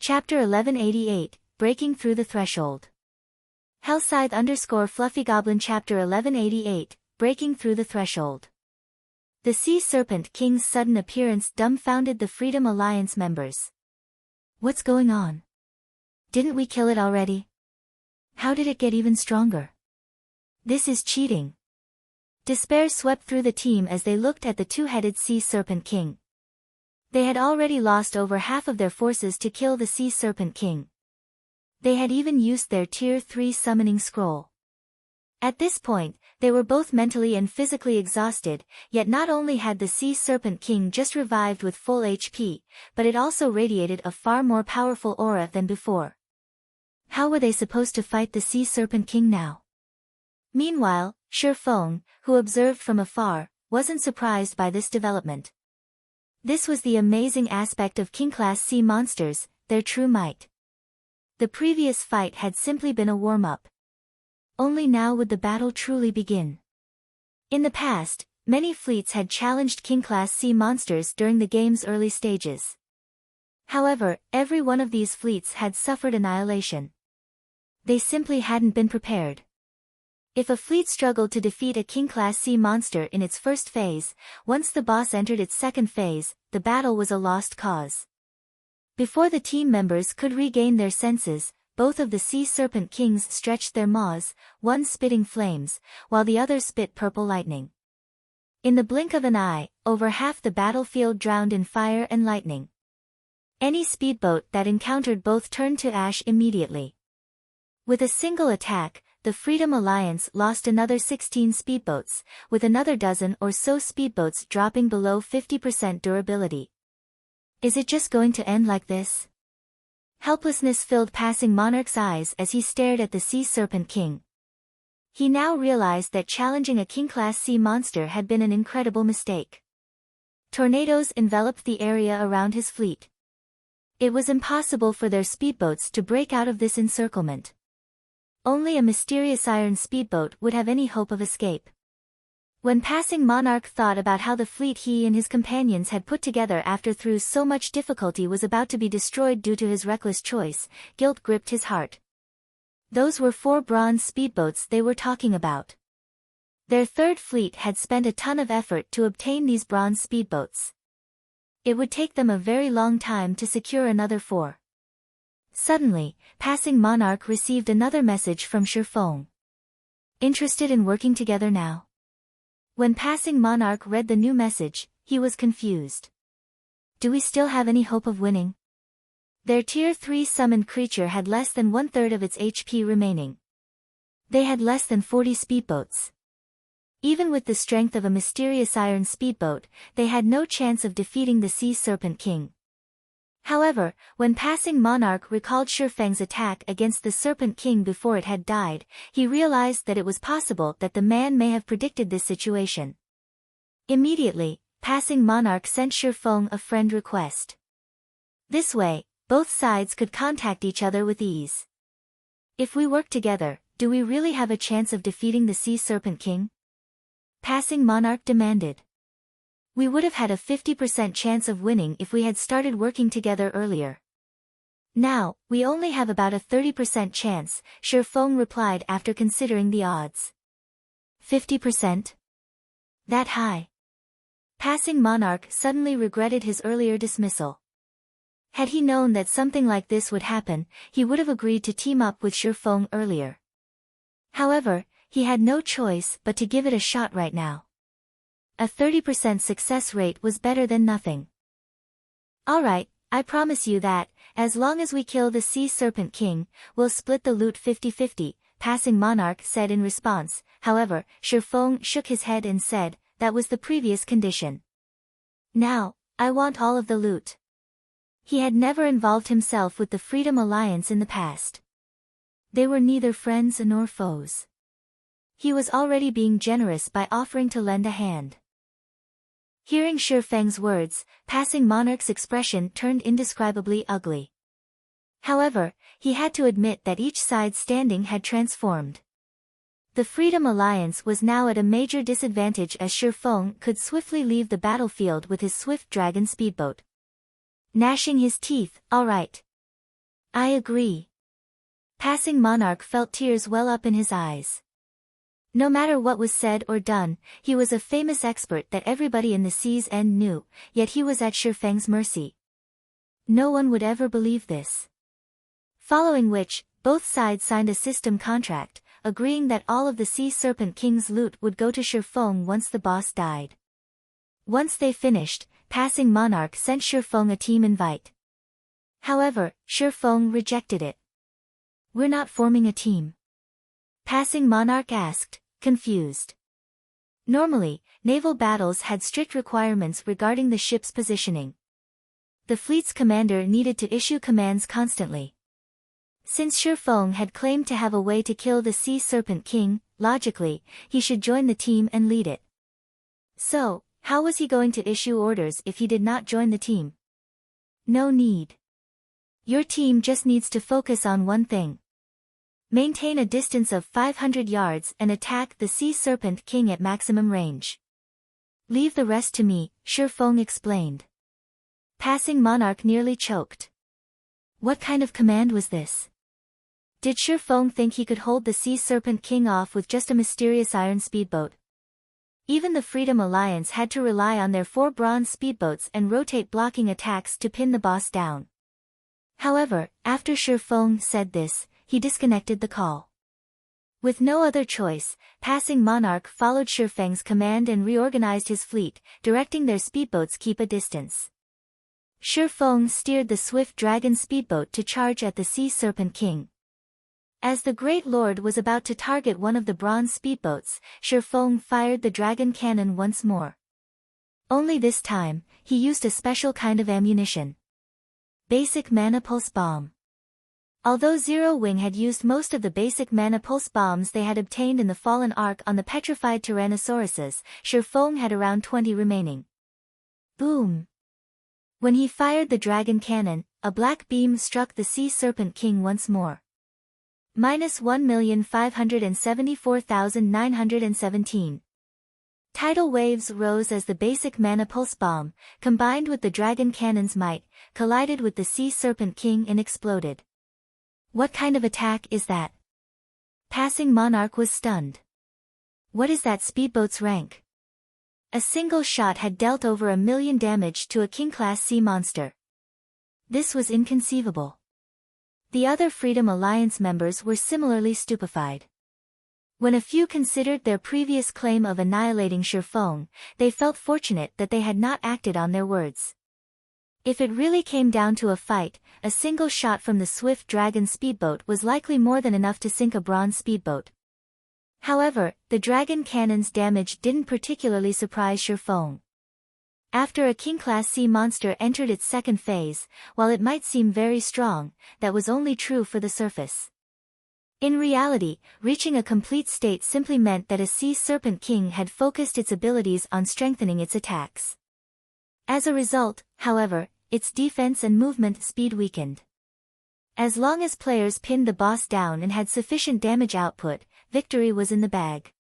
Chapter 1188, Breaking Through the Threshold. Hellscythe_Fluffygoblin Chapter 1188, Breaking Through the Threshold. The Sea Serpent King's sudden appearance dumbfounded the Freedom Alliance members. What's going on? Didn't we kill it already? How did it get even stronger? This is cheating. Despair swept through the team as they looked at the two-headed Sea Serpent King. They had already lost over half of their forces to kill the Sea Serpent King. They had even used their Tier 3 summoning scroll. At this point, they were both mentally and physically exhausted, yet not only had the Sea Serpent King just revived with full HP, but it also radiated a far more powerful aura than before. How were they supposed to fight the Sea Serpent King now? Meanwhile, Shifeng, who observed from afar, wasn't surprised by this development. This was the amazing aspect of King-class sea monsters, their true might. The previous fight had simply been a warm-up. Only now would the battle truly begin. In the past, many fleets had challenged King-class sea monsters during the game's early stages. However, every one of these fleets had suffered annihilation. They simply hadn't been prepared. If a fleet struggled to defeat a King-class sea monster in its first phase, once the boss entered its second phase, the battle was a lost cause. Before the team members could regain their senses, both of the Sea Serpent Kings stretched their maws, one spitting flames, while the other spit purple lightning. In the blink of an eye, over half the battlefield drowned in fire and lightning. Any speedboat that encountered both turned to ash immediately. With a single attack, the Freedom Alliance lost another 16 speedboats, with another dozen or so speedboats dropping below 50% durability. Is it just going to end like this? Helplessness filled Passing Monarch's eyes as he stared at the Sea Serpent King. He now realized that challenging a King-class sea monster had been an incredible mistake. Tornadoes enveloped the area around his fleet. It was impossible for their speedboats to break out of this encirclement. Only a mysterious iron speedboat would have any hope of escape. When Passing Monarch thought about how the fleet he and his companions had put together after through so much difficulty was about to be destroyed due to his reckless choice, guilt gripped his heart. Those were 4 bronze speedboats they were talking about. Their third fleet had spent a ton of effort to obtain these bronze speedboats. It would take them a very long time to secure another 4. Suddenly, Passing Monarch received another message from Shifeng. Interested in working together now? When Passing Monarch read the new message, he was confused. Do we still have any hope of winning? Their Tier 3 summoned creature had less than 1/3 of its HP remaining. They had less than 40 speedboats. Even with the strength of a mysterious iron speedboat, they had no chance of defeating the Sea Serpent King. However, when Passing Monarch recalled Shifeng's attack against the Serpent King before it had died, he realized that it was possible that the man may have predicted this situation. Immediately, Passing Monarch sent Shifeng a friend request. This way, both sides could contact each other with ease. If we work together, do we really have a chance of defeating the Sea Serpent King? Passing Monarch demanded. We would have had a 50% chance of winning if we had started working together earlier. Now, we only have about a 30% chance, Shifeng replied after considering the odds. 50%? That high? Passing Monarch suddenly regretted his earlier dismissal. Had he known that something like this would happen, he would have agreed to team up with Shifeng earlier. However, he had no choice but to give it a shot right now. A 30% success rate was better than nothing. Alright, I promise you that, as long as we kill the Sea Serpent King, we'll split the loot 50-50, Passing Monarch said in response. However, Shifeng shook his head and said, that was the previous condition. Now, I want all of the loot. He had never involved himself with the Freedom Alliance in the past. They were neither friends nor foes. He was already being generous by offering to lend a hand. Hearing Shifeng's words, Passing Monarch's expression turned indescribably ugly. However, he had to admit that each side's standing had transformed. The Freedom Alliance was now at a major disadvantage as Shifeng could swiftly leave the battlefield with his swift dragon speedboat. Gnashing his teeth, all right. I agree. Passing monarch felt tears well up in his eyes. No matter what was said or done, he was a famous expert that everybody in the sea's end knew, yet he was at Shifeng's mercy. No one would ever believe this. Following which, both sides signed a system contract, agreeing that all of the Sea Serpent King's loot would go to Shifeng once the boss died. Once they finished, Passing Monarch sent Shifeng a team invite. However, Shifeng rejected it. "We're not forming a team?" Passing Monarch asked, confused. Normally, naval battles had strict requirements regarding the ship's positioning. The fleet's commander needed to issue commands constantly. Since Shifeng had claimed to have a way to kill the Sea Serpent King, logically, he should join the team and lead it. So, how was he going to issue orders if he did not join the team? No need. Your team just needs to focus on one thing. Maintain a distance of 500 yards and attack the Sea Serpent King at maximum range. Leave the rest to me, Shifeng explained. Passing Monarch nearly choked. What kind of command was this? Did Shifeng think he could hold the Sea Serpent King off with just a mysterious iron speedboat? Even the Freedom Alliance had to rely on their 4 bronze speedboats and rotate blocking attacks to pin the boss down. However, after Shifeng said this, he disconnected the call. With no other choice, Passing Monarch followed Shifeng's command and reorganized his fleet, directing their speedboats keep a distance. Shifeng steered the swift dragon speedboat to charge at the Sea Serpent King. As the Great Lord was about to target one of the bronze speedboats, Shifeng fired the dragon cannon once more. Only this time, he used a special kind of ammunition. Basic Mana Pulse Bomb. Although Zero Wing had used most of the basic Mana Pulse bombs they had obtained in the Fallen Ark on the petrified Tyrannosauruses, Shifeng had around 20 remaining. Boom! When he fired the dragon cannon, a black beam struck the Sea Serpent King once more. -1,574,917. Tidal waves rose as the basic Mana Pulse Bomb, combined with the dragon cannon's might, collided with the Sea Serpent King and exploded. What kind of attack is that? Passing Monarch was stunned. What is that speedboat's rank? A single shot had dealt over 1 million damage to a King-class sea monster. This was inconceivable. The other Freedom Alliance members were similarly stupefied. When a few considered their previous claim of annihilating Shifeng, they felt fortunate that they had not acted on their words. If it really came down to a fight, a single shot from the swift dragon speedboat was likely more than enough to sink a bronze speedboat. However, the dragon cannon's damage didn't particularly surprise Shifeng. After a King-class sea monster entered its second phase, while it might seem very strong, that was only true for the surface. In reality, reaching a complete state simply meant that a Sea Serpent King had focused its abilities on strengthening its attacks. As a result, however, its defense and movement speed weakened. As long as players pinned the boss down and had sufficient damage output, victory was in the bag.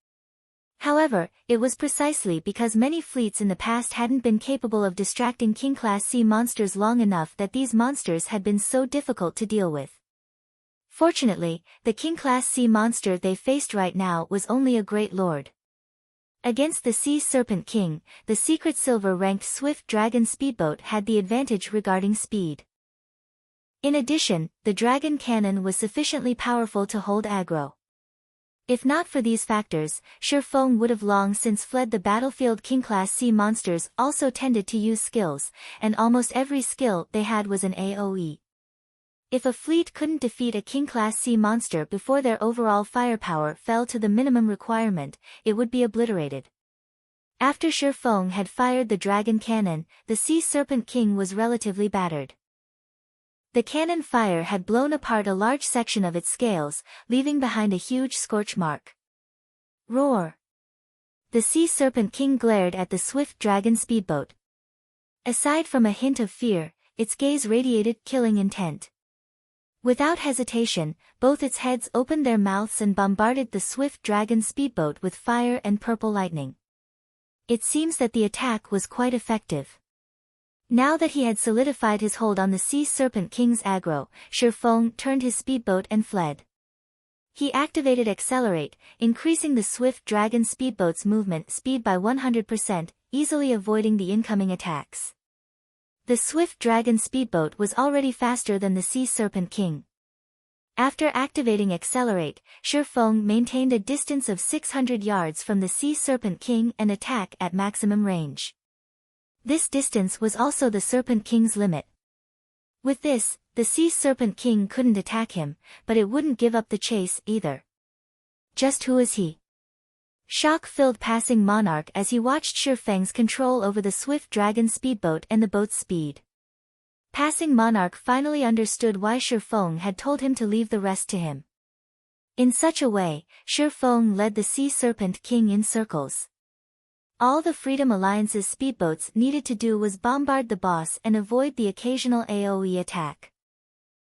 However, it was precisely because many fleets in the past hadn't been capable of distracting King-class sea monsters long enough that these monsters had been so difficult to deal with. Fortunately, the King-class sea monster they faced right now was only a Great Lord. Against the Sea Serpent King, the secret silver-ranked Swift Dragon speedboat had the advantage regarding speed. In addition, the dragon cannon was sufficiently powerful to hold aggro. If not for these factors, Shifeng would have long since fled the battlefield. King-class sea monsters also tended to use skills, and almost every skill they had was an AoE. If a fleet couldn't defeat a King-class sea monster before their overall firepower fell to the minimum requirement, it would be obliterated. After Shifeng had fired the dragon cannon, the Sea Serpent King was relatively battered. The cannon fire had blown apart a large section of its scales, leaving behind a huge scorch mark. Roar! The Sea Serpent King glared at the swift dragon speedboat. Aside from a hint of fear, its gaze radiated killing intent. Without hesitation, both its heads opened their mouths and bombarded the swift dragon speedboat with fire and purple lightning. It seems that the attack was quite effective. Now that he had solidified his hold on the Sea Serpent King's aggro, Shifeng turned his speedboat and fled. He activated Accelerate, increasing the swift dragon speedboat's movement speed by 100%, easily avoiding the incoming attacks. The swift dragon speedboat was already faster than the Sea Serpent King. After activating Accelerate, Shifeng maintained a distance of 600 yards from the Sea Serpent King and attack at maximum range. This distance was also the Serpent King's limit. With this, the Sea Serpent King couldn't attack him, but it wouldn't give up the chase either. Just who is he? Shock filled Passing Monarch as he watched Shifeng's control over the swift dragon speedboat and the boat's speed. Passing Monarch finally understood why Shifeng had told him to leave the rest to him. In such a way, Shifeng led the Sea Serpent King in circles. All the Freedom Alliance's speedboats needed to do was bombard the boss and avoid the occasional AoE attack.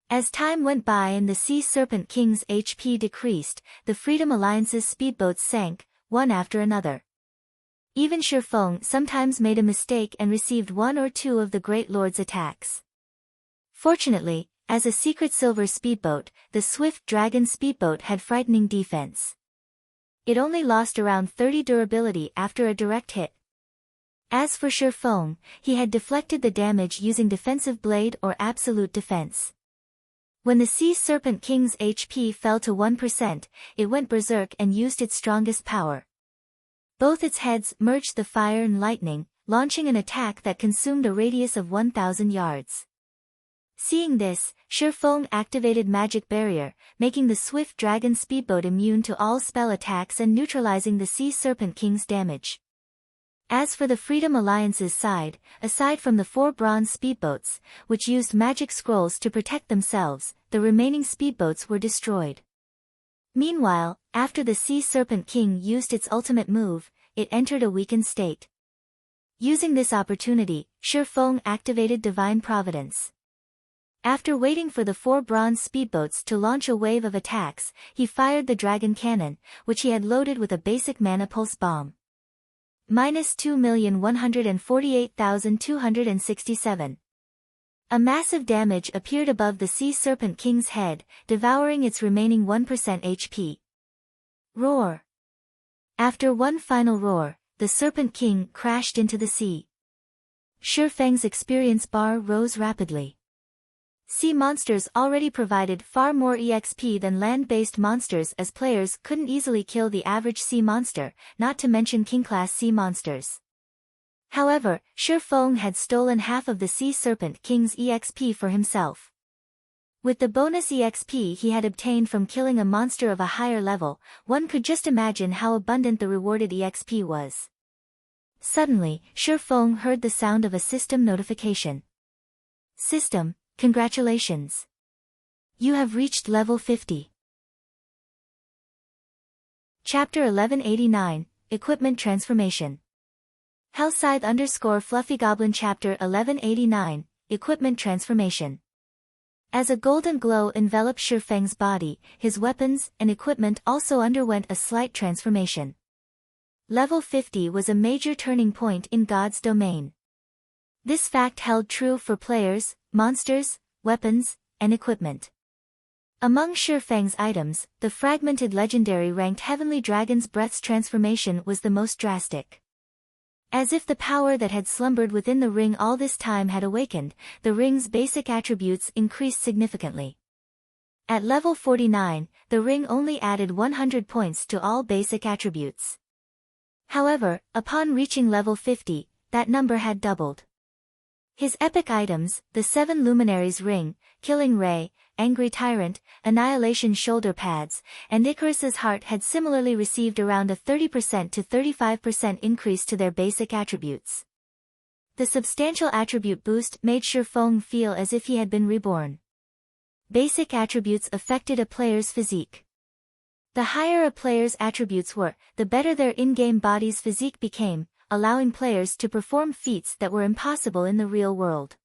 As time went by and the Sea Serpent King's HP decreased, the Freedom Alliance's speedboats sank, one after another. Even Shifeng sometimes made a mistake and received one or two of the Great Lord's attacks. Fortunately, as a secret silver speedboat, the Swift Dragon speedboat had frightening defense. It only lost around 30 durability after a direct hit. As for Shifeng, he had deflected the damage using Defensive Blade or Absolute Defense. When the Sea Serpent King's HP fell to 1%, it went berserk and used its strongest power. Both its heads merged the fire and lightning, launching an attack that consumed a radius of 1,000 yards. Seeing this, Shifeng activated Magic Barrier, making the Swift Dragon speedboat immune to all spell attacks and neutralizing the Sea Serpent King's damage. As for the Freedom Alliance's side, aside from the 4 bronze speedboats, which used magic scrolls to protect themselves, the remaining speedboats were destroyed. Meanwhile, after the Sea Serpent King used its ultimate move, it entered a weakened state. Using this opportunity, Shifeng activated Divine Providence. After waiting for the 4 bronze speedboats to launch a wave of attacks, he fired the dragon cannon, which he had loaded with a basic mana pulse bomb. -2,148,267. A massive damage appeared above the Sea Serpent King's head, devouring its remaining 1% HP. Roar! After one final roar, the Serpent King crashed into the sea. Shifeng's experience bar rose rapidly. Sea monsters already provided far more EXP than land-based monsters, as players couldn't easily kill the average sea monster, not to mention king-class sea monsters. However, Shifeng had stolen half of the Sea Serpent King's EXP for himself. With the bonus EXP he had obtained from killing a monster of a higher level, one could just imagine how abundant the rewarded EXP was. Suddenly, Shifeng heard the sound of a system notification. System, congratulations! You have reached level 50. Chapter 1189, Equipment Transformation. Hellscythe _Fluffy Chapter 1189, Equipment Transformation. As a golden glow enveloped Shifeng's body, his weapons and equipment also underwent a slight transformation. Level 50 was a major turning point in God's domain. This fact held true for players, monsters, weapons, and equipment. Among Shifeng's items, the fragmented legendary ranked Heavenly Dragon's Breath's transformation was the most drastic. As if the power that had slumbered within the ring all this time had awakened, the ring's basic attributes increased significantly. At level 49, the ring only added 100 points to all basic attributes. However, upon reaching level 50, that number had doubled. His epic items, the 7 Luminaries Ring, Killing Ray, Angry Tyrant, Annihilation Shoulder Pads, and Icarus's Heart had similarly received around a 30% to 35% increase to their basic attributes. The substantial attribute boost made Shifeng feel as if he had been reborn. Basic attributes affected a player's physique. The higher a player's attributes were, the better their in-game body's physique became, allowing players to perform feats that were impossible in the real world.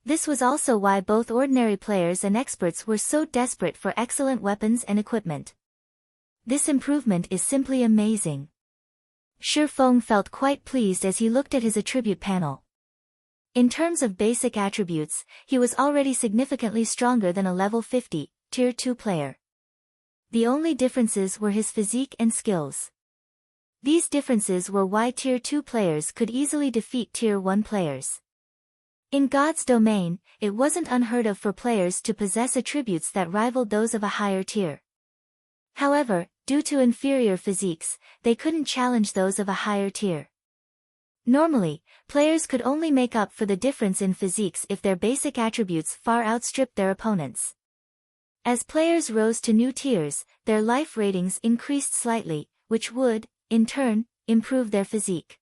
This was also why both ordinary players and experts were so desperate for excellent weapons and equipment. This improvement is simply amazing. Shifeng felt quite pleased as he looked at his attribute panel. In terms of basic attributes, he was already significantly stronger than a level 50, Tier 2 player. The only differences were his physique and skills. These differences were why Tier 2 players could easily defeat Tier 1 players. In God's domain, it wasn't unheard of for players to possess attributes that rivaled those of a higher tier. However, due to inferior physiques, they couldn't challenge those of a higher tier. Normally, players could only make up for the difference in physiques if their basic attributes far outstripped their opponents. As players rose to new tiers, their life ratings increased slightly, which would, in turn, improve their physique.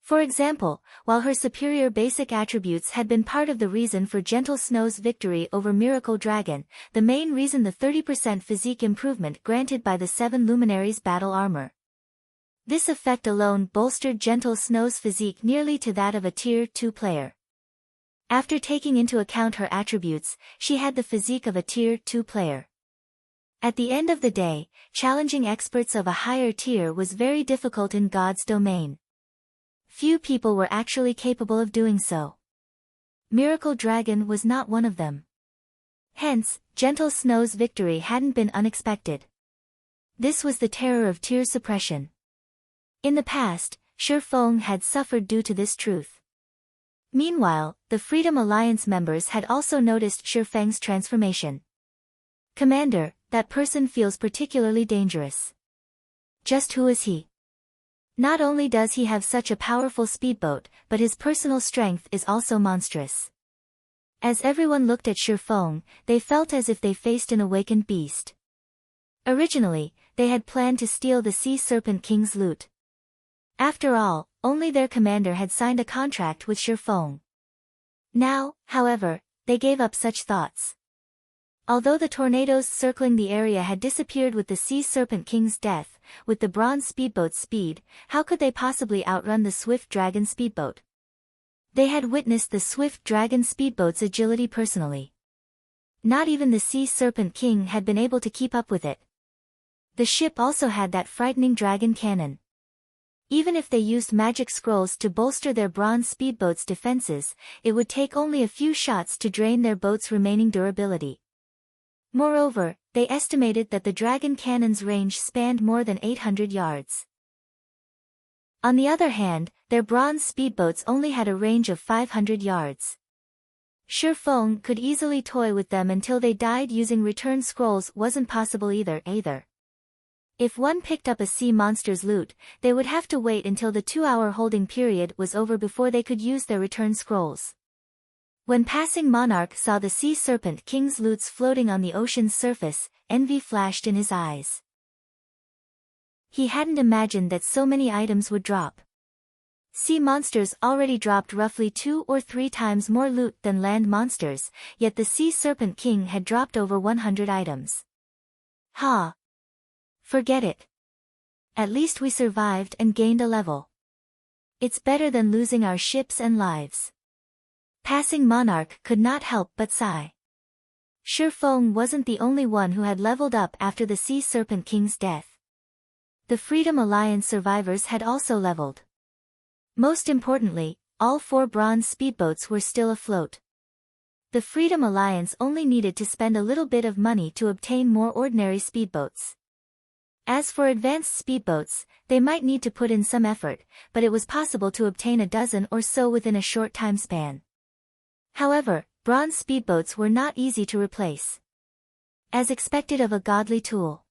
For example, while her superior basic attributes had been part of the reason for Gentle Snow's victory over Miracle Dragon, the main reason the 30% physique improvement granted by the 7 Luminaries' battle armor. This effect alone bolstered Gentle Snow's physique nearly to that of a Tier 2 player. After taking into account her attributes, she had the physique of a Tier 2 player. At the end of the day, challenging experts of a higher tier was very difficult in God's domain. Few people were actually capable of doing so. Miracle Dragon was not one of them. Hence, Gentle Snow's victory hadn't been unexpected. This was the terror of tier suppression. In the past, Shifeng had suffered due to this truth. Meanwhile, the Freedom Alliance members had also noticed Shifeng's transformation. Commander, that person feels particularly dangerous. Just who is he? Not only does he have such a powerful speedboat, but his personal strength is also monstrous. As everyone looked at Shifeng, they felt as if they faced an awakened beast. Originally, they had planned to steal the Sea Serpent King's loot. After all, only their commander had signed a contract with Shifeng. Now, however, they gave up such thoughts. Although the tornadoes circling the area had disappeared with the Sea Serpent King's death, with the bronze speedboat's speed, how could they possibly outrun the Swift Dragon speedboat? They had witnessed the Swift Dragon speedboat's agility personally. Not even the Sea Serpent King had been able to keep up with it. The ship also had that frightening dragon cannon. Even if they used magic scrolls to bolster their bronze speedboat's defenses, it would take only a few shots to drain their boat's remaining durability. Moreover, they estimated that the dragon cannon's range spanned more than 800 yards. On the other hand, their bronze speedboats only had a range of 500 yards. Shifeng could easily toy with them until they died. Using return scrolls wasn't possible either. If one picked up a sea monster's loot, they would have to wait until the 2-hour holding period was over before they could use their return scrolls. When passing Monarch saw the Sea Serpent King's loots floating on the ocean's surface, envy flashed in his eyes. He hadn't imagined that so many items would drop. Sea monsters already dropped roughly 2 or 3 times more loot than land monsters, yet the Sea Serpent King had dropped over 100 items. Ha! Forget it. At least we survived and gained a level. It's better than losing our ships and lives. Passing Monarch could not help but sigh. Shifeng wasn't the only one who had leveled up after the Sea Serpent King's death. The Freedom Alliance survivors had also leveled. Most importantly, all 4 bronze speedboats were still afloat. The Freedom Alliance only needed to spend a little bit of money to obtain more ordinary speedboats. As for advanced speedboats, they might need to put in some effort, but it was possible to obtain a dozen or so within a short time span. However, bronze speedboats were not easy to replace. As expected of a godly tool,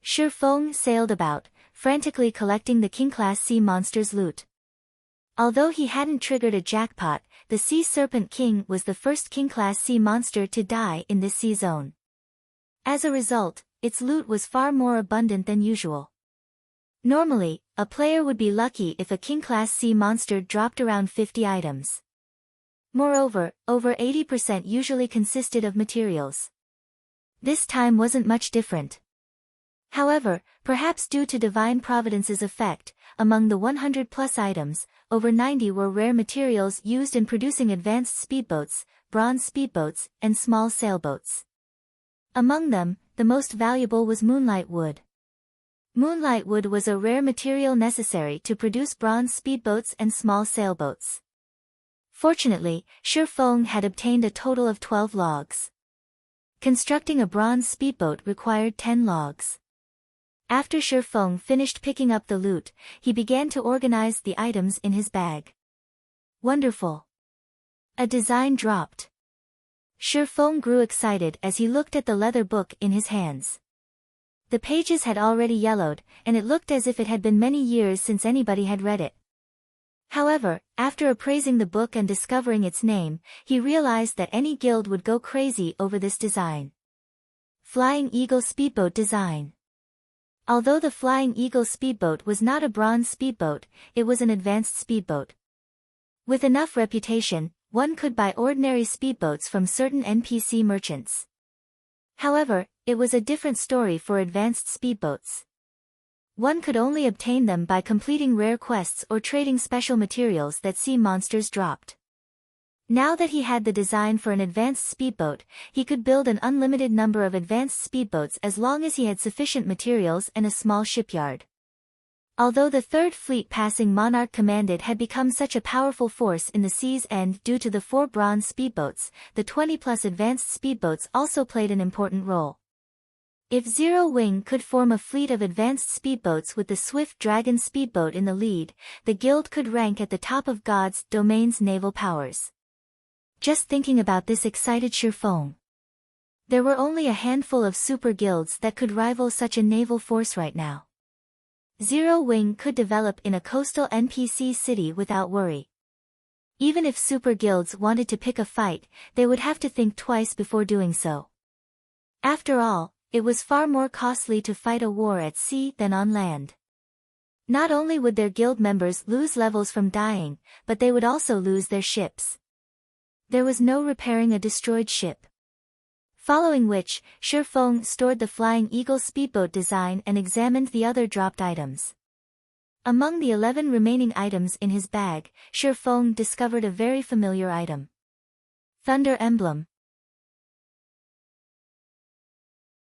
Shifeng sailed about, frantically collecting the King-class sea monster's loot. Although he hadn't triggered a jackpot, the Sea Serpent King was the first King-class sea monster to die in this sea zone. As a result, its loot was far more abundant than usual. Normally, a player would be lucky if a King-class sea monster dropped around 50 items. Moreover, over 80% usually consisted of materials. This time wasn't much different. However, perhaps due to Divine Providence's effect, among the 100-plus items, over 90 were rare materials used in producing advanced speedboats, bronze speedboats, and small sailboats. Among them, the most valuable was moonlight wood. Moonlight wood was a rare material necessary to produce bronze speedboats and small sailboats. Fortunately, Shi Feng had obtained a total of 12 logs. Constructing a bronze speedboat required 10 logs. After Shi Feng finished picking up the loot, he began to organize the items in his bag. Wonderful! A design dropped. Shi Feng grew excited as he looked at the leather book in his hands. The pages had already yellowed, and it looked as if it had been many years since anybody had read it. However, after appraising the book and discovering its name, he realized that any guild would go crazy over this design. Flying Eagle Speedboat Design. Although the Flying Eagle Speedboat was not a bronze speedboat, it was an advanced speedboat. With enough reputation, one could buy ordinary speedboats from certain NPC merchants. However, it was a different story for advanced speedboats. One could only obtain them by completing rare quests or trading special materials that sea monsters dropped. Now that he had the design for an advanced speedboat, he could build an unlimited number of advanced speedboats as long as he had sufficient materials and a small shipyard. Although the Third Fleet passing Monarch commanded had become such a powerful force in the sea's end due to the 4 bronze speedboats, the 20+ advanced speedboats also played an important role. If Zero Wing could form a fleet of advanced speedboats with the Swift Dragon speedboat in the lead, the guild could rank at the top of God's domain's naval powers. Just thinking about this excited Shi Feng. There were only a handful of super guilds that could rival such a naval force right now. Zero Wing could develop in a coastal NPC city without worry. Even if super guilds wanted to pick a fight, they would have to think twice before doing so. After all, it was far more costly to fight a war at sea than on land. Not only would their guild members lose levels from dying, but they would also lose their ships. There was no repairing a destroyed ship. Following which, Shi Feng stored the Flying Eagle speedboat design and examined the other dropped items. Among the 11 remaining items in his bag, Shi Feng discovered a very familiar item. Thunder Emblem.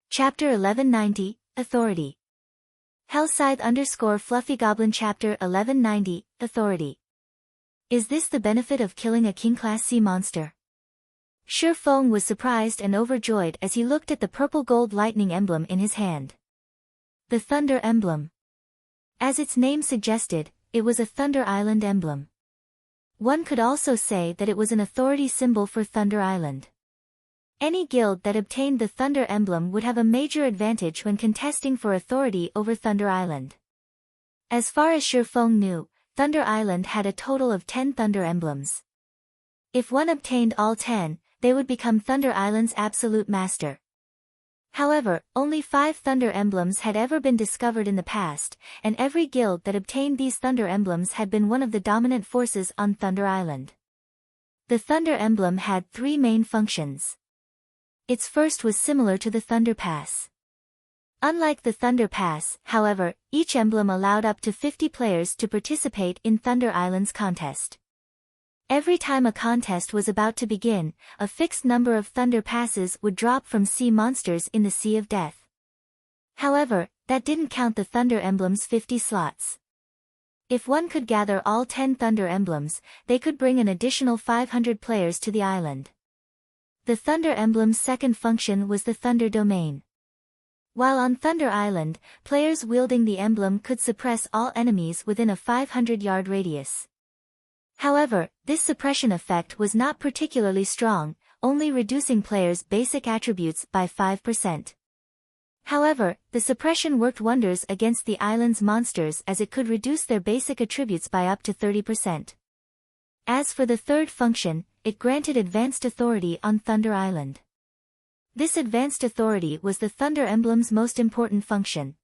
Chapter 1190, Authority. Hellscythe_Fluffy Goblin Chapter 1190, Authority. Is this the benefit of killing a king-class sea monster? Shi Feng was surprised and overjoyed as he looked at the purple-gold lightning emblem in his hand. The Thunder Emblem. As its name suggested, it was a Thunder Island emblem. One could also say that it was an authority symbol for Thunder Island. Any guild that obtained the Thunder Emblem would have a major advantage when contesting for authority over Thunder Island. As far as Shi Feng knew, Thunder Island had a total of 10 Thunder Emblems. If one obtained all 10, they would become Thunder Island's absolute master. However, only 5 Thunder Emblems had ever been discovered in the past, and every guild that obtained these Thunder Emblems had been one of the dominant forces on Thunder Island. The Thunder Emblem had 3 main functions. Its first was similar to the Thunder Pass. Unlike the Thunder Pass, however, each emblem allowed up to 50 players to participate in Thunder Island's contest. Every time a contest was about to begin, a fixed number of Thunder Passes would drop from sea monsters in the Sea of Death. However, that didn't count the Thunder Emblem's 50 slots. If one could gather all 10 Thunder Emblems, they could bring an additional 500 players to the island. The Thunder Emblem's second function was the Thunder Domain. While on Thunder Island, players wielding the emblem could suppress all enemies within a 500-yard radius. However, this suppression effect was not particularly strong, only reducing players' basic attributes by 5%. However, the suppression worked wonders against the island's monsters as it could reduce their basic attributes by up to 30%. As for the third function, it granted advanced authority on Thunder Island. This advanced authority was the Thunder Emblem's most important function.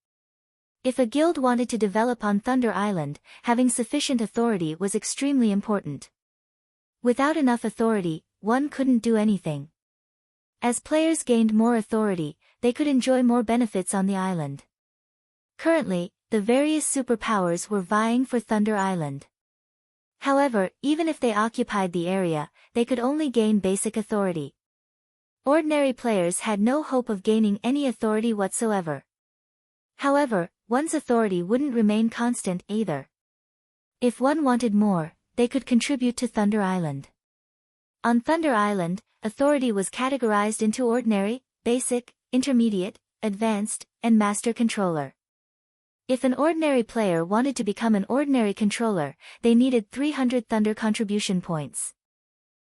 If a guild wanted to develop on Thunder Island, having sufficient authority was extremely important. Without enough authority, one couldn't do anything. As players gained more authority, they could enjoy more benefits on the island. Currently, the various superpowers were vying for Thunder Island. However, even if they occupied the area, they could only gain basic authority. Ordinary players had no hope of gaining any authority whatsoever. However, one's authority wouldn't remain constant either. If one wanted more, they could contribute to Thunder Island. On Thunder Island, authority was categorized into ordinary, basic, intermediate, advanced, and master controller. If an ordinary player wanted to become an ordinary controller, they needed 300 Thunder contribution points.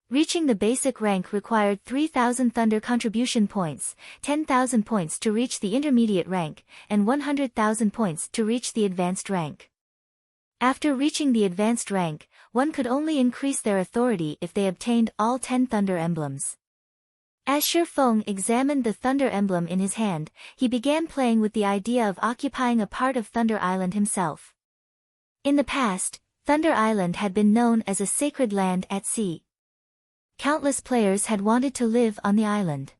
Reaching the basic rank required 3,000 Thunder contribution points, 10,000 points to reach the intermediate rank, and 100,000 points to reach the advanced rank. After reaching the advanced rank, one could only increase their authority if they obtained all 10 Thunder emblems. As Shi Feng examined the Thunder emblem in his hand, he began playing with the idea of occupying a part of Thunder Island himself. In the past, Thunder Island had been known as a sacred land at sea. Countless players had wanted to live on the island.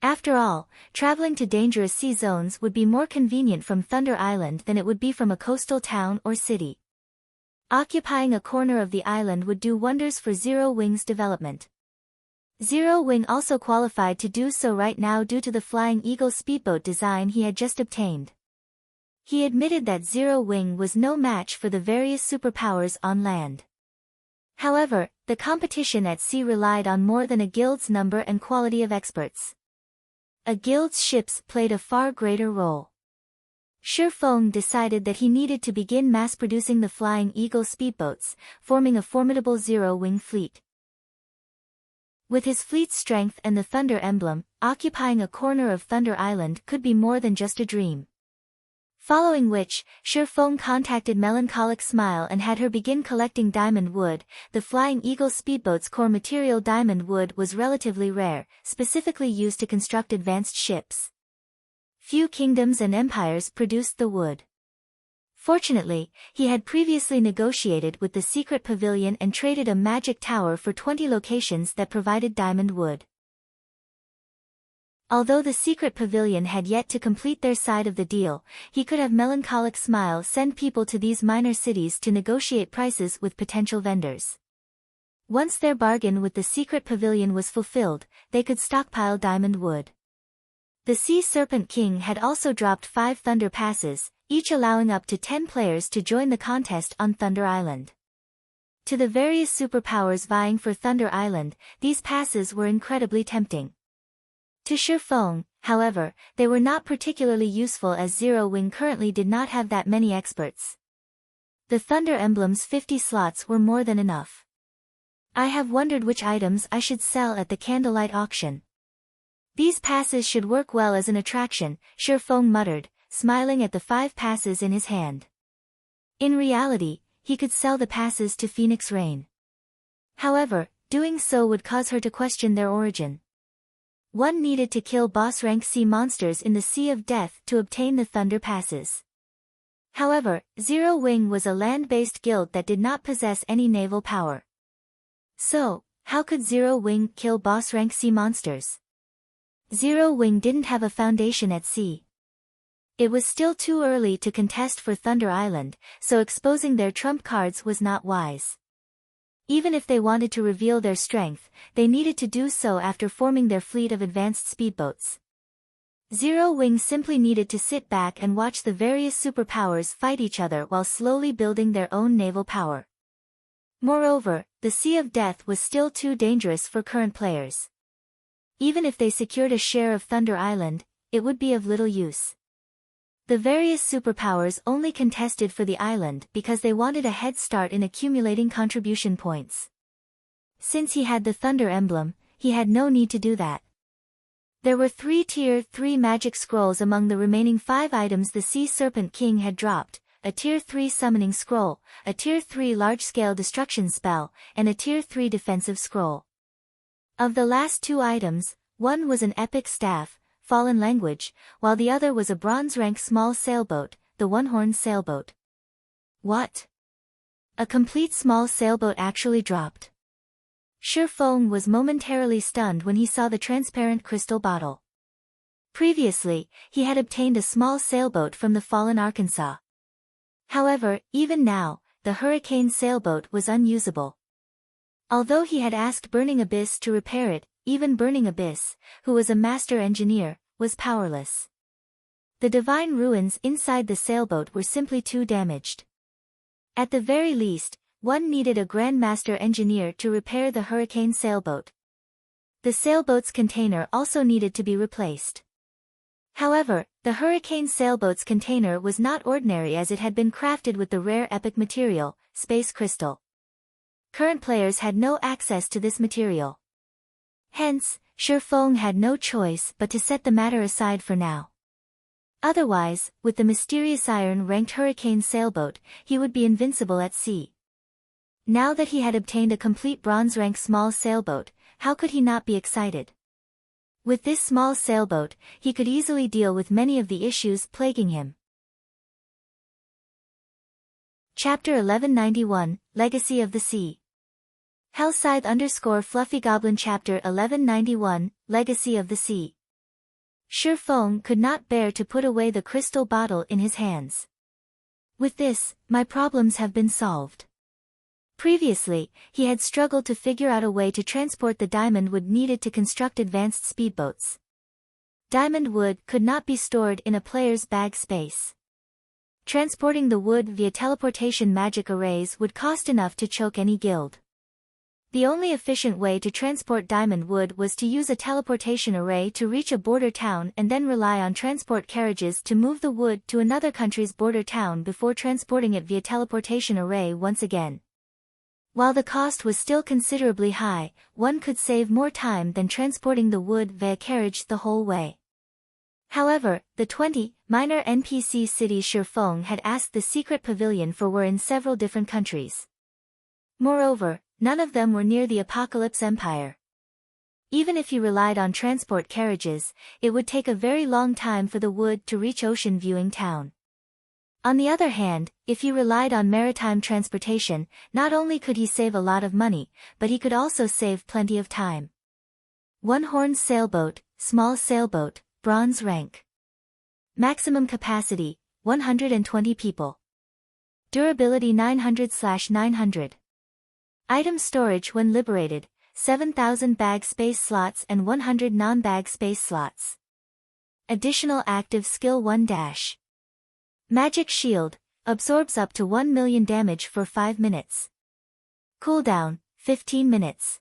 After all, traveling to dangerous sea zones would be more convenient from Thunder Island than it would be from a coastal town or city. Occupying a corner of the island would do wonders for Zero Wing's development. Zero Wing also qualified to do so right now due to the Flying Eagle speedboat design he had just obtained. He admitted that Zero Wing was no match for the various superpowers on land. However, the competition at sea relied on more than a guild's number and quality of experts. A guild's ships played a far greater role. Shi Feng decided that he needed to begin mass-producing the Flying Eagle speedboats, forming a formidable Zero-Wing fleet. With his fleet's strength and the Thunder emblem, occupying a corner of Thunder Island could be more than just a dream. Following which, Shi Feng contacted Melancholic Smile and had her begin collecting diamond wood. The Flying Eagle speedboat's core material diamond wood was relatively rare, specifically used to construct advanced ships. Few kingdoms and empires produced the wood. Fortunately, he had previously negotiated with the secret pavilion and traded a magic tower for 20 locations that provided diamond wood. Although the secret pavilion had yet to complete their side of the deal, he could have Melancholic Smile send people to these minor cities to negotiate prices with potential vendors. Once their bargain with the secret pavilion was fulfilled, they could stockpile diamond wood. The Sea Serpent King had also dropped 5 Thunder passes, each allowing up to 10 players to join the contest on Thunder Island. To the various superpowers vying for Thunder Island, these passes were incredibly tempting. To Shi Feng, however, they were not particularly useful as Zero Wing currently did not have that many experts. The Thunder emblem's 50 slots were more than enough. I have wondered which items I should sell at the candlelight auction. These passes should work well as an attraction, Shi Feng muttered, smiling at the 5 passes in his hand. In reality, he could sell the passes to Phoenix Rain. However, doing so would cause her to question their origin. One needed to kill boss-rank sea monsters in the Sea of Death to obtain the Thunder passes. However, Zero Wing was a land-based guild that did not possess any naval power. So, how could Zero Wing kill boss-rank sea monsters? Zero Wing didn't have a foundation at sea. It was still too early to contest for Thunder Island, so exposing their trump cards was not wise. Even if they wanted to reveal their strength, they needed to do so after forming their fleet of advanced speedboats. Zero Wing simply needed to sit back and watch the various superpowers fight each other while slowly building their own naval power. Moreover, the Sea of Death was still too dangerous for current players. Even if they secured a share of Thunder Island, it would be of little use. The various superpowers only contested for the island because they wanted a head start in accumulating contribution points. Since he had the Thunder emblem, he had no need to do that. There were 3 Tier 3 magic scrolls among the remaining 5 items the Sea Serpent King had dropped, a Tier 3 summoning scroll, a Tier 3 large-scale destruction spell, and a Tier 3 defensive scroll. Of the last 2 items, one was an epic staff, Fallen Language, while the other was a bronze-rank small sailboat, the One-Horned Sailboat. What? A complete small sailboat actually dropped. Shi Feng was momentarily stunned when he saw the transparent crystal bottle. Previously, he had obtained a small sailboat from the Fallen Arkansas. However, even now, the Hurricane sailboat was unusable. Although he had asked Burning Abyss to repair it, even Burning Abyss, who was a master engineer, was powerless. The divine ruins inside the sailboat were simply too damaged. At the very least, one needed a Grandmaster engineer to repair the Hurricane sailboat. The sailboat's container also needed to be replaced. However, the Hurricane sailboat's container was not ordinary as it had been crafted with the rare epic material, space crystal. Current players had no access to this material. Hence, Shi Feng had no choice but to set the matter aside for now. Otherwise, with the mysterious iron-ranked Hurricane sailboat, he would be invincible at sea. Now that he had obtained a complete bronze-rank small sailboat, how could he not be excited? With this small sailboat, he could easily deal with many of the issues plaguing him. Chapter 1191, Legacy of the Sea. Hellscythe _ Fluffy Goblin Chapter 1191, Legacy of the Sea. Shi Feng could not bear to put away the crystal bottle in his hands. With this, my problems have been solved. Previously, he had struggled to figure out a way to transport the diamond wood needed to construct advanced speedboats. Diamond wood could not be stored in a player's bag space. Transporting the wood via teleportation magic arrays would cost enough to choke any guild. The only efficient way to transport diamond wood was to use a teleportation array to reach a border town and then rely on transport carriages to move the wood to another country's border town before transporting it via teleportation array once again. While the cost was still considerably high, one could save more time than transporting the wood via carriage the whole way. However, the 20 minor NPC cities Shi Feng had asked the secret pavilion for were in several different countries. Moreover, none of them were near the Apocalypse Empire. Even if he relied on transport carriages, it would take a very long time for the wood to reach Ocean Viewing Town. On the other hand, if he relied on maritime transportation, not only could he save a lot of money, but he could also save plenty of time. One-horned sailboat, small sailboat, bronze rank. Maximum capacity, 120 people. Durability 900/900. Item storage when liberated, 7,000 bag space slots and 100 non-bag space slots. Additional active skill 1-. Magic Shield, absorbs up to 1 million damage for 5 minutes. Cooldown, 15 minutes.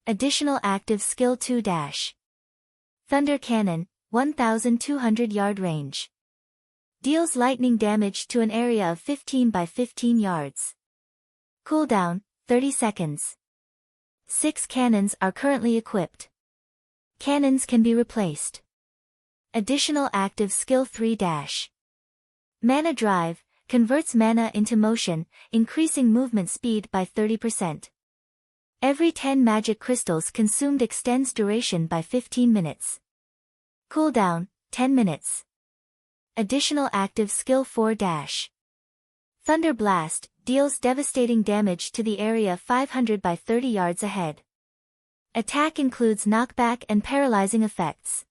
Additional active skill 2-. Thunder Cannon, 1,200 yard range. Deals lightning damage to an area of 15 by 15 yards. Cooldown, 30 seconds. 6 cannons are currently equipped. Cannons can be replaced. Additional active skill 3-. Mana Drive, converts mana into motion, increasing movement speed by 30%. Every 10 magic crystals consumed extends duration by 15 minutes. Cooldown, 10 minutes. Additional active skill 4-. Thunder Blast, deals devastating damage to the area 500 by 30 yards ahead. Attack includes knockback and paralyzing effects.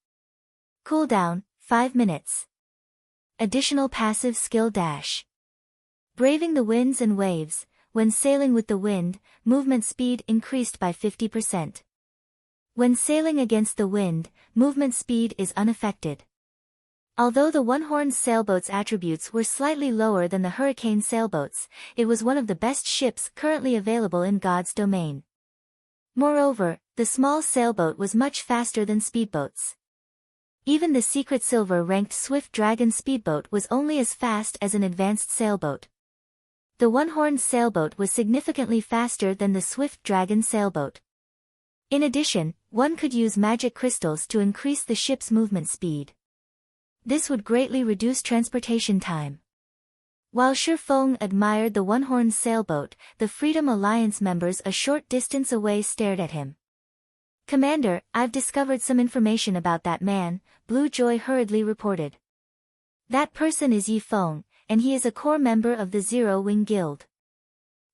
Cooldown, 5 minutes. Additional passive skill -. Braving the winds and waves, when sailing with the wind, movement speed increased by 50%. When sailing against the wind, movement speed is unaffected. Although the one-horned sailboat's attributes were slightly lower than the Hurricane sailboats, it was one of the best ships currently available in God's domain. Moreover, the small sailboat was much faster than speedboats. Even the secret silver-ranked Swift Dragon speedboat was only as fast as an advanced sailboat. The one-horned sailboat was significantly faster than the Swift Dragon sailboat. In addition, one could use magic crystals to increase the ship's movement speed. This would greatly reduce transportation time. While Shi Feng admired the one-horned sailboat, the Freedom Alliance members a short distance away stared at him. "Commander, I've discovered some information about that man," Blue Joy hurriedly reported. "That person is Yi Feng, and he is a core member of the Zero Wing Guild.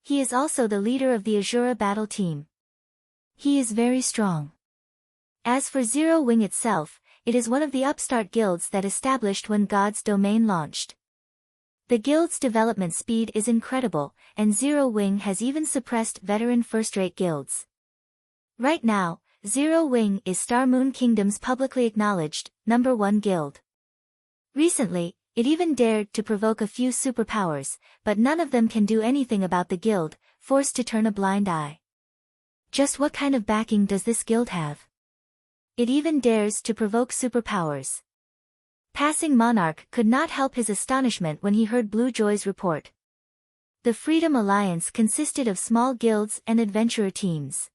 He is also the leader of the Azura battle team. He is very strong. As for Zero Wing itself, it is one of the upstart guilds that established when God's domain launched. The guild's development speed is incredible, and Zero Wing has even suppressed veteran first-rate guilds. Right now, Zero Wing is Star Moon Kingdom's publicly acknowledged, #1 guild. Recently, it even dared to provoke a few superpowers, but none of them can do anything about the guild, forced to turn a blind eye. Just what kind of backing does this guild have? It even dares to provoke superpowers. Passing Monarch could not help his astonishment when he heard Blue Joy's report. The Freedom Alliance consisted of small guilds and adventurer teams.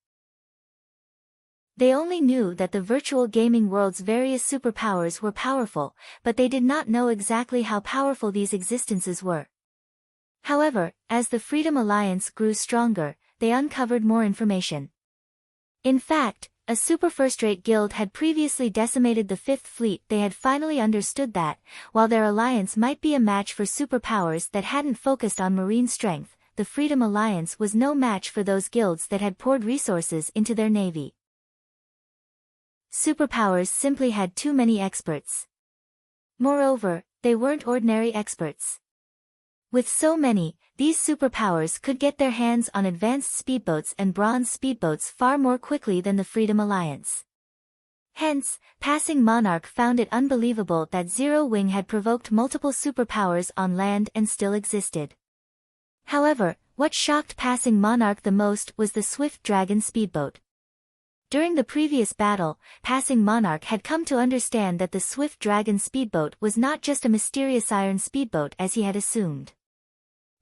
They only knew that the virtual gaming world's various superpowers were powerful, but they did not know exactly how powerful these existences were. However, as the Freedom Alliance grew stronger, they uncovered more information. In fact, a super first-rate guild had previously decimated the Fifth Fleet. They had finally understood that, while their alliance might be a match for superpowers that hadn't focused on marine strength, the Freedom Alliance was no match for those guilds that had poured resources into their navy. Superpowers simply had too many experts. Moreover, they weren't ordinary experts. With so many, these superpowers could get their hands on advanced speedboats and bronze speedboats far more quickly than the Freedom Alliance. Hence, Passing Monarch found it unbelievable that Zero Wing had provoked multiple superpowers on land and still existed. However, what shocked Passing Monarch the most was the Swift Dragon speedboat. During the previous battle, Passing Monarch had come to understand that the Swift Dragon speedboat was not just a mysterious iron speedboat as he had assumed.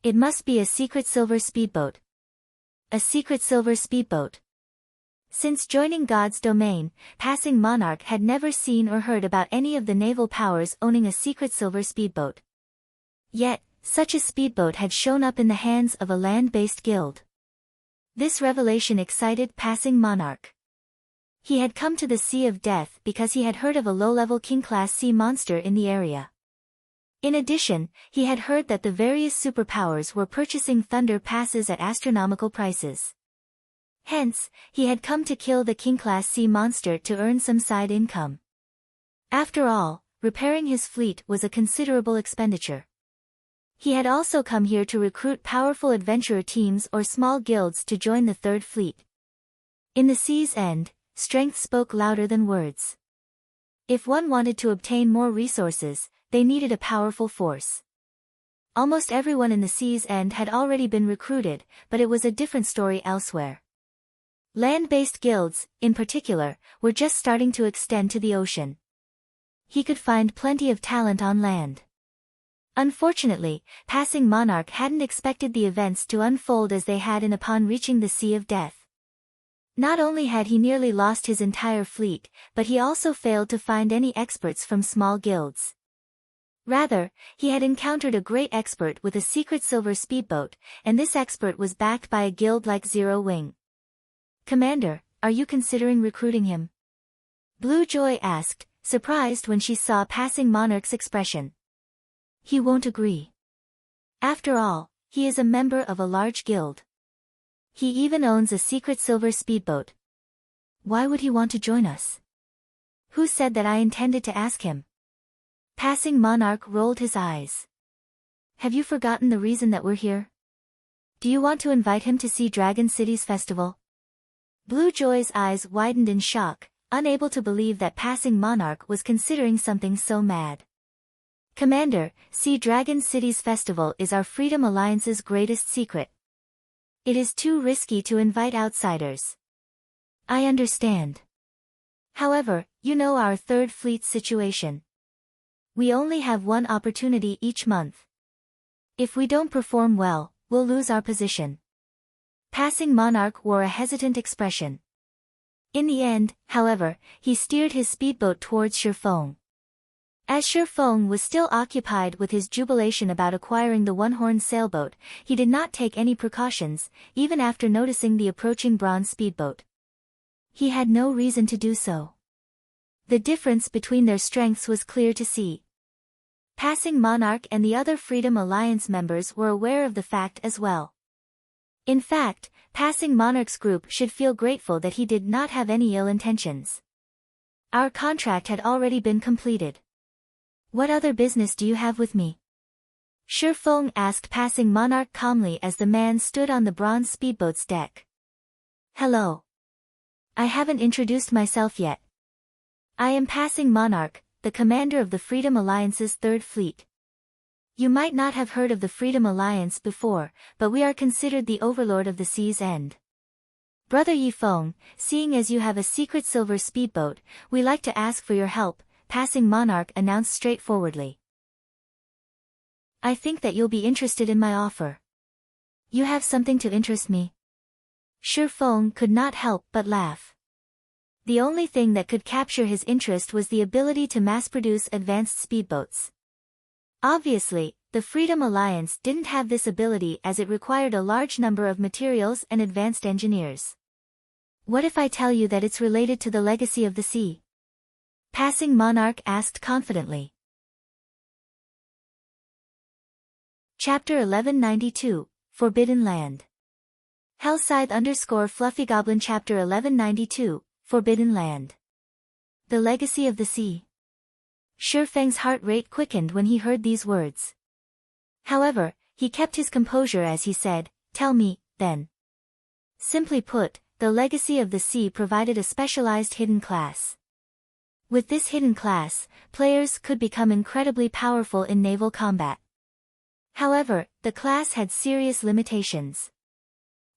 It must be a secret silver speedboat. A secret silver speedboat. Since joining God's domain, Passing Monarch had never seen or heard about any of the naval powers owning a secret silver speedboat. Yet, such a speedboat had shown up in the hands of a land-based guild. This revelation excited Passing Monarch. He had come to the Sea of Death because he had heard of a low-level king-class sea monster in the area. In addition, he had heard that the various superpowers were purchasing thunder passes at astronomical prices. Hence, he had come to kill the king-class sea monster to earn some side income. After all, repairing his fleet was a considerable expenditure. He had also come here to recruit powerful adventurer teams or small guilds to join the Third Fleet. In the sea's end, strength spoke louder than words. If one wanted to obtain more resources, they needed a powerful force. Almost everyone in the sea's end had already been recruited, but it was a different story elsewhere. Land-based guilds, in particular, were just starting to extend to the ocean. He could find plenty of talent on land. Unfortunately, Passing Monarch hadn't expected the events to unfold as they had upon reaching the Sea of Death. Not only had he nearly lost his entire fleet, but he also failed to find any experts from small guilds. Rather, he had encountered a great expert with a secret silver speedboat, and this expert was backed by a guild like Zero Wing. "Commander, are you considering recruiting him?" Blue Joy asked, surprised when she saw Passing Monarch's expression. "He won't agree. After all, he is a member of a large guild. He even owns a secret silver speedboat. Why would he want to join us? Who said that I intended to ask him?" Passing Monarch rolled his eyes. "Have you forgotten the reason that we're here? Do you want to invite him to see Dragon City's festival?" Blue Joy's eyes widened in shock, unable to believe that Passing Monarch was considering something so mad. "Commander, see Dragon City's festival is our Freedom Alliance's greatest secret. It is too risky to invite outsiders." "I understand. However, you know our Third Fleet's situation. We only have one opportunity each month. If we don't perform well, we'll lose our position." Passing Monarch wore a hesitant expression. In the end, however, he steered his speedboat towards Shifeng. As Shifeng was still occupied with his jubilation about acquiring the one-horn sailboat, he did not take any precautions, even after noticing the approaching bronze speedboat. He had no reason to do so. The difference between their strengths was clear to see. Passing Monarch and the other Freedom Alliance members were aware of the fact as well. In fact, Passing Monarch's group should feel grateful that he did not have any ill intentions. "Our contract had already been completed. What other business do you have with me?" Shifeng asked Passing Monarch calmly as the man stood on the bronze speedboat's deck. "Hello. I haven't introduced myself yet. I am Passing Monarch, the commander of the Freedom Alliance's Third Fleet. You might not have heard of the Freedom Alliance before, but we are considered the overlord of the sea's end. Brother Yifeng, seeing as you have a secret silver speedboat, we like to ask for your help, passing monarch announced straightforwardly. I think that you'll be interested in my offer. You have something to interest me? Shi Feng could not help but laugh. The only thing that could capture his interest was the ability to mass-produce advanced speedboats. Obviously, the Freedom Alliance didn't have this ability as it required a large number of materials and advanced engineers. What if I tell you that it's related to the legacy of the sea? Passing monarch asked confidently. Chapter 1192, Forbidden Land. Hellscythe _ Fluffy Goblin Chapter 1192, Forbidden Land. The Legacy of the Sea. Shi Feng's heart rate quickened when he heard these words. However, he kept his composure as he said, "Tell me, then." Simply put, the Legacy of the Sea provided a specialized hidden class. With this hidden class, players could become incredibly powerful in naval combat. However, the class had serious limitations.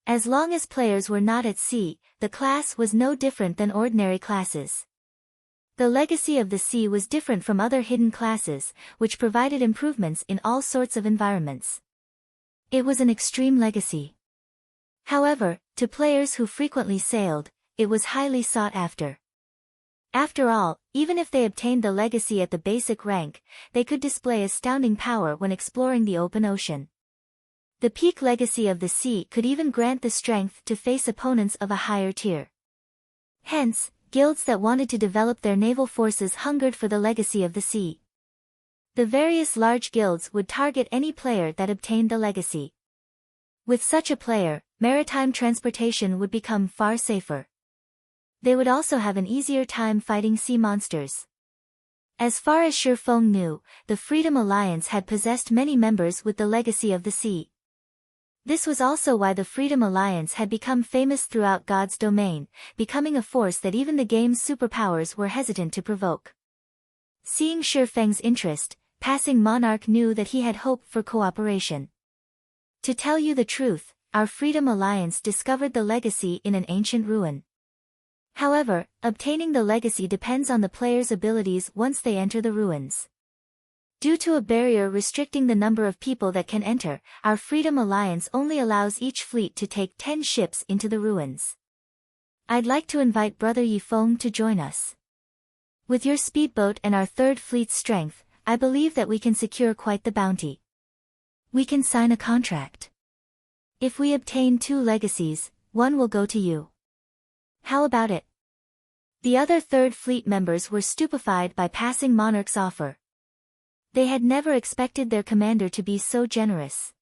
As long as players were not at sea, the class was no different than ordinary classes. The Legacy of the Sea was different from other hidden classes, which provided improvements in all sorts of environments. It was an extreme legacy. However, to players who frequently sailed, it was highly sought after. After all, even if they obtained the legacy at the basic rank, they could display astounding power when exploring the open ocean. The peak legacy of the sea could even grant the strength to face opponents of a higher tier. Hence, guilds that wanted to develop their naval forces hungered for the legacy of the sea. The various large guilds would target any player that obtained the legacy. With such a player, maritime transportation would become far safer. They would also have an easier time fighting sea monsters. As far as Shi Feng knew, the Freedom Alliance had possessed many members with the legacy of the sea. This was also why the Freedom Alliance had become famous throughout God's domain, becoming a force that even the game's superpowers were hesitant to provoke. Seeing Shi Feng's interest, passing monarch knew that he had hope for cooperation. To tell you the truth, our Freedom Alliance discovered the legacy in an ancient ruin. However, obtaining the legacy depends on the player's abilities once they enter the ruins. Due to a barrier restricting the number of people that can enter, our Freedom Alliance only allows each fleet to take 10 ships into the ruins. I'd like to invite Brother Yifeng to join us. With your speedboat and our third fleet's strength, I believe that we can secure quite the bounty. We can sign a contract. If we obtain 2 legacies, one will go to you. How about it? The other third fleet members were stupefied by passing monarch's offer. They had never expected their commander to be so generous.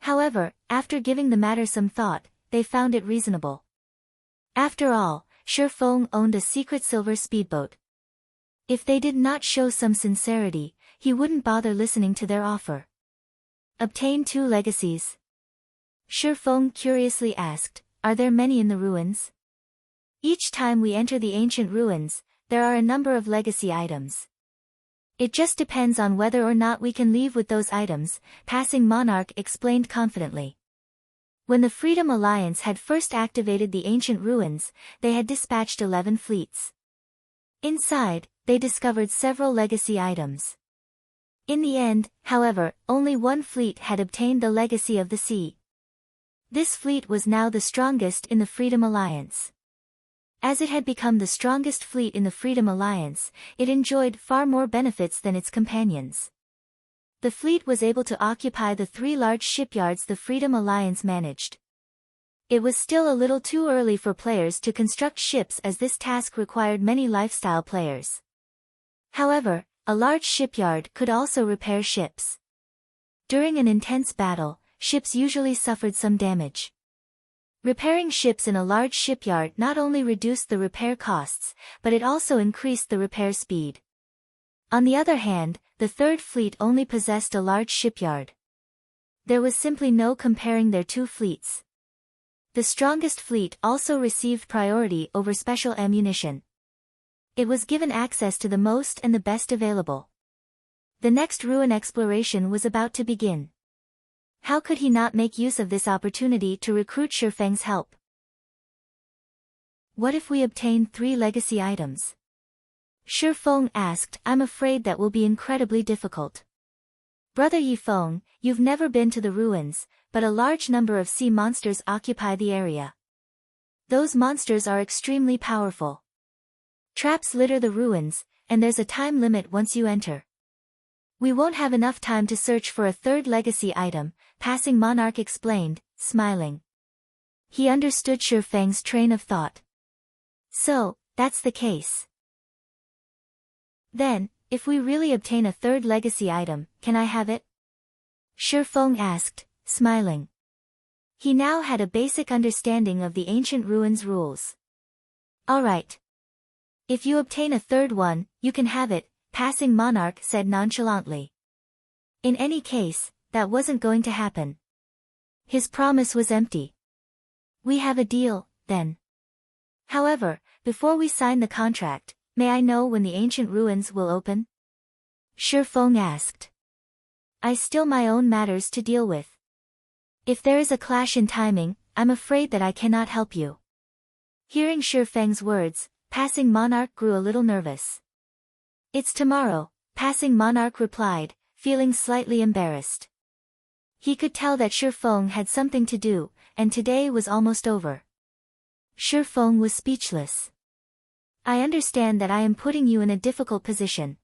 However, after giving the matter some thought, they found it reasonable. After all, Shi Feng owned a secret silver speedboat. If they did not show some sincerity, he wouldn't bother listening to their offer. Obtain 2 legacies. Shi Feng curiously asked, "Are there many in the ruins?" Each time we enter the ancient ruins, there are a number of legacy items. It just depends on whether or not we can leave with those items, passing monarch explained confidently. When the Freedom Alliance had first activated the ancient ruins, they had dispatched 11 fleets. Inside, they discovered several legacy items. In the end, however, only one fleet had obtained the legacy of the sea. This fleet was now the strongest in the Freedom Alliance. As it had become the strongest fleet in the Freedom Alliance, it enjoyed far more benefits than its companions. The fleet was able to occupy the 3 large shipyards the Freedom Alliance managed. It was still a little too early for players to construct ships as this task required many lifestyle players. However, a large shipyard could also repair ships. During an intense battle, ships usually suffered some damage. Repairing ships in a large shipyard not only reduced the repair costs, but it also increased the repair speed. On the other hand, the third fleet only possessed a large shipyard. There was simply no comparing their 2 fleets. The strongest fleet also received priority over special ammunition. It was given access to the most and the best available. The next ruin exploration was about to begin. How could he not make use of this opportunity to recruit Shifeng's help? What if we obtain 3 legacy items? Shifeng asked. I'm afraid that will be incredibly difficult. Brother Yifeng, you've never been to the ruins, but a large number of sea monsters occupy the area. Those monsters are extremely powerful. Traps litter the ruins, and there's a time limit once you enter. We won't have enough time to search for a 3rd legacy item, Passing Monarch explained, smiling. He understood Shifeng's train of thought. So, that's the case. Then, if we really obtain a 3rd legacy item, can I have it? Shifeng asked, smiling. He now had a basic understanding of the ancient ruins rules. Alright. If you obtain a 3rd one, you can have it, Passing Monarch said nonchalantly. In any case, that wasn't going to happen. His promise was empty. We have a deal, then. However, before we sign the contract, may I know when the ancient ruins will open? Shifeng asked. I still my own matters to deal with. If there is a clash in timing, I'm afraid that I cannot help you. Hearing Shifeng's words, Passing Monarch grew a little nervous. It's tomorrow, Passing Monarch replied, feeling slightly embarrassed. He could tell that Shifeng had something to do, and today was almost over. Shifeng was speechless. I understand that I am putting you in a difficult position.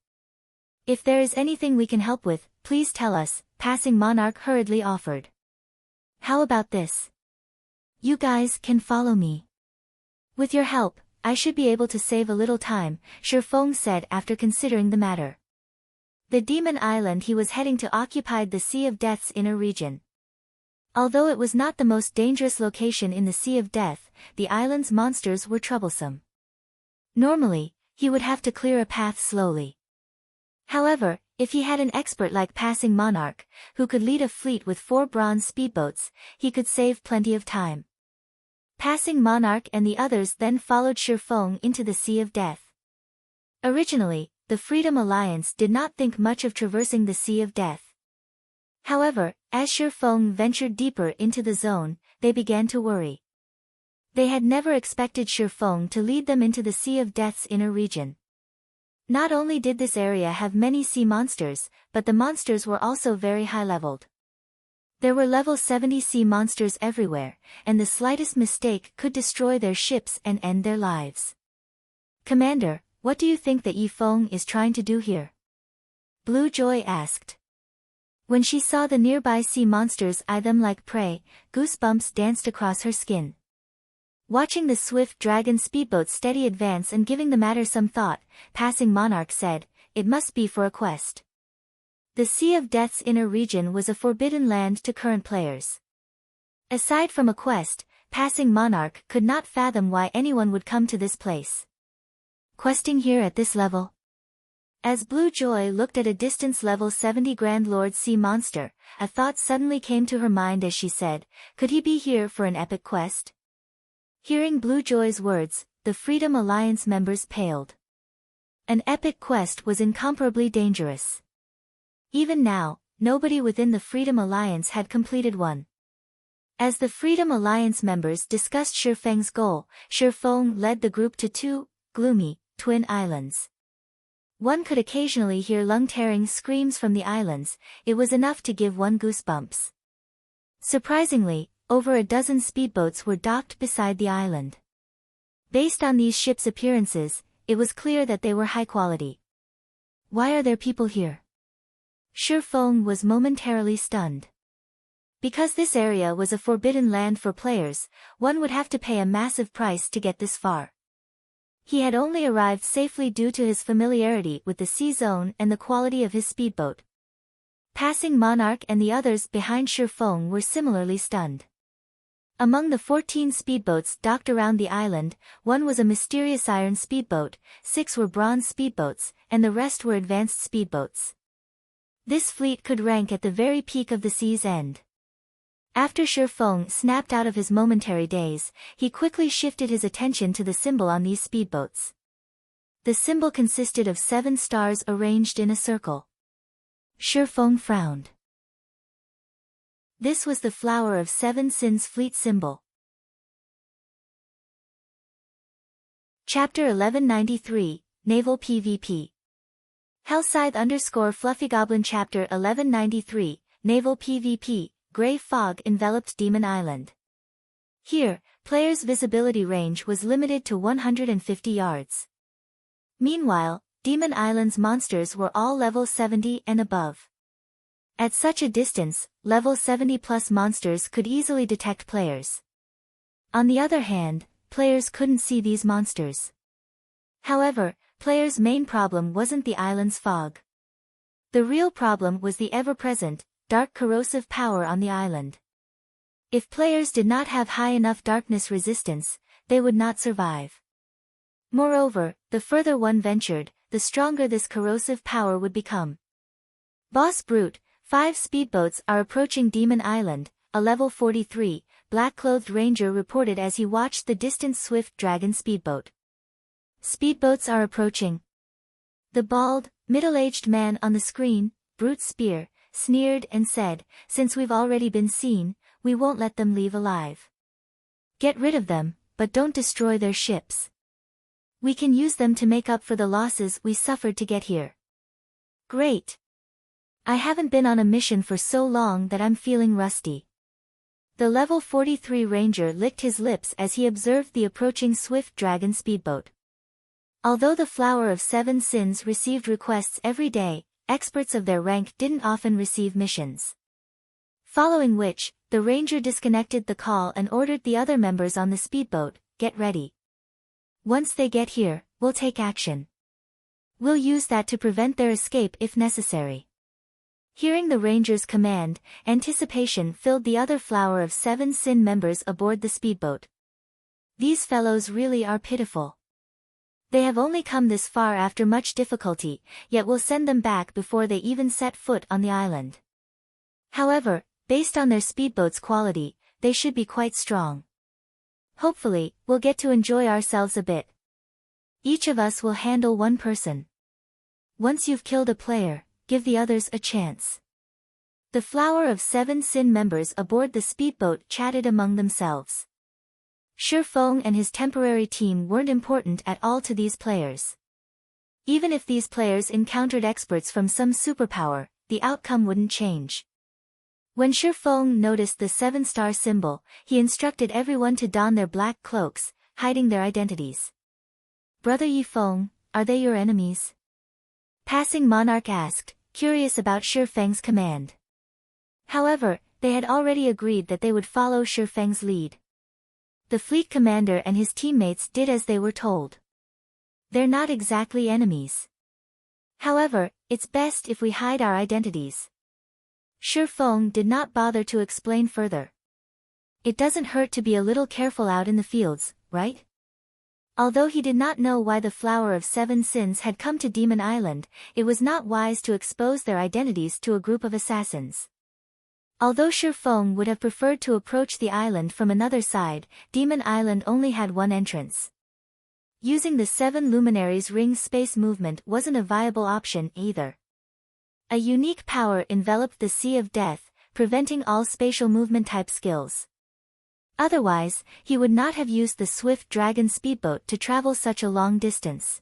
If there is anything we can help with, please tell us, Passing Monarch hurriedly offered. How about this? You guys can follow me. With your help, I should be able to save a little time, Shifeng said after considering the matter. The demon island he was heading to occupied the Sea of Death's inner region. Although it was not the most dangerous location in the Sea of Death, the island's monsters were troublesome. Normally, he would have to clear a path slowly. However, if he had an expert like Passing Monarch, who could lead a fleet with 4 bronze speedboats, he could save plenty of time. Passing Monarch and the others then followed Shifeng into the Sea of Death. Originally, the Freedom Alliance did not think much of traversing the Sea of Death. However, as Shifeng ventured deeper into the zone, they began to worry. They had never expected Shifeng to lead them into the Sea of Death's inner region. Not only did this area have many sea monsters, but the monsters were also very high-leveled. There were level 70 sea monsters everywhere, and the slightest mistake could destroy their ships and end their lives. Commander, what do you think that Yifeng is trying to do here? Blue Joy asked. When she saw the nearby sea monsters eye them like prey, goosebumps danced across her skin. Watching the swift dragon speedboat steady advance and giving the matter some thought, Passing Monarch said, it must be for a quest. The Sea of Death's inner region was a forbidden land to current players. Aside from a quest, Passing Monarch could not fathom why anyone would come to this place. Questing here at this level? As Blue Joy looked at a distance level 70 Grand Lord sea monster, a thought suddenly came to her mind as she said, could he be here for an epic quest? Hearing Blue Joy's words, the Freedom Alliance members paled. An epic quest was incomparably dangerous. Even now, nobody within the Freedom Alliance had completed one. As the Freedom Alliance members discussed Shifeng's goal, Shifeng led the group to 2 gloomy, twin islands. One could occasionally hear lung-tearing screams from the islands, it was enough to give one goosebumps. Surprisingly, over a dozen speedboats were docked beside the island. Based on these ships' appearances, it was clear that they were high quality. Why are there people here? Shifeng was momentarily stunned. Because this area was a forbidden land for players, one would have to pay a massive price to get this far. He had only arrived safely due to his familiarity with the sea zone and the quality of his speedboat. Passing Monarch and the others behind Shifeng were similarly stunned. Among the 14 speedboats docked around the island, one was a mysterious iron speedboat, 6 were bronze speedboats, and the rest were advanced speedboats. This fleet could rank at the very peak of the sea's end. After Shifeng snapped out of his momentary daze, he quickly shifted his attention to the symbol on these speedboats. The symbol consisted of 7 stars arranged in a circle. Shifeng frowned. This was the Flower of Seven Sins fleet symbol. Chapter 1193, Naval PvP. Hellscythe _FluffyGoblin Chapter 1193, Naval PvP, Grey fog enveloped Demon Island. Here, players' visibility range was limited to 150 yards. Meanwhile, Demon Island's monsters were all level 70 and above. At such a distance, level 70+ monsters could easily detect players. On the other hand, players couldn't see these monsters. However, players' main problem wasn't the island's fog. The real problem was the ever-present, dark corrosive power on the island. If players did not have high enough darkness resistance, they would not survive. Moreover, the further one ventured, the stronger this corrosive power would become. Boss Brute, 5 speedboats are approaching Demon Island, a level 43, black-clothed ranger reported as he watched the distant swift dragon speedboat. Speedboats are approaching. The bald, middle-aged man on the screen, Brute Spear, sneered and said, "Since we've already been seen, we won't let them leave alive. Get rid of them, but don't destroy their ships. We can use them to make up for the losses we suffered to get here." Great. I haven't been on a mission for so long that I'm feeling rusty. The level 43 ranger licked his lips as he observed the approaching swift dragon speedboat. Although the Flower of Seven Sins received requests every day, experts of their rank didn't often receive missions. Following which, the ranger disconnected the call and ordered the other members on the speedboat, "Get ready. Once they get here, we'll take action. We'll use that to prevent their escape if necessary." Hearing the ranger's command, anticipation filled the other Flower of Seven Sin members aboard the speedboat. These fellows really are pitiful. They have only come this far after much difficulty, yet we'll send them back before they even set foot on the island. However, based on their speedboat's quality, they should be quite strong. Hopefully, we'll get to enjoy ourselves a bit. Each of us will handle one person. Once you've killed a player, give the others a chance. The Flower of Seven Sin members aboard the speedboat chatted among themselves. Shifeng and his temporary team weren't important at all to these players. Even if these players encountered experts from some superpower, the outcome wouldn't change. When Shifeng noticed the 7-star symbol, he instructed everyone to don their black cloaks, hiding their identities. "Brother Yifeng, are they your enemies?" Passing Monarch asked, curious about Shifeng's command. However, they had already agreed that they would follow Shifeng's lead. The fleet commander and his teammates did as they were told. They're not exactly enemies. However, it's best if we hide our identities. Shifeng did not bother to explain further. It doesn't hurt to be a little careful out in the fields, right? Although he did not know why the Flower of Seven Sins had come to Demon Island, it was not wise to expose their identities to a group of assassins. Although Shifeng would have preferred to approach the island from another side, Demon Island only had one entrance. Using the 7 Luminaries' ring space movement wasn't a viable option either. A unique power enveloped the Sea of Death, preventing all spatial movement type skills. Otherwise, he would not have used the swift dragon speedboat to travel such a long distance.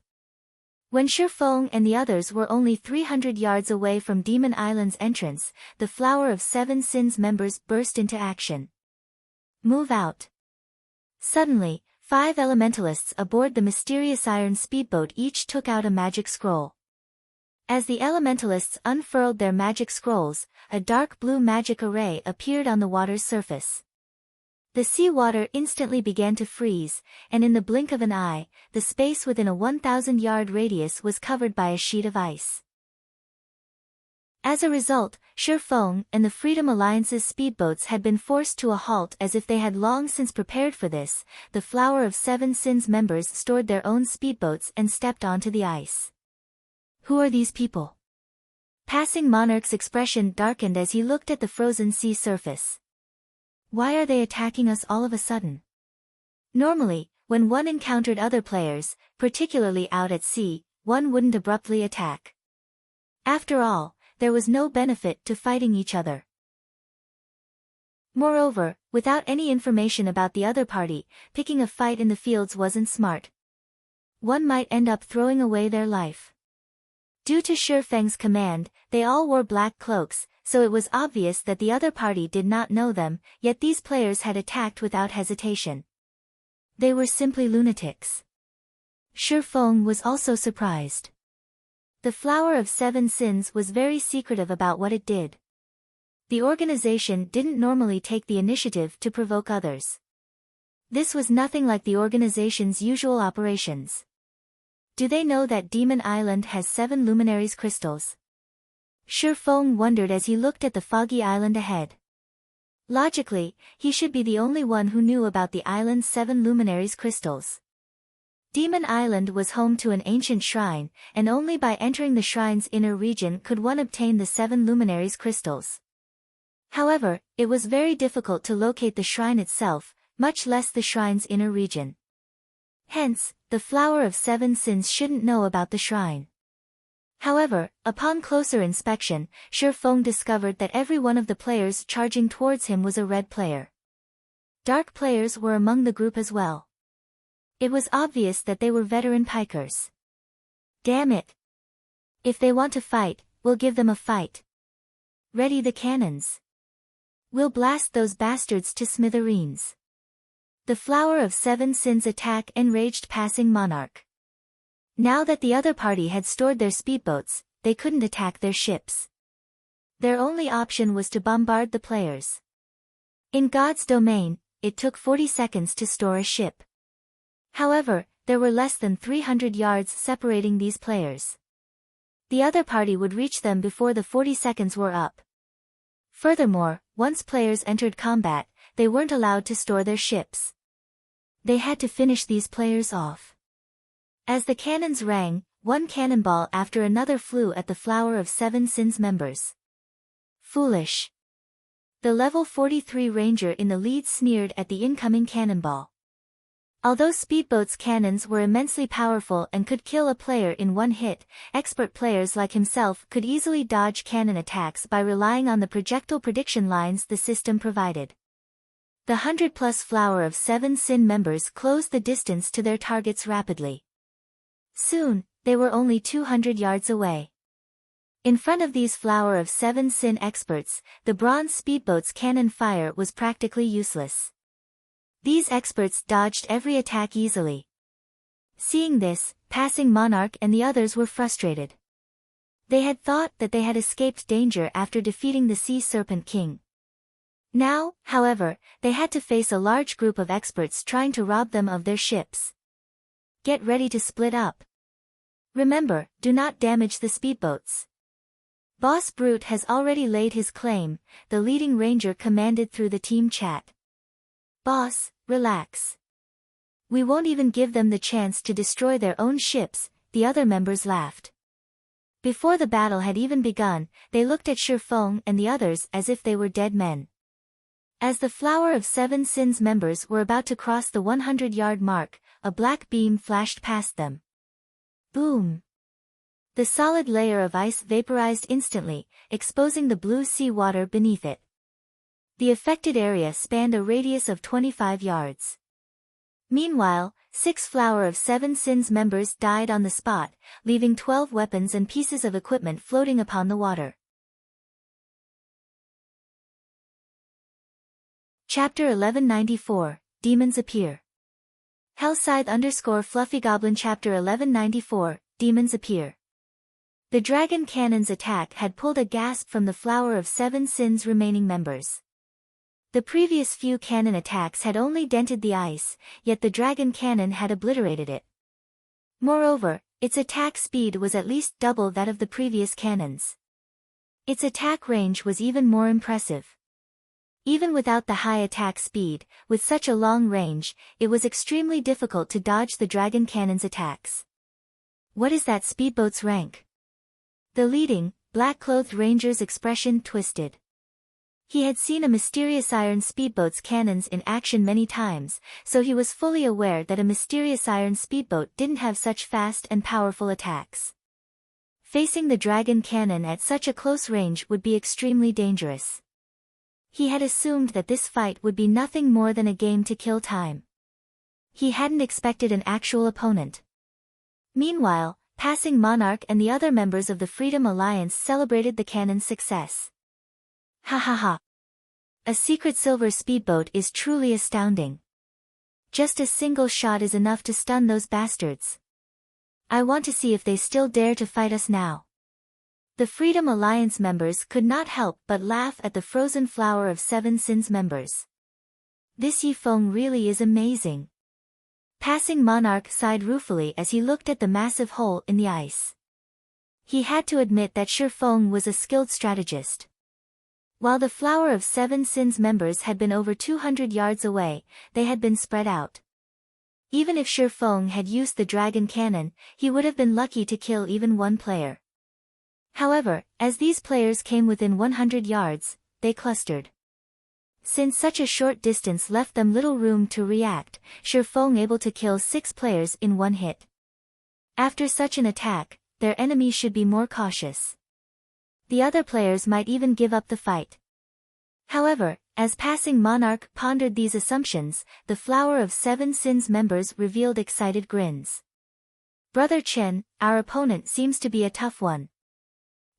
When Shifeng and the others were only 300 yards away from Demon Island's entrance, the Flower of Seven Sins members burst into action. "Move out." Suddenly, 5 elementalists aboard the mysterious iron speedboat each took out a magic scroll. As the elementalists unfurled their magic scrolls, a dark blue magic array appeared on the water's surface. The seawater instantly began to freeze, and in the blink of an eye, the space within a 1,000-yard radius was covered by a sheet of ice. As a result, Shifeng and the Freedom Alliance's speedboats had been forced to a halt as if they had long since prepared for this. The Flower of Seven Sins members stored their own speedboats and stepped onto the ice. Who are these people? Passing Monarch's expression darkened as he looked at the frozen sea surface. Why are they attacking us all of a sudden? Normally, when one encountered other players, particularly out at sea, one wouldn't abruptly attack. After all, there was no benefit to fighting each other. Moreover, without any information about the other party, picking a fight in the fields wasn't smart. One might end up throwing away their life. Due to Shi Feng's command, they all wore black cloaks, so it was obvious that the other party did not know them, yet these players had attacked without hesitation. They were simply lunatics. Shi Feng was also surprised. The Flower of Seven Sins was very secretive about what it did. The organization didn't normally take the initiative to provoke others. This was nothing like the organization's usual operations. Do they know that Demon Island has 7 luminaries crystals? Shi Feng wondered as he looked at the foggy island ahead. Logically, he should be the only one who knew about the island's 7 luminaries crystals. Demon Island was home to an ancient shrine, and only by entering the shrine's inner region could one obtain the 7 luminaries crystals. However, it was very difficult to locate the shrine itself, much less the shrine's inner region. Hence, the Flower of Seven Sins shouldn't know about the shrine. However, upon closer inspection, Shi Feng discovered that every one of the players charging towards him was a red player. Dark players were among the group as well. It was obvious that they were veteran pikers. Damn it! If they want to fight, we'll give them a fight. Ready the cannons. We'll blast those bastards to smithereens. The Flower of Seven Sins attack enraged passing monarch. Now that the other party had stored their speedboats, they couldn't attack their ships. Their only option was to bombard the players. In God's domain, it took 40 seconds to store a ship. However, there were less than 300 yards separating these players. The other party would reach them before the 40 seconds were up. Furthermore, once players entered combat, they weren't allowed to store their ships. They had to finish these players off. As the cannons rang, one cannonball after another flew at the Flower of Seven Sins members. Foolish. The level 43 ranger in the lead sneered at the incoming cannonball. Although Speedboat's cannons were immensely powerful and could kill a player in one hit, expert players like himself could easily dodge cannon attacks by relying on the projectile prediction lines the system provided. The 100-plus Flower of Seven Sin members closed the distance to their targets rapidly. Soon, they were only 200 yards away. In front of these Flower of Seven Sin experts, the bronze speedboat's cannon fire was practically useless. These experts dodged every attack easily. Seeing this, Passing Monarch and the others were frustrated. They had thought that they had escaped danger after defeating the Sea Serpent King. Now, however, they had to face a large group of experts trying to rob them of their ships. Get ready to split up. Remember, do not damage the speedboats. Boss Brute has already laid his claim, the leading ranger commanded through the team chat. Boss, relax. We won't even give them the chance to destroy their own ships, the other members laughed. Before the battle had even begun, they looked at Shi Feng and the others as if they were dead men. As the Flower of Seven Sins members were about to cross the 100-yard mark, a black beam flashed past them. Boom! The solid layer of ice vaporized instantly, exposing the blue sea water beneath it. The affected area spanned a radius of 25 yards. Meanwhile, 6 Flower of Seven Sins members died on the spot, leaving 12 weapons and pieces of equipment floating upon the water. Chapter 1194, Demons Appear. Hellscythe _Fluffy Chapter 1194, Demons Appear. The dragon cannon's attack had pulled a gasp from the Flower of Seven Sins' remaining members. The previous few cannon attacks had only dented the ice, yet the dragon cannon had obliterated it. Moreover, its attack speed was at least double that of the previous cannons. Its attack range was even more impressive. Even without the high attack speed, with such a long range, it was extremely difficult to dodge the dragon cannon's attacks. What is that speedboat's rank? The leading, black-clothed ranger's expression twisted. He had seen a mysterious iron speedboat's cannons in action many times, so he was fully aware that a mysterious iron speedboat didn't have such fast and powerful attacks. Facing the dragon cannon at such a close range would be extremely dangerous. He had assumed that this fight would be nothing more than a game to kill time. He hadn't expected an actual opponent. Meanwhile, Passing Monarch and the other members of the Freedom Alliance celebrated the cannon's success. Ha ha ha. A secret silver speedboat is truly astounding. Just a single shot is enough to stun those bastards. I want to see if they still dare to fight us now. The Freedom Alliance members could not help but laugh at the Frozen Flower of Seven Sins members. This Yifeng really is amazing. Passing Monarch sighed ruefully as he looked at the massive hole in the ice. He had to admit that Shifeng was a skilled strategist. While the Flower of Seven Sins members had been over 200 yards away, they had been spread out. Even if Shifeng had used the dragon cannon, he would have been lucky to kill even one player. However, as these players came within 100 yards, they clustered. Since such a short distance left them little room to react, Shifeng able to kill 6 players in one hit. After such an attack, their enemies should be more cautious. The other players might even give up the fight. However, as Passing Monarch pondered these assumptions, the Flower of Seven Sins members revealed excited grins. Brother Chen, our opponent seems to be a tough one.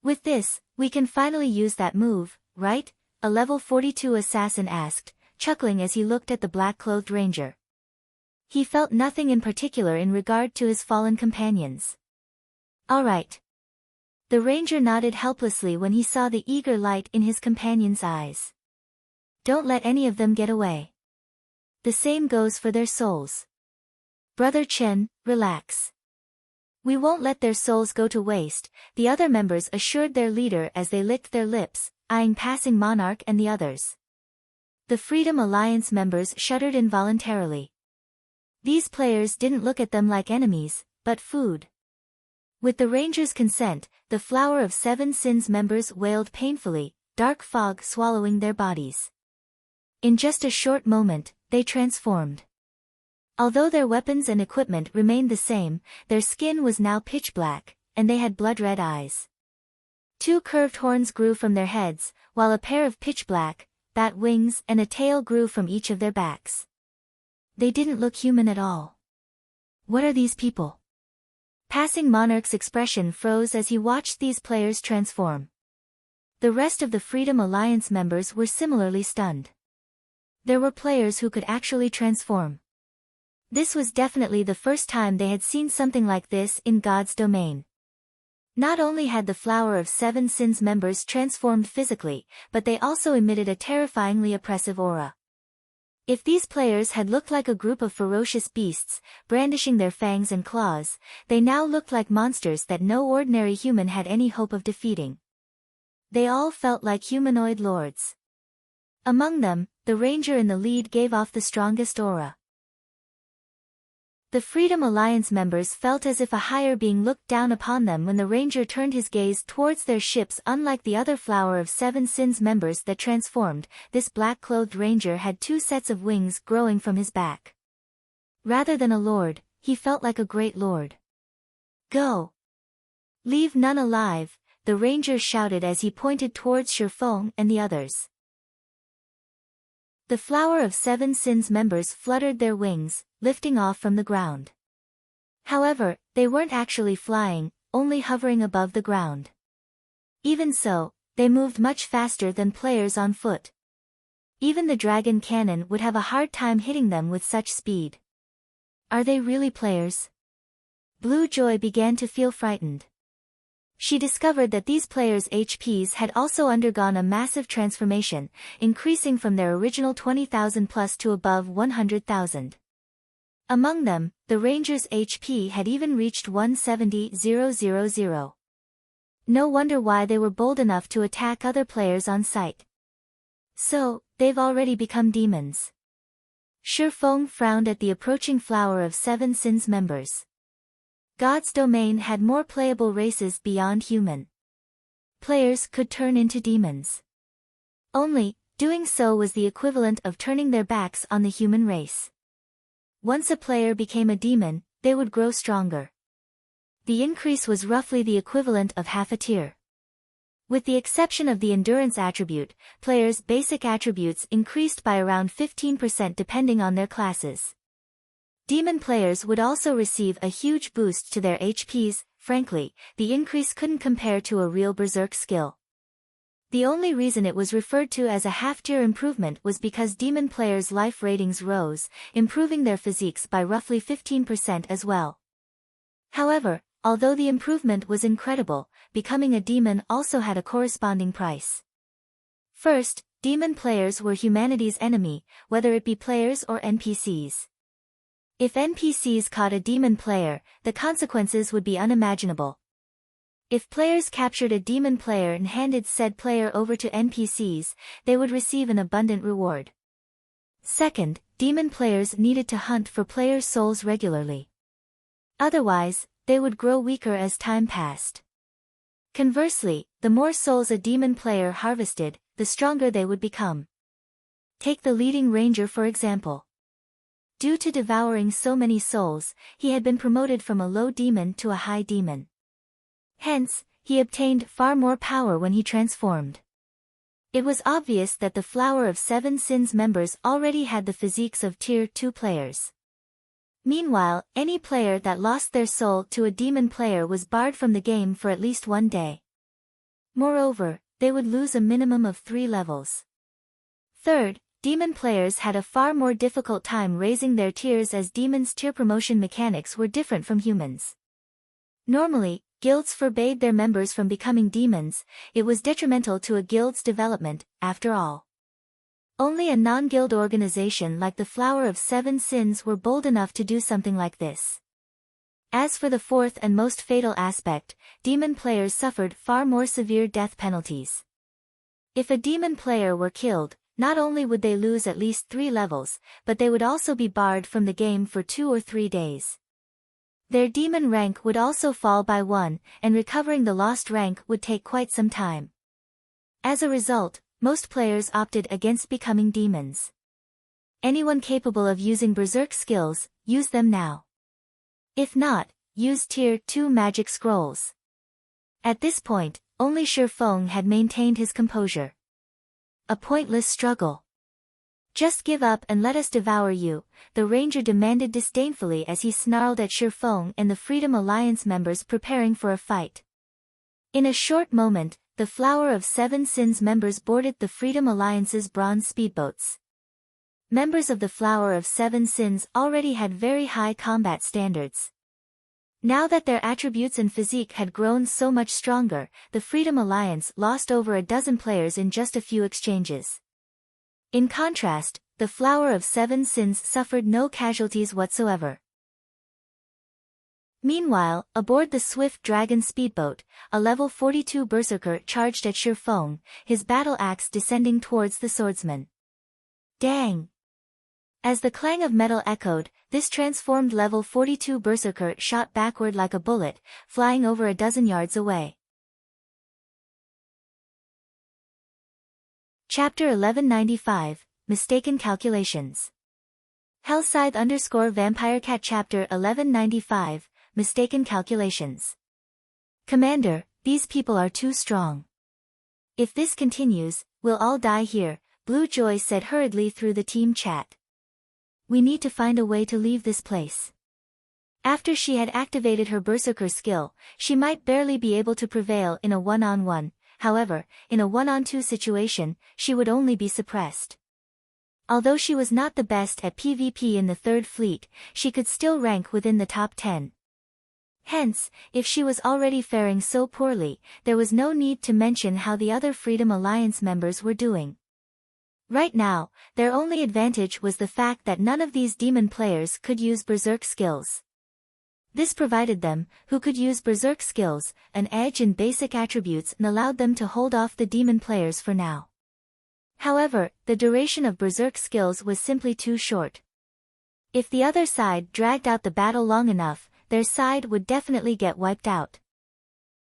With this, we can finally use that move, right? A level 42 assassin asked, chuckling as he looked at the black-clothed ranger. He felt nothing in particular in regard to his fallen companions. All right. The ranger nodded helplessly when he saw the eager light in his companion's eyes. Don't let any of them get away. The same goes for their souls. Brother Chen, relax. We won't let their souls go to waste, the other members assured their leader as they licked their lips, eyeing Passing Monarch and the others. The Freedom Alliance members shuddered involuntarily. These players didn't look at them like enemies, but food. With the ranger's consent, the Flower of Seven Sins members wailed painfully, dark fog swallowing their bodies. In just a short moment, they transformed. Although their weapons and equipment remained the same, their skin was now pitch black, and they had blood-red eyes. 2 curved horns grew from their heads, while a pair of pitch-black, bat wings and a tail grew from each of their backs. They didn't look human at all. What are these people? Passing Monarch's expression froze as he watched these players transform. The rest of the Freedom Alliance members were similarly stunned. There were players who could actually transform. This was definitely the first time they had seen something like this in God's domain. Not only had the Flower of Seven Sins members transformed physically, but they also emitted a terrifyingly oppressive aura. If these players had looked like a group of ferocious beasts, brandishing their fangs and claws, they now looked like monsters that no ordinary human had any hope of defeating. They all felt like humanoid lords. Among them, the ranger in the lead gave off the strongest aura. The Freedom Alliance members felt as if a higher being looked down upon them when the ranger turned his gaze towards their ships. Unlike the other Flower of Seven Sins members that transformed, this black-clothed ranger had 2 sets of wings growing from his back. Rather than a lord, he felt like a great lord. Go! Leave none alive, the ranger shouted as he pointed towards Shifeng and the others. The Flower of Seven Sins members fluttered their wings, lifting off from the ground. However, they weren't actually flying, only hovering above the ground. Even so, they moved much faster than players on foot. Even the dragon cannon would have a hard time hitting them with such speed. Are they really players? Blue Joy began to feel frightened. She discovered that these players' HPs had also undergone a massive transformation, increasing from their original 20,000 plus to above 100,000. Among them, the ranger's HP had even reached 170,000. No wonder why they were bold enough to attack other players on sight. So, they've already become demons. Shifeng frowned at the approaching Flower of Seven Sins members. God's domain had more playable races beyond human. Players could turn into demons. Only, doing so was the equivalent of turning their backs on the human race. Once a player became a demon, they would grow stronger. the increase was roughly the equivalent of half a tier. With the exception of the endurance attribute, players' basic attributes increased by around 15% depending on their classes. Demon players would also receive a huge boost to their HPs. Frankly, the increase couldn't compare to a real berserk skill. The only reason it was referred to as a half-tier improvement was because demon players' life ratings rose, improving their physiques by roughly 15% as well. However, although the improvement was incredible, becoming a demon also had a corresponding price. First, demon players were humanity's enemy, whether it be players or NPCs. If NPCs caught a demon player, the consequences would be unimaginable. If players captured a demon player and handed said player over to NPCs, they would receive an abundant reward. Second, demon players needed to hunt for players' souls regularly. Otherwise, they would grow weaker as time passed. Conversely, the more souls a demon player harvested, the stronger they would become. Take the leading ranger for example. Due to devouring so many souls, he had been promoted from a low demon to a high demon. Hence, he obtained far more power when he transformed. It was obvious that the Flower of Seven Sins members already had the physiques of Tier 2 players. Meanwhile, any player that lost their soul to a demon player was barred from the game for at least one day. Moreover, they would lose a minimum of 3 levels. Third, demon players had a far more difficult time raising their tiers as demons' tier promotion mechanics were different from humans. Normally, guilds forbade their members from becoming demons. It was detrimental to a guild's development, after all. Only a non-guild organization like the Flower of Seven Sins were bold enough to do something like this. As for the fourth and most fatal aspect, demon players suffered far more severe death penalties. If a demon player were killed, not only would they lose at least 3 levels, but they would also be barred from the game for 2 or 3 days. Their demon rank would also fall by 1, and recovering the lost rank would take quite some time. As a result, most players opted against becoming demons. Anyone capable of using berserk skills, use them now. If not, use Tier 2 magic scrolls. At this point, only Shifeng had maintained his composure. A pointless struggle. Just give up and let us devour you, the ranger demanded disdainfully as he snarled at Shifeng and the Freedom Alliance members preparing for a fight. In a short moment, the Flower of Seven Sins members boarded the Freedom Alliance's bronze speedboats. Members of the Flower of Seven Sins already had very high combat standards. Now that their attributes and physique had grown so much stronger, the Freedom Alliance lost over a dozen players in just a few exchanges. In contrast, the Flower of Seven Sins suffered no casualties whatsoever. Meanwhile, aboard the Swift Dragon speedboat, a level 42 berserker charged at Shifeng, his battle axe descending towards the swordsman. Dang! As the clang of metal echoed, this transformed level 42 berserker shot backward like a bullet, flying over a dozen yards away. Chapter 1195, Mistaken Calculations. Hellscythe_VampireCat Chapter 1195, Mistaken Calculations. Commander, these people are too strong. If this continues, we'll all die here, Blue Joy said hurriedly through the team chat. We need to find a way to leave this place. After she had activated her berserker skill, she might barely be able to prevail in a one-on-one, however, in a one-on-two situation, she would only be suppressed. Although she was not the best at PvP in the Third Fleet, she could still rank within the top 10. Hence, if she was already faring so poorly, there was no need to mention how the other Freedom Alliance members were doing. Right now, their only advantage was the fact that none of these demon players could use berserk skills. This provided them, who could use berserk skills, an edge in basic attributes and allowed them to hold off the demon players for now. However, the duration of berserk skills was simply too short. If the other side dragged out the battle long enough, their side would definitely get wiped out.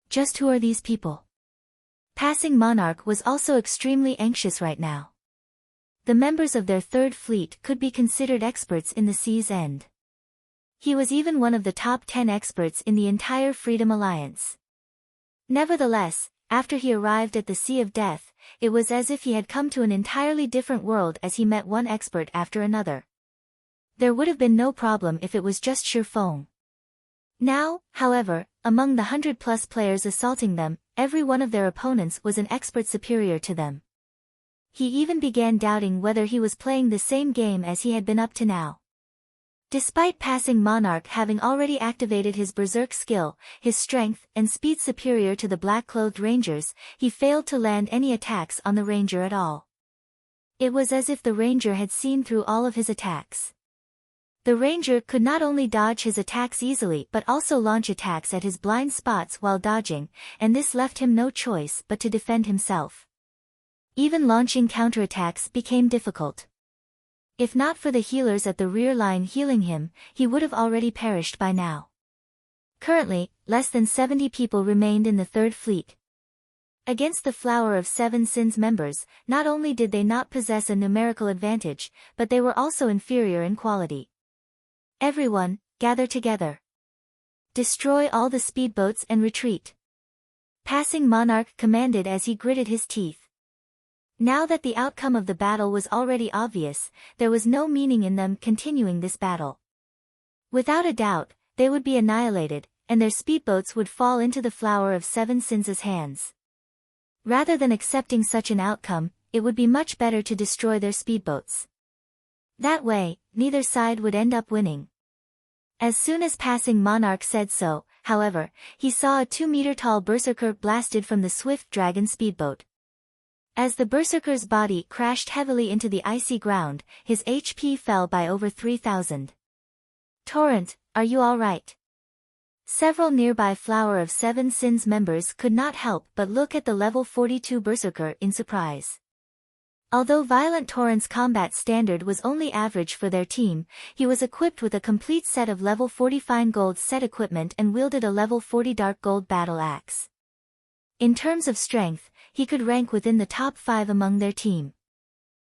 Just who are these people? Passing Monarch was also extremely anxious right now. The members of their Third Fleet could be considered experts in the Sea's End. He was even one of the top 10 experts in the entire Freedom Alliance. Nevertheless, after he arrived at the Sea of Death, it was as if he had come to an entirely different world as he met one expert after another. There would have been no problem if it was just Shi Feng. Now, however, among the 100-plus players assaulting them, every one of their opponents was an expert superior to them. He even began doubting whether he was playing the same game as he had been up to now. Despite passing Monarch having already activated his berserk skill, his strength and speed superior to the black-clothed rangers, he failed to land any attacks on the ranger at all. It was as if the ranger had seen through all of his attacks. The ranger could not only dodge his attacks easily but also launch attacks at his blind spots while dodging, and this left him no choice but to defend himself. Even launching counterattacks became difficult. If not for the healers at the rear line healing him, he would have already perished by now. Currently, less than 70 people remained in the Third Fleet. Against the Flower of Seven Sins members, not only did they not possess a numerical advantage, but they were also inferior in quality. Everyone, gather together. Destroy all the speedboats and retreat. Passing Monarch commanded as he gritted his teeth. Now that the outcome of the battle was already obvious, there was no meaning in them continuing this battle. Without a doubt, they would be annihilated, and their speedboats would fall into the Flower of Seven Sins' hands. Rather than accepting such an outcome, it would be much better to destroy their speedboats. That way, neither side would end up winning. As soon as passing Monarch said so, however, he saw a 2-meter-tall berserker blasted from the swift dragon speedboat. As the berserker's body crashed heavily into the icy ground, his HP fell by over 3,000. Torrent, are you all right? Several nearby Flower of Seven Sins members could not help but look at the level 42 berserker in surprise. Although Violent Torrent's combat standard was only average for their team, he was equipped with a complete set of level 40 fine gold set equipment and wielded a level 40 dark gold battle axe. In terms of strength, he could rank within the top 5 among their team.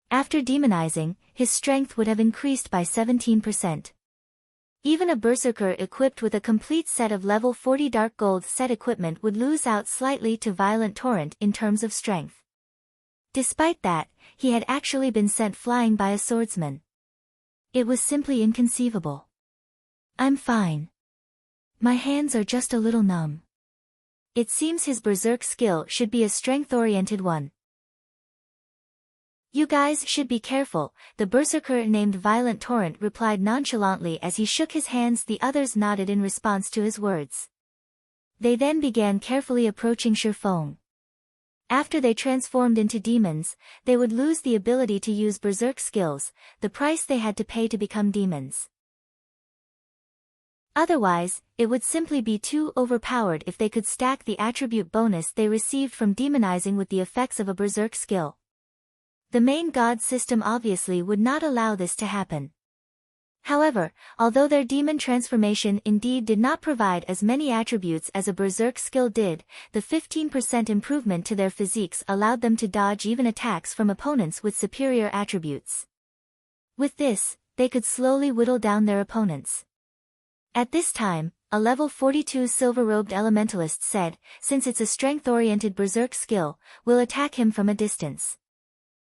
After demonizing, his strength would have increased by 17%. Even a berserker equipped with a complete set of level 40 dark gold set equipment would lose out slightly to Violent Torrent in terms of strength. Despite that, he had actually been sent flying by a swordsman. It was simply inconceivable. I'm fine. My hands are just a little numb. It seems his berserk skill should be a strength-oriented one. You guys should be careful, the berserker named Violent Torrent replied nonchalantly as he shook his hands. The others nodded in response to his words. They then began carefully approaching Shi Feng. After they transformed into demons, they would lose the ability to use berserk skills, the price they had to pay to become demons. Otherwise, it would simply be too overpowered if they could stack the attribute bonus they received from demonizing with the effects of a berserk skill. The main god system obviously would not allow this to happen. However, although their demon transformation indeed did not provide as many attributes as a berserk skill did, the 15% improvement to their physiques allowed them to dodge even attacks from opponents with superior attributes. With this, they could slowly whittle down their opponents. At this time, a level 42 silver-robed elementalist said, since it's a strength-oriented berserk skill, we'll attack him from a distance.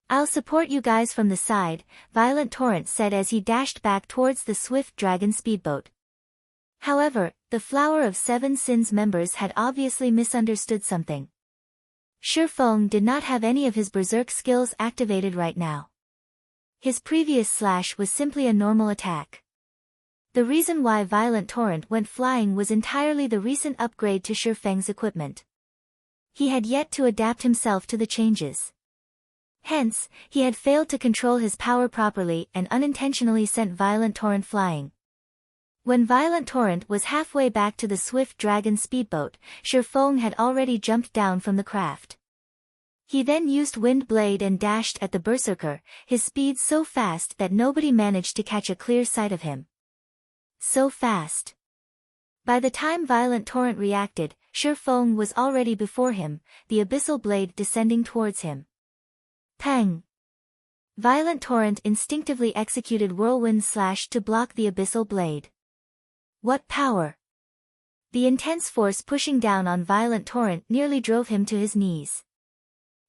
I'll support you guys from the side, Violent Torrent said as he dashed back towards the swift dragon speedboat. However, the Flower of Seven Sins members had obviously misunderstood something. Shi Feng did not have any of his berserk skills activated right now. His previous slash was simply a normal attack. The reason why Violent Torrent went flying was entirely the recent upgrade to Shi Feng's equipment. He had yet to adapt himself to the changes. Hence, he had failed to control his power properly and unintentionally sent Violent Torrent flying. When Violent Torrent was halfway back to the swift dragon speedboat, Shi Feng had already jumped down from the craft. He then used Wind Blade and dashed at the berserker, his speed so fast that nobody managed to catch a clear sight of him. So fast. By the time Violent Torrent reacted, Shi Feng was already before him, the abyssal blade descending towards him. Pang! Violent Torrent instinctively executed Whirlwind Slash to block the abyssal blade. What power! The intense force pushing down on Violent Torrent nearly drove him to his knees.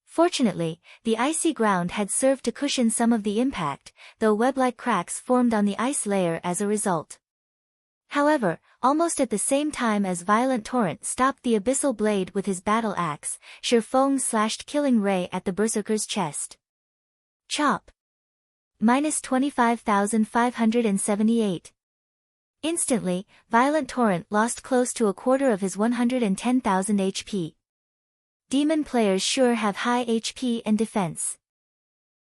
Fortunately, the icy ground had served to cushion some of the impact, though web-like cracks formed on the ice layer as a result. However, almost at the same time as Violent Torrent stopped the abyssal blade with his battle axe, Shifeng slashed Killing Ray at the berserker's chest. Chop! Minus 25,578. Instantly, Violent Torrent lost close to a quarter of his 110,000 HP. Demon players sure have high HP and defense.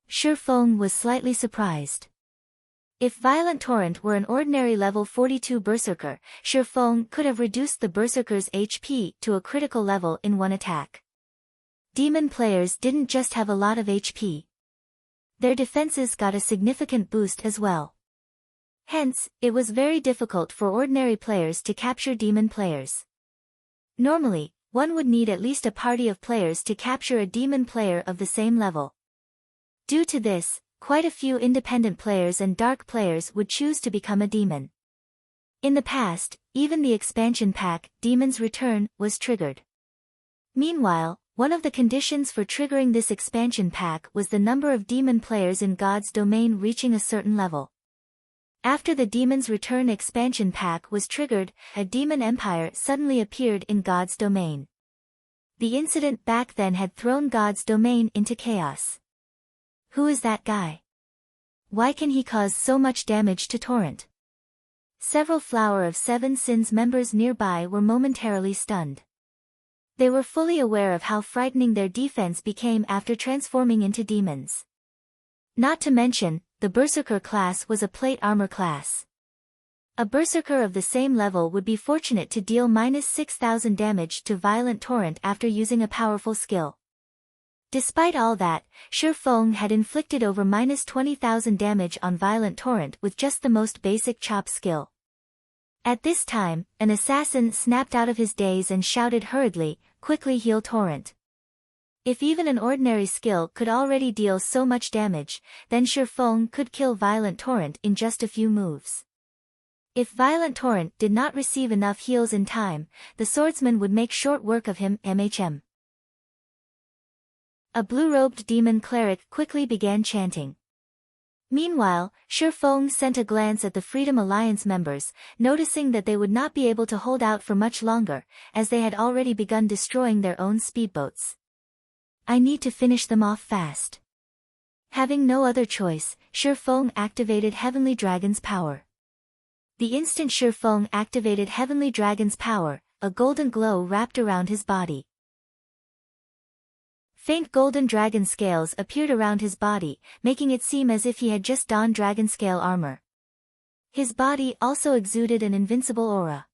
Shifeng was slightly surprised. If Violent Torrent were an ordinary level 42 berserker, Shifeng could have reduced the berserker's HP to a critical level in one attack. Demon players didn't just have a lot of HP. Their defenses got a significant boost as well. Hence, it was very difficult for ordinary players to capture demon players. Normally, one would need at least a party of players to capture a demon player of the same level. Due to this, quite a few independent players and dark players would choose to become a demon. In the past, even the expansion pack, Demon's Return, was triggered. Meanwhile, one of the conditions for triggering this expansion pack was the number of demon players in God's domain reaching a certain level. After the Demon's Return expansion pack was triggered, a demon empire suddenly appeared in God's domain. The incident back then had thrown God's domain into chaos. Who is that guy? Why can he cause so much damage to Torrent? Several Flower of Seven Sins members nearby were momentarily stunned. They were fully aware of how frightening their defense became after transforming into demons. Not to mention, the Berserker class was a plate armor class. A Berserker of the same level would be fortunate to deal minus 6,000 damage to Violent Torrent after using a powerful skill. Despite all that, Shifeng had inflicted over minus 20,000 damage on Violent Torrent with just the most basic chop skill. At this time, an assassin snapped out of his daze and shouted hurriedly, "Quickly heal Torrent." If even an ordinary skill could already deal so much damage, then Shifeng could kill Violent Torrent in just a few moves. If Violent Torrent did not receive enough heals in time, the swordsman would make short work of him. A blue-robed demon cleric quickly began chanting. Meanwhile, Shifeng sent a glance at the Freedom Alliance members, noticing that they would not be able to hold out for much longer, as they had already begun destroying their own speedboats. I need to finish them off fast. Having no other choice, Shifeng activated Heavenly Dragon's power. The instant Shifeng activated Heavenly Dragon's power, a golden glow wrapped around his body. Faint golden dragon scales appeared around his body, making it seem as if he had just donned dragon scale armor. His body also exuded an invincible aura.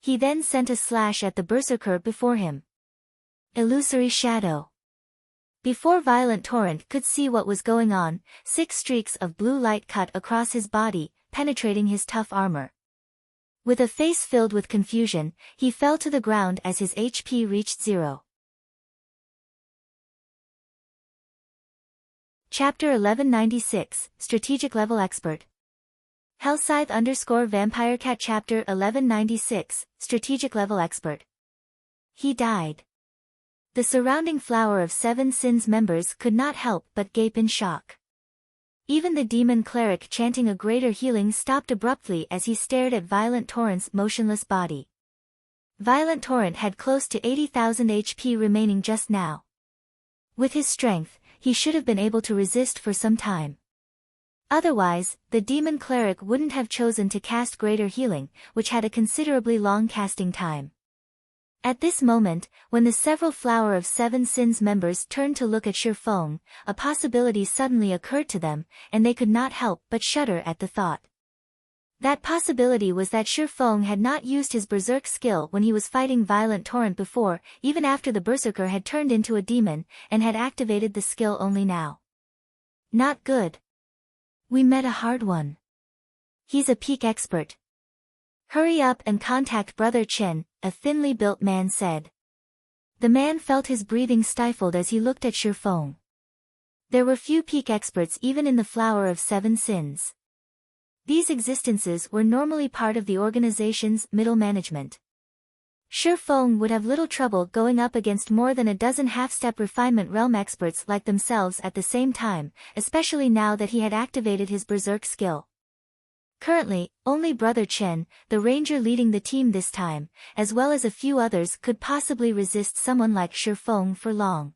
He then sent a slash at the berserker before him. Illusory shadow. Before Violent Torrent could see what was going on, 6 streaks of blue light cut across his body, penetrating his tough armor. With a face filled with confusion, he fell to the ground as his HP reached 0. Chapter 1196, Strategic Level Expert. Hellscythe_Vampirecat Chapter 1196, Strategic Level Expert. He died. The surrounding Flower of Seven Sins members could not help but gape in shock. Even the demon cleric chanting a greater healing stopped abruptly as he stared at Violent Torrent's motionless body. Violent Torrent had close to 80,000 HP remaining just now. With his strength, he should have been able to resist for some time. Otherwise, the demon cleric wouldn't have chosen to cast greater healing, which had a considerably long casting time. At this moment, when the several Flower of Seven Sins members turned to look at Shifeng, a possibility suddenly occurred to them, and they could not help but shudder at the thought. That possibility was that Shifeng had not used his berserk skill when he was fighting Violent Torrent before, even after the berserker had turned into a demon, and had activated the skill only now. Not good. We met a hard one. He's a peak expert. Hurry up and contact Brother Chen, a thinly built man said. The man felt his breathing stifled as he looked at Shifeng. There were few peak experts even in the Flower of Seven Sins. These existences were normally part of the organization's middle management. Shi Feng would have little trouble going up against more than a dozen half-step refinement realm experts like themselves at the same time, especially now that he had activated his berserk skill. Currently, only Brother Chen, the ranger leading the team this time, as well as a few others could possibly resist someone like Shi Feng for long.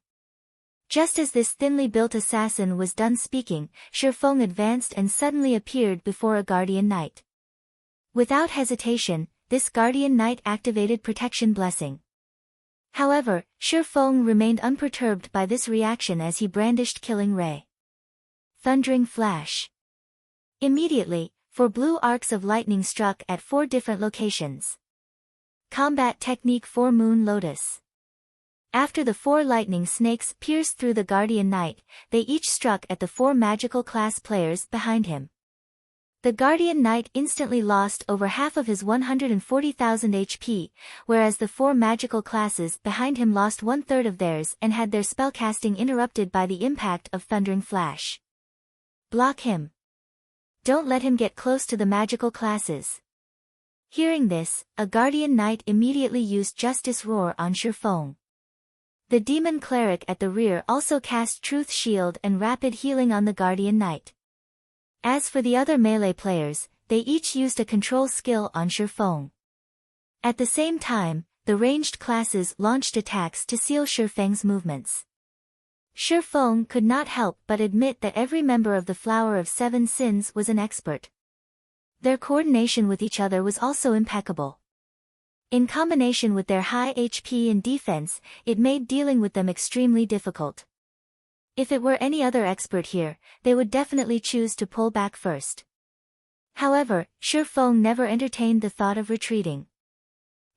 Just as this thinly built assassin was done speaking, Shi Feng advanced and suddenly appeared before a guardian knight. Without hesitation, this guardian knight activated protection blessing. However, Shi Feng remained unperturbed by this reaction as he brandished killing ray. Thundering flash. Immediately, 4 blue arcs of lightning struck at 4 different locations. Combat technique 4 Moon Lotus. After the 4 lightning snakes pierced through the guardian knight, they each struck at the 4 magical class players behind him. The guardian knight instantly lost over half of his 140,000 HP, whereas the 4 magical classes behind him lost 1/3 of theirs and had their spellcasting interrupted by the impact of thundering flash. Block him. Don't let him get close to the magical classes. Hearing this, a guardian knight immediately used Justice Roar on Shi Feng. The demon cleric at the rear also cast Truth Shield and Rapid Healing on the guardian knight. As for the other melee players, they each used a control skill on Shi Feng. At the same time, the ranged classes launched attacks to seal Shi Feng's movements. Shi Feng could not help but admit that every member of the Flower of 7 Sins was an expert. Their coordination with each other was also impeccable. In combination with their high HP and defense, it made dealing with them extremely difficult. If it were any other expert here, they would definitely choose to pull back first. However, Shi Feng never entertained the thought of retreating.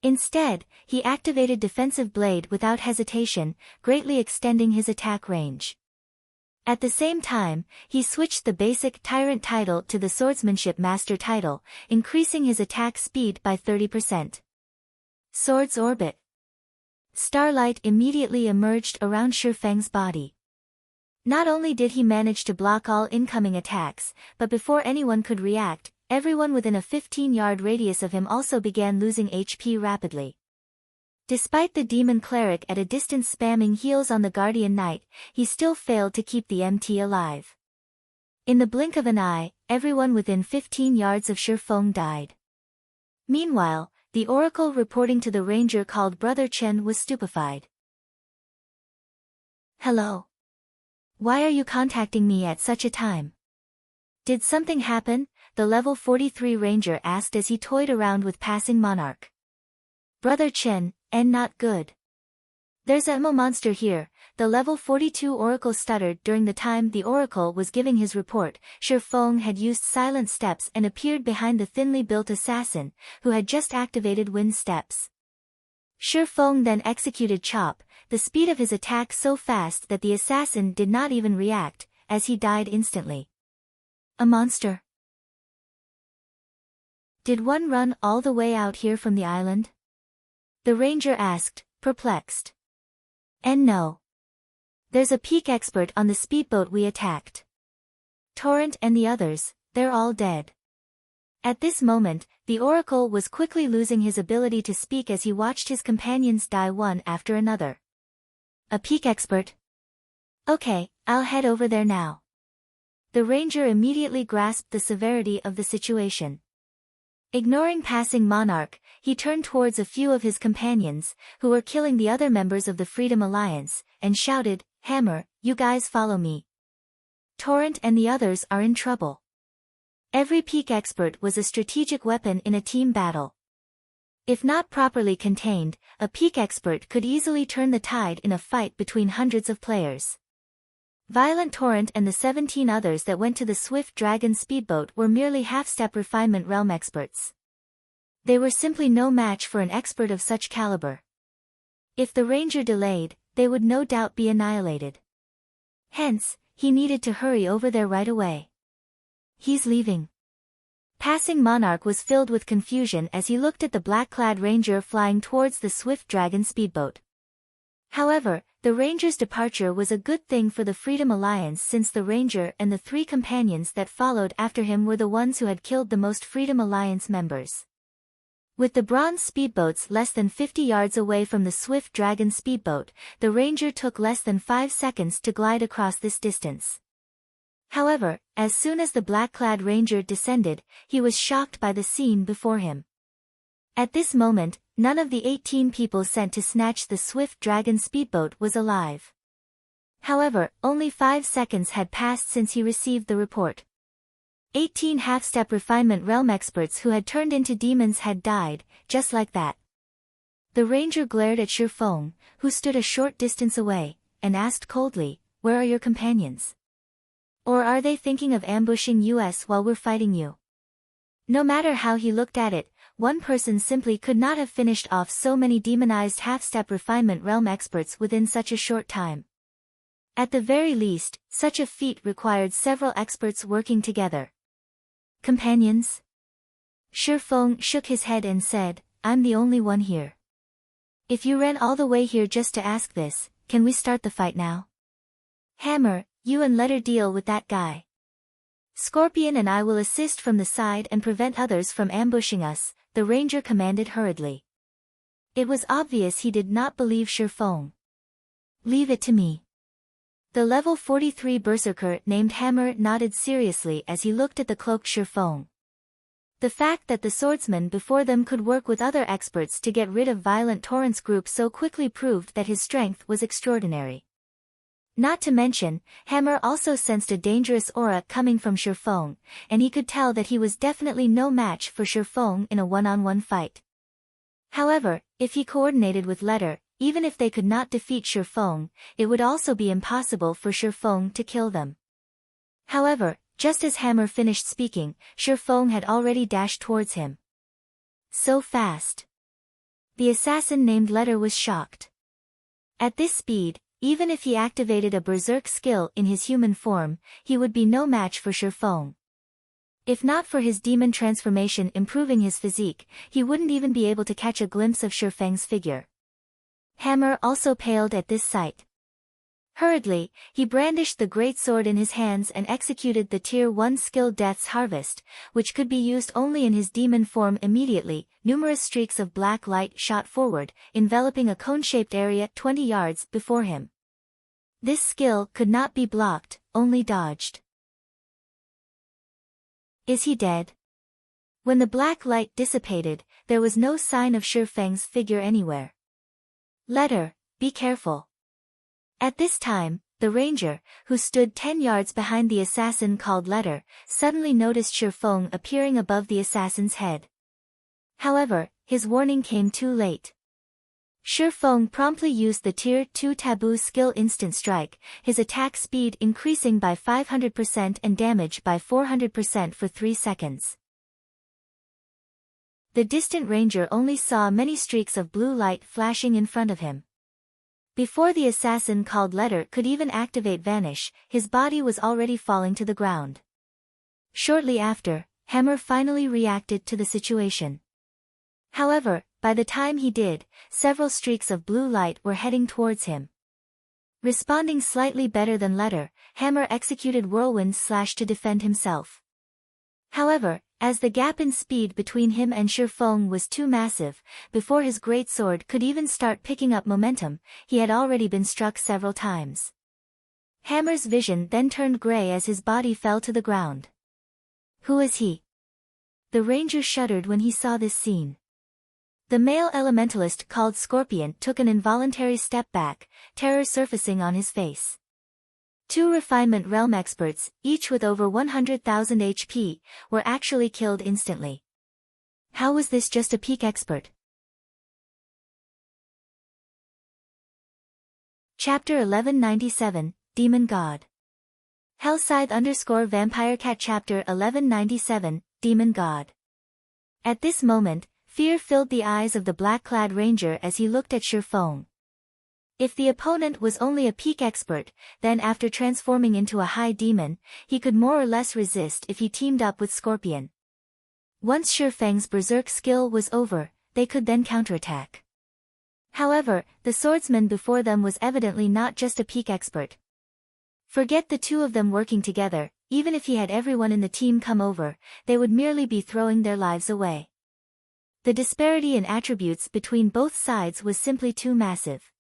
Instead, he activated Defensive Blade without hesitation, greatly extending his attack range. At the same time, he switched the basic Tyrant title to the Swordsmanship Master title, increasing his attack speed by 30%. Sword's Orbit. Starlight immediately emerged around Shi Feng's body. Not only did he manage to block all incoming attacks, but before anyone could react, everyone within a 15-yard radius of him also began losing HP rapidly. Despite the demon cleric at a distance spamming heals on the guardian knight, he still failed to keep the MT alive. In the blink of an eye, everyone within 15 yards of Shi Feng died. Meanwhile, the oracle reporting to the ranger called Brother Chen was stupefied. Hello. Why are you contacting me at such a time? Did something happen? The level 43 ranger asked as he toyed around with passing monarch. Brother Chen, and not good. There's a emo monster here, the level 42 oracle stuttered during the time the oracle was giving his report. Shi Feng had used silent steps and appeared behind the thinly built assassin, who had just activated wind steps. Shi Feng then executed Chop, the speed of his attack so fast that the assassin did not even react, as he died instantly. A monster. Did one run all the way out here from the island? The ranger asked, perplexed. And no. There's a peak expert on the speedboat we attacked. Torrent and the others, they're all dead. At this moment, the oracle was quickly losing his ability to speak as he watched his companions die one after another. A peak expert? Okay, I'll head over there now. The ranger immediately grasped the severity of the situation. Ignoring passing monarch, he turned towards a few of his companions, who were killing the other members of the Freedom Alliance, and shouted, Hammer, you guys follow me. Torrent and the others are in trouble. Every peak expert was a strategic weapon in a team battle. If not properly contained, a peak expert could easily turn the tide in a fight between hundreds of players. Violent Torrent and the 17 others that went to the Swift Dragon speedboat were merely half-step refinement realm experts. They were simply no match for an expert of such caliber. If the ranger delayed, they would no doubt be annihilated. Hence, he needed to hurry over there right away. He's leaving. Passing monarch was filled with confusion as he looked at the black-clad ranger flying towards the Swift Dragon speedboat. However, The ranger's departure was a good thing for the Freedom Alliance, since the ranger and the 3 companions that followed after him were the ones who had killed the most Freedom Alliance members. With the bronze speedboats less than 50 yards away from the swift Dragon speedboat, the ranger took less than 5 seconds to glide across this distance. However, as soon as the black-clad ranger descended, he was shocked by the scene before him. At this moment, none of the 18 people sent to snatch the swift Dragon speedboat was alive. However, only 5 seconds had passed since he received the report. 18 half-step refinement realm experts who had turned into demons had died, just like that. The ranger glared at Shifeng, who stood a short distance away, and asked coldly, "Where are your companions? Or are they thinking of ambushing us while we're fighting you?" No matter how he looked at it, one person simply could not have finished off so many demonized half-step refinement realm experts within such a short time. At the very least, such a feat required several experts working together. "Companions?" Shifeng shook his head and said, "I'm the only one here. If you ran all the way here just to ask this, can we start the fight now? Hammer, you and Letter deal with that guy. Scorpion and I will assist from the side and prevent others from ambushing us," the ranger commanded hurriedly. It was obvious he did not believe Shifeng. "Leave it to me." The level 43 berserker named Hammer nodded seriously as he looked at the cloaked Shifeng. The fact that the swordsman before them could work with other experts to get rid of violent Torrent's group so quickly proved that his strength was extraordinary. Not to mention, Hammer also sensed a dangerous aura coming from Shifeng, and he could tell that he was definitely no match for Shifeng in a one-on-one fight. However, if he coordinated with Letter, even if they could not defeat Shifeng, it would also be impossible for Shifeng to kill them. However, just as Hammer finished speaking, Shifeng had already dashed towards him. So fast. The assassin named Letter was shocked. At this speed, even if he activated a berserk skill in his human form, he would be no match for Shifeng. If not for his demon transformation improving his physique, he wouldn't even be able to catch a glimpse of Shifeng's figure. Hammer also paled at this sight. Hurriedly, he brandished the great sword in his hands and executed the Tier 1 skill Death's Harvest, which could be used only in his demon form immediately. Numerous streaks of black light shot forward, enveloping a cone-shaped area 20 yards before him. This skill could not be blocked, only dodged. Is he dead? When the black light dissipated, there was no sign of Shifeng's figure anywhere. Letter, be careful. At this time, the ranger, who stood 10 yards behind the assassin called Letter, suddenly noticed Shifeng appearing above the assassin's head. However, his warning came too late. Shifeng promptly used the Tier 2 taboo skill Instant Strike, his attack speed increasing by 500% and damage by 400% for 3 seconds. The distant ranger only saw many streaks of blue light flashing in front of him. Before the assassin called Letter could even activate Vanish, his body was already falling to the ground. Shortly after, Hammer finally reacted to the situation. However, by the time he did, several streaks of blue light were heading towards him. Responding slightly better than Letter, Hammer executed Whirlwind Slash to defend himself. However, as the gap in speed between him and Shifeng was too massive, before his greatsword could even start picking up momentum, he had already been struck several times. Hammer's vision then turned gray as his body fell to the ground. Who is he? The ranger shuddered when he saw this scene. The male elementalist called Scorpion took an involuntary step back, terror surfacing on his face. 2 refinement realm experts, each with over 100,000 HP, were actually killed instantly. How was this just a peak expert? Chapter 1197, Demon God. Hellscythe_Vampirecat Chapter 1197, Demon God. At this moment, fear filled the eyes of the black-clad ranger as he looked at Shifeng. If the opponent was only a peak expert, then after transforming into a high demon, he could more or less resist if he teamed up with Scorpion. Once Shifeng's berserk skill was over, they could then counterattack. However, the swordsman before them was evidently not just a peak expert. Forget the two of them working together, even if he had everyone in the team come over, they would merely be throwing their lives away. The disparity in attributes between both sides was simply too massive.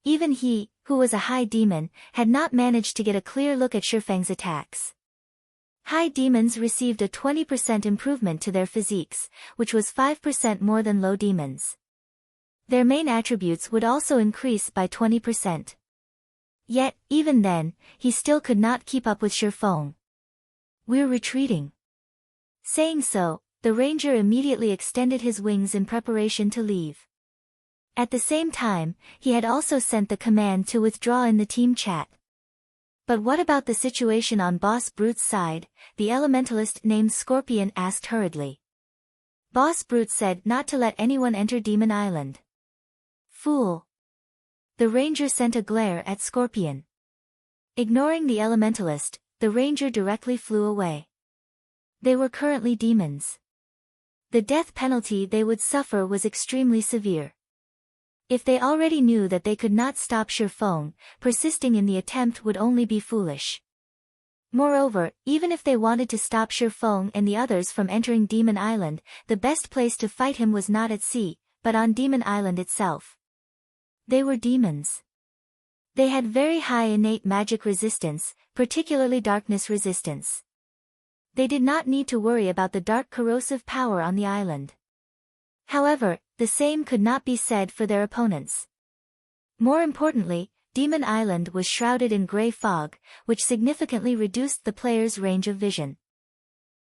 Even he, who was a high demon, had not managed to get a clear look at Shifeng's attacks. High demons received a 20% improvement to their physiques, which was 5% more than low demons. Their main attributes would also increase by 20%. Yet, even then, he still could not keep up with Shifeng. "We're retreating." Saying so, the ranger immediately extended his wings in preparation to leave. At the same time, he had also sent the command to withdraw in the team chat. "But what about the situation on Boss Brute's side?" the elementalist named Scorpion asked hurriedly. Boss Brute said not to let anyone enter Demon Island. "Fool." The ranger sent a glare at Scorpion. Ignoring the elementalist, the ranger directly flew away. They were currently demons. The death penalty they would suffer was extremely severe. If they already knew that they could not stop Shifeng, persisting in the attempt would only be foolish. Moreover, even if they wanted to stop Shifeng and the others from entering Demon Island, the best place to fight him was not at sea, but on Demon Island itself. They were demons. They had very high innate magic resistance, particularly darkness resistance. They did not need to worry about the dark corrosive power on the island. However, the same could not be said for their opponents. More importantly, Demon Island was shrouded in gray fog, which significantly reduced the player's range of vision.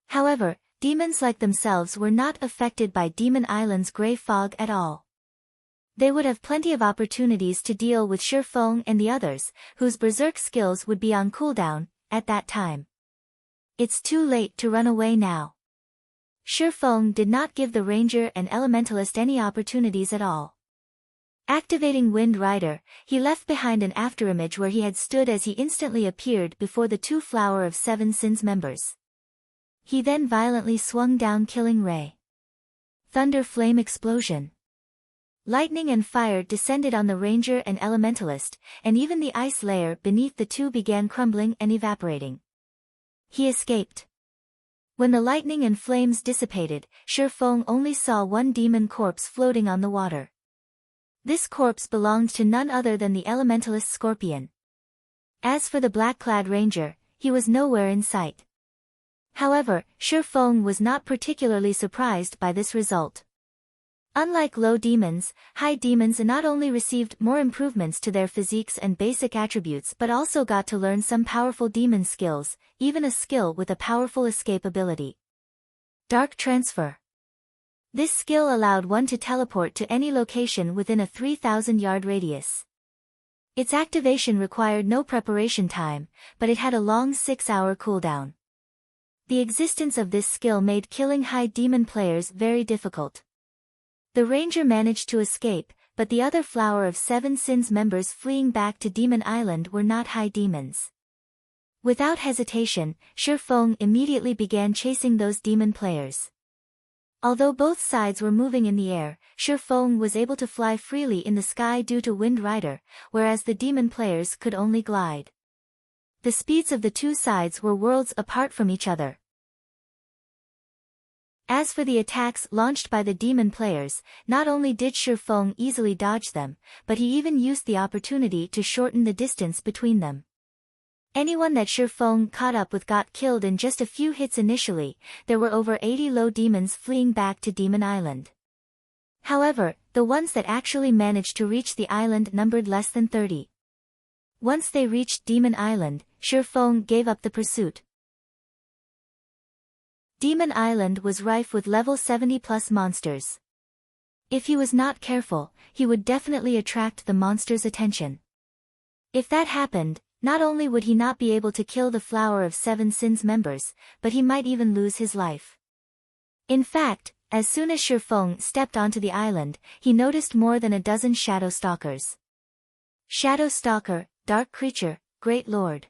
However, demons like themselves were not affected by Demon Island's gray fog at all. They would have plenty of opportunities to deal with Shifeng and the others, whose berserk skills would be on cooldown, at that time. It's too late to run away now. Shifeng did not give the ranger and elementalist any opportunities at all. Activating Wind Rider, he left behind an afterimage where he had stood as he instantly appeared before the two Flower of Seven Sins members. He then violently swung down Killing Ray. Thunder Flame Explosion. Lightning and fire descended on the ranger and elementalist, and even the ice layer beneath the two began crumbling and evaporating. He escaped. When the lightning and flames dissipated, Shifeng only saw one demon corpse floating on the water. This corpse belonged to none other than the elementalist Scorpion. As for the black-clad ranger, he was nowhere in sight. However, Shifeng was not particularly surprised by this result. Unlike low demons, high demons not only received more improvements to their physiques and basic attributes but also got to learn some powerful demon skills, even a skill with a powerful escape ability. Dark Transfer. This skill allowed one to teleport to any location within a 3,000-yard radius. Its activation required no preparation time, but it had a long 6-hour cooldown. The existence of this skill made killing high demon players very difficult. The ranger managed to escape, but the other Flower of Seven Sins members fleeing back to Demon Island were not high demons. Without hesitation, Shifeng immediately began chasing those demon players. Although both sides were moving in the air, Shifeng was able to fly freely in the sky due to Wind Rider, whereas the demon players could only glide. The speeds of the two sides were worlds apart from each other. As for the attacks launched by the demon players, not only did Shifeng easily dodge them, but he even used the opportunity to shorten the distance between them. Anyone that Shifeng caught up with got killed in just a few hits initially. There were over 80 low demons fleeing back to Demon Island. However, the ones that actually managed to reach the island numbered less than 30. Once they reached Demon Island, Shifeng gave up the pursuit. Demon Island was rife with level 70+ monsters. If he was not careful, he would definitely attract the monsters' attention. If that happened, not only would he not be able to kill the Flower of Seven Sins members, but he might even lose his life. In fact, as soon as Shifeng stepped onto the island, he noticed more than a dozen Shadow Stalkers. Shadow Stalker, Dark Creature, Great Lord.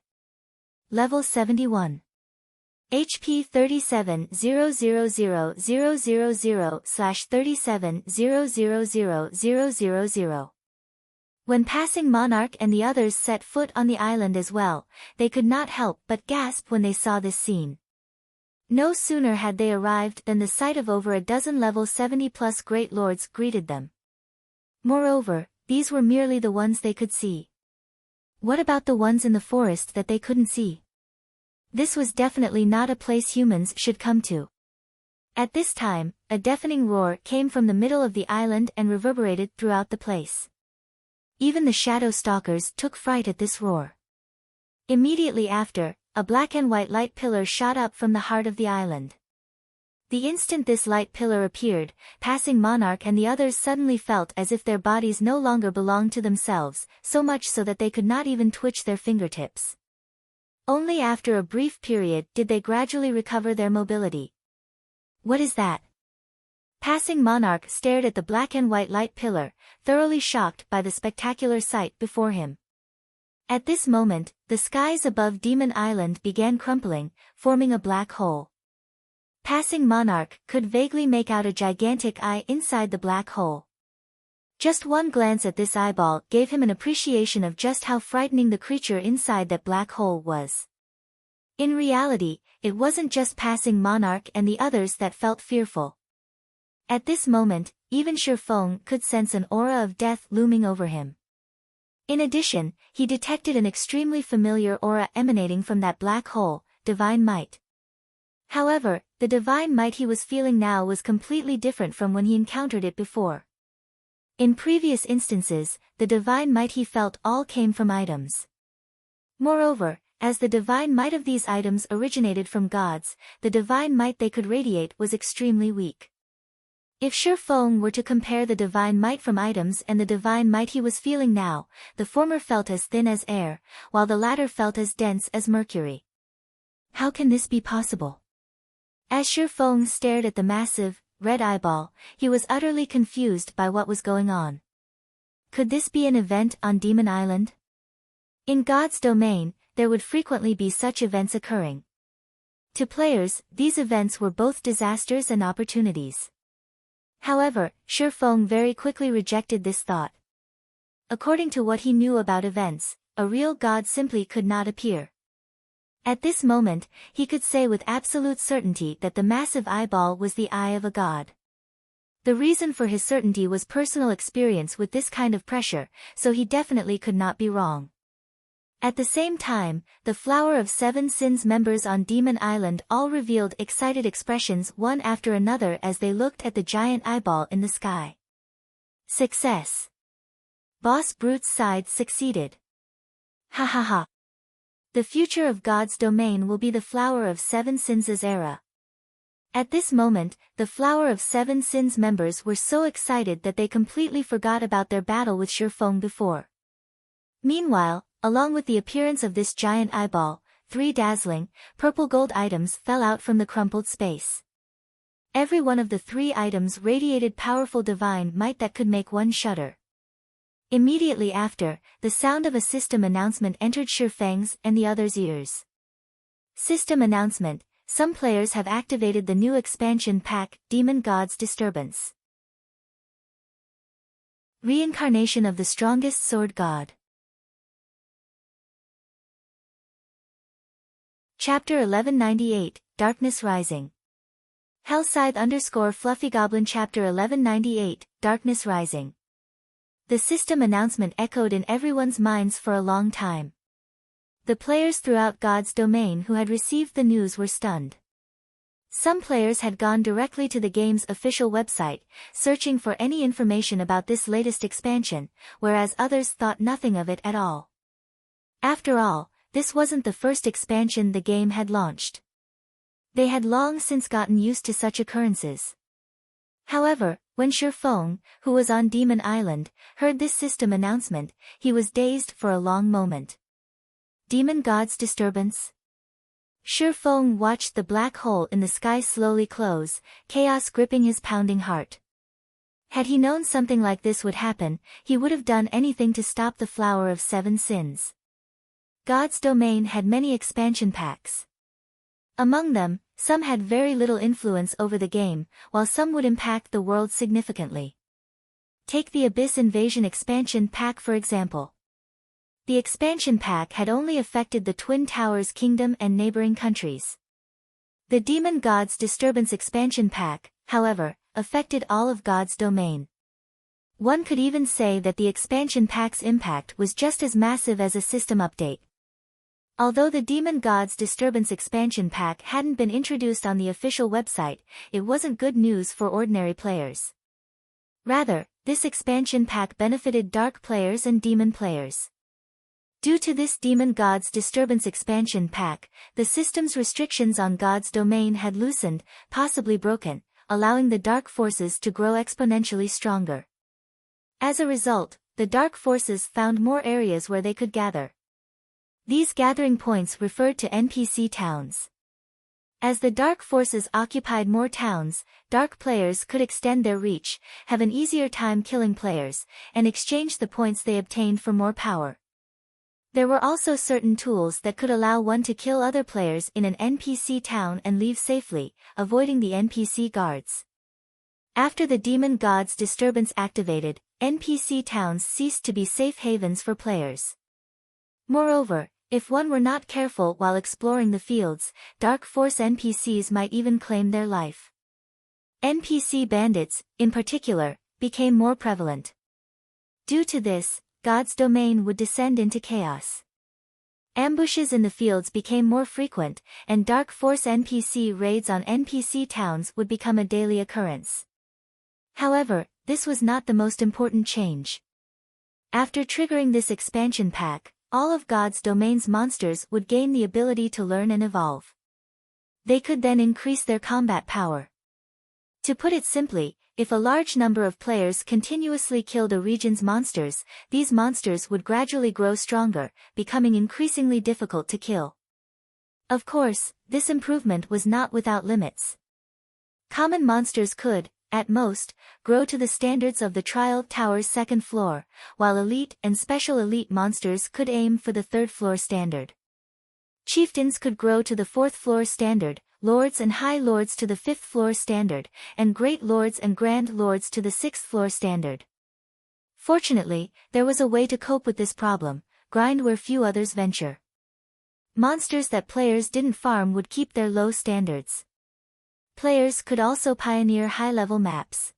Level 71. HP 37000000/37000000. When passing Monarch and the others set foot on the island as well, they could not help but gasp when they saw this scene. No sooner had they arrived than the sight of over a dozen level 70+ great lords greeted them. Moreover, these were merely the ones they could see. What about the ones in the forest that they couldn't see? This was definitely not a place humans should come to. At this time, a deafening roar came from the middle of the island and reverberated throughout the place. Even the shadow stalkers took fright at this roar. Immediately after, a black and white light pillar shot up from the heart of the island. The instant this light pillar appeared, passing Monarch and the others suddenly felt as if their bodies no longer belonged to themselves, so much so that they could not even twitch their fingertips. Only after a brief period did they gradually recover their mobility. What is that? Passing Monarch stared at the black and white light pillar, thoroughly shocked by the spectacular sight before him. At this moment, the skies above Demon Island began crumpling, forming a black hole. Passing Monarch could vaguely make out a gigantic eye inside the black hole. Just one glance at this eyeball gave him an appreciation of just how frightening the creature inside that black hole was. In reality, it wasn't just passing Monarch and the others that felt fearful. At this moment, even Shifeng could sense an aura of death looming over him. In addition, he detected an extremely familiar aura emanating from that black hole, divine might. However, the divine might he was feeling now was completely different from when he encountered it before. In previous instances, the divine might he felt all came from items. Moreover, as the divine might of these items originated from gods, the divine might they could radiate was extremely weak. If Shifeng were to compare the divine might from items and the divine might he was feeling now, the former felt as thin as air, while the latter felt as dense as mercury. How can this be possible? As Shifeng stared at the massive, red eyeball, he was utterly confused by what was going on. Could this be an event on Demon Island? In God's domain, there would frequently be such events occurring. To players, these events were both disasters and opportunities. However, Shifeng very quickly rejected this thought. According to what he knew about events, a real god simply could not appear. At this moment, he could say with absolute certainty that the massive eyeball was the eye of a god. The reason for his certainty was personal experience with this kind of pressure, so he definitely could not be wrong. At the same time, the Flower of Seven Sins members on Demon Island all revealed excited expressions one after another as they looked at the giant eyeball in the sky. Success! Boss Brute's side succeeded. Ha ha ha! The future of God's domain will be the Flower of Seven Sins' era. At this moment, the Flower of Seven Sins members were so excited that they completely forgot about their battle with Shifeng before. Meanwhile, along with the appearance of this giant eyeball, 3 dazzling, purple gold items fell out from the crumpled space. Every one of the 3 items radiated powerful divine might that could make one shudder. Immediately after, the sound of a system announcement entered Shifeng's and the others' ears. System announcement: some players have activated the new expansion pack, Demon God's Disturbance. Reincarnation of the strongest sword god. Chapter 1198, Darkness Rising. Hellscythe _Fluffy Chapter 1198, Darkness Rising. The system announcement echoed in everyone's minds for a long time. The players throughout God's domain who had received the news were stunned. Some players had gone directly to the game's official website, searching for any information about this latest expansion, whereas others thought nothing of it at all. After all, this wasn't the first expansion the game had launched. They had long since gotten used to such occurrences. However, when Shifeng, who was on Demon Island, heard this system announcement, he was dazed for a long moment. Demon God's Disturbance? Shifeng watched the black hole in the sky slowly close, chaos gripping his pounding heart. Had he known something like this would happen, he would have done anything to stop the Flower of Seven Sins. God's domain had many expansion packs. Among them, some had very little influence over the game, while some would impact the world significantly. Take the Abyss Invasion expansion pack for example. The expansion pack had only affected the Twin Towers Kingdom and neighboring countries. The Demon Gods Disturbance expansion pack, however, affected all of God's domain. One could even say that the expansion pack's impact was just as massive as a system update. Although the Demon Gods Disturbance expansion pack hadn't been introduced on the official website, it wasn't good news for ordinary players. Rather, this expansion pack benefited Dark players and Demon players. Due to this Demon Gods Disturbance expansion pack, the system's restrictions on God's domain had loosened, possibly broken, allowing the Dark forces to grow exponentially stronger. As a result, the Dark forces found more areas where they could gather. These gathering points referred to NPC towns. As the Dark forces occupied more towns, Dark players could extend their reach, have an easier time killing players, and exchange the points they obtained for more power. There were also certain tools that could allow one to kill other players in an NPC town and leave safely, avoiding the NPC guards. After the Demon Gods Disturbance activated, NPC towns ceased to be safe havens for players. Moreover, if one were not careful while exploring the fields, Dark Force NPCs might even claim their life. NPC bandits, in particular, became more prevalent. Due to this, God's domain would descend into chaos. Ambushes in the fields became more frequent, and Dark Force NPC raids on NPC towns would become a daily occurrence. However, this was not the most important change. After triggering this expansion pack, all of God's domain's monsters would gain the ability to learn and evolve. They could then increase their combat power. To put it simply, if a large number of players continuously killed a region's monsters, these monsters would gradually grow stronger, becoming increasingly difficult to kill. Of course, this improvement was not without limits. Common monsters could, at most, grow to the standards of the Trial Tower's second floor, while elite and special elite monsters could aim for the third floor standard. Chieftains could grow to the fourth floor standard, lords and high lords to the fifth floor standard, and great lords and grand lords to the sixth floor standard. Fortunately, there was a way to cope with this problem: grind where few others venture. Monsters that players didn't farm would keep their low standards. Players could also pioneer high-level maps.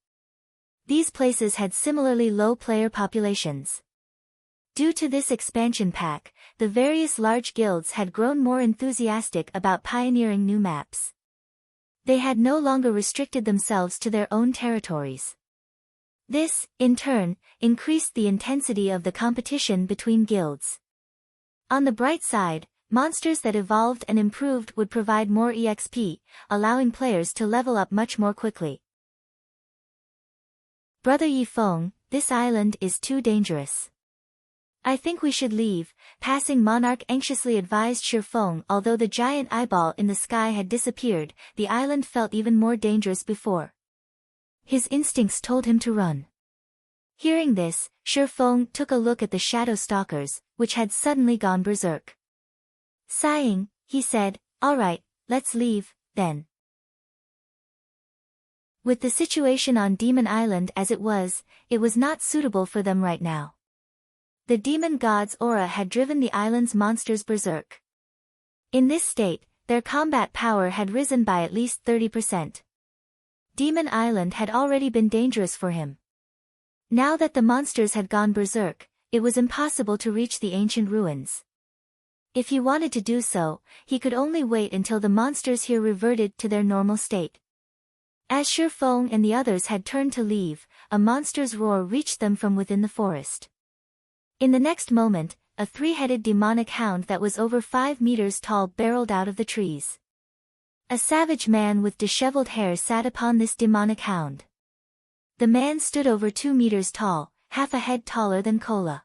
These places had similarly low player populations. Due to this expansion pack, the various large guilds had grown more enthusiastic about pioneering new maps. They had no longer restricted themselves to their own territories. This, in turn, increased the intensity of the competition between guilds. On the bright side, monsters that evolved and improved would provide more EXP, allowing players to level up much more quickly. Brother Yifeng, this island is too dangerous. I think we should leave, passing monarch anxiously advised Shifeng. Although the giant eyeball in the sky had disappeared, the island felt even more dangerous before. His instincts told him to run. Hearing this, Shifeng took a look at the shadow stalkers, which had suddenly gone berserk. Sighing, he said, "All right, let's leave, then." With the situation on Demon Island as it was not suitable for them right now. The demon god's aura had driven the island's monsters berserk. In this state, their combat power had risen by at least 30%. Demon Island had already been dangerous for him. Now that the monsters had gone berserk, it was impossible to reach the ancient ruins. If he wanted to do so, he could only wait until the monsters here reverted to their normal state. As Shifeng and the others had turned to leave, a monster's roar reached them from within the forest. In the next moment, a three-headed demonic hound that was over 5 meters tall barreled out of the trees. A savage man with disheveled hair sat upon this demonic hound. The man stood over 2 meters tall, half a head taller than Kola.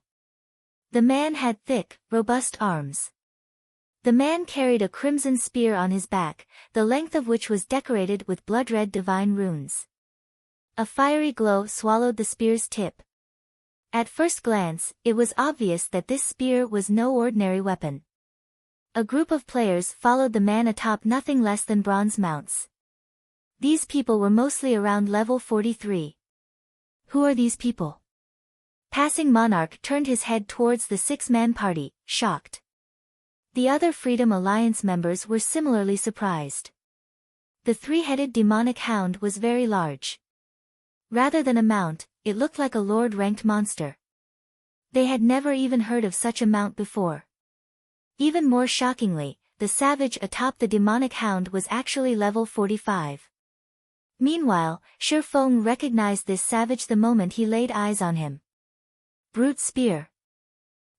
The man had thick, robust arms. The man carried a crimson spear on his back, the length of which was decorated with blood-red divine runes. A fiery glow swallowed the spear's tip. At first glance, it was obvious that this spear was no ordinary weapon. A group of players followed the man atop nothing less than bronze mounts. These people were mostly around level 43. Who are these people? Passing Monarch turned his head towards the six-man party, shocked. The other Freedom Alliance members were similarly surprised. The three-headed demonic hound was very large. Rather than a mount, it looked like a lord-ranked monster. They had never even heard of such a mount before. Even more shockingly, the savage atop the demonic hound was actually level 45. Meanwhile, Shi Feng recognized this savage the moment he laid eyes on him. Brute Spear.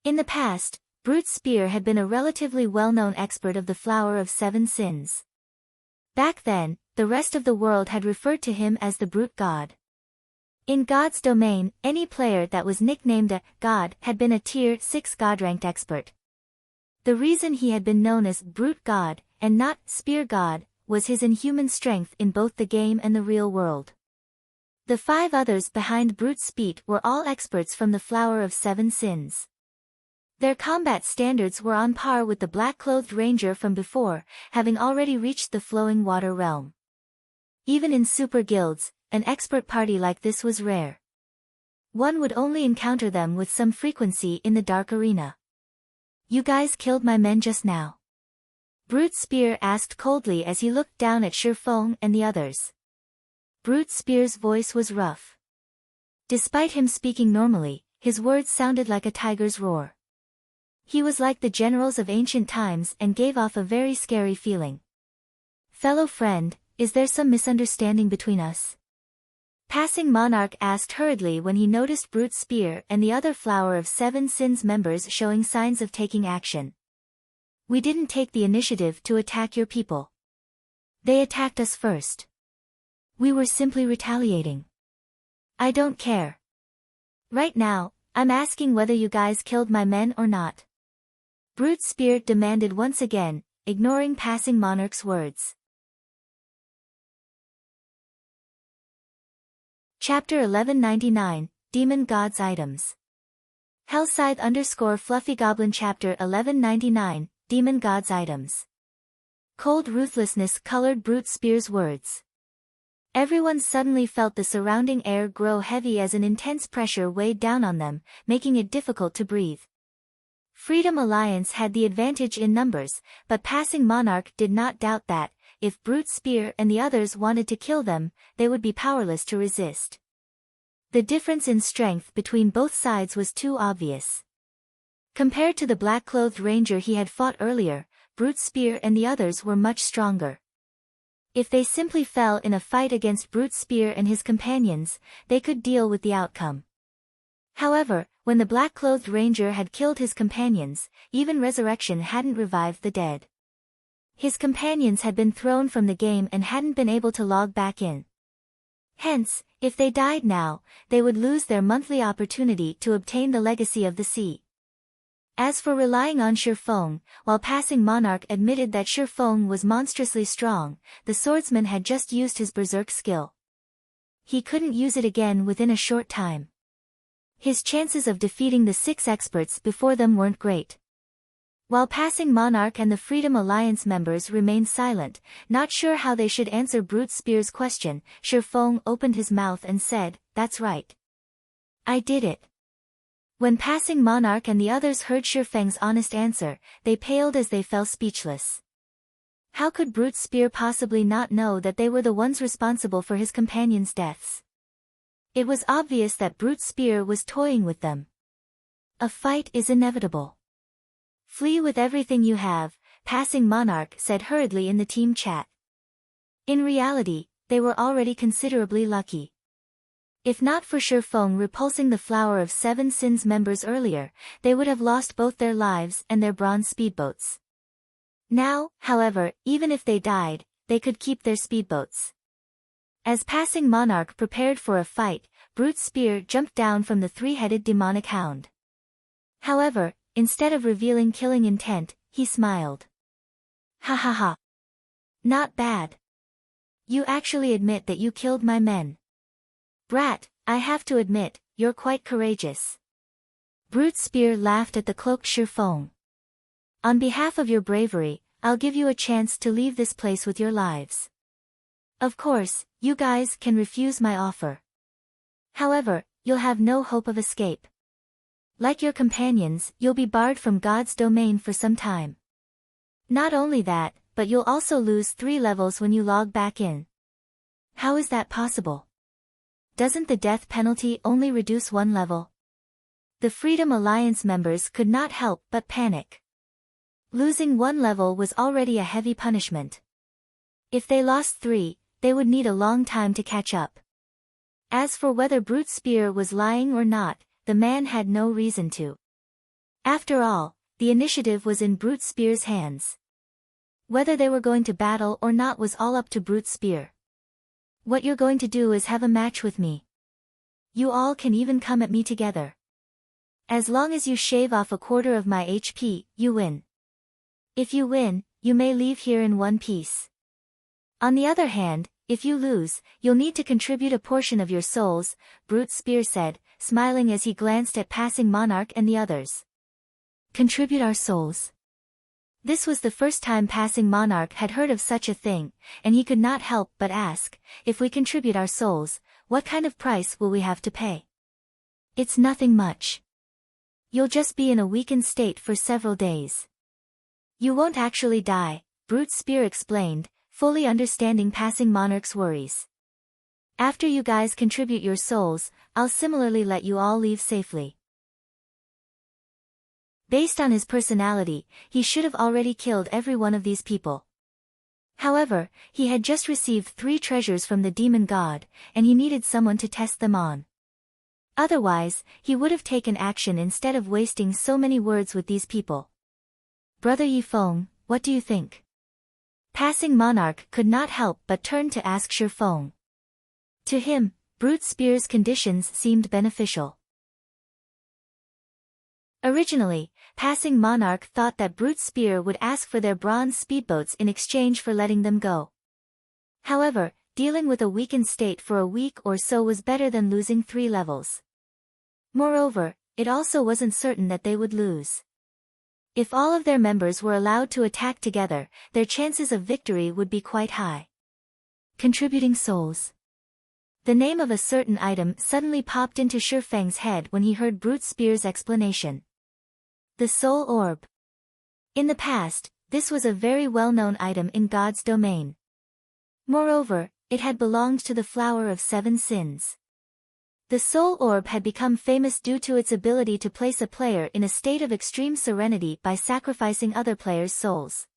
In the past, Brute Spear had been a relatively well-known expert of the Flower of Seven Sins. Back then, the rest of the world had referred to him as the Brute God. In God's domain, any player that was nicknamed a God had been a Tier 6 God-ranked expert. The reason he had been known as Brute God, and not Spear God, was his inhuman strength in both the game and the real world. The five others behind Brute Speed were all experts from the Flower of Seven Sins. Their combat standards were on par with the black-clothed ranger from before, having already reached the flowing water realm. Even in super guilds, an expert party like this was rare. One would only encounter them with some frequency in the dark arena. You guys killed my men just now? Brute Spear asked coldly as he looked down at Shi Feng and the others. Brute Spear's voice was rough. Despite him speaking normally, his words sounded like a tiger's roar. He was like the generals of ancient times and gave off a very scary feeling. Fellow friend, is there some misunderstanding between us? Passing Monarch asked hurriedly when he noticed Brute Spear and the other Flower of Seven Sins members showing signs of taking action. We didn't take the initiative to attack your people. They attacked us first. We were simply retaliating. I don't care. Right now, I'm asking whether you guys killed my men or not. Brute Spear demanded once again, ignoring Passing Monarch's words. Chapter 1199, Demon God's Items. Hellscythe _ Fluffy Goblin Chapter 1199, Demon God's Items. Cold ruthlessness colored Brute Spear's words. Everyone suddenly felt the surrounding air grow heavy as an intense pressure weighed down on them, making it difficult to breathe. Freedom Alliance had the advantage in numbers, but Passing Monarch did not doubt that, if Brute Spear and the others wanted to kill them, they would be powerless to resist. The difference in strength between both sides was too obvious. Compared to the black-clothed ranger he had fought earlier, Brute Spear and the others were much stronger. If they simply fell in a fight against Brute Spear and his companions, they could deal with the outcome. However, when the black-clothed ranger had killed his companions, even resurrection hadn't revived the dead. His companions had been thrown from the game and hadn't been able to log back in. Hence, if they died now, they would lose their monthly opportunity to obtain the legacy of the sea. As for relying on Shi Feng, while Passing Monarch admitted that Shi Feng was monstrously strong, the swordsman had just used his berserk skill. He couldn't use it again within a short time. His chances of defeating the six experts before them weren't great. While Passing Monarch and the Freedom Alliance members remained silent, not sure how they should answer Brute Spear's question, Shi Feng opened his mouth and said, "That's right. I did it." When Passing Monarch and the others heard Shi Feng's honest answer, they paled as they fell speechless. How could Brute Spear possibly not know that they were the ones responsible for his companions' deaths? It was obvious that Brute Spear was toying with them. A fight is inevitable. Flee with everything you have, Passing Monarch said hurriedly in the team chat. In reality, they were already considerably lucky. If not for Shi Feng repulsing the Flower of Seven Sins members earlier, they would have lost both their lives and their bronze speedboats. Now, however, even if they died, they could keep their speedboats. As Passing Monarch prepared for a fight, Brute Spear jumped down from the three-headed demonic hound. However, instead of revealing killing intent, he smiled. Ha ha ha. Not bad. You actually admit that you killed my men. Brat, I have to admit, you're quite courageous. Brute Spear laughed at the cloaked Shi Feng. On behalf of your bravery, I'll give you a chance to leave this place with your lives. Of course, you guys can refuse my offer. However, you'll have no hope of escape. Like your companions, you'll be barred from God's domain for some time. Not only that, but you'll also lose 3 levels when you log back in. How is that possible? Doesn't the death penalty only reduce 1 level? The Freedom Alliance members could not help but panic. Losing 1 level was already a heavy punishment. If they lost 3, they would need a long time to catch up. As for whether Brute Spear was lying or not, the man had no reason to. After all, the initiative was in Brute Spear's hands. Whether they were going to battle or not was all up to Brute Spear. What you're going to do is have a match with me. You all can even come at me together. As long as you shave off a quarter of my HP, you win. If you win, you may leave here in one piece. On the other hand, if you lose, you'll need to contribute a portion of your souls, Brute Spear said, smiling as he glanced at Passing Monarch and the others. Contribute our souls. This was the first time Passing Monarch had heard of such a thing, and he could not help but ask, if we contribute our souls, what kind of price will we have to pay? It's nothing much. You'll just be in a weakened state for several days. You won't actually die, Brute Spear explained, fully understanding Passing Monarch's worries. After you guys contribute your souls, I'll similarly let you all leave safely. Based on his personality, he should have already killed every one of these people. However, he had just received 3 treasures from the demon god, and he needed someone to test them on. Otherwise, he would have taken action instead of wasting so many words with these people. Brother Yifeng, what do you think? Passing Monarch could not help but turn to ask Shifeng. To him, Brute Spear's conditions seemed beneficial. Originally, Passing Monarch thought that Brute Spear would ask for their bronze speedboats in exchange for letting them go. However, dealing with a weakened state for a week or so was better than losing 3 levels. Moreover, it also wasn't certain that they would lose. If all of their members were allowed to attack together, their chances of victory would be quite high. Contributing souls. The name of a certain item suddenly popped into Shifeng's head when he heard Brute Spear's explanation. The Soul Orb. In the past, this was a very well-known item in God's domain. Moreover, it had belonged to the Flower of 7 Sins. The Soul Orb had become famous due to its ability to place a player in a state of extreme serenity by sacrificing other players' souls.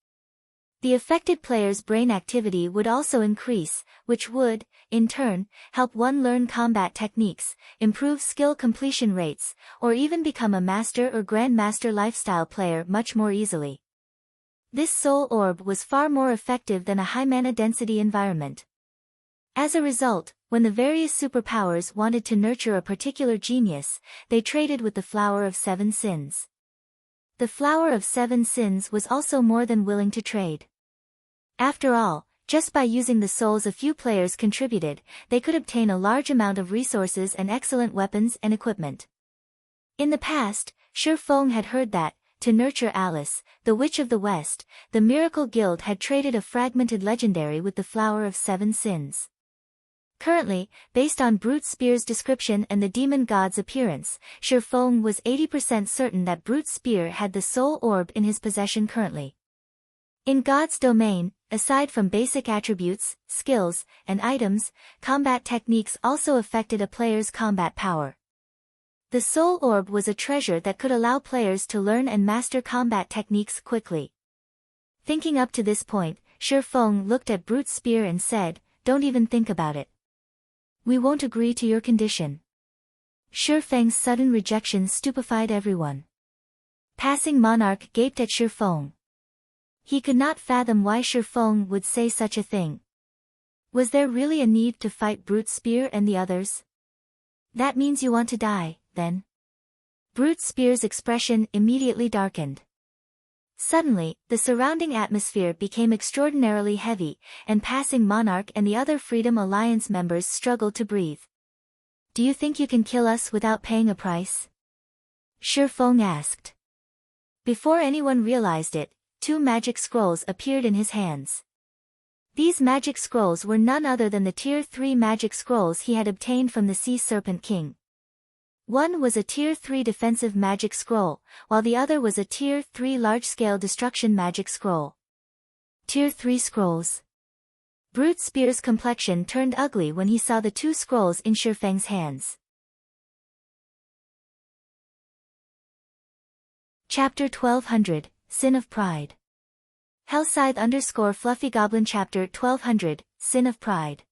The affected player's brain activity would also increase, which would, in turn, help one learn combat techniques, improve skill completion rates, or even become a master or grandmaster lifestyle player much more easily. This soul orb was far more effective than a high mana density environment. As a result, when the various superpowers wanted to nurture a particular genius, they traded with the Flower of 7 Sins. The Flower of 7 Sins was also more than willing to trade. After all, just by using the souls a few players contributed, they could obtain a large amount of resources and excellent weapons and equipment. In the past, Shifeng had heard that, to nurture Alice, the Witch of the West, the Miracle Guild had traded a fragmented legendary with the Flower of 7 Sins. Currently, based on Brute Spear's description and the demon god's appearance, Shifeng was 80% certain that Brute Spear had the soul orb in his possession currently. In God's domain, aside from basic attributes, skills, and items, combat techniques also affected a player's combat power. The soul orb was a treasure that could allow players to learn and master combat techniques quickly. Thinking up to this point, Shifeng looked at Brute Spear and said, "Don't even think about it. We won't agree to your condition." Shifeng's sudden rejection stupefied everyone. Passing Monarch gaped at Shifeng. He could not fathom why Shifeng would say such a thing. Was there really a need to fight Brute Spear and the others? That means you want to die, then? Brute Spear's expression immediately darkened. Suddenly, the surrounding atmosphere became extraordinarily heavy, and Passing Monarch and the other Freedom Alliance members struggled to breathe. "Do you think you can kill us without paying a price?" Shifeng asked. Before anyone realized it, 2 magic scrolls appeared in his hands. These magic scrolls were none other than the Tier 3 magic scrolls he had obtained from the Sea Serpent King. One was a Tier 3 defensive magic scroll, while the other was a Tier 3 large-scale destruction magic scroll. Tier 3 scrolls. Brute Spear's complexion turned ugly when he saw the 2 scrolls in Shifeng's hands. Chapter 1200, Sin of Pride. Hellscythe_Fluffy Goblin Chapter 1200, Sin of Pride.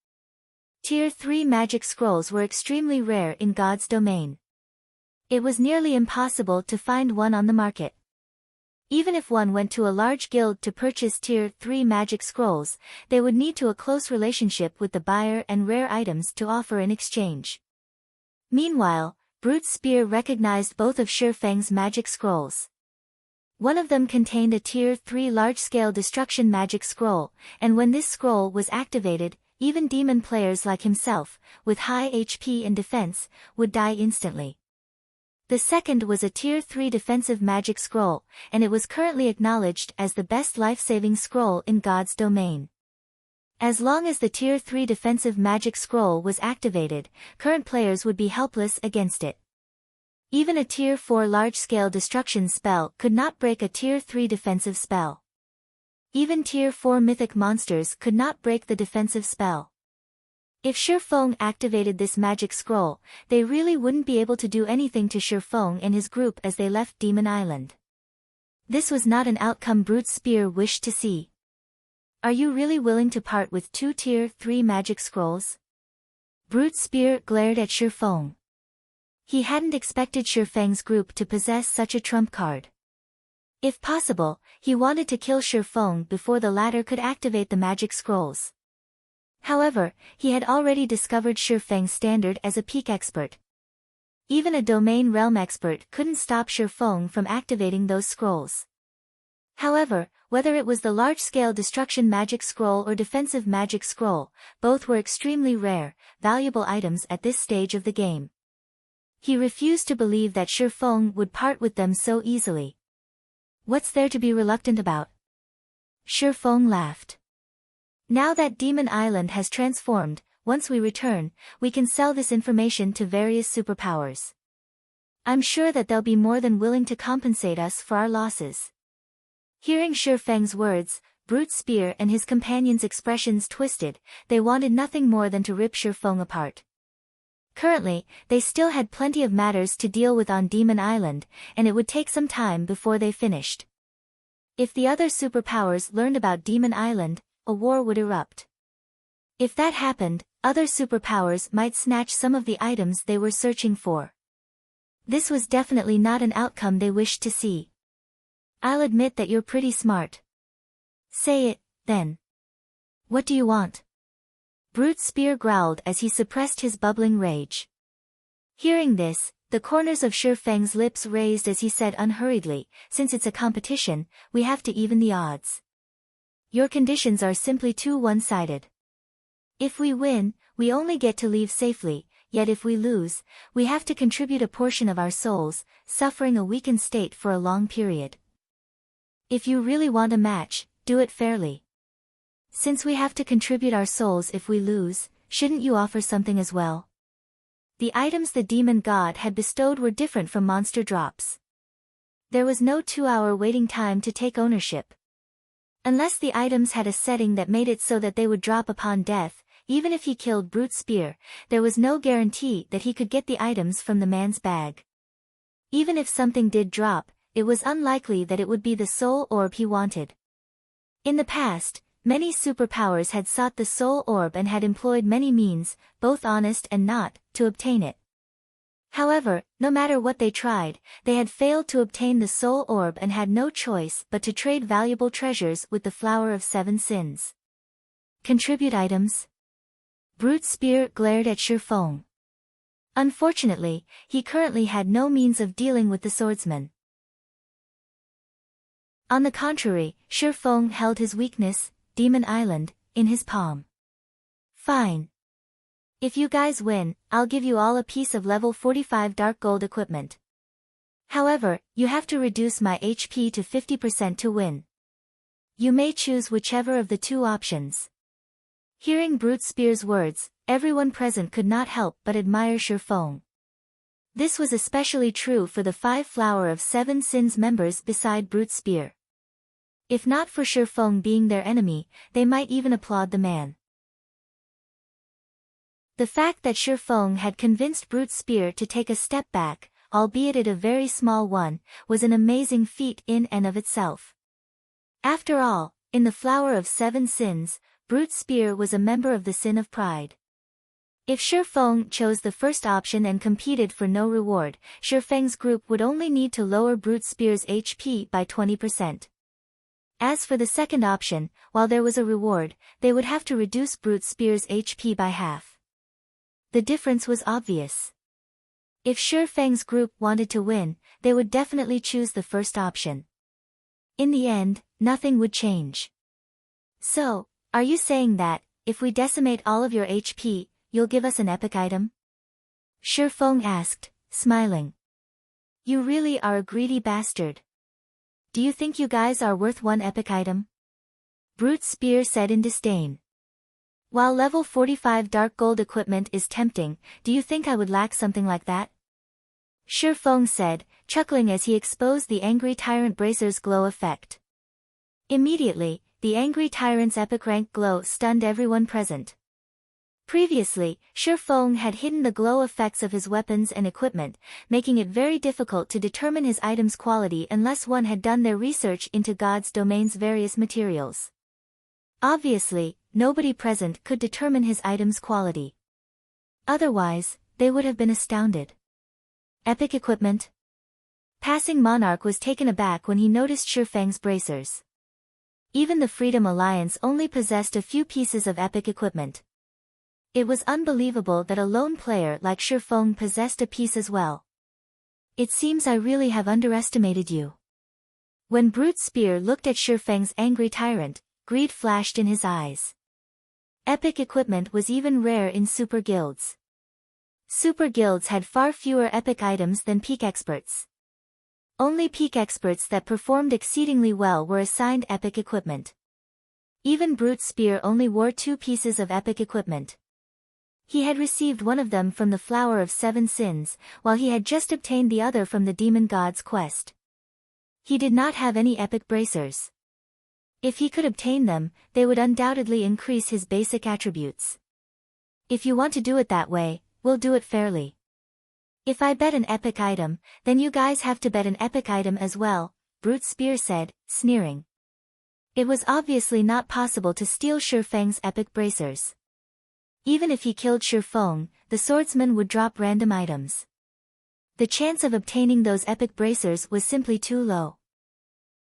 Tier 3 magic scrolls were extremely rare in God's domain. It was nearly impossible to find one on the market. Even if one went to a large guild to purchase Tier 3 magic scrolls, they would need to a close relationship with the buyer and rare items to offer in exchange. Meanwhile, Brute Spear recognized both of Shifeng's magic scrolls. One of them contained a Tier 3 large-scale destruction magic scroll, and when this scroll was activated, even demon players like himself, with high HP and defense, would die instantly. The second was a Tier 3 defensive magic scroll, and it was currently acknowledged as the best life-saving scroll in God's domain. As long as the Tier 3 defensive magic scroll was activated, current players would be helpless against it. Even a Tier 4 large-scale destruction spell could not break a Tier 3 defensive spell. Even Tier 4 mythic monsters could not break the defensive spell. If Shifeng activated this magic scroll, they really wouldn't be able to do anything to Shifeng and his group as they left Demon Island. This was not an outcome Brute Spear wished to see. Are you really willing to part with 2 Tier 3 magic scrolls? Brute Spear glared at Shifeng. He hadn't expected Shifeng's group to possess such a trump card. If possible, he wanted to kill Shifeng before the latter could activate the magic scrolls. However, he had already discovered Shifeng's standard as a peak expert. Even a domain realm expert couldn't stop Shifeng from activating those scrolls. However, whether it was the large-scale destruction magic scroll or defensive magic scroll, both were extremely rare, valuable items at this stage of the game. He refused to believe that Shifeng would part with them so easily. What's there to be reluctant about? Shifeng laughed. Now that Demon Island has transformed, once we return, we can sell this information to various superpowers. I'm sure that they'll be more than willing to compensate us for our losses. Hearing Shifeng's words, Brute Spear and his companions' expressions twisted. They wanted nothing more than to rip Shifeng apart. Currently, they still had plenty of matters to deal with on Demon Island, and it would take some time before they finished. If the other superpowers learned about Demon Island, a war would erupt. If that happened, other superpowers might snatch some of the items they were searching for. This was definitely not an outcome they wished to see. I'll admit that you're pretty smart. Say it, then. What do you want? Brute Spear growled as he suppressed his bubbling rage. Hearing this, the corners of Shifeng's lips raised as he said unhurriedly, since it's a competition, we have to even the odds. Your conditions are simply too one-sided. If we win, we only get to leave safely, yet if we lose, we have to contribute a portion of our souls, suffering a weakened state for a long period. If you really want a match, do it fairly. Since we have to contribute our souls if we lose, shouldn't you offer something as well? The items the demon god had bestowed were different from monster drops. There was no 2-hour waiting time to take ownership. Unless the items had a setting that made it so that they would drop upon death, even if he killed Brute Spear, there was no guarantee that he could get the items from the man's bag. Even if something did drop, it was unlikely that it would be the soul orb he wanted. In the past, many superpowers had sought the soul orb and had employed many means, both honest and not, to obtain it. However, no matter what they tried, they had failed to obtain the soul orb and had no choice but to trade valuable treasures with the Flower of 7 Sins. Contribute items? Brute Spear glared at Shifeng. Unfortunately, he currently had no means of dealing with the swordsman. On the contrary, Shifeng held his weakness, Demon Island, in his palm. Fine. If you guys win, I'll give you all a piece of level 45 dark gold equipment. However, you have to reduce my HP to 50% to win. You may choose whichever of the two options. Hearing Brute Spear's words, everyone present could not help but admire Shi Feng. This was especially true for the 5 Flower of 7 Sins members beside Brute Spear. If not for Shi Feng being their enemy, they might even applaud the man. The fact that Shi Feng had convinced Brute Spear to take a step back, albeit it a very small one, was an amazing feat in and of itself. After all, in the Flower of 7 Sins, Brute Spear was a member of the Sin of Pride. If Shi Feng chose the first option and competed for no reward, Shi Feng's group would only need to lower Brute Spear's HP by 20%. As for the second option, while there was a reward, they would have to reduce Brute Spear's HP by half. The difference was obvious. If Shi Feng's group wanted to win, they would definitely choose the first option. In the end, nothing would change. So, are you saying that, if we decimate all of your HP, you'll give us an epic item? Shi Feng asked, smiling. You really are a greedy bastard. Do you think you guys are worth one epic item? Brute Spear said in disdain. While level 45 dark gold equipment is tempting, do you think I would lack something like that? Shi Feng said, chuckling as he exposed the Angry Tyrant Bracer's glow effect. Immediately, the Angry Tyrant's epic rank glow stunned everyone present. Previously, Shi Feng had hidden the glow effects of his weapons and equipment, making it very difficult to determine his item's quality unless one had done their research into God's domain's various materials. Obviously, nobody present could determine his item's quality. Otherwise, they would have been astounded. Epic equipment? Passing Monarch was taken aback when he noticed Shi Feng's bracers. Even the Freedom Alliance only possessed a few pieces of epic equipment. It was unbelievable that a lone player like Shi Feng possessed a piece as well. It seems I really have underestimated you. When Brute Spear looked at Shi Feng's Angry Tyrant, greed flashed in his eyes. Epic equipment was even rare in super guilds. Super guilds had far fewer epic items than peak experts. Only peak experts that performed exceedingly well were assigned epic equipment. Even Brute Spear only wore 2 pieces of epic equipment. He had received one of them from the Flower of 7 Sins, while he had just obtained the other from the Demon God's quest. He did not have any epic bracers. If he could obtain them, they would undoubtedly increase his basic attributes. If you want to do it that way, we'll do it fairly. If I bet an epic item, then you guys have to bet an epic item as well, Brute Spear said, sneering. It was obviously not possible to steal Shi Feng's epic bracers. Even if he killed Shi Feng, the swordsman would drop random items. The chance of obtaining those epic bracers was simply too low.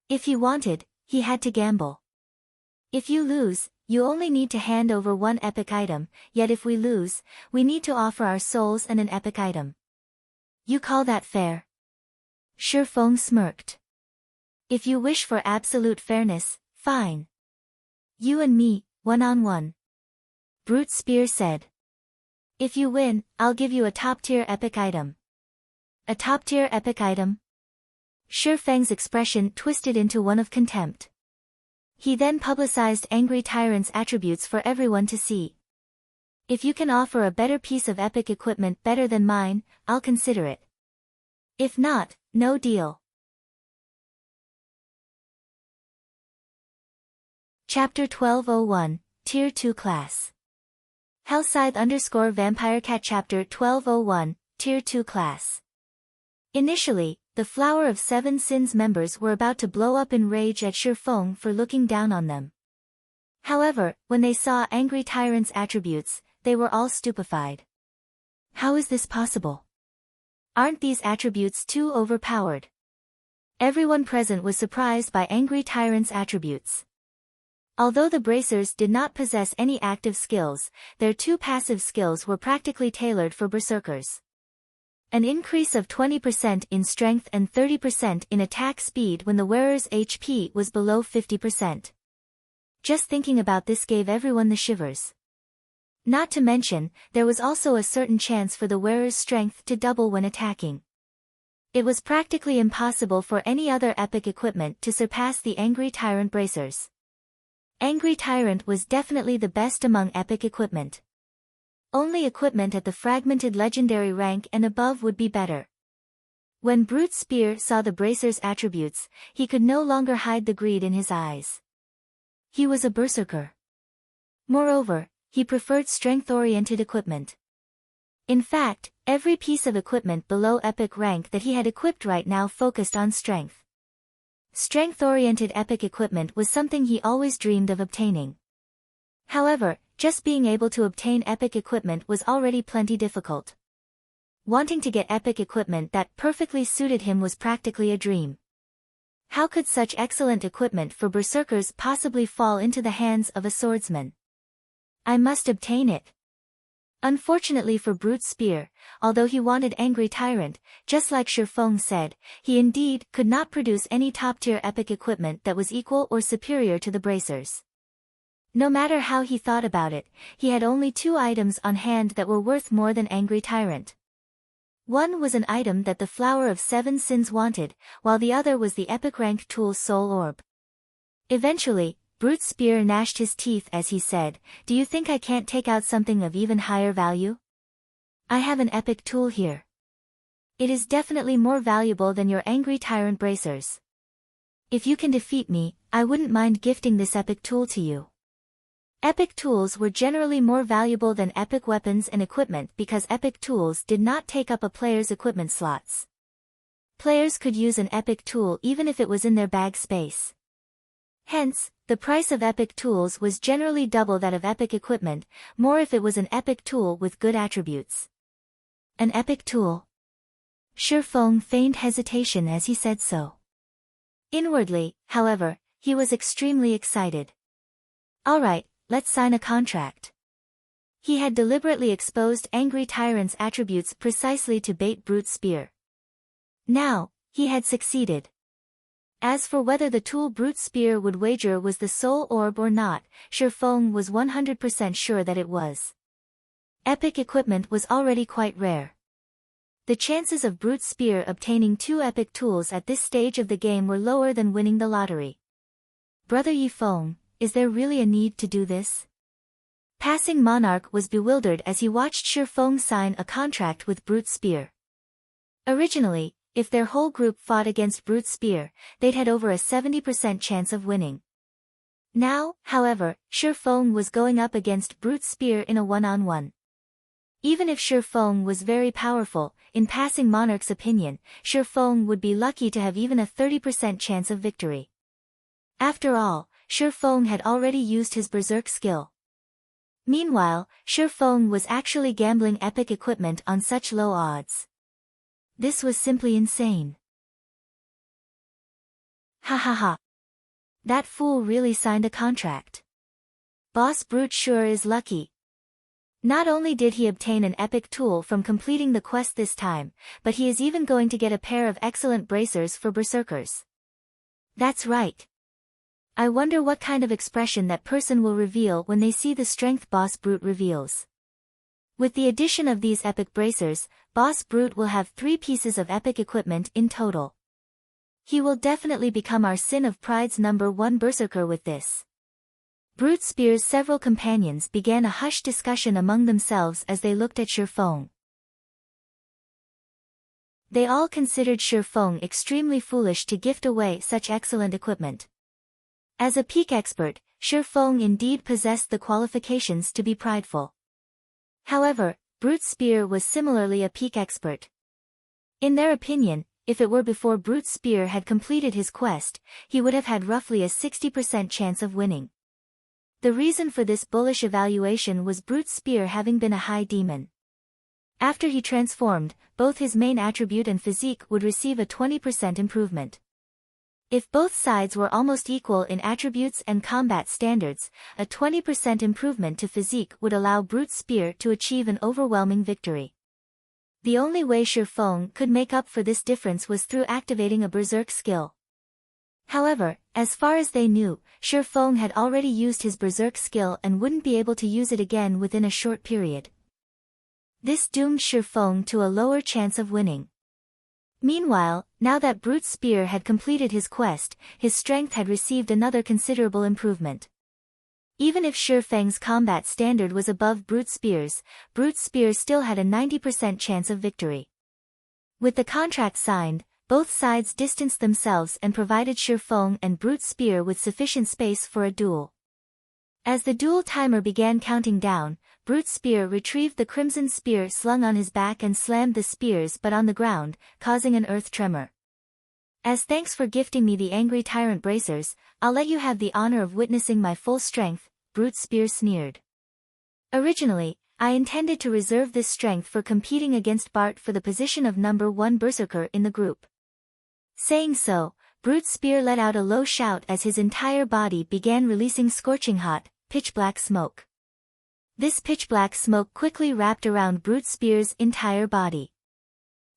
If he wanted, he had to gamble. If you lose, you only need to hand over 1 epic item, yet if we lose, we need to offer our souls and an epic item. You call that fair? Shi Feng smirked. If you wish for absolute fairness, fine. You and me, one-on-one. Brute Spear said. If you win, I'll give you a top-tier epic item. A top-tier epic item? Shi Feng's expression twisted into one of contempt. He then publicized Angry Tyrant's attributes for everyone to see. If you can offer a better piece of epic equipment better than mine, I'll consider it. If not, no deal. Chapter 1201, Tier 2 Class. Hellscythe_VampireCat Chapter 1201, Tier 2 Class. Initially, the Flower of 7 Sins members were about to blow up in rage at Shi Feng for looking down on them. However, when they saw Angry Tyrant's attributes, they were all stupefied. How is this possible? Aren't these attributes too overpowered? Everyone present was surprised by Angry Tyrant's attributes. Although the bracers did not possess any active skills, their 2 passive skills were practically tailored for berserkers. An increase of 20% in strength and 30% in attack speed when the wearer's HP was below 50%. Just thinking about this gave everyone the shivers. Not to mention, there was also a certain chance for the wearer's strength to double when attacking. It was practically impossible for any other epic equipment to surpass the Angry Tyrant bracers. Angry Tyrant was definitely the best among epic equipment. Only equipment at the fragmented legendary rank and above would be better. When Brute Spear saw the bracer's attributes, he could no longer hide the greed in his eyes. He was a berserker. Moreover, he preferred strength-oriented equipment. In fact, every piece of equipment below epic rank that he had equipped right now focused on strength. Strength-oriented epic equipment was something he always dreamed of obtaining. However, just being able to obtain epic equipment was already plenty difficult. Wanting to get epic equipment that perfectly suited him was practically a dream. How could such excellent equipment for berserkers possibly fall into the hands of a swordsman? I must obtain it. Unfortunately for Brute Spear, although he wanted Angry Tyrant, just like Shifeng said, he indeed could not produce any top-tier epic equipment that was equal or superior to the bracers. No matter how he thought about it, he had only 2 items on hand that were worth more than Angry Tyrant. One was an item that the Flower of 7 Sins wanted, while the other was the epic rank tool's Soul Orb. Eventually, Brute Spear gnashed his teeth as he said, "Do you think I can't take out something of even higher value? I have an epic tool here. It is definitely more valuable than your Angry Tyrant bracers. If you can defeat me, I wouldn't mind gifting this epic tool to you." Epic tools were generally more valuable than epic weapons and equipment because epic tools did not take up a player's equipment slots. Players could use an epic tool even if it was in their bag space. Hence, the price of epic tools was generally double that of epic equipment, more if it was an epic tool with good attributes. An epic tool? Shifeng feigned hesitation as he said so. Inwardly, however, he was extremely excited. All right. Let's sign a contract. He had deliberately exposed Angry Tyrant's attributes precisely to bait Brute Spear. Now, he had succeeded. As for whether the tool Brute Spear would wager was the Soul Orb or not, Shifeng was 100% sure that it was. Epic equipment was already quite rare. The chances of Brute Spear obtaining 2 epic tools at this stage of the game were lower than winning the lottery. Brother Yifeng, is there really a need to do this? Passing Monarch was bewildered as he watched Shifeng sign a contract with Brute Spear. Originally, if their whole group fought against Brute Spear, they'd had over a 70% chance of winning. Now, however, Shifeng was going up against Brute Spear in a one-on-one. Even if Shifeng was very powerful, in passing Monarch's opinion, Shifeng would be lucky to have even a 30% chance of victory. After all, Shifeng had already used his berserk skill. Meanwhile, Shifeng was actually gambling epic equipment on such low odds. This was simply insane. Ha ha ha. That fool really signed a contract. Boss Brute sure is lucky. Not only did he obtain an epic tool from completing the quest this time, but he is even going to get a pair of excellent bracers for berserkers. That's right. I wonder what kind of expression that person will reveal when they see the strength Boss Brute reveals. With the addition of these epic bracers, Boss Brute will have 3 pieces of epic equipment in total. He will definitely become our Sin of Pride's #1 berserker with this. Brute Spear's several companions began a hushed discussion among themselves as they looked at Shifeng. They all considered Shifeng extremely foolish to gift away such excellent equipment. As a peak expert, Shifeng indeed possessed the qualifications to be prideful. However, Brute Spear was similarly a peak expert. In their opinion, if it were before Brute Spear had completed his quest, he would have had roughly a 60% chance of winning. The reason for this bullish evaluation was Brute Spear having been a high demon. After he transformed, both his main attribute and physique would receive a 20% improvement. If both sides were almost equal in attributes and combat standards, a 20% improvement to physique would allow Brute Spear to achieve an overwhelming victory. The only way Shifeng could make up for this difference was through activating a berserk skill. However, as far as they knew, Shifeng had already used his berserk skill and wouldn't be able to use it again within a short period. This doomed Shifeng to a lower chance of winning. Meanwhile, now that Brute Spear had completed his quest, his strength had received another considerable improvement. Even if Shifeng's combat standard was above Brute Spear's still had a 90% chance of victory. With the contract signed, both sides distanced themselves and provided Shifeng and Brute Spear with sufficient space for a duel. As the duel timer began counting down, Brute Spear retrieved the crimson spear slung on his back and slammed the spears but on the ground, causing an earth tremor. As thanks for gifting me the angry tyrant bracers, I'll let you have the honor of witnessing my full strength, Brute Spear sneered. Originally, I intended to reserve this strength for competing against Bart for the position of number 1 berserker in the group. Saying so, Brute Spear let out a low shout as his entire body began releasing scorching hot, pitch-black smoke. This pitch-black smoke quickly wrapped around Brute Spear's entire body.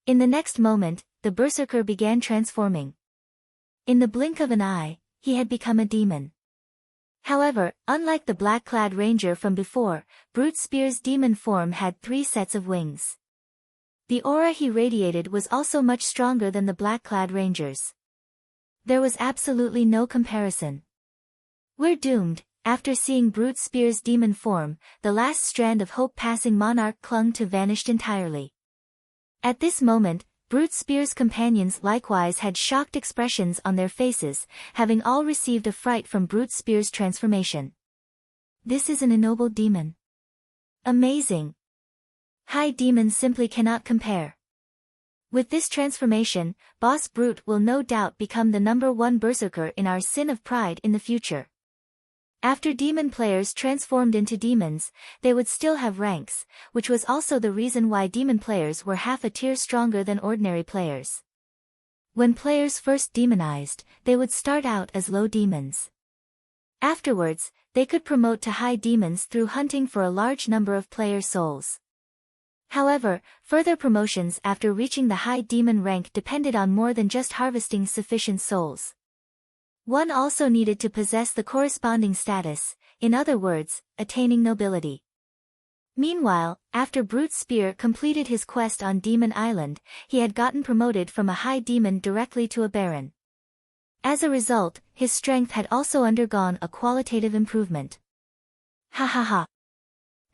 In the next moment, the berserker began transforming. In the blink of an eye, he had become a demon. However, unlike the black-clad ranger from before, Brute Spear's demon form had 3 sets of wings. The aura he radiated was also much stronger than the black-clad ranger's. There was absolutely no comparison. We're doomed. After seeing Brute Spear's demon form, the last strand of hope passing monarch clung to vanished entirely. At this moment, Brute Spear's companions likewise had shocked expressions on their faces, having all received a fright from Brute Spear's transformation. This is an ennobled demon. Amazing. High demons simply cannot compare. With this transformation, Boss Brute will no doubt become the number 1 berserker in our Sin of Pride in the future. After demon players transformed into demons, they would still have ranks, which was also the reason why demon players were half a tier stronger than ordinary players. When players first demonized, they would start out as low demons. Afterwards, they could promote to high demons through hunting for a large number of player souls. However, further promotions after reaching the high demon rank depended on more than just harvesting sufficient souls. One also needed to possess the corresponding status, in other words, attaining nobility. Meanwhile, after Brute Spear completed his quest on Demon Island, he had gotten promoted from a high demon directly to a baron. As a result, his strength had also undergone a qualitative improvement. Ha ha ha.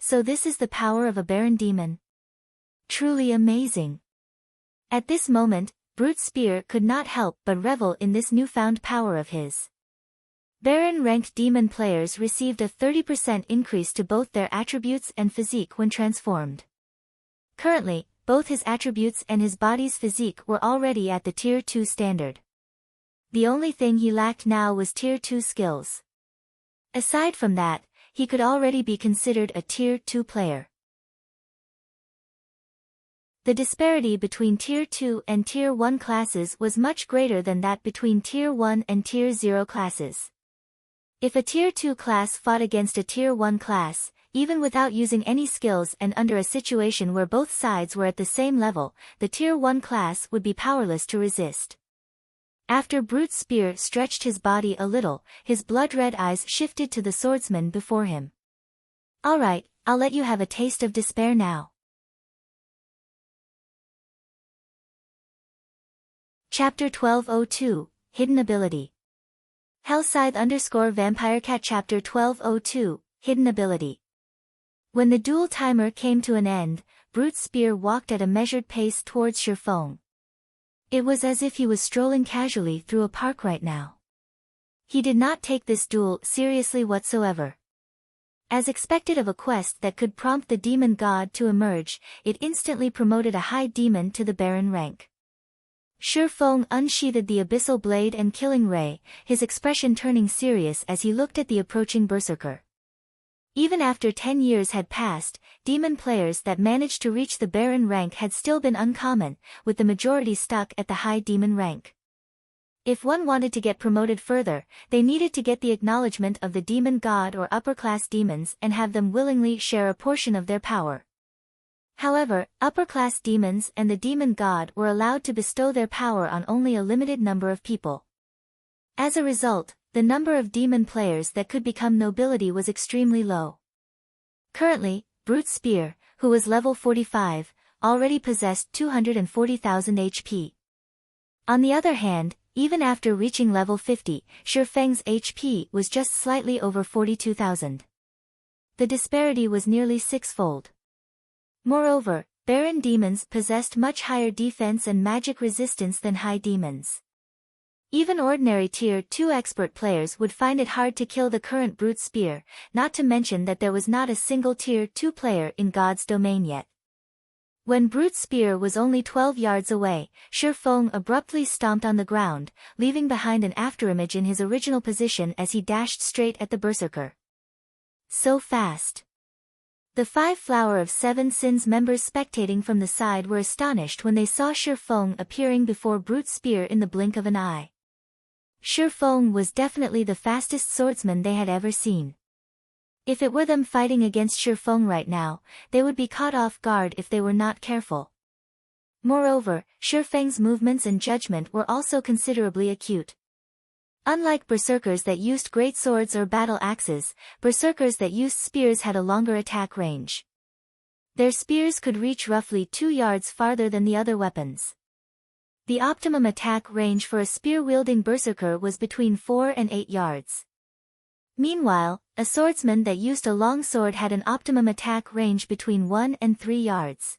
So this is the power of a baron demon. Truly amazing. At this moment, Brute Spear could not help but revel in this newfound power of his. Baron-ranked demon players received a 30% increase to both their attributes and physique when transformed. Currently, both his attributes and his body's physique were already at the Tier 2 standard. The only thing he lacked now was Tier 2 skills. Aside from that, he could already be considered a Tier 2 player. The disparity between Tier 2 and Tier 1 classes was much greater than that between Tier 1 and Tier 0 classes. If a Tier 2 class fought against a Tier 1 class, even without using any skills and under a situation where both sides were at the same level, the Tier 1 class would be powerless to resist. After Brute Spear stretched his body a little, his blood-red eyes shifted to the swordsman before him. Alright, I'll let you have a taste of despair now. Chapter 1202, Hidden Ability. Hellscythe_Vampirecat Chapter 1202, Hidden Ability. When the duel timer came to an end, Brute Spear walked at a measured pace towards Shifeng. It was as if he was strolling casually through a park right now. He did not take this duel seriously whatsoever. As expected of a quest that could prompt the demon god to emerge, it instantly promoted a high demon to the baron rank. Shifeng unsheathed the abyssal blade and killing ray, his expression turning serious as he looked at the approaching berserker. Even after 10 years had passed, demon players that managed to reach the baron rank had still been uncommon, with the majority stuck at the high demon rank. If one wanted to get promoted further, they needed to get the acknowledgement of the demon god or upper-class demons and have them willingly share a portion of their power. However, upper-class demons and the demon god were allowed to bestow their power on only a limited number of people. As a result, the number of demon players that could become nobility was extremely low. Currently, Brute Spear, who was level 45, already possessed 240,000 HP. On the other hand, even after reaching level 50, Shi Feng's HP was just slightly over 42,000. The disparity was nearly sixfold. Moreover, Baron demons possessed much higher defense and magic resistance than high demons. Even ordinary Tier 2 expert players would find it hard to kill the current Brute Spear, not to mention that there was not a single Tier 2 player in God's domain yet. When Brute Spear was only 12 yards away, Shi Feng abruptly stomped on the ground, leaving behind an afterimage in his original position as he dashed straight at the Berserker. So fast. The 5 Flower of Seven Sins members spectating from the side were astonished when they saw Shi Feng appearing before Brute Spear in the blink of an eye. Shi Feng was definitely the fastest swordsman they had ever seen. If it were them fighting against Shi Feng right now, they would be caught off guard if they were not careful. Moreover, Shi Feng's movements and judgment were also considerably acute. Unlike berserkers that used great swords or battle axes, berserkers that used spears had a longer attack range. Their spears could reach roughly 2 yards farther than the other weapons. The optimum attack range for a spear-wielding berserker was between 4 and 8 yards. Meanwhile, a swordsman that used a long sword had an optimum attack range between 1 and 3 yards.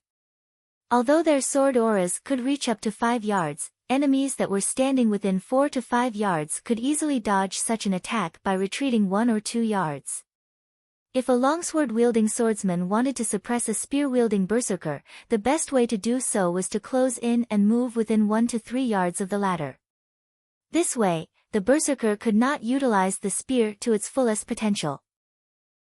Although their sword auras could reach up to 5 yards, enemies that were standing within 4 to 5 yards could easily dodge such an attack by retreating 1 or 2 yards. If a longsword-wielding swordsman wanted to suppress a spear-wielding berserker, the best way to do so was to close in and move within 1 to 3 yards of the latter. This way, the berserker could not utilize the spear to its fullest potential.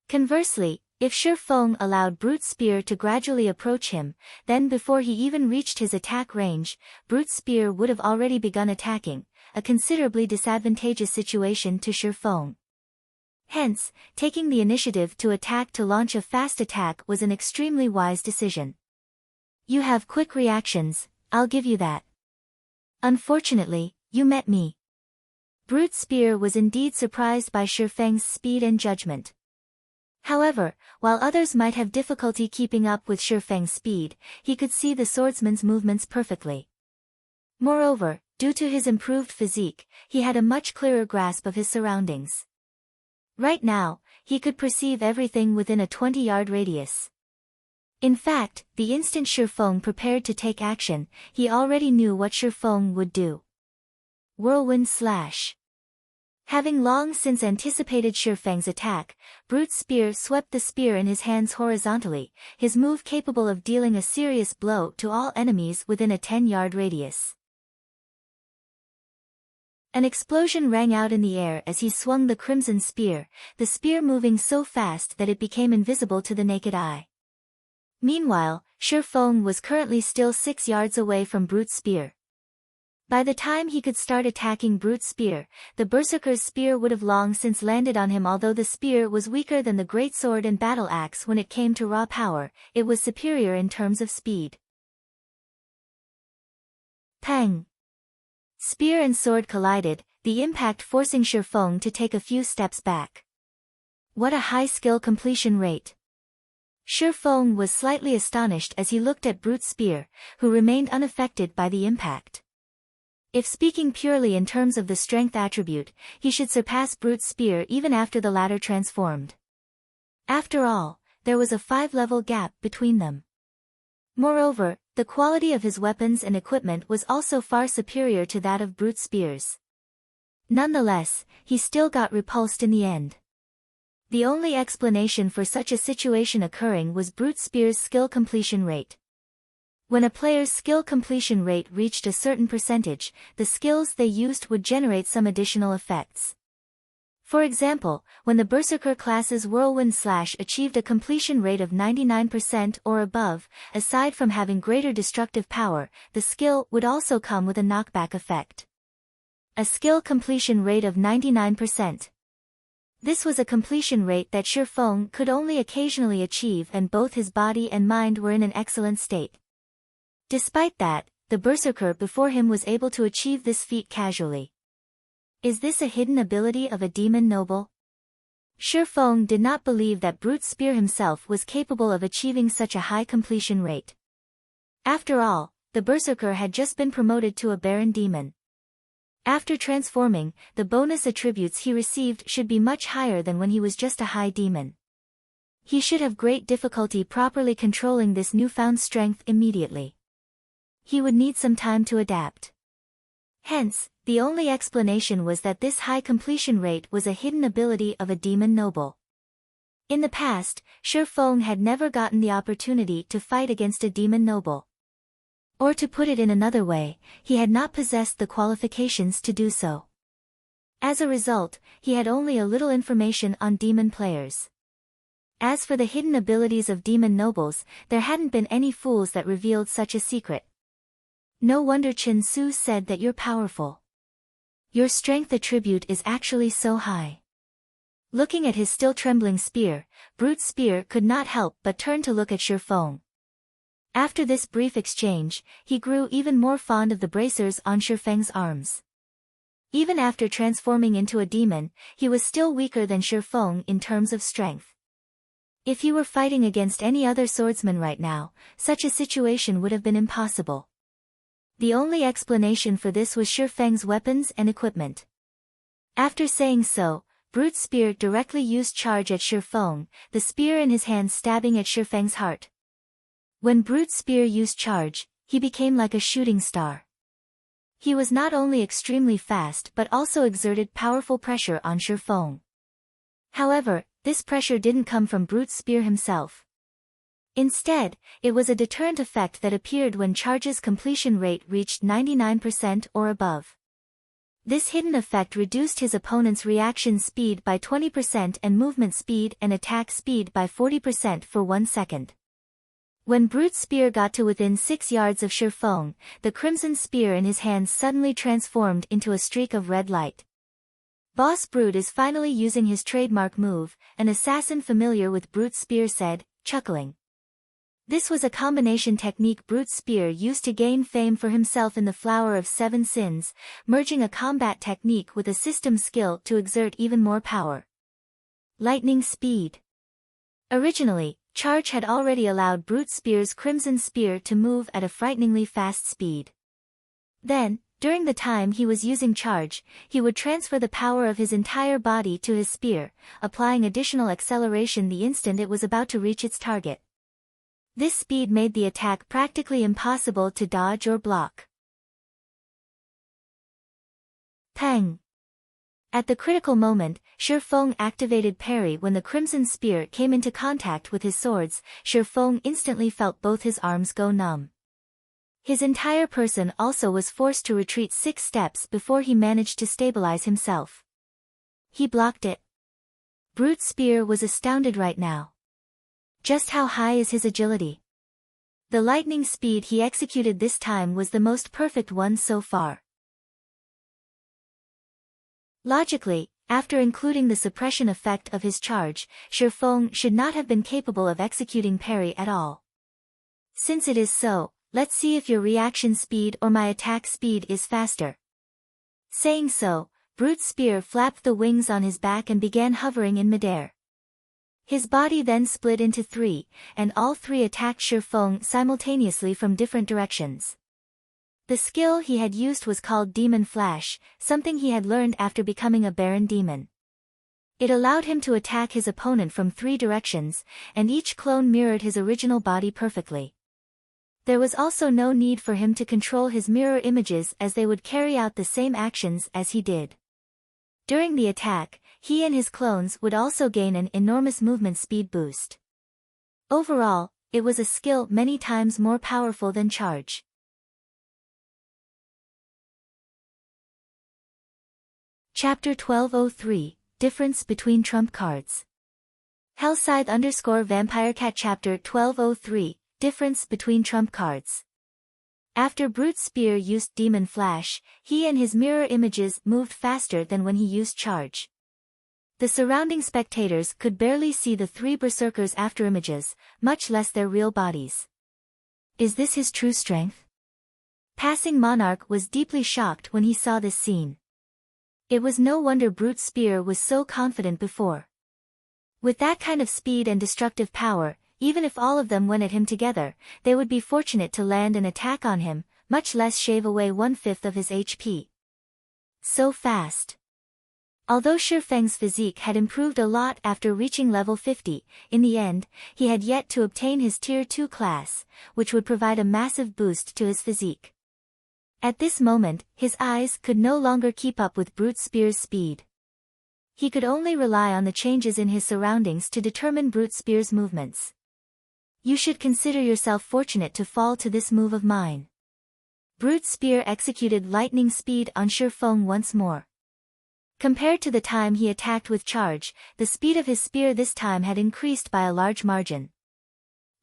Conversely, if Shi Feng allowed Brute Spear to gradually approach him, then before he even reached his attack range, Brute Spear would have already begun attacking, a considerably disadvantageous situation to Shi Feng. Hence, taking the initiative to launch a fast attack was an extremely wise decision. You have quick reactions, I'll give you that. Unfortunately, you met me. Brute Spear was indeed surprised by Shi Feng's speed and judgment. However, while others might have difficulty keeping up with Shi Feng's speed, he could see the swordsman's movements perfectly. Moreover, due to his improved physique, he had a much clearer grasp of his surroundings. Right now, he could perceive everything within a 20-yard radius. In fact, the instant Shi Feng prepared to take action, he already knew what Shi Feng would do. Whirlwind Slash. Having long since anticipated Shi Feng's attack, Brute Spear swept the spear in his hands horizontally, his move capable of dealing a serious blow to all enemies within a 10-yard radius. An explosion rang out in the air as he swung the crimson spear, the spear moving so fast that it became invisible to the naked eye. Meanwhile, Shi Feng was currently still 6 yards away from Brute Spear. By the time he could start attacking Brute Spear, the Berserker's spear would have long since landed on him. Although the spear was weaker than the great sword and battle axe when it came to raw power, it was superior in terms of speed. Pang! Spear and sword collided, the impact forcing Shi Feng to take a few steps back. What a high skill completion rate! Shi Feng was slightly astonished as he looked at Brute Spear, who remained unaffected by the impact. If speaking purely in terms of the strength attribute, he should surpass Brute Spear even after the latter transformed. After all, there was a 5-level gap between them. Moreover, the quality of his weapons and equipment was also far superior to that of Brute Spear's. Nonetheless, he still got repulsed in the end. The only explanation for such a situation occurring was Brute Spear's skill completion rate. When a player's skill completion rate reached a certain percentage, the skills they used would generate some additional effects. For example, when the Berserker class's Whirlwind Slash achieved a completion rate of 99% or above, aside from having greater destructive power, the skill would also come with a knockback effect. A skill completion rate of 99%. This was a completion rate that Shi Feng could only occasionally achieve, and both his body and mind were in an excellent state. Despite that, the Berserker before him was able to achieve this feat casually. Is this a hidden ability of a demon noble? Shi Feng did not believe that Brute Spear himself was capable of achieving such a high completion rate. After all, the Berserker had just been promoted to a Baron Demon. After transforming, the bonus attributes he received should be much higher than when he was just a high demon. He should have great difficulty properly controlling this newfound strength immediately. He would need some time to adapt. Hence, the only explanation was that this high completion rate was a hidden ability of a demon noble. In the past, Shi Feng had never gotten the opportunity to fight against a demon noble. Or to put it in another way, he had not possessed the qualifications to do so. As a result, he had only a little information on demon players. As for the hidden abilities of demon nobles, there hadn't been any fools that revealed such a secret. No wonder Chen Su said that you're powerful. Your strength attribute is actually so high. Looking at his still trembling spear, Brute Spear could not help but turn to look at Shi Feng. After this brief exchange, he grew even more fond of the bracers on Shi Feng's arms. Even after transforming into a demon, he was still weaker than Shi Feng in terms of strength. If he were fighting against any other swordsman right now, such a situation would have been impossible. The only explanation for this was Shi Feng's weapons and equipment. After saying so, Brute Spear directly used charge at Shi Feng, the spear in his hand stabbing at Shi Feng's heart. When Brute Spear used charge, he became like a shooting star. He was not only extremely fast but also exerted powerful pressure on Shi Feng. However, this pressure didn't come from Brute Spear himself. Instead, it was a deterrent effect that appeared when charge's completion rate reached 99% or above. This hidden effect reduced his opponent's reaction speed by 20% and movement speed and attack speed by 40% for 1 second. When Brute Spear got to within 6 yards of Shi Feng, the crimson spear in his hands suddenly transformed into a streak of red light. Boss Brute is finally using his trademark move, an assassin familiar with Brute Spear said, chuckling. This was a combination technique Brute Spear used to gain fame for himself in the Flower of Seven Sins, merging a combat technique with a system skill to exert even more power. Lightning Speed. Originally, charge had already allowed Brute Spear's crimson spear to move at a frighteningly fast speed. Then, during the time he was using charge, he would transfer the power of his entire body to his spear, applying additional acceleration the instant it was about to reach its target. This speed made the attack practically impossible to dodge or block. Pang! At the critical moment, Shi Feng activated parry when the crimson spear came into contact with his swords. Shi Feng instantly felt both his arms go numb. His entire person also was forced to retreat 6 steps before he managed to stabilize himself. He blocked it. Brute Spear was astounded right now. Just how high is his agility? The lightning speed he executed this time was the most perfect one so far. Logically, after including the suppression effect of his charge, Shi Feng should not have been capable of executing parry at all. Since it is so, let's see if your reaction speed or my attack speed is faster. Saying so, Brute Spear flapped the wings on his back and began hovering in midair. His body then split into 3, and all 3 attacked Shi Feng simultaneously from different directions. The skill he had used was called Demon Flash, something he had learned after becoming a Baron Demon. It allowed him to attack his opponent from 3 directions, and each clone mirrored his original body perfectly. There was also no need for him to control his mirror images as they would carry out the same actions as he did. During the attack, he and his clones would also gain an enormous movement speed boost. Overall, it was a skill many times more powerful than charge. Chapter 1203, Difference Between Trump Cards. Hellscythe_Vampirecat Chapter 1203, Difference Between Trump Cards. After Brute Spear used Demon Flash, he and his mirror images moved faster than when he used charge. The surrounding spectators could barely see the 3 berserkers' afterimages, much less their real bodies. Is this his true strength? Passing Monarch was deeply shocked when he saw this scene. It was no wonder Brute Spear was so confident before. With that kind of speed and destructive power, even if all of them went at him together, they would be fortunate to land an attack on him, much less shave away 1/5 of his HP. So fast. Although Shi Feng's physique had improved a lot after reaching level 50, in the end, he had yet to obtain his Tier 2 class, which would provide a massive boost to his physique. At this moment, his eyes could no longer keep up with Brute Spear's speed. He could only rely on the changes in his surroundings to determine Brute Spear's movements. You should consider yourself fortunate to fall to this move of mine. Brute Spear executed lightning speed on Shi Feng once more. Compared to the time he attacked with charge, the speed of his spear this time had increased by a large margin.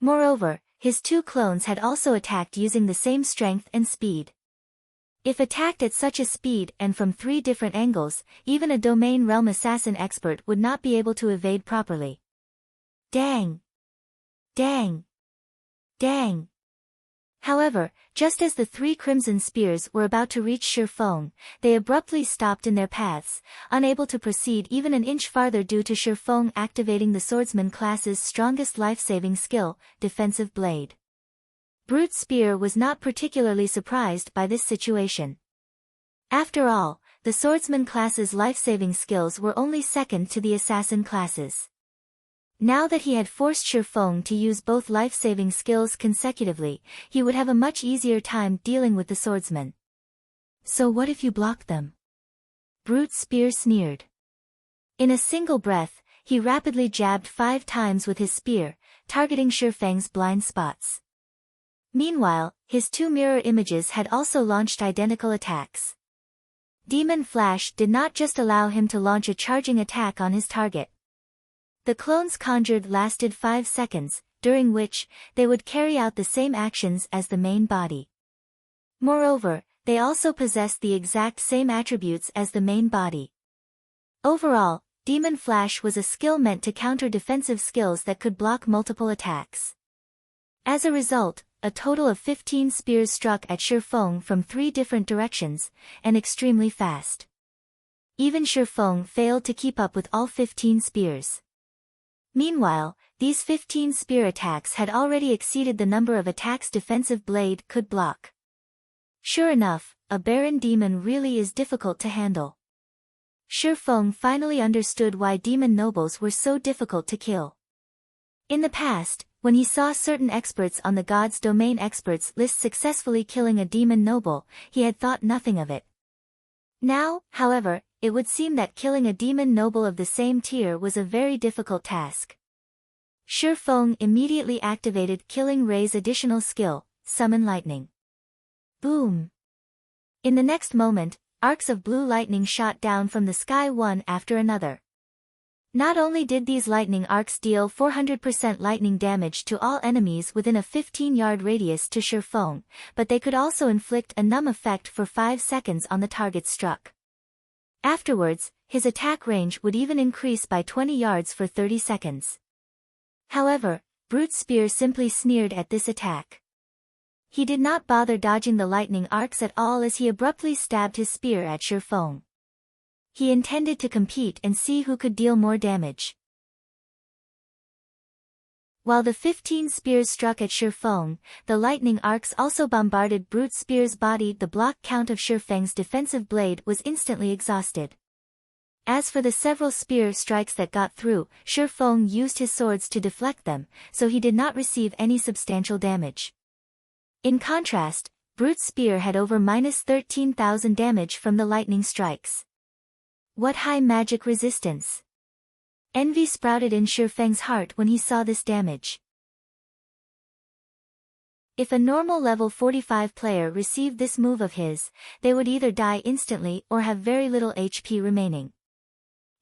Moreover, his two clones had also attacked using the same strength and speed. If attacked at such a speed and from 3 different angles, even a Domain Realm Assassin expert would not be able to evade properly. Dang! Dang! Dang! However, just as the 3 crimson spears were about to reach Shi Feng, they abruptly stopped in their paths, unable to proceed even an inch farther due to Shi Feng activating the swordsman class's strongest life-saving skill, Defensive Blade. Brute Spear was not particularly surprised by this situation. After all, the swordsman class's life-saving skills were only second to the assassin classes. Now that he had forced Shi Feng to use both life-saving skills consecutively, he would have a much easier time dealing with the swordsman. So what if you block them? Brute Spear sneered. In a single breath, he rapidly jabbed 5 times with his spear, targeting Shi Feng's blind spots. Meanwhile, his 2 mirror images had also launched identical attacks. Demon Flash did not just allow him to launch a charging attack on his target. The clones conjured lasted 5 seconds, during which, they would carry out the same actions as the main body. Moreover, they also possessed the exact same attributes as the main body. Overall, Demon Flash was a skill meant to counter defensive skills that could block multiple attacks. As a result, a total of 15 spears struck at Shi Feng from 3 different directions, and extremely fast. Even Shi Feng failed to keep up with all 15 spears. Meanwhile, these 15 spear attacks had already exceeded the number of attacks Defensive Blade could block. Sure enough, a Baron Demon really is difficult to handle. Shi Feng finally understood why demon nobles were so difficult to kill. In the past, when he saw certain experts on the God's Domain experts list successfully killing a demon noble, he had thought nothing of it. Now, however, it would seem that killing a demon noble of the same tier was a very difficult task. Shi Feng immediately activated Killing Ray's additional skill, Summon Lightning. Boom! In the next moment, arcs of blue lightning shot down from the sky one after another. Not only did these lightning arcs deal 400% lightning damage to all enemies within a 15-yard radius to Shi Feng, but they could also inflict a numb effect for 5 seconds on the target struck. Afterwards, his attack range would even increase by 20 yards for 30 seconds. However, Brute Spear simply sneered at this attack. He did not bother dodging the lightning arcs at all as he abruptly stabbed his spear at Shi Feng. He intended to compete and see who could deal more damage. While the 15 spears struck at Shi Feng, the lightning arcs also bombarded Brute Spear's body. The block count of Shi Feng's defensive blade was instantly exhausted. As for the several spear strikes that got through, Shi Feng used his swords to deflect them, so he did not receive any substantial damage. In contrast, Brute Spear had over -13,000 damage from the lightning strikes. What high magic resistance! Envy sprouted in Shi Feng's heart when he saw this damage. If a normal level 45 player received this move of his, they would either die instantly or have very little HP remaining.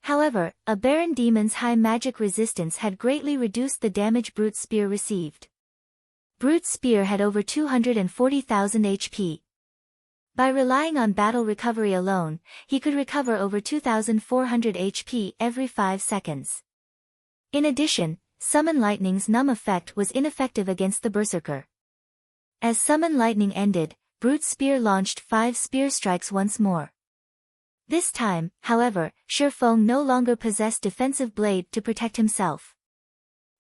However, a Baron Demon's high magic resistance had greatly reduced the damage Brute Spear received. Brute Spear had over 240,000 HP. By relying on battle recovery alone, he could recover over 2,400 HP every 5 seconds. In addition, Summon Lightning's numb effect was ineffective against the Berserker. As Summon Lightning ended, Brute Spear launched 5 spear strikes once more. This time, however, Shi Feng no longer possessed Defensive Blade to protect himself.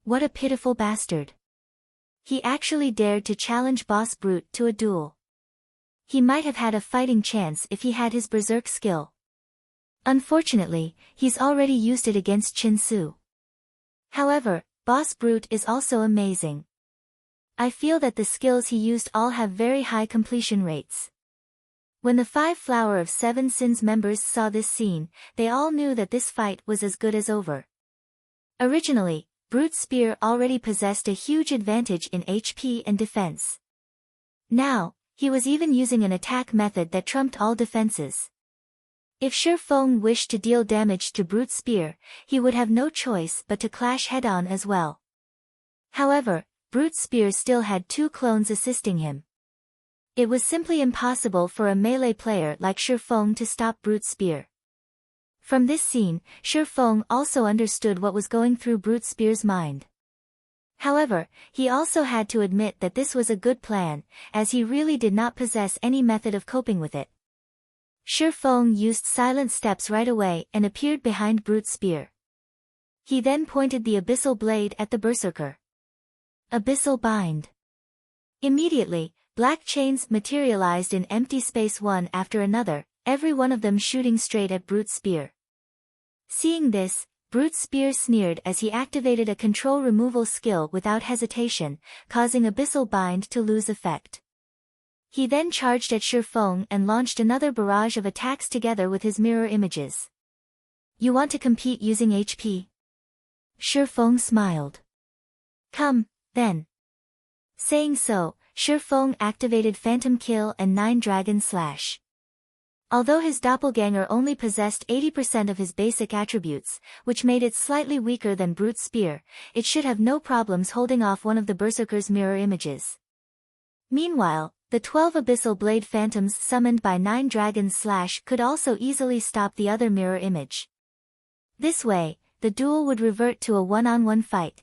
What a pitiful bastard. He actually dared to challenge Boss Brute to a duel. He might have had a fighting chance if he had his berserk skill. Unfortunately, he's already used it against Chinsu. However, Boss Brute is also amazing. I feel that the skills he used all have very high completion rates. When the 5 Flower of 7 Sins members saw this scene, they all knew that this fight was as good as over. Originally, Brute's spear already possessed a huge advantage in HP and defense. Now, he was even using an attack method that trumped all defenses. If Shi Feng wished to deal damage to Brute's spear, he would have no choice but to clash head-on as well. However, Brute's spear still had 2 clones assisting him. It was simply impossible for a melee player like Shi Feng to stop Brute's spear. From this scene, Shi Feng also understood what was going through Brute's spear's mind. However, he also had to admit that this was a good plan, as he really did not possess any method of coping with it. Shi Feng used silent steps right away and appeared behind Brute's spear. He then pointed the abyssal blade at the berserker. Abyssal bind. Immediately, black chains materialized in empty space one after another, every one of them shooting straight at Brute's spear. Seeing this, Brute's spear sneered as he activated a control removal skill without hesitation, causing abyssal bind to lose effect. He then charged at Shi Feng and launched another barrage of attacks together with his mirror images. You want to compete using HP? Shi Feng smiled. Come, then. Saying so, Shi Feng activated Phantom Kill and 9 Dragon Slash. Although his doppelganger only possessed 80% of his basic attributes, which made it slightly weaker than Brute's spear, it should have no problems holding off one of the berserker's mirror images. Meanwhile, the 12 abyssal blade phantoms summoned by 9 Dragon Slash could also easily stop the other mirror image. This way, the duel would revert to a one-on-one fight.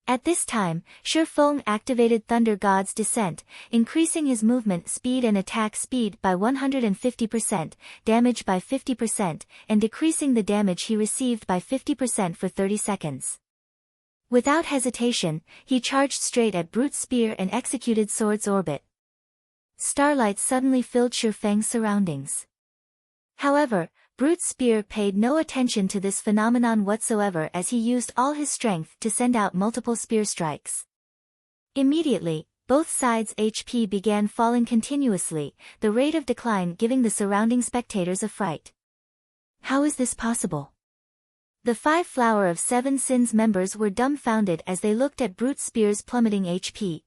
At this time, Shi Feng activated Thunder God's Descent, increasing his movement speed and attack speed by 150%, damage by 50%, and decreasing the damage he received by 50% for 30 seconds. Without hesitation, he charged straight at Brute's spear and executed Sword's Orbit. Starlight suddenly filled Shi Feng's surroundings. However, Brute's spear paid no attention to this phenomenon whatsoever as he used all his strength to send out multiple spear strikes. Immediately, both sides' HP began falling continuously, the rate of decline giving the surrounding spectators a fright. How is this possible? The 5 Flower of 7 Sins members were dumbfounded as they looked at Brute's spear's plummeting HP.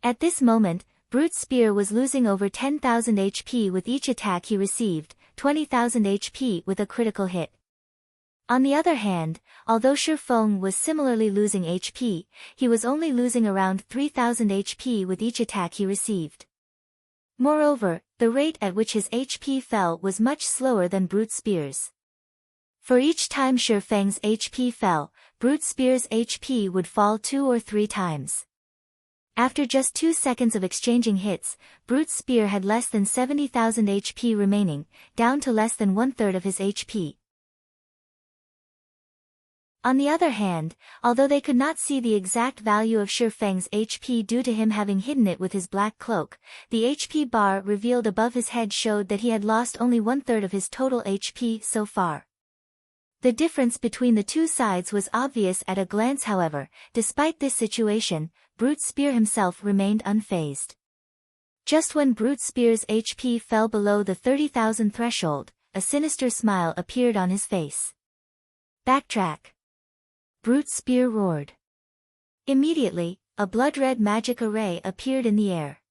At this moment, Brute's spear was losing over 10,000 HP with each attack he received, 20,000 HP with a critical hit. On the other hand, although Shi Feng was similarly losing HP, he was only losing around 3,000 HP with each attack he received. Moreover, the rate at which his HP fell was much slower than Brute's spear's. For each time Shi Feng's HP fell, Brute's spear's HP would fall 2 or 3 times. After just 2 seconds of exchanging hits, Brute's spear had less than 70,000 HP remaining, down to less than 1/3 of his HP. On the other hand, although they could not see the exact value of Shi Feng's HP due to him having hidden it with his black cloak, the HP bar revealed above his head showed that he had lost only 1/3 of his total HP so far. The difference between the two sides was obvious at a glance. However, despite this situation, Brute's spear himself remained unfazed. Just when Brute's spear's HP fell below the 30,000 threshold, a sinister smile appeared on his face. Backtrack. Brute's spear roared. Immediately, a blood-red magic array appeared in the air.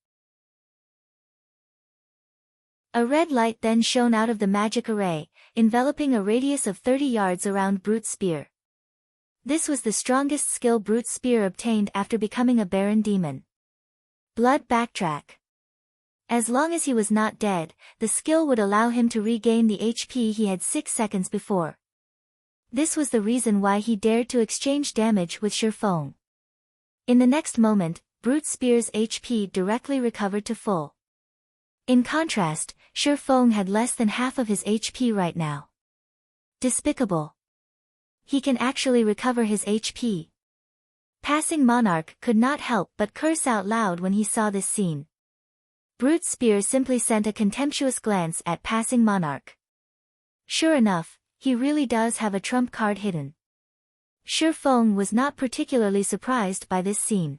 A red light then shone out of the magic array, enveloping a radius of 30 yards around Brute's spear. This was the strongest skill Brute's spear obtained after becoming a Baron Demon. Blood Backtrack. As long as he was not dead, the skill would allow him to regain the HP he had 6 seconds before. This was the reason why he dared to exchange damage with Shi Feng. In the next moment, Brute's spear's HP directly recovered to full. In contrast, Shi Feng had less than half of his HP right now. Despicable. He can actually recover his HP. Passing monarch could not help but curse out loud when he saw this scene. Brute Spear simply sent a contemptuous glance at passing monarch. Sure enough, he really does have a trump card hidden. Shi Feng was not particularly surprised by this scene.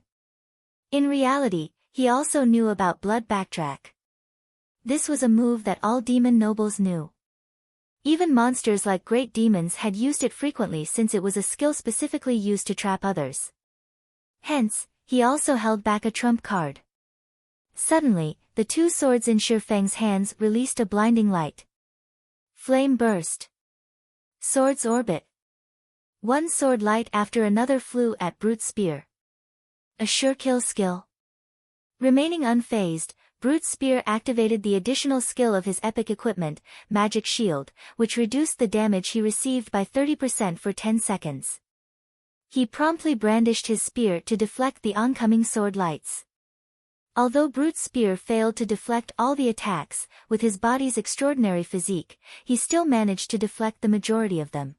In reality, he also knew about blood backtrack. This was a move that all demon nobles knew. Even monsters like great demons had used it frequently since it was a skill specifically used to trap others. Hence, he also held back a trump card. Suddenly, the two swords in Shi Feng's hands released a blinding light. Flame burst. Swords orbit. One sword light after another flew at Brute Spear. A sure kill skill. Remaining unfazed, Brute Spear activated the additional skill of his epic equipment, Magic Shield, which reduced the damage he received by 30% for 10 seconds. He promptly brandished his spear to deflect the oncoming sword lights. Although Brute Spear failed to deflect all the attacks, with his body's extraordinary physique, he still managed to deflect the majority of them.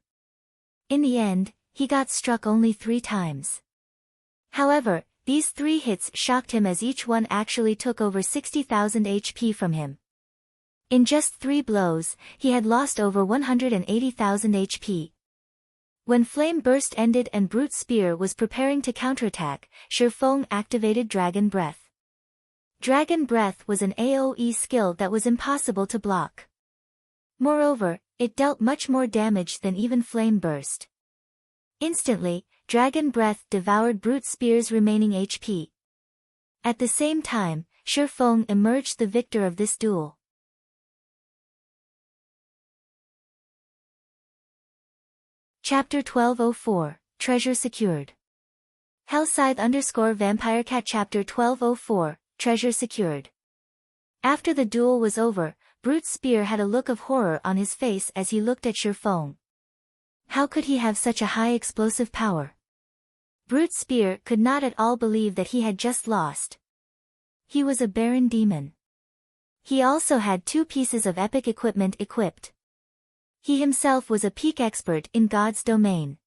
In the end, he got struck only 3 times. However, these 3 hits shocked him as each one actually took over 60,000 HP from him. In just 3 blows, he had lost over 180,000 HP. When Flame Burst ended and Brute Spear was preparing to counterattack, Shi Feng activated Dragon Breath. Dragon Breath was an AoE skill that was impossible to block. Moreover, it dealt much more damage than even Flame Burst. Instantly, Dragon Breath devoured Brute Spear's remaining HP. At the same time, Shi Feng emerged the victor of this duel. Chapter 1204, Treasure Secured. Hellscythe_Vampirecat Chapter 1204, Treasure Secured. After the duel was over, Brute Spear had a look of horror on his face as he looked at Shi Feng. How could he have such a high explosive power? Brute Spear could not at all believe that he had just lost. He was a Baron Demon. He also had 2 pieces of epic equipment equipped. He himself was a peak expert in God's domain.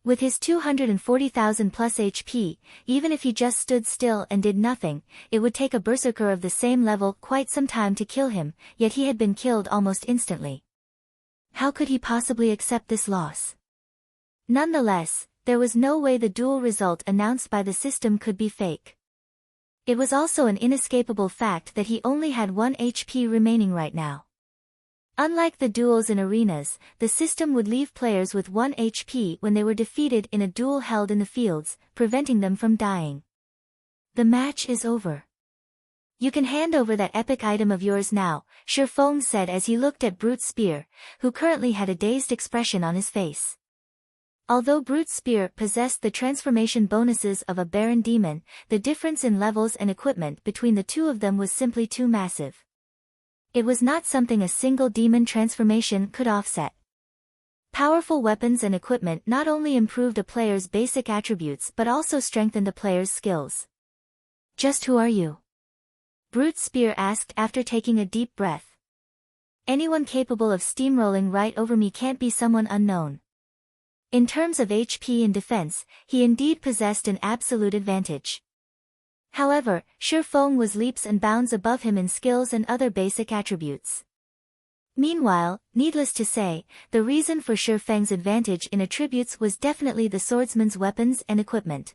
With his 240,000 plus HP, even if he just stood still and did nothing, it would take a berserker of the same level quite some time to kill him, yet he had been killed almost instantly. How could he possibly accept this loss? Nonetheless, there was no way the duel result announced by the system could be fake. It was also an inescapable fact that he only had 1 HP remaining right now. Unlike the duels in arenas, the system would leave players with 1 HP when they were defeated in a duel held in the fields, preventing them from dying. The match is over. You can hand over that epic item of yours now, Shi Feng said as he looked at Brute Spear, who currently had a dazed expression on his face. Although Brute Spear possessed the transformation bonuses of a Baron Demon, the difference in levels and equipment between the two of them was simply too massive. It was not something a single demon transformation could offset. Powerful weapons and equipment not only improved a player's basic attributes but also strengthened a player's skills. Just who are you? Brute Spear asked after taking a deep breath. Anyone capable of steamrolling right over me can't be someone unknown. In terms of HP and defense, he indeed possessed an absolute advantage. However, Shi Feng was leaps and bounds above him in skills and other basic attributes. Meanwhile, needless to say, the reason for Shi Feng's advantage in attributes was definitely the swordsman's weapons and equipment.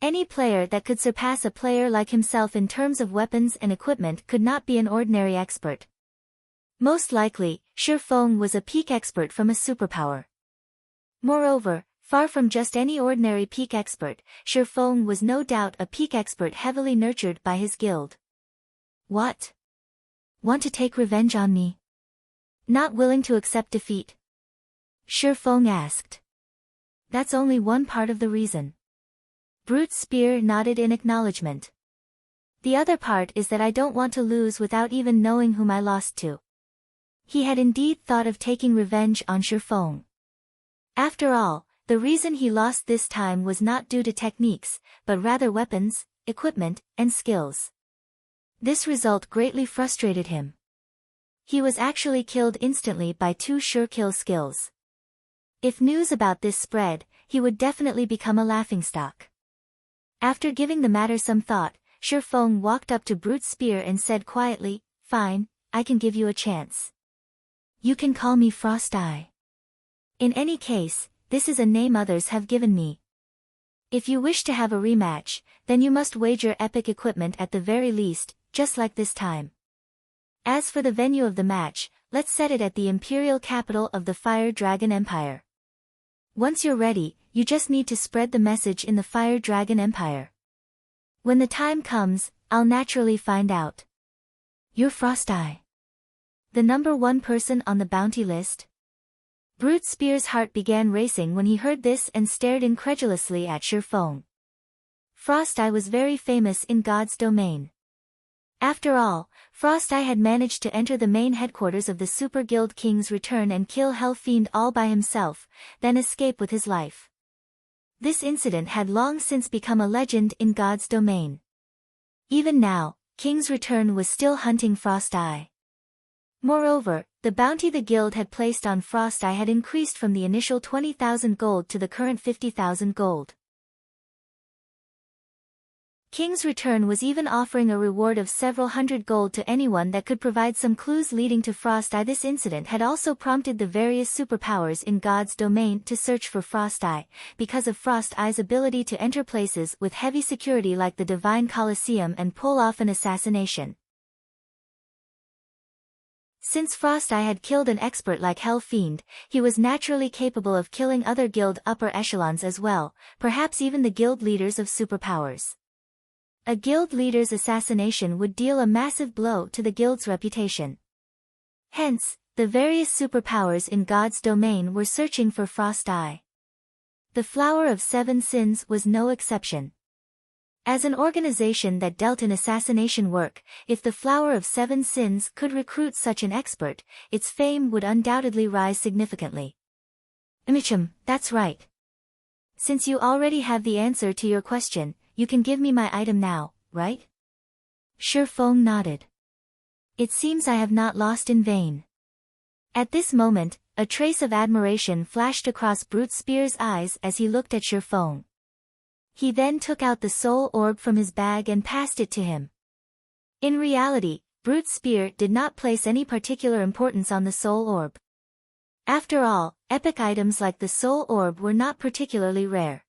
Any player that could surpass a player like himself in terms of weapons and equipment could not be an ordinary expert. Most likely, Shi Feng was a peak expert from a superpower. Moreover, far from just any ordinary peak expert, Shi Feng was no doubt a peak expert heavily nurtured by his guild. What? Want to take revenge on me? Not willing to accept defeat? Shi Feng asked. That's only one part of the reason. Brute Spear nodded in acknowledgement. The other part is that I don't want to lose without even knowing whom I lost to. He had indeed thought of taking revenge on Shi Feng. After all, the reason he lost this time was not due to techniques, but rather weapons, equipment, and skills. This result greatly frustrated him. He was actually killed instantly by 2 sure kill skills. If news about this spread, he would definitely become a laughingstock. After giving the matter some thought, Shifeng walked up to Brute's spear and said quietly, "Fine, I can give you a chance. You can call me Frost Eye. In any case, this is a name others have given me. If you wish to have a rematch, then you must wager epic equipment at the very least, just like this time. As for the venue of the match, let's set it at the imperial capital of the Fire Dragon Empire. Once you're ready, you just need to spread the message in the Fire Dragon Empire. When the time comes, I'll naturally find out. You're Frost Eye. The number one person on the bounty list?" Brute Spear's heart began racing when he heard this and stared incredulously at Shifeng. Frost Eye was very famous in God's domain. After all, Frost Eye had managed to enter the main headquarters of the Super Guild King's Return and kill Hell Fiend all by himself, then escape with his life. This incident had long since become a legend in God's domain. Even now, King's Return was still hunting Frost Eye. Moreover, the bounty the guild had placed on Frost Eye had increased from the initial 20,000 gold to the current 50,000 gold. King's Return was even offering a reward of several hundred gold to anyone that could provide some clues leading to Frost Eye. This incident had also prompted the various superpowers in God's domain to search for Frost Eye, because of Frost Eye's ability to enter places with heavy security like the Divine Colosseum and pull off an assassination. Since Frost Eye had killed an expert like Hell Fiend, he was naturally capable of killing other guild upper echelons as well, perhaps even the guild leaders of superpowers. A guild leader's assassination would deal a massive blow to the guild's reputation. Hence, the various superpowers in God's domain were searching for Frost Eye. The Flower of Seven Sins was no exception. As an organization that dealt in assassination work, if the Flower of Seven Sins could recruit such an expert, its fame would undoubtedly rise significantly. That's right. Since you already have the answer to your question, you can give me my item now, right? Shifeng nodded. It seems I have not lost in vain. At this moment, a trace of admiration flashed across Brute Spear's eyes as he looked at Shifeng. He then took out the soul orb from his bag and passed it to him. In reality, Brute Spear did not place any particular importance on the soul orb. After all, epic items like the soul orb were not particularly rare.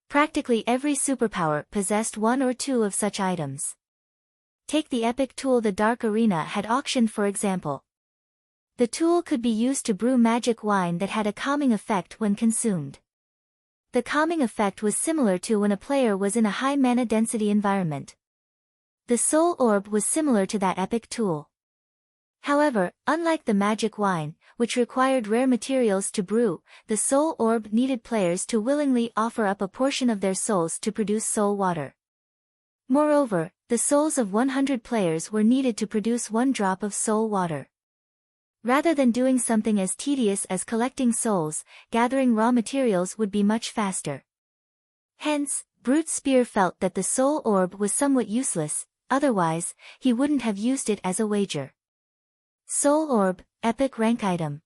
Practically every superpower possessed one or two of such items. Take the epic tool the Dark Arena had auctioned for example. The tool could be used to brew magic wine that had a calming effect when consumed. The calming effect was similar to when a player was in a high mana density environment. The soul orb was similar to that epic tool. However, unlike the magic wine, which required rare materials to brew, the soul orb needed players to willingly offer up a portion of their souls to produce soul water. Moreover, the souls of 100 players were needed to produce 1 drop of soul water. Rather than doing something as tedious as collecting souls, gathering raw materials would be much faster. Hence, Brute Spear felt that the soul orb was somewhat useless, otherwise, he wouldn't have used it as a wager. Soul Orb, Epic Rank Item.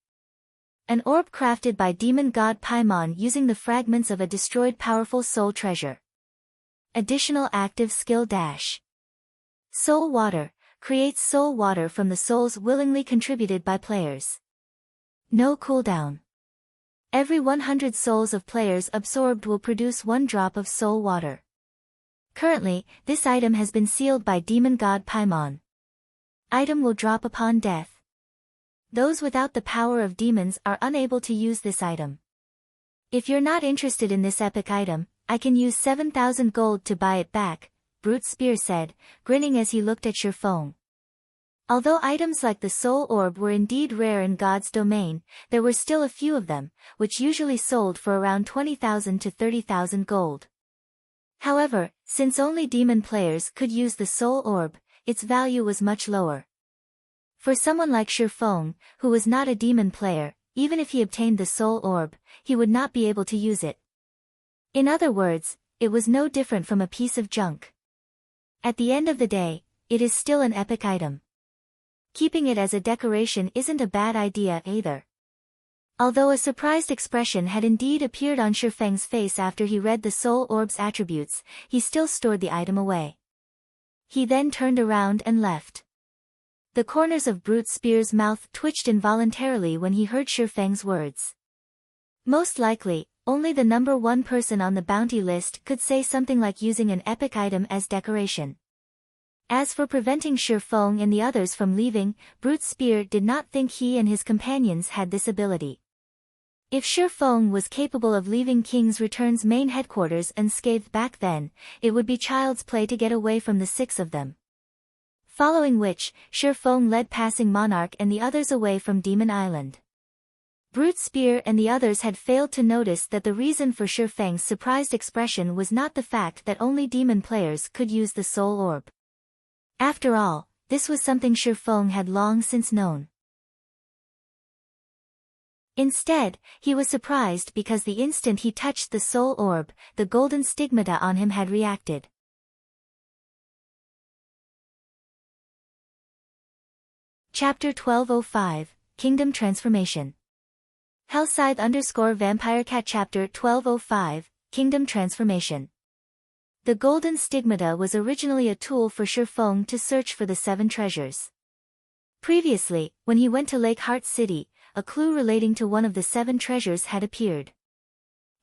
An orb crafted by demon god Paimon using the fragments of a destroyed powerful soul treasure. Additional active skill dash. Soul Water. Creates soul water from the souls willingly contributed by players. No cooldown. Every 100 souls of players absorbed will produce 1 drop of soul water. Currently, this item has been sealed by demon god Paimon. Item will drop upon death. Those without the power of demons are unable to use this item. If you're not interested in this epic item, I can use 7,000 gold to buy it back, Brute Spear said, grinning as he looked at Shifeng. Although items like the soul orb were indeed rare in God's domain, there were still a few of them, which usually sold for around 20,000 to 30,000 gold. However, since only demon players could use the soul orb, its value was much lower. For someone like Shifeng, who was not a demon player, even if he obtained the soul orb, he would not be able to use it. In other words, it was no different from a piece of junk. At the end of the day, it is still an epic item. Keeping it as a decoration isn't a bad idea either. Although a surprised expression had indeed appeared on Shifeng's face after he read the soul orb's attributes, he still stored the item away. He then turned around and left. The corners of Brute Spear's mouth twitched involuntarily when he heard Shifeng's words. Most likely, only the number one person on the bounty list could say something like using an epic item as decoration. As for preventing Shifeng and the others from leaving, Brute Spear did not think he and his companions had this ability. If Shifeng was capable of leaving King's Return's main headquarters unscathed back then, it would be child's play to get away from the six of them. Following which, Shifeng led Passing Monarch and the others away from Demon Island. Brute Spear and the others had failed to notice that the reason for Shifeng's surprised expression was not the fact that only demon players could use the soul orb. After all, this was something Shifeng had long since known. Instead, he was surprised because the instant he touched the soul orb, the golden stigmata on him had reacted. Chapter 1205, Kingdom Transformation. Hellscythe_VampireCat Chapter 1205, Kingdom Transformation. The golden stigmata was originally a tool for Shifeng to search for the 7 treasures. Previously, when he went to Lake Heart City, a clue relating to one of the 7 treasures had appeared.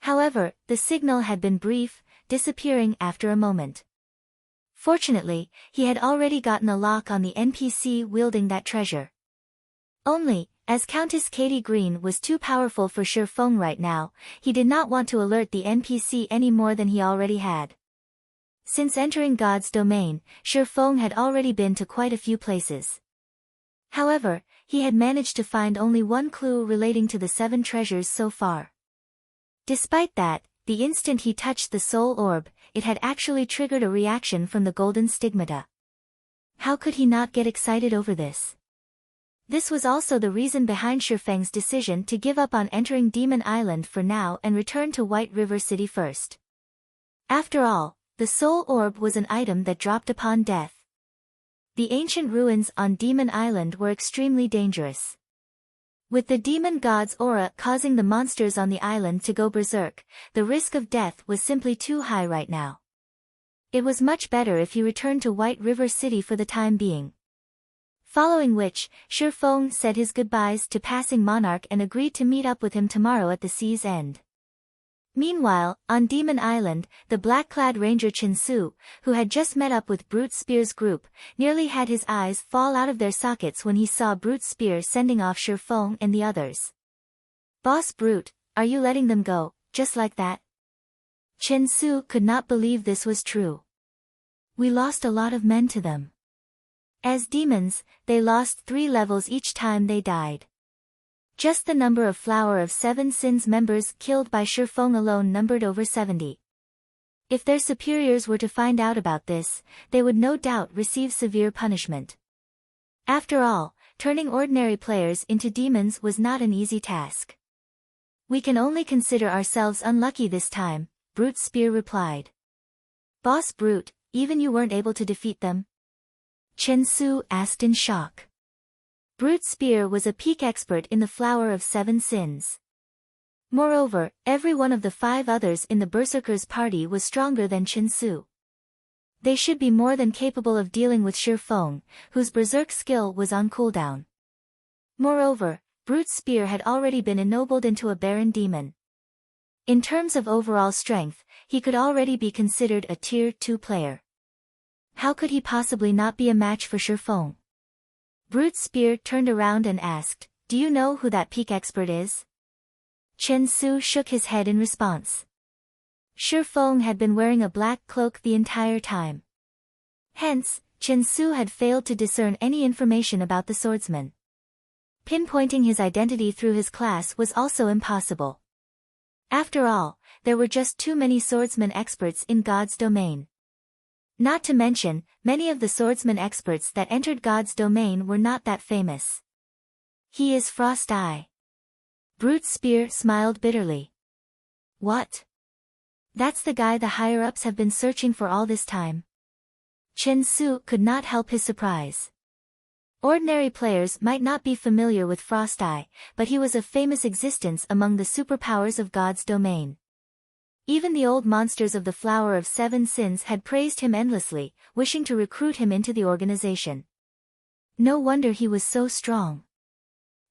However, the signal had been brief, disappearing after a moment. Fortunately, he had already gotten a lock on the NPC wielding that treasure. Only, as Countess Katie Green was too powerful for Shifeng right now, he did not want to alert the NPC any more than he already had. Since entering God's domain, Shifeng had already been to quite a few places. However, he had managed to find only one clue relating to the 7 treasures so far. Despite that, the instant he touched the soul orb, it had actually triggered a reaction from the golden stigmata. How could he not get excited over this? This was also the reason behind Shifeng's decision to give up on entering Demon Island for now and return to White River City first. After all, the soul orb was an item that dropped upon death. The ancient ruins on Demon Island were extremely dangerous. With the demon god's aura causing the monsters on the island to go berserk, the risk of death was simply too high right now. It was much better if he returned to White River City for the time being. Following which, Shifeng said his goodbyes to Passing Monarch and agreed to meet up with him tomorrow at the sea's end. Meanwhile, on Demon Island, the black-clad ranger Chinsu, who had just met up with Brute Spear's group, nearly had his eyes fall out of their sockets when he saw Brute Spear sending off Shifeng and the others. "Boss Brute, are you letting them go, just like that?" Chinsu could not believe this was true. "We lost a lot of men to them. As demons, they lost 3 levels each time they died. Just the number of Flower of 7 Sins members killed by Shifeng alone numbered over 70. If their superiors were to find out about this, they would no doubt receive severe punishment. After all, turning ordinary players into demons was not an easy task." "We can only consider ourselves unlucky this time," Brute Spear replied. "Boss Brute, even you weren't able to defeat them?" Chinsu asked in shock. Brute Spear was a peak expert in the Flower of 7 Sins. Moreover, every one of the 5 others in the Berserkers' party was stronger than Chinsu. They should be more than capable of dealing with Shifeng, whose berserk skill was on cooldown. Moreover, Brute Spear had already been ennobled into a Baron Demon. In terms of overall strength, he could already be considered a Tier 2 player. How could he possibly not be a match for Shifeng? Brute Spear turned around and asked, "Do you know who that peak expert is?" Chinsu shook his head in response. Shifeng had been wearing a black cloak the entire time. Hence, Chinsu had failed to discern any information about the swordsman. Pinpointing his identity through his class was also impossible. After all, there were just too many swordsman experts in God's domain. Not to mention, many of the swordsman experts that entered God's domain were not that famous. "He is Frost Eye." Brute Spear smiled bitterly. "What? That's the guy the higher-ups have been searching for all this time?" Chinsu could not help his surprise. Ordinary players might not be familiar with Frost Eye, but he was of famous existence among the superpowers of God's domain. Even the old monsters of the Flower of Seven Sins had praised him endlessly, wishing to recruit him into the organization. No wonder he was so strong.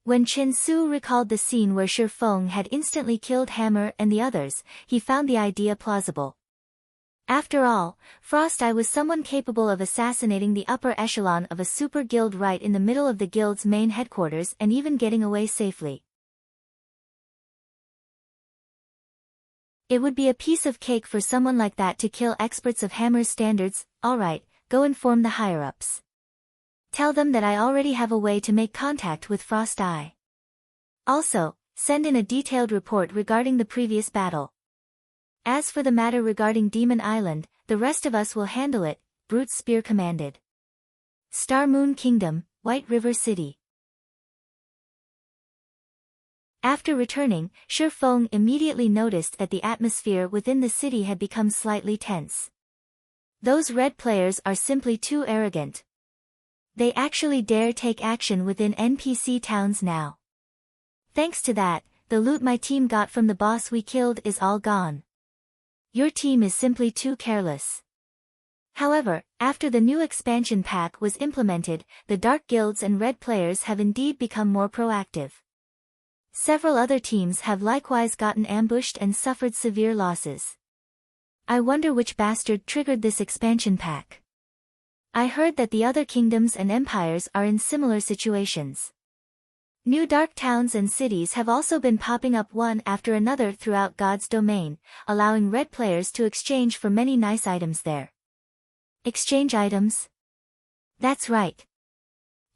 When Chen Su recalled the scene where Shi Feng had instantly killed Hammer and the others, he found the idea plausible. After all, Frost Eye was someone capable of assassinating the upper echelon of a super guild right in the middle of the guild's main headquarters and even getting away safely. It would be a piece of cake for someone like that to kill experts of Hammer's standards. Alright, go inform the higher-ups. Tell them that I already have a way to make contact with Frost Eye. Also, send in a detailed report regarding the previous battle. As for the matter regarding Demon Island, the rest of us will handle it, Brute Spear commanded. Star Moon Kingdom, White River City. After returning, Shi Feng immediately noticed that the atmosphere within the city had become slightly tense. Those red players are simply too arrogant. They actually dare take action within NPC towns now. Thanks to that, the loot my team got from the boss we killed is all gone. Your team is simply too careless. However, after the new expansion pack was implemented, the dark guilds and red players have indeed become more proactive. Several other teams have likewise gotten ambushed and suffered severe losses. I wonder which bastard triggered this expansion pack. I heard that the other kingdoms and empires are in similar situations. New dark towns and cities have also been popping up one after another throughout God's domain, allowing red players to exchange for many nice items there. Exchange items? That's right.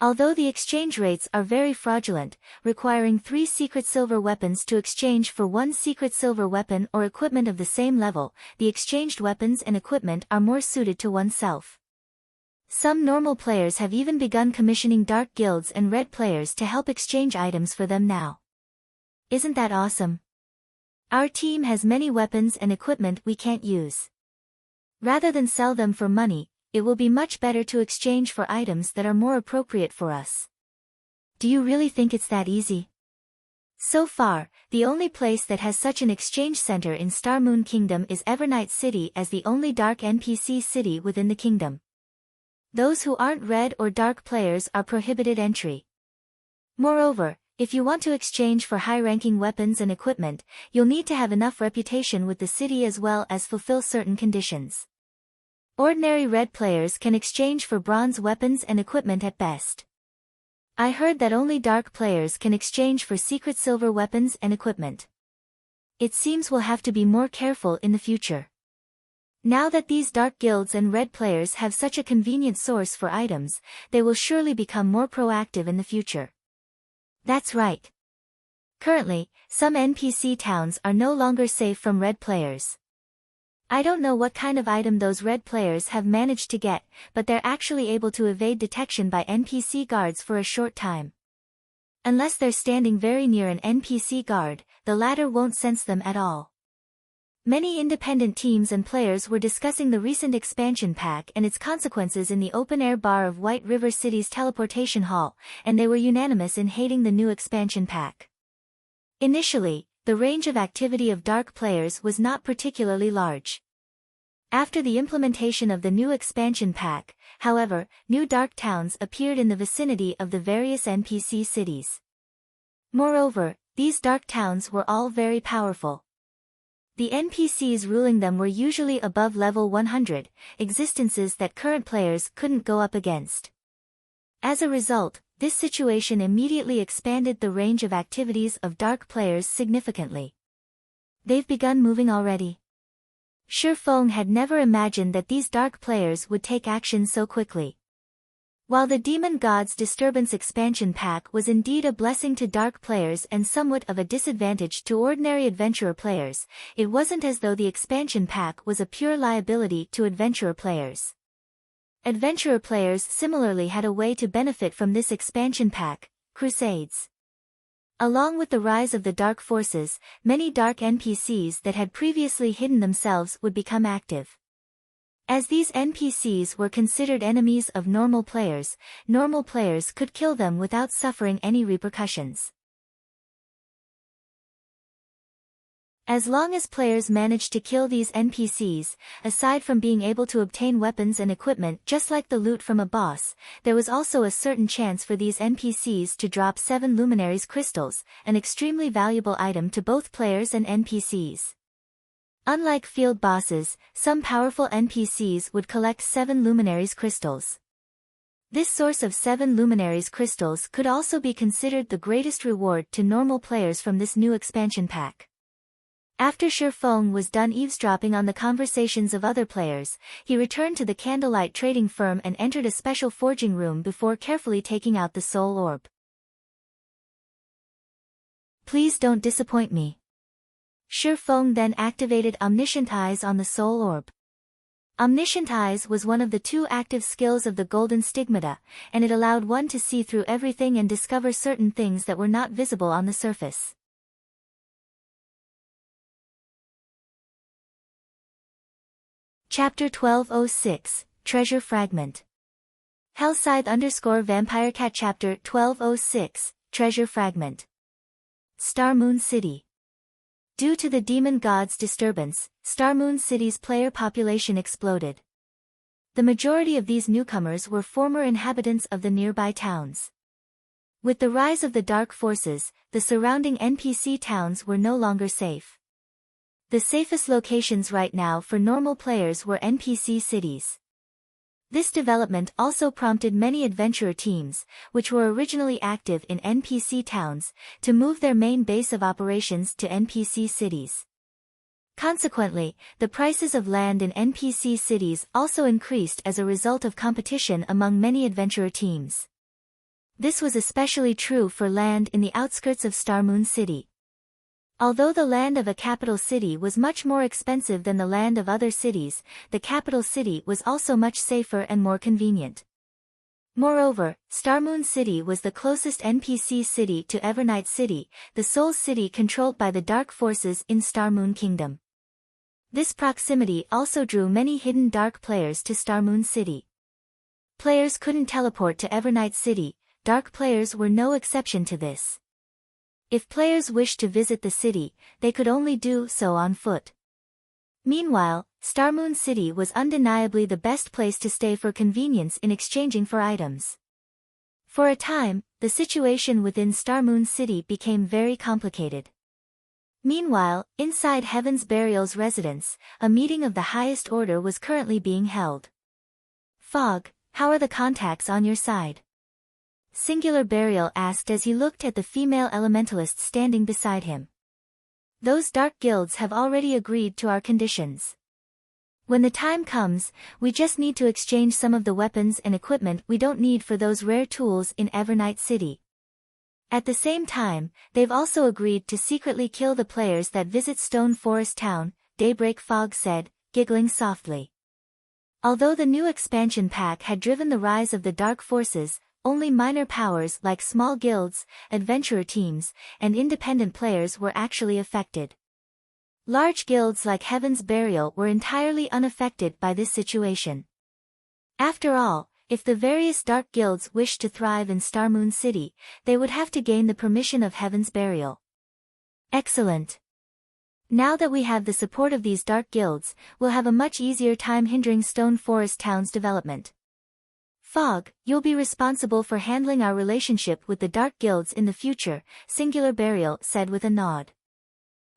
Although the exchange rates are very fraudulent, requiring 3 secret silver weapons to exchange for 1 secret silver weapon or equipment of the same level, the exchanged weapons and equipment are more suited to oneself. Some normal players have even begun commissioning dark guilds and red players to help exchange items for them now. Isn't that awesome? Our team has many weapons and equipment we can't use. Rather than sell them for money, it will be much better to exchange for items that are more appropriate for us. Do you really think it's that easy? So far, the only place that has such an exchange center in Star Moon Kingdom is Evernight City as the only dark NPC city within the kingdom. Those who aren't red or dark players are prohibited entry. Moreover, if you want to exchange for high-ranking weapons and equipment, you'll need to have enough reputation with the city as well as fulfill certain conditions. Ordinary red players can exchange for bronze weapons and equipment at best. I heard that only dark players can exchange for secret silver weapons and equipment. It seems we'll have to be more careful in the future. Now that these dark guilds and red players have such a convenient source for items, they will surely become more proactive in the future. That's right. Currently, some NPC towns are no longer safe from red players. I don't know what kind of item those red players have managed to get, but they're actually able to evade detection by NPC guards for a short time. Unless they're standing very near an NPC guard, the latter won't sense them at all. Many independent teams and players were discussing the recent expansion pack and its consequences in the open-air bar of White River City's teleportation hall, and they were unanimous in hating the new expansion pack. Initially, the range of activity of dark players was not particularly large. After the implementation of the new expansion pack, however, new dark towns appeared in the vicinity of the various NPC cities. Moreover, these dark towns were all very powerful. The NPCs ruling them were usually above level 100, existences that current players couldn't go up against. As a result, this situation immediately expanded the range of activities of dark players significantly. They've begun moving already. Shi Feng had never imagined that these dark players would take action so quickly. While the Demon God's Disturbance expansion pack was indeed a blessing to dark players and somewhat of a disadvantage to ordinary adventurer players, it wasn't as though the expansion pack was a pure liability to adventurer players. Adventurer players similarly had a way to benefit from this expansion pack, crusades. Along with the rise of the dark forces, many dark NPCs that had previously hidden themselves would become active. As these NPCs were considered enemies of normal players could kill them without suffering any repercussions. As long as players managed to kill these NPCs, aside from being able to obtain weapons and equipment just like the loot from a boss, there was also a certain chance for these NPCs to drop 7 Luminaries crystals, an extremely valuable item to both players and NPCs. Unlike field bosses, some powerful NPCs would collect 7 Luminaries crystals. This source of 7 Luminaries crystals could also be considered the greatest reward to normal players from this new expansion pack. After Shifeng was done eavesdropping on the conversations of other players, he returned to the candlelight trading firm and entered a special forging room before carefully taking out the soul orb. Please don't disappoint me. Shifeng then activated Omniscient Eyes on the soul orb. Omniscient Eyes was one of the 2 active skills of the Golden Stigmata, and it allowed one to see through everything and discover certain things that were not visible on the surface. Chapter 1206, Treasure Fragment. Hellscythe_Vampirecat Chapter 1206, Treasure Fragment. Star Moon City. Due to the demon god's disturbance, Star Moon City's player population exploded. The majority of these newcomers were former inhabitants of the nearby towns. With the rise of the dark forces, the surrounding NPC towns were no longer safe. The safest locations right now for normal players were NPC cities. This development also prompted many adventurer teams, which were originally active in NPC towns, to move their main base of operations to NPC cities. Consequently, the prices of land in NPC cities also increased as a result of competition among many adventurer teams. This was especially true for land in the outskirts of Star Moon City. Although the land of a capital city was much more expensive than the land of other cities, the capital city was also much safer and more convenient. Moreover, Star Moon City was the closest NPC city to Evernight City, the sole city controlled by the dark forces in Star Moon Kingdom. This proximity also drew many hidden dark players to Star Moon City. Players couldn't teleport to Evernight City, dark players were no exception to this. If players wished to visit the city, they could only do so on foot. Meanwhile, Star Moon City was undeniably the best place to stay for convenience in exchanging for items. For a time, the situation within Star Moon City became very complicated. Meanwhile, inside Heaven's Burial's residence, a meeting of the highest order was currently being held. Fog, how are the contacts on your side? Singular Burial asked as he looked at the female elementalist standing beside him. Those dark guilds have already agreed to our conditions. When the time comes, we just need to exchange some of the weapons and equipment we don't need for those rare tools in Evernight City. At the same time, they've also agreed to secretly kill the players that visit Stone Forest Town, Daybreak Fog said, giggling softly. Although the new expansion pack had driven the rise of the dark forces, only minor powers like small guilds, adventurer teams, and independent players were actually affected. Large guilds like Heaven's Burial were entirely unaffected by this situation. After all, if the various dark guilds wished to thrive in Star Moon City, they would have to gain the permission of Heaven's Burial. Excellent. Now that we have the support of these dark guilds, we'll have a much easier time hindering Stone Forest Town's development. Fog, you'll be responsible for handling our relationship with the dark guilds in the future, Singular Burial said with a nod.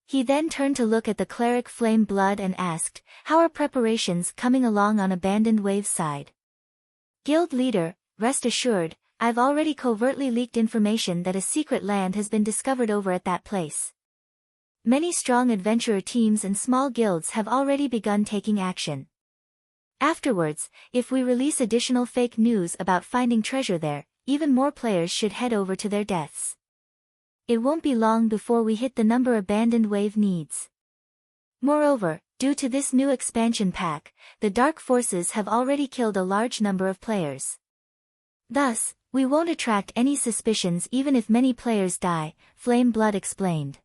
He then turned to look at the cleric Flame Blood and asked, how are preparations coming along on Abandoned Wave's side? Guild leader, rest assured, I've already covertly leaked information that a secret land has been discovered over at that place. Many strong adventurer teams and small guilds have already begun taking action. Afterwards, if we release additional fake news about finding treasure there, even more players should head over to their deaths. It won't be long before we hit the number Abandoned Wave needs. Moreover, due to this new expansion pack, the dark forces have already killed a large number of players. Thus, we won't attract any suspicions even if many players die, Flame Blood explained.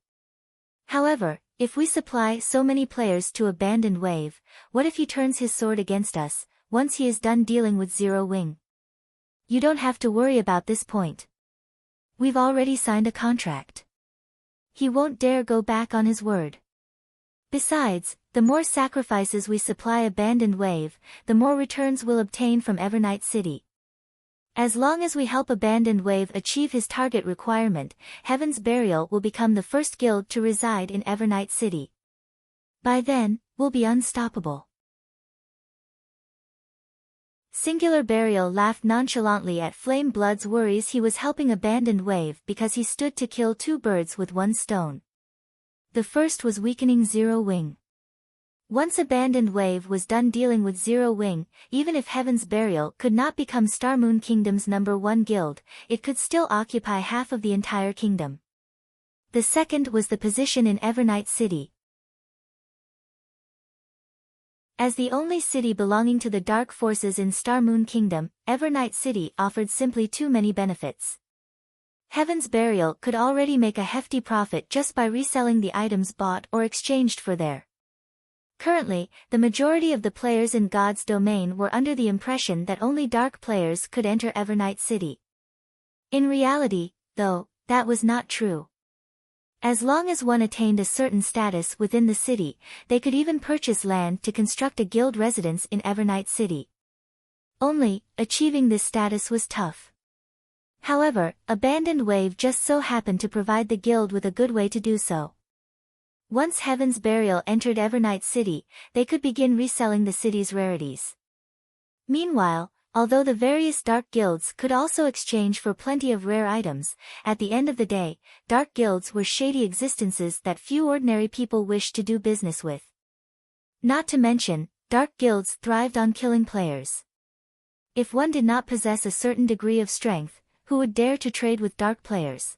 However, If we supply so many players to abandoned wave, what if he turns his sword against us, once he is done dealing with Zero Wing? You don't have to worry about this point. We've already signed a contract. He won't dare go back on his word. Besides, the more sacrifices we supply abandoned wave, the more returns we'll obtain from Evernight City. As long as we help abandoned wave achieve his target requirement, Heaven's Burial will become the first guild to reside in Evernight City. By then, we'll be unstoppable. Singular Burial laughed nonchalantly at Flame Blood's worries. He was helping abandoned wave because he stood to kill two birds with one stone. The first was weakening Zero Wing. Once abandoned wave was done dealing with Zero Wing, even if Heaven's Burial could not become Star Moon Kingdom's #1 guild, it could still occupy half of the entire kingdom. The second was the position in Evernight City. As the only city belonging to the dark forces in Star Moon Kingdom, Evernight City offered simply too many benefits. Heaven's Burial could already make a hefty profit just by reselling the items bought or exchanged for there. Currently, the majority of the players in God's domain were under the impression that only dark players could enter Evernight City. In reality, though, that was not true. As long as one attained a certain status within the city, they could even purchase land to construct a guild residence in Evernight City. Only, achieving this status was tough. However, Abandoned Wave just so happened to provide the guild with a good way to do so. Once Heaven's Burial entered Evernight City, they could begin reselling the city's rarities. Meanwhile, although the various dark guilds could also exchange for plenty of rare items, at the end of the day, dark guilds were shady existences that few ordinary people wished to do business with. Not to mention, dark guilds thrived on killing players. If one did not possess a certain degree of strength, who would dare to trade with dark players?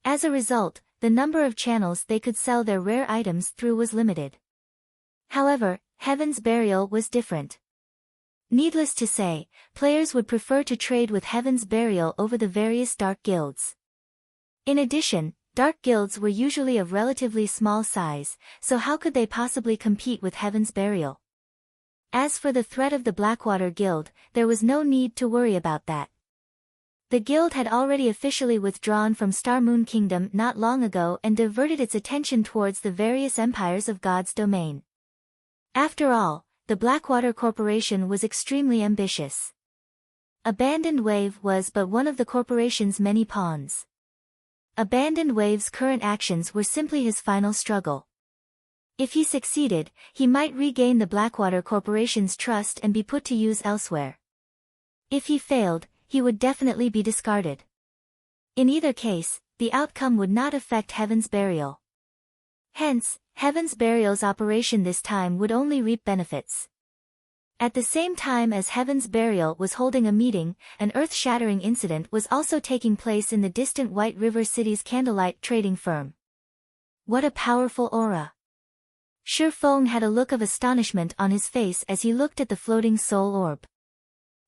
As a result, the number of channels they could sell their rare items through was limited. However, Heaven's Burial was different. Needless to say, players would prefer to trade with Heaven's Burial over the various dark guilds. In addition, dark guilds were usually of relatively small size, so how could they possibly compete with Heaven's Burial? As for the threat of the Blackwater Guild, there was no need to worry about that. The guild had already officially withdrawn from Star Moon Kingdom not long ago and diverted its attention towards the various empires of God's domain. After all, the Blackwater Corporation was extremely ambitious. Abandoned Wave was but one of the corporation's many pawns. Abandoned Wave's current actions were simply his final struggle. If he succeeded, he might regain the Blackwater Corporation's trust and be put to use elsewhere. If he failed, he would definitely be discarded. In either case, the outcome would not affect Heaven's Burial. Hence, Heaven's Burial's operation this time would only reap benefits. At the same time as Heaven's Burial was holding a meeting, an earth-shattering incident was also taking place in the distant White River City's candlelight trading firm. What a powerful aura! Shi Feng had a look of astonishment on his face as he looked at the floating soul orb.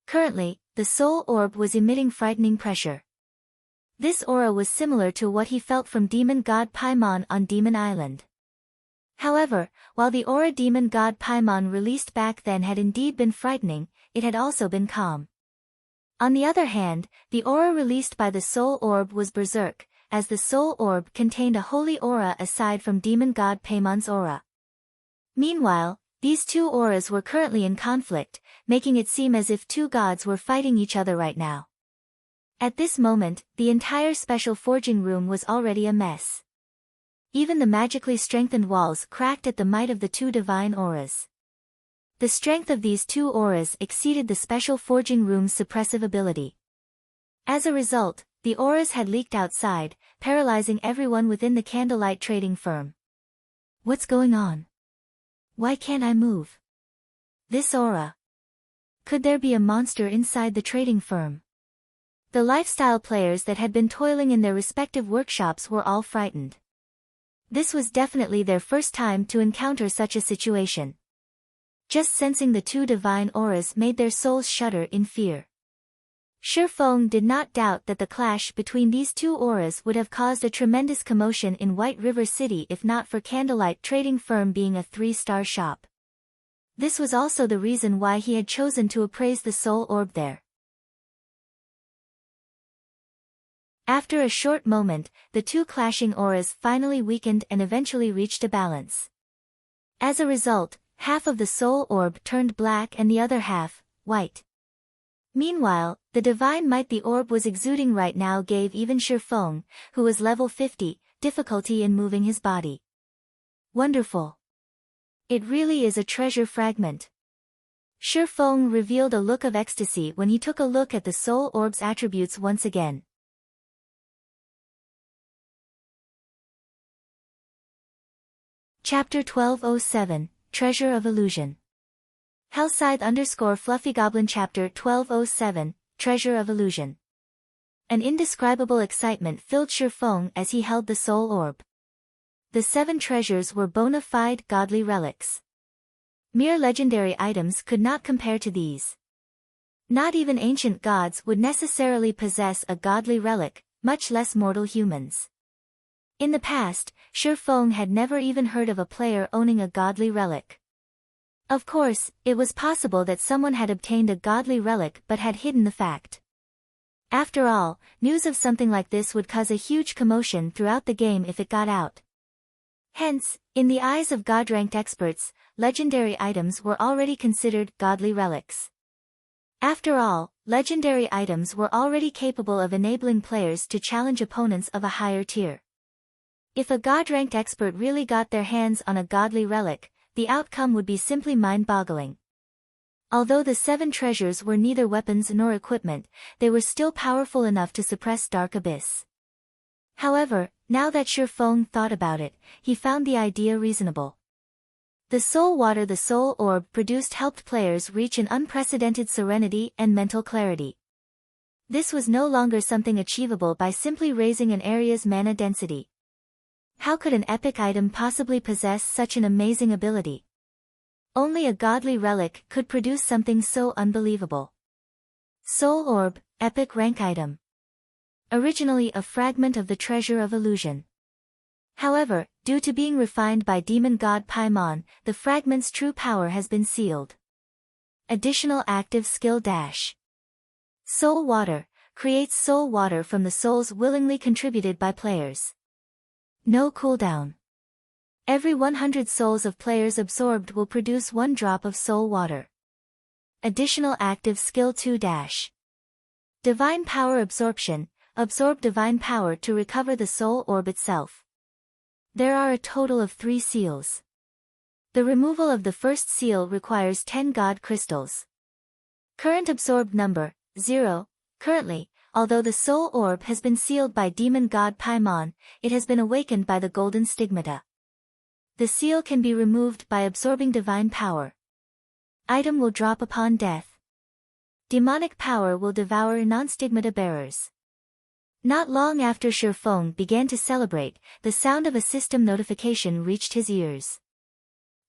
Currently, the soul orb was emitting frightening pressure. This aura was similar to what he felt from demon god Paimon on Demon Island. However, while the aura demon god Paimon released back then had indeed been frightening, it had also been calm. On the other hand, the aura released by the soul orb was berserk, as the soul orb contained a holy aura aside from demon god Paimon's aura. Meanwhile, these two auras were currently in conflict, making it seem as if two gods were fighting each other right now. At this moment, the entire special forging room was already a mess. Even the magically strengthened walls cracked at the might of the two divine auras. The strength of these two auras exceeded the special forging room's suppressive ability. As a result, the auras had leaked outside, paralyzing everyone within the candlelight trading firm. What's going on? Why can't I move? This aura. Could there be a monster inside the trading firm? The lifestyle players that had been toiling in their respective workshops were all frightened. This was definitely their first time to encounter such a situation. Just sensing the two divine auras made their souls shudder in fear. Feng did not doubt that the clash between these two auras would have caused a tremendous commotion in White River City if not for Candlelight Trading Firm being a 3-star shop. This was also the reason why he had chosen to appraise the soul orb there. After a short moment, the two clashing auras finally weakened and eventually reached a balance. As a result, half of the soul orb turned black and the other half, white. Meanwhile, the divine might the orb was exuding right now gave even Feng, who was level 50, difficulty in moving his body. Wonderful. It really is a treasure fragment. Feng revealed a look of ecstasy when he took a look at the soul orb's attributes once again. Chapter 1207, Treasure of Illusion. Hellscythe_FluffyGoblin Chapter 1207, Treasure of Illusion. An indescribable excitement filled Feng as he held the soul orb. The 7 treasures were bona fide godly relics. Mere legendary items could not compare to these. Not even ancient gods would necessarily possess a godly relic, much less mortal humans. In the past, Feng had never even heard of a player owning a godly relic. Of course, it was possible that someone had obtained a godly relic but had hidden the fact. After all, news of something like this would cause a huge commotion throughout the game if it got out. Hence, in the eyes of god-ranked experts, legendary items were already considered godly relics. After all, legendary items were already capable of enabling players to challenge opponents of a higher tier. If a god-ranked expert really got their hands on a godly relic, the outcome would be simply mind-boggling. Although the 7 treasures were neither weapons nor equipment, they were still powerful enough to suppress Dark Abyss. However, now that Feng thought about it, he found the idea reasonable. The soul water the soul orb produced helped players reach an unprecedented serenity and mental clarity. This was no longer something achievable by simply raising an area's mana density. How could an epic item possibly possess such an amazing ability? Only a godly relic could produce something so unbelievable. Soul Orb, Epic Rank Item. Originally a fragment of the Treasure of Illusion. However, due to being refined by demon god Paimon, the fragment's true power has been sealed. Additional active skill dash. Soul Water, creates soul water from the souls willingly contributed by players. No cooldown. Every 100 souls of players absorbed will produce 1 drop of soul water. Additional active skill 2 dash. Divine Power Absorption, absorb divine power to recover the soul orb itself. There are a total of 3 seals. The removal of the first seal requires 10 god crystals. Current absorbed number, 0. Currently, although the soul orb has been sealed by demon god Paimon, it has been awakened by the golden stigmata. The seal can be removed by absorbing divine power. Item will drop upon death. Demonic power will devour non-stigmata bearers. Not long after Feng began to celebrate, the sound of a system notification reached his ears.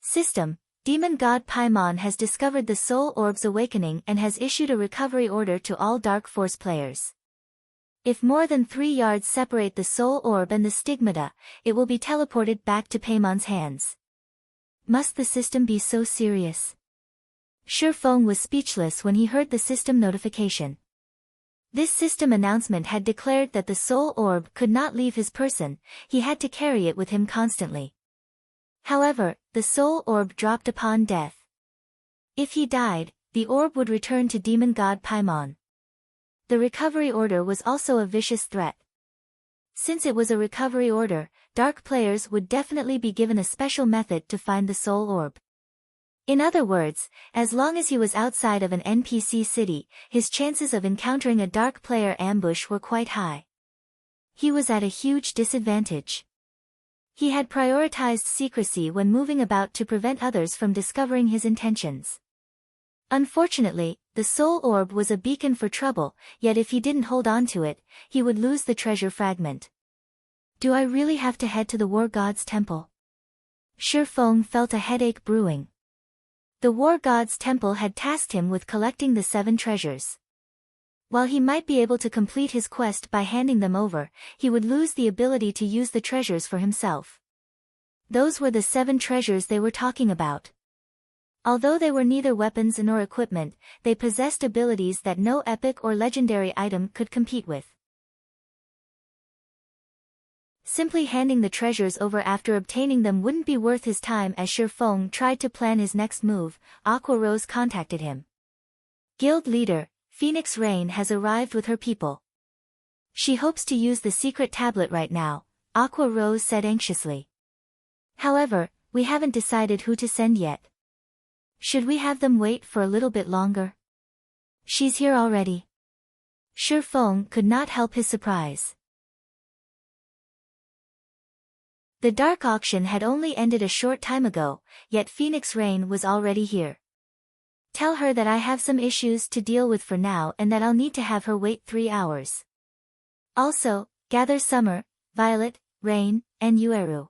System, demon god Paimon has discovered the soul orb's awakening and has issued a recovery order to all Dark Force players. If more than 3 yards separate the soul orb and the stigmata, it will be teleported back to Paimon's hands. Must the system be so serious? Feng was speechless when he heard the system notification. This system announcement had declared that the soul orb could not leave his person, he had to carry it with him constantly. However, the soul orb dropped upon death. If he died, the orb would return to demon god Paimon. The recovery order was also a vicious threat. Since it was a recovery order, dark players would definitely be given a special method to find the soul orb. In other words, as long as he was outside of an NPC city, his chances of encountering a dark player ambush were quite high. He was at a huge disadvantage. He had prioritized secrecy when moving about to prevent others from discovering his intentions. Unfortunately, the soul orb was a beacon for trouble, yet if he didn't hold on to it, he would lose the treasure fragment. Do I really have to head to the War God's temple? Feng felt a headache brewing. The War God's temple had tasked him with collecting the 7 treasures. While he might be able to complete his quest by handing them over, he would lose the ability to use the treasures for himself. Those were the 7 treasures they were talking about. Although they were neither weapons nor equipment, they possessed abilities that no epic or legendary item could compete with. Simply handing the treasures over after obtaining them wouldn't be worth his time. As Shi Feng tried to plan his next move, Aqua Rose contacted him. Guild leader, Phoenix Rain has arrived with her people. She hopes to use the secret tablet right now, Aqua Rose said anxiously. However, we haven't decided who to send yet. Should we have them wait for a little bit longer? She's here already. Shi Feng could not help his surprise. The dark auction had only ended a short time ago, yet Phoenix Rain was already here. Tell her that I have some issues to deal with for now and that I'll need to have her wait 3 hours. Also, gather Summer, Violet, Rain, and Yueru.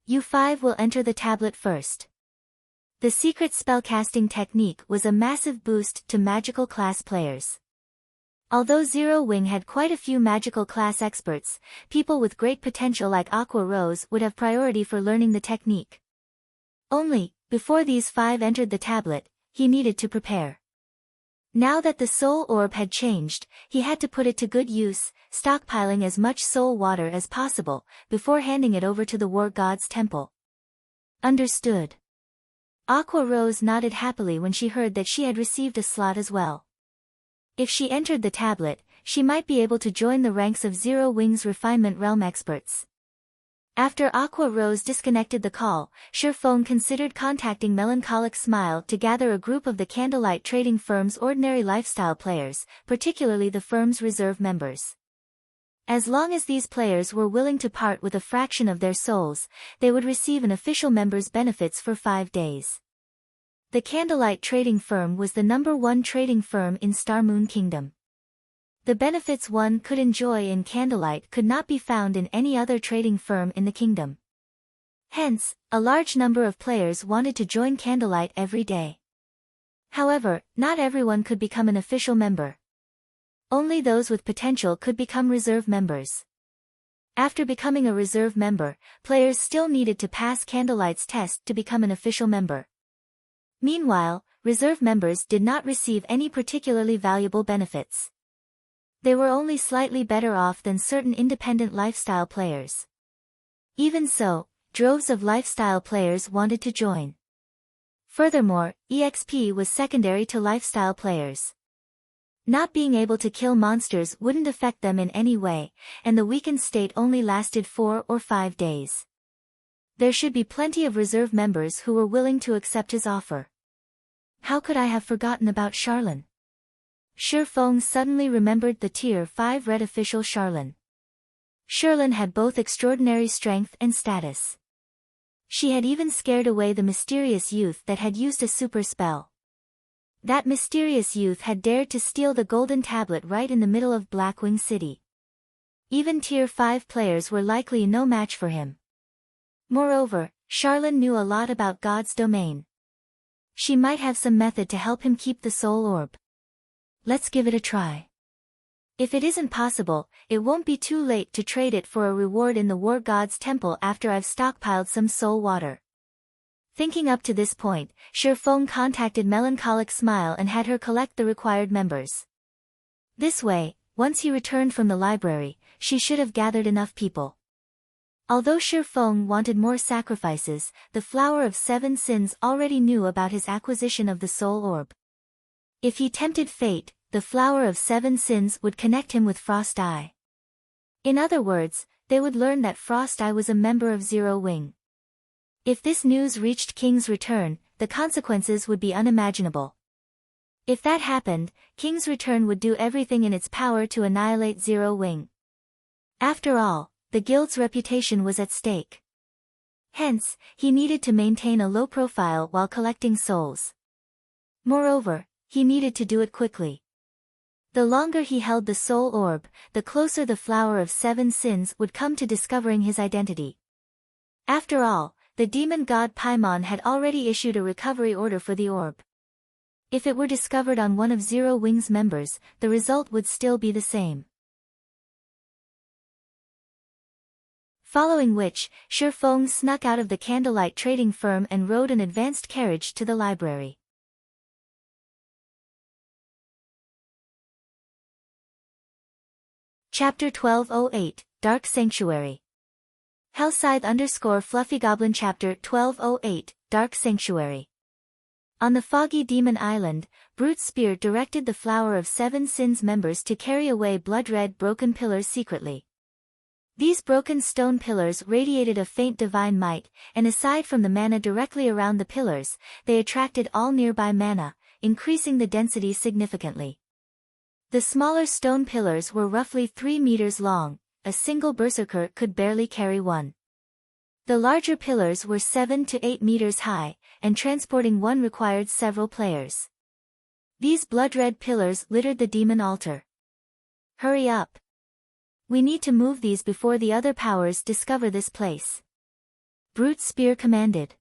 You 5 will enter the tablet first. The secret spellcasting technique was a massive boost to magical class players. Although Zero Wing had quite a few magical class experts, people with great potential like Aqua Rose would have priority for learning the technique. Only, before these 5 entered the tablet, he needed to prepare. Now that the soul orb had changed, he had to put it to good use, stockpiling as much soul water as possible, before handing it over to the war god's temple. Understood. Aqua Rose nodded happily when she heard that she had received a slot as well. If she entered the tablet, she might be able to join the ranks of Zero Wing's refinement realm experts. After Aqua Rose disconnected the call, Shi Feng considered contacting Melancholic Smile to gather a group of the Candlelight Trading Firm's ordinary lifestyle players, particularly the firm's reserve members. As long as these players were willing to part with a fraction of their souls, they would receive an official member's benefits for 5 days. The Candlelight Trading Firm was the #1 trading firm in Star Moon Kingdom. The benefits one could enjoy in Candlelight could not be found in any other trading firm in the kingdom. Hence, a large number of players wanted to join Candlelight every day. However, not everyone could become an official member. Only those with potential could become reserve members. After becoming a reserve member, players still needed to pass Candlelight's test to become an official member. Meanwhile, reserve members did not receive any particularly valuable benefits. They were only slightly better off than certain independent lifestyle players. Even so, droves of lifestyle players wanted to join. Furthermore, EXP was secondary to lifestyle players. Not being able to kill monsters wouldn't affect them in any way, and the weakened state only lasted 4 or 5 days. There should be plenty of reserve members who were willing to accept his offer. How could I have forgotten about Charlene? Shi Feng suddenly remembered the Tier 5 red official Charlene. Charlene had both extraordinary strength and status. She had even scared away the mysterious youth that had used a super spell. That mysterious youth had dared to steal the golden tablet right in the middle of Blackwing City. Even Tier 5 players were likely no match for him. Moreover, Charlene knew a lot about God's domain. She might have some method to help him keep the soul orb. Let's give it a try. If it isn't possible, it won't be too late to trade it for a reward in the war god's temple after I've stockpiled some soul water. Thinking up to this point, Shi Feng contacted Melancholic Smile and had her collect the required members. This way, once he returned from the library, she should have gathered enough people. Although Shi Feng wanted more sacrifices, the Flower of 7 Sins already knew about his acquisition of the soul orb. If he tempted fate, the Flower of 7 Sins would connect him with Frost Eye. In other words, they would learn that Frost Eye was a member of Zero Wing. If this news reached King's Return, the consequences would be unimaginable. If that happened, King's Return would do everything in its power to annihilate Zero Wing. After all, the guild's reputation was at stake. Hence, he needed to maintain a low profile while collecting souls. Moreover, he needed to do it quickly. The longer he held the soul orb, the closer the Flower of 7 Sins would come to discovering his identity. After all, the demon god Paimon had already issued a recovery order for the orb. If it were discovered on one of Zero Wing's members, the result would still be the same. Following which, Shi Feng snuck out of the candlelight trading firm and rode an advanced carriage to the library. Chapter 1208, Dark Sanctuary. Hellscythe _Fluffy Chapter 1208, Dark Sanctuary. On the foggy Demon Island, Brute Spear directed the Flower of Seven Sins members to carry away blood-red broken pillars secretly. These broken stone pillars radiated a faint divine might, and aside from the mana directly around the pillars, they attracted all nearby mana, increasing the density significantly. The smaller stone pillars were roughly 3 meters long, a single berserker could barely carry one. The larger pillars were 7 to 8 meters high, and transporting one required several players. These blood-red pillars littered the demon altar. Hurry up! We need to move these before the other powers discover this place. Brute Spear commanded.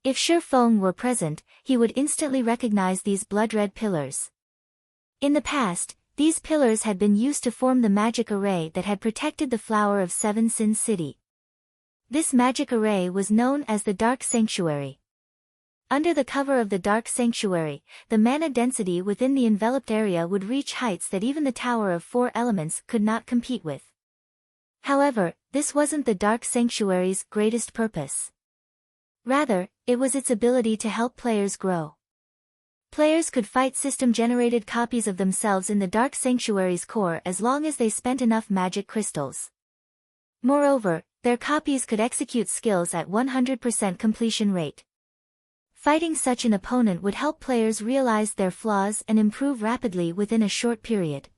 If Shi Feng were present, he would instantly recognize these blood-red pillars. In the past, these pillars had been used to form the magic array that had protected the Flower of Seven Sins City. This magic array was known as the Dark Sanctuary. Under the cover of the Dark Sanctuary, the mana density within the enveloped area would reach heights that even the Tower of Four Elements could not compete with. However, this wasn't the Dark Sanctuary's greatest purpose. Rather, it was its ability to help players grow. Players could fight system-generated copies of themselves in the Dark Sanctuary's core as long as they spent enough magic crystals. Moreover, their copies could execute skills at 100% completion rate. Fighting such an opponent would help players realize their flaws and improve rapidly within a short period.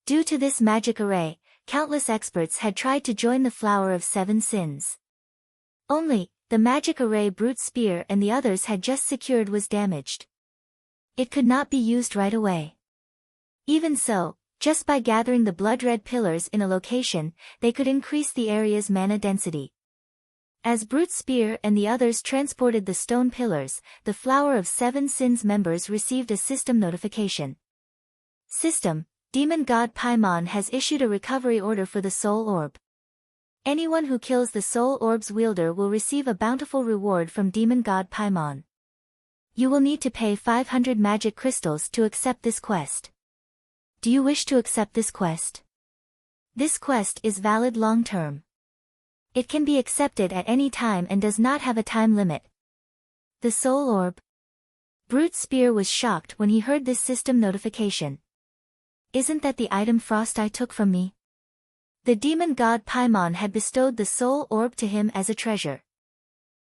Due to this magic array, countless experts had tried to join the Flower of Seven Sins. Only, the magic array Brute Spear and the others had just secured was damaged. It could not be used right away. Even so, just by gathering the blood-red pillars in a location, they could increase the area's mana density. As Brute Spear and the others transported the stone pillars, the Flower of Seven Sins members received a system notification. System, Demon God Paimon has issued a recovery order for the Soul Orb. Anyone who kills the Soul Orb's wielder will receive a bountiful reward from Demon God Paimon. You will need to pay 500 magic crystals to accept this quest. Do you wish to accept this quest? This quest is valid long-term. It can be accepted at any time and does not have a time limit. The Soul Orb. Brute Spear was shocked when he heard this system notification. Isn't that the item Frost Eye took from me? The demon god Paimon had bestowed the Soul Orb to him as a treasure.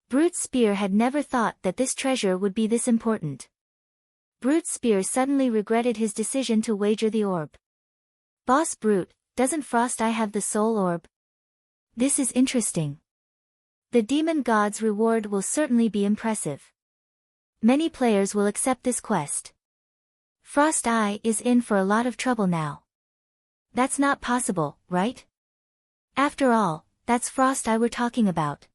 Brute Spear had never thought that this treasure would be this important. Brute Spear suddenly regretted his decision to wager the orb. Boss Brute, doesn't Frost Eye have the Soul Orb? This is interesting. The demon god's reward will certainly be impressive. Many players will accept this quest. Frost Eye is in for a lot of trouble now. That's not possible, right? After all, that's Frost Eye we're talking about.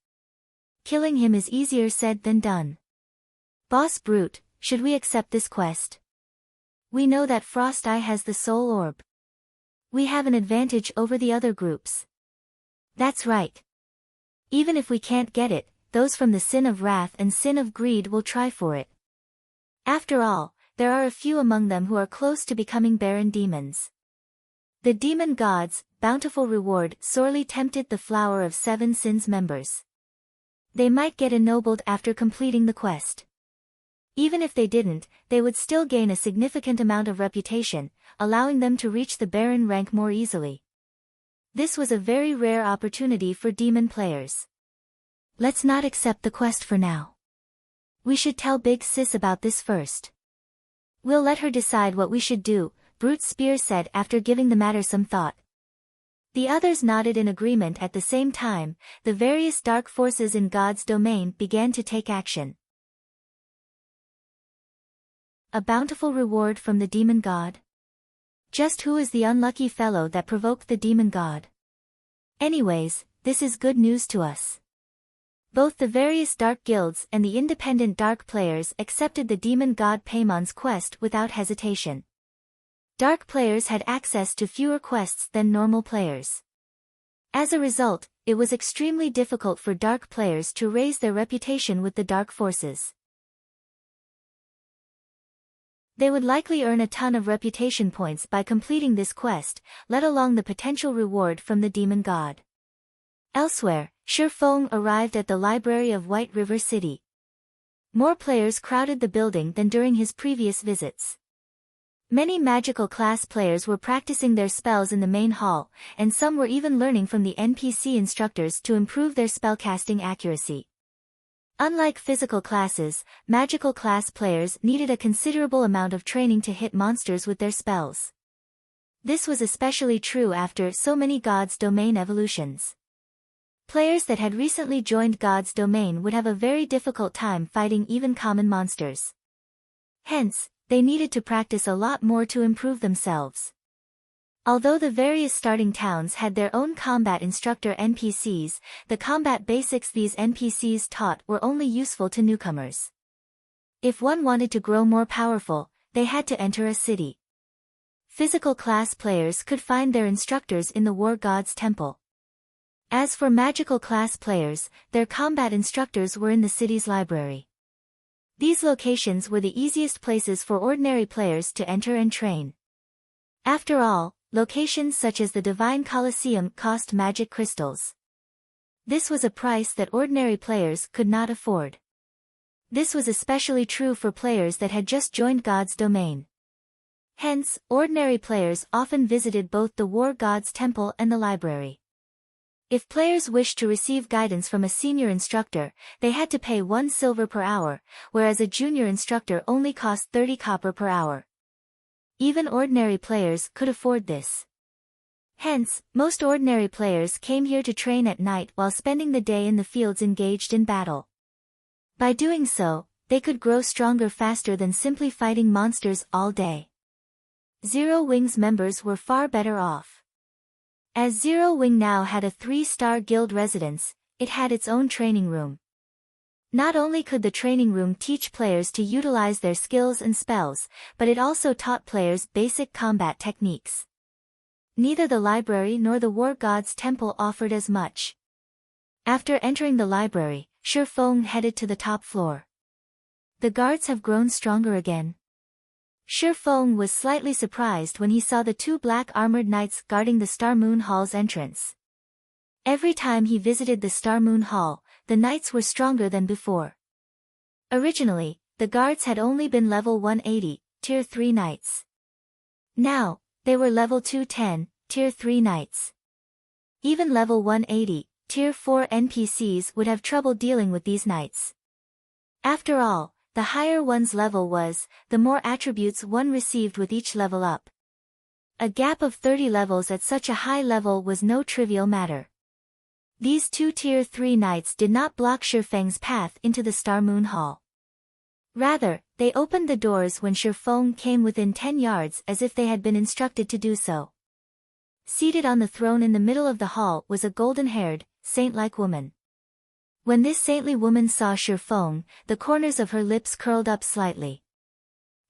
Killing him is easier said than done. Boss Brute, should we accept this quest? We know that Frost Eye has the Soul Orb. We have an advantage over the other groups. That's right. Even if we can't get it, those from the Sin of Wrath and Sin of Greed will try for it. After all, there are a few among them who are close to becoming Baron Demons. The Demon God's bountiful reward sorely tempted the Flower of Seven Sins members. They might get ennobled after completing the quest. Even if they didn't, they would still gain a significant amount of reputation, allowing them to reach the Baron rank more easily. This was a very rare opportunity for demon players. Let's not accept the quest for now. We should tell Big Sis about this first. We'll let her decide what we should do, Brute Spear said after giving the matter some thought. The others nodded in agreement at the same time. The various dark forces in God's domain began to take action. A bountiful reward from the demon god? Just who is the unlucky fellow that provoked the demon god? Anyways, this is good news to us. Both the various dark guilds and the independent dark players accepted the demon god Paymon's quest without hesitation. Dark players had access to fewer quests than normal players. As a result, it was extremely difficult for dark players to raise their reputation with the dark forces. They would likely earn a ton of reputation points by completing this quest, let alone the potential reward from the demon god. Elsewhere, Shi Feng arrived at the library of White River City. More players crowded the building than during his previous visits. Many magical class players were practicing their spells in the main hall, and some were even learning from the NPC instructors to improve their spellcasting accuracy. Unlike physical classes, magical class players needed a considerable amount of training to hit monsters with their spells. This was especially true after so many God's Domain evolutions. Players that had recently joined God's Domain would have a very difficult time fighting even common monsters. Hence, they needed to practice a lot more to improve themselves. Although the various starting towns had their own combat instructor NPCs, the combat basics these NPCs taught were only useful to newcomers. If one wanted to grow more powerful, they had to enter a city. Physical class players could find their instructors in the War God's Temple. As for magical class players, their combat instructors were in the city's library. These locations were the easiest places for ordinary players to enter and train. After all, locations such as the Divine Colosseum cost magic crystals. This was a price that ordinary players could not afford. This was especially true for players that had just joined God's Domain. Hence, ordinary players often visited both the War God's Temple and the library. If players wished to receive guidance from a senior instructor, they had to pay 1 silver per hour, whereas a junior instructor only cost 30 copper per hour. Even ordinary players could afford this. Hence, most ordinary players came here to train at night while spending the day in the fields engaged in battle. By doing so, they could grow stronger faster than simply fighting monsters all day. Zero Wing's members were far better off. As Zero Wing now had a 3-star guild residence, it had its own training room. Not only could the training room teach players to utilize their skills and spells, but it also taught players basic combat techniques. Neither the library nor the War God's Temple offered as much. After entering the library, Shi Feng headed to the top floor. The guards have grown stronger again. Shi Feng was slightly surprised when he saw the 2 black armored knights guarding the Star Moon Hall's entrance. Every time he visited the Star Moon Hall, the knights were stronger than before. Originally, the guards had only been level 180, tier 3 knights. Now, they were level 210, tier 3 knights. Even level 180, tier 4 NPCs would have trouble dealing with these knights. After all, the higher one's level was, the more attributes one received with each level up. A gap of 30 levels at such a high level was no trivial matter. These 2 tier 3 knights did not block Shi Feng's path into the Star Moon Hall. Rather, they opened the doors when Shi Feng came within 10 yards as if they had been instructed to do so. Seated on the throne in the middle of the hall was a golden-haired, saint-like woman. When this saintly woman saw Shi Feng, the corners of her lips curled up slightly.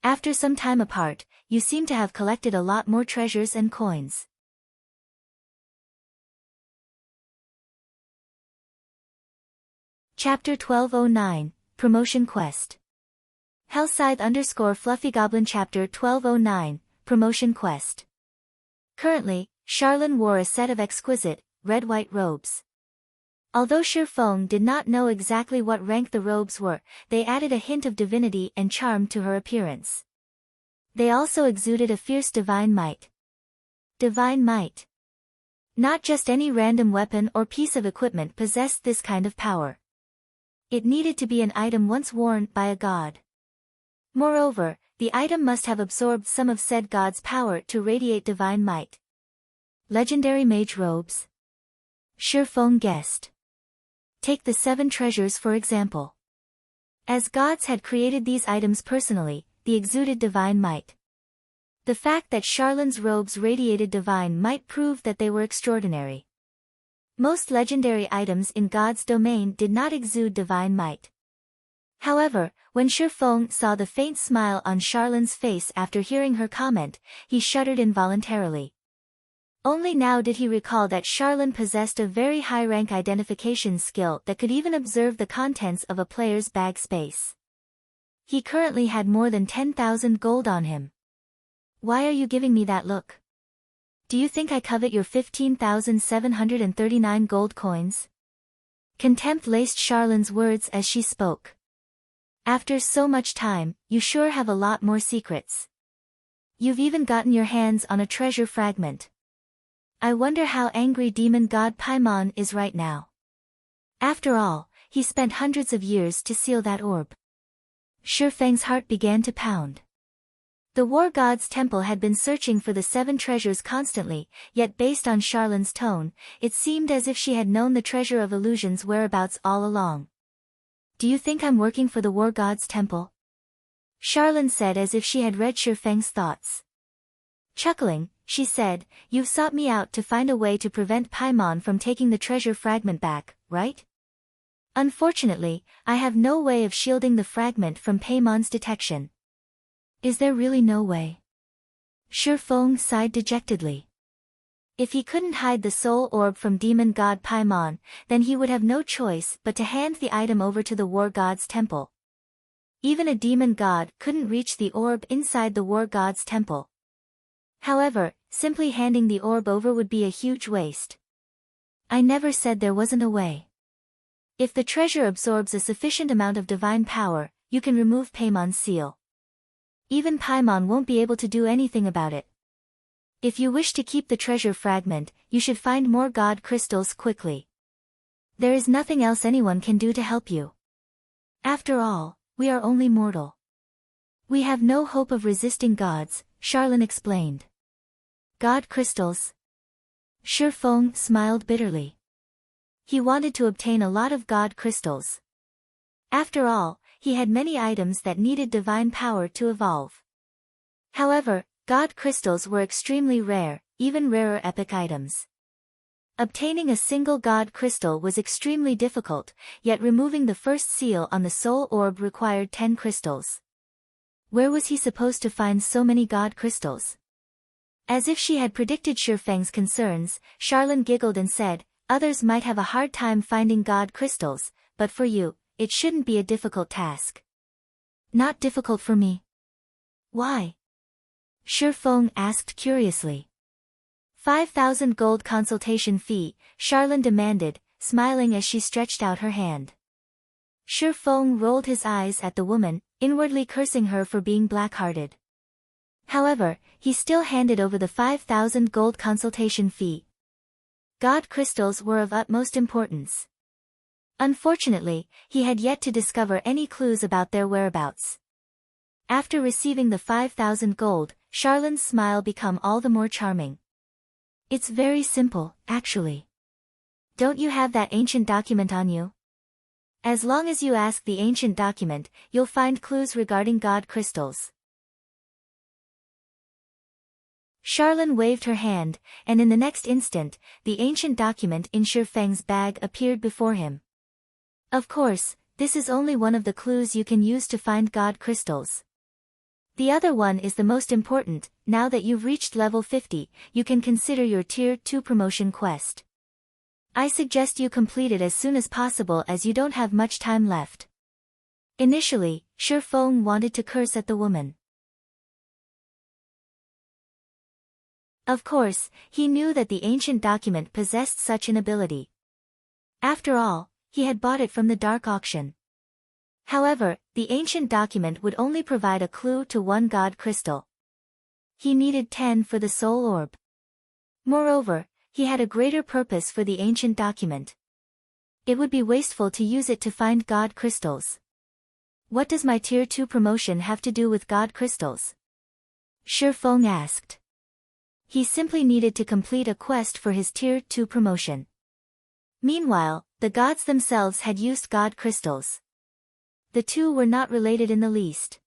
After some time apart, you seem to have collected a lot more treasures and coins. Chapter 1209, Promotion Quest. Hellscythe_FluffyGoblin Chapter 1209, Promotion Quest. Currently, Charlene wore a set of exquisite, red-white robes. Although Shi Feng did not know exactly what rank the robes were, they added a hint of divinity and charm to her appearance. They also exuded a fierce divine might. Divine might. Not just any random weapon or piece of equipment possessed this kind of power. It needed to be an item once worn by a god. Moreover, the item must have absorbed some of said god's power to radiate divine might. Legendary mage robes? Shi Feng guessed. Take the 7 treasures for example. As gods had created these items personally, they exuded divine might. The fact that Charlene's robes radiated divine might proved that they were extraordinary. Most legendary items in God's domain did not exude divine might. However, when Shi Feng saw the faint smile on Charlin's face after hearing her comment, he shuddered involuntarily. Only now did he recall that Charlin possessed a very high-rank identification skill that could even observe the contents of a player's bag space. He currently had more than 10,000 gold on him. Why are you giving me that look? Do you think I covet your 15,739 gold coins? Contempt laced Charlin's words as she spoke. After so much time, you sure have a lot more secrets. You've even gotten your hands on a treasure fragment. I wonder how angry demon god Paimon is right now. After all, he spent hundreds of years to seal that orb. Shi Feng's heart began to pound. The war god's temple had been searching for the 7 treasures constantly, yet based on Charlin's tone, it seemed as if she had known the treasure of illusions whereabouts all along. Do you think I'm working for the war god's temple? Charlin said as if she had read Shi Feng's thoughts. Chuckling, she said, you've sought me out to find a way to prevent Paimon from taking the treasure fragment back, right? Unfortunately, I have no way of shielding the fragment from Paimon's detection. Is there really no way? Shi Feng sighed dejectedly. If he couldn't hide the soul orb from demon god Paimon, then he would have no choice but to hand the item over to the war god's temple. Even a demon god couldn't reach the orb inside the war god's temple. However, simply handing the orb over would be a huge waste. I never said there wasn't a way. If the treasure absorbs a sufficient amount of divine power, you can remove Paimon's seal. Even Paimon won't be able to do anything about it. If you wish to keep the treasure fragment, you should find more god crystals quickly. There is nothing else anyone can do to help you. After all, we are only mortal. We have no hope of resisting gods, Charlin explained. God crystals? Shi Feng smiled bitterly. He wanted to obtain a lot of god crystals. After all, he had many items that needed divine power to evolve. However, god crystals were extremely rare, even rarer epic items. Obtaining a single god crystal was extremely difficult, yet removing the first seal on the soul orb required 10 crystals. Where was he supposed to find so many god crystals? As if she had predicted Shi Feng's concerns, Charlin giggled and said, others might have a hard time finding god crystals, but for you, it shouldn't be a difficult task. Not difficult for me. Why? Shi Feng asked curiously. 5,000 gold consultation fee, Charlin demanded, smiling as she stretched out her hand. Shi Feng rolled his eyes at the woman, inwardly cursing her for being black-hearted. However, he still handed over the 5,000 gold consultation fee. God crystals were of utmost importance. Unfortunately, he had yet to discover any clues about their whereabouts. After receiving the 5,000 gold, Charlin's smile became all the more charming. It's very simple, actually. Don't you have that ancient document on you? As long as you ask the ancient document, you'll find clues regarding god crystals. Charlin waved her hand, and in the next instant, the ancient document in Shi Feng's bag appeared before him. Of course, this is only one of the clues you can use to find god crystals. The other one is the most important. Now that you've reached level 50, you can consider your Tier 2 promotion quest. I suggest you complete it as soon as possible as you don't have much time left. Initially, Shi Feng wanted to curse at the woman. Of course, he knew that the ancient document possessed such an ability. After all, he had bought it from the dark auction. However, the ancient document would only provide a clue to one god crystal. He needed 10 for the soul orb. Moreover, he had a greater purpose for the ancient document. It would be wasteful to use it to find god crystals. What does my Tier 2 promotion have to do with god crystals? Shi Feng asked. He simply needed to complete a quest for his Tier 2 promotion. Meanwhile, the gods themselves had used god crystals. The two were not related in the least.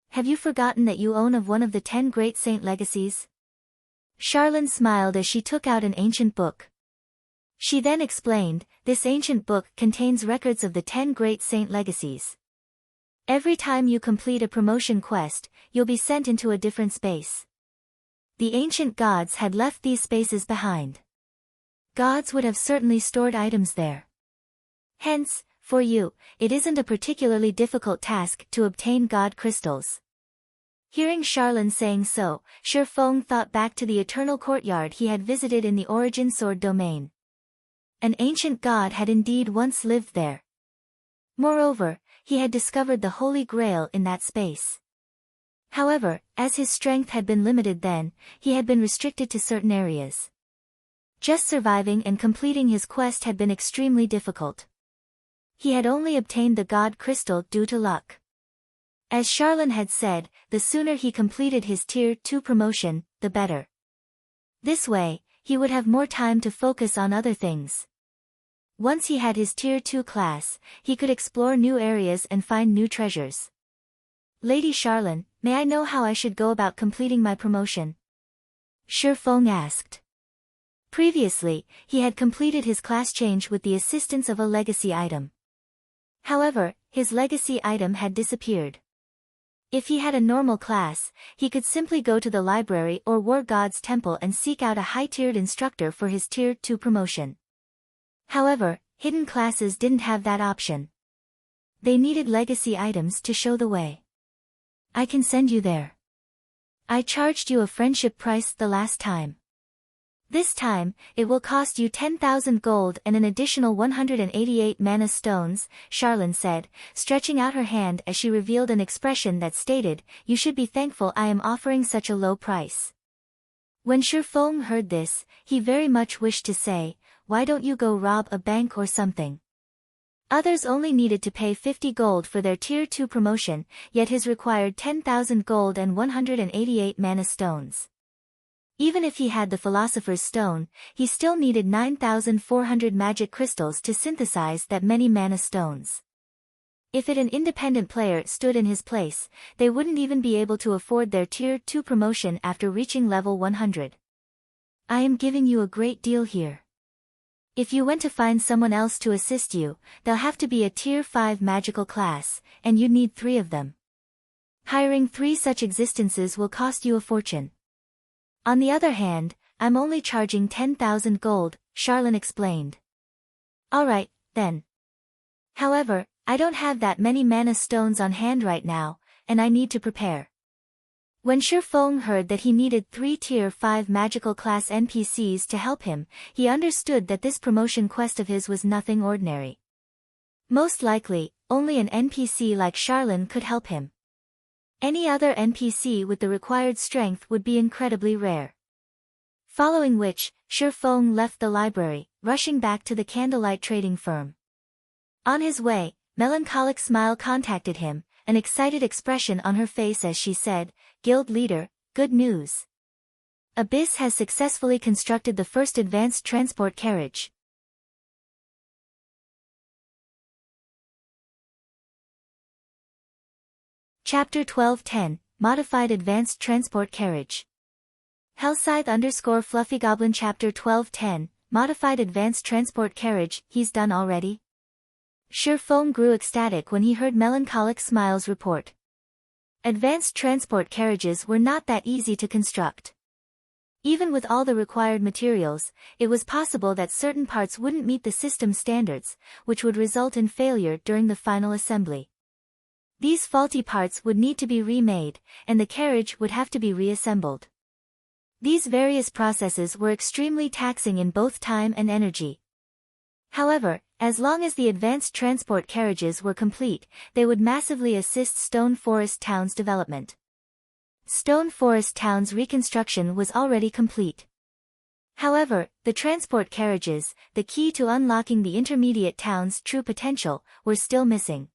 Have you forgotten that you own of one of the 10 great saint legacies? Charlin smiled as she took out an ancient book. She then explained, this ancient book contains records of the 10 great saint legacies. Every time you complete a promotion quest, you'll be sent into a different space. The ancient gods had left these spaces behind. Gods would have certainly stored items there. Hence, for you, it isn't a particularly difficult task to obtain god crystals. Hearing Charlene saying so, Shi Feng thought back to the eternal courtyard he had visited in the Origin Sword domain. An ancient god had indeed once lived there. Moreover, he had discovered the Holy Grail in that space. However, as his strength had been limited then, he had been restricted to certain areas. Just surviving and completing his quest had been extremely difficult. He had only obtained the god crystal due to luck. As Charlene had said, the sooner he completed his Tier 2 promotion, the better. This way, he would have more time to focus on other things. Once he had his Tier 2 class, he could explore new areas and find new treasures. Lady Charlene, may I know how I should go about completing my promotion? Shi Feng asked. Previously, he had completed his class change with the assistance of a legacy item. However, his legacy item had disappeared. If he had a normal class, he could simply go to the library or War God's temple and seek out a high-tiered instructor for his Tier 2 promotion. However, hidden classes didn't have that option. They needed legacy items to show the way. I can send you there. I charged you a friendship price the last time. This time, it will cost you 10,000 gold and an additional 188 mana stones, Charlene said, stretching out her hand as she revealed an expression that stated, you should be thankful I am offering such a low price. When Shi Feng heard this, he very much wished to say, why don't you go rob a bank or something? Others only needed to pay 50 gold for their Tier 2 promotion, yet his required 10,000 gold and 188 mana stones. Even if he had the Philosopher's Stone, he still needed 9,400 magic crystals to synthesize that many mana stones. If an independent player stood in his place, they wouldn't even be able to afford their Tier 2 promotion after reaching level 100. I am giving you a great deal here. If you went to find someone else to assist you, they'll have to be a Tier 5 magical class, and you'd need 3 of them. Hiring 3 such existences will cost you a fortune. On the other hand, I'm only charging 10,000 gold, Charlene explained. Alright, then. However, I don't have that many mana stones on hand right now, and I need to prepare. When Shi Feng heard that he needed 3 Tier 5 magical class NPCs to help him, he understood that this promotion quest of his was nothing ordinary. Most likely, only an NPC like Charlene could help him. Any other NPC with the required strength would be incredibly rare. Following which, Shi Feng left the library, rushing back to the candlelight trading firm. On his way, Melancholic Smile contacted him, an excited expression on her face as she said, Guild Leader, good news. Abyss has successfully constructed the first advanced transport carriage. Chapter 12:10, Modified Advanced Transport Carriage. Hellscythe _Fluffygoblin Chapter 12:10, Modified Advanced Transport Carriage, he's done already? Shi Feng grew ecstatic when he heard Melancholic Smile's report. Advanced transport carriages were not that easy to construct. Even with all the required materials, it was possible that certain parts wouldn't meet the system standards, which would result in failure during the final assembly. These faulty parts would need to be remade, and the carriage would have to be reassembled. These various processes were extremely taxing in both time and energy. However, as long as the advanced transport carriages were complete, they would massively assist Stone Forest Town's development. Stone Forest Town's reconstruction was already complete. However, the transport carriages, the key to unlocking the intermediate town's true potential, were still missing.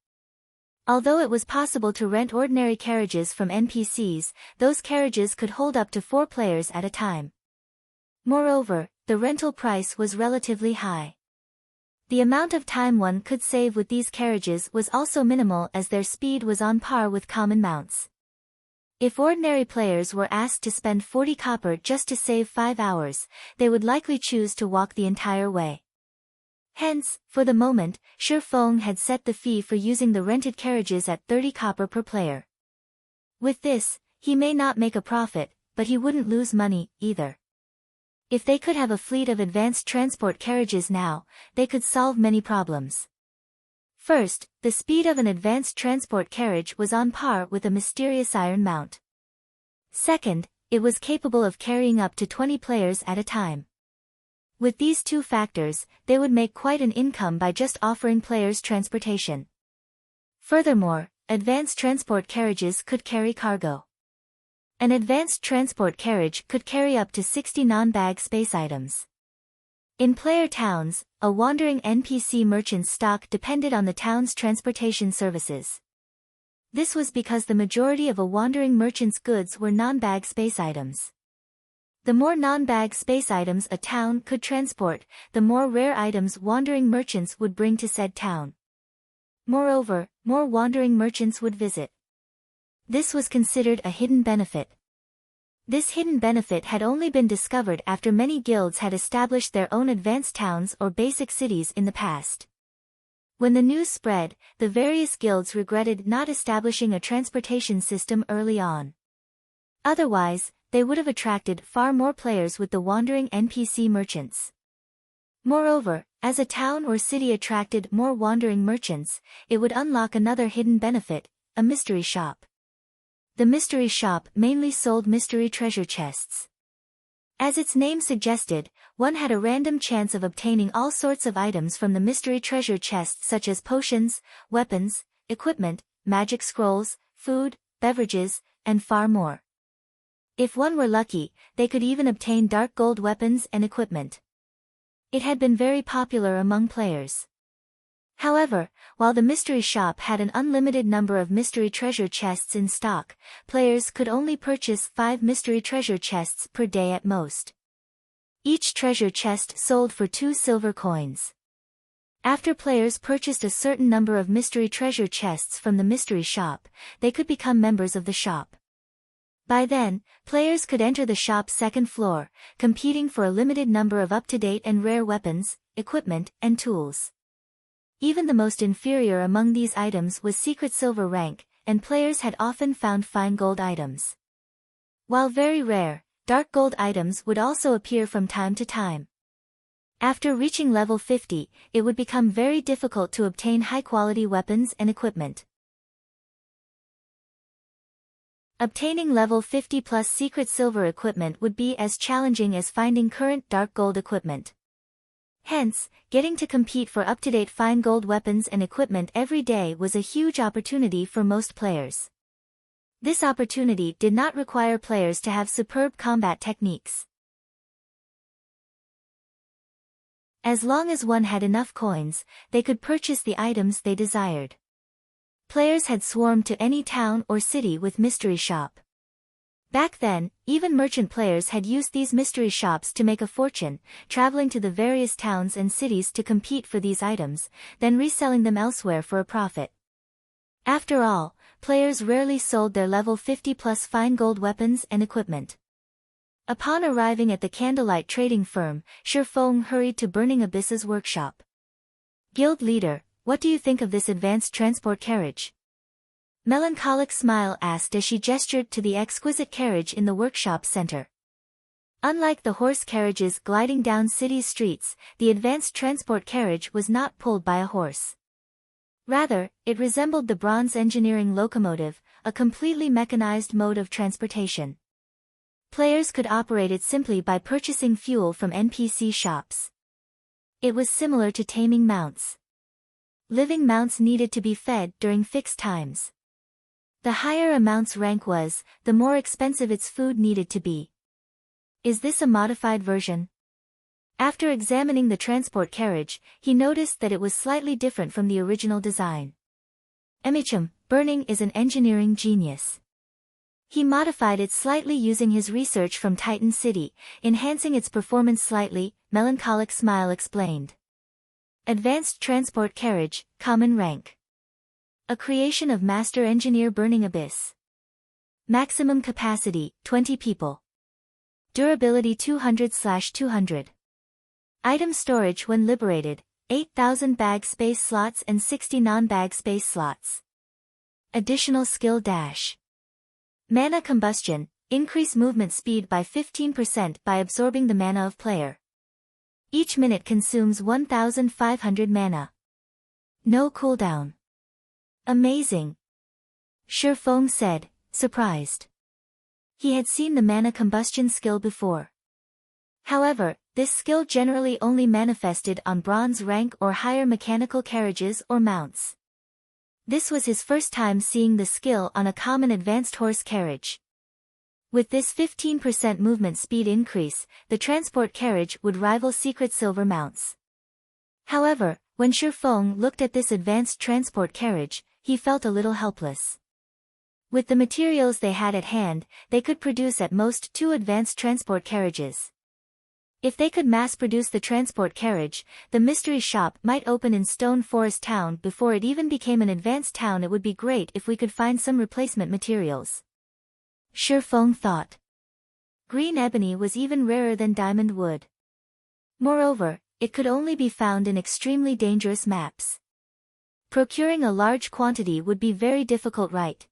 Although it was possible to rent ordinary carriages from NPCs, those carriages could hold up to 4 players at a time. Moreover, the rental price was relatively high. The amount of time one could save with these carriages was also minimal as their speed was on par with common mounts. If ordinary players were asked to spend 40 copper just to save 5 hours, they would likely choose to walk the entire way. Hence, for the moment, Shi Feng had set the fee for using the rented carriages at 30 copper per player. With this, he may not make a profit, but he wouldn't lose money, either. If they could have a fleet of advanced transport carriages now, they could solve many problems. First, the speed of an advanced transport carriage was on par with a mysterious iron mount. Second, it was capable of carrying up to 20 players at a time. With these two factors, they would make quite an income by just offering players transportation. Furthermore, advanced transport carriages could carry cargo. An advanced transport carriage could carry up to 60 non-bag space items. In player towns, a wandering NPC merchant's stock depended on the town's transportation services. This was because the majority of a wandering merchant's goods were non-bag space items. The more non-bag space items a town could transport, the more rare items wandering merchants would bring to said town. Moreover, more wandering merchants would visit. This was considered a hidden benefit. This hidden benefit had only been discovered after many guilds had established their own advanced towns or basic cities in the past. When the news spread, the various guilds regretted not establishing a transportation system early on. Otherwise, they would have attracted far more players with the wandering NPC merchants. Moreover, as a town or city attracted more wandering merchants, it would unlock another hidden benefit, a mystery shop. The mystery shop mainly sold mystery treasure chests. As its name suggested, one had a random chance of obtaining all sorts of items from the mystery treasure chests such as potions, weapons, equipment, magic scrolls, food, beverages, and far more. If one were lucky, they could even obtain dark gold weapons and equipment. It had been very popular among players. However, while the mystery shop had an unlimited number of mystery treasure chests in stock, players could only purchase 5 mystery treasure chests per day at most. Each treasure chest sold for 2 silver coins. After players purchased a certain number of mystery treasure chests from the mystery shop, they could become members of the shop. By then, players could enter the shop's second floor, competing for a limited number of up-to-date and rare weapons, equipment, and tools. Even the most inferior among these items was secret silver rank, and players had often found fine gold items. While very rare, dark gold items would also appear from time to time. After reaching level 50, it would become very difficult to obtain high-quality weapons and equipment. Obtaining level 50 plus secret silver equipment would be as challenging as finding current dark gold equipment. Hence, getting to compete for up-to-date fine gold weapons and equipment every day was a huge opportunity for most players. This opportunity did not require players to have superb combat techniques. As long as one had enough coins, they could purchase the items they desired. Players had swarmed to any town or city with mystery shop. Back then, even merchant players had used these mystery shops to make a fortune, traveling to the various towns and cities to compete for these items, then reselling them elsewhere for a profit. After all, players rarely sold their level 50 plus fine gold weapons and equipment. Upon arriving at the candlelight trading firm, Shi Feng hurried to Burning Abyss's workshop. Guild leader, what do you think of this advanced transport carriage? Melancholic Smile asked as she gestured to the exquisite carriage in the workshop center. Unlike the horse carriages gliding down city streets, the advanced transport carriage was not pulled by a horse. Rather, it resembled the bronze engineering locomotive, a completely mechanized mode of transportation. Players could operate it simply by purchasing fuel from NPC shops. It was similar to taming mounts. Living mounts needed to be fed during fixed times. The higher a mount's rank was, the more expensive its food needed to be. Is this a modified version? After examining the transport carriage, he noticed that it was slightly different from the original design. Burning is an engineering genius. He modified it slightly using his research from Titan City, enhancing its performance slightly, Melancholic Smile explained. Advanced transport carriage, common rank. A creation of Master Engineer Burning Abyss. Maximum capacity, 20 people. Durability 200/200. Item storage when liberated, 8,000 bag space slots and 60 non-bag space slots. Additional skill dash. Mana combustion, increase movement speed by 15% by absorbing the mana of player. Each minute consumes 1,500 mana. No cooldown. Amazing. Shifeng said, surprised. He had seen the mana combustion skill before. However, this skill generally only manifested on bronze rank or higher mechanical carriages or mounts. This was his first time seeing the skill on a common advanced horse carriage. With this 15% movement speed increase, the transport carriage would rival secret silver mounts. However, when Shifeng looked at this advanced transport carriage, he felt a little helpless. With the materials they had at hand, they could produce at most 2 advanced transport carriages. If they could mass-produce the transport carriage, the mystery shop might open in Stone Forest Town before it even became an advanced town. It would be great if we could find some replacement materials. Shifeng thought. Green ebony was even rarer than diamond wood. Moreover, it could only be found in extremely dangerous maps. Procuring a large quantity would be very difficult, right?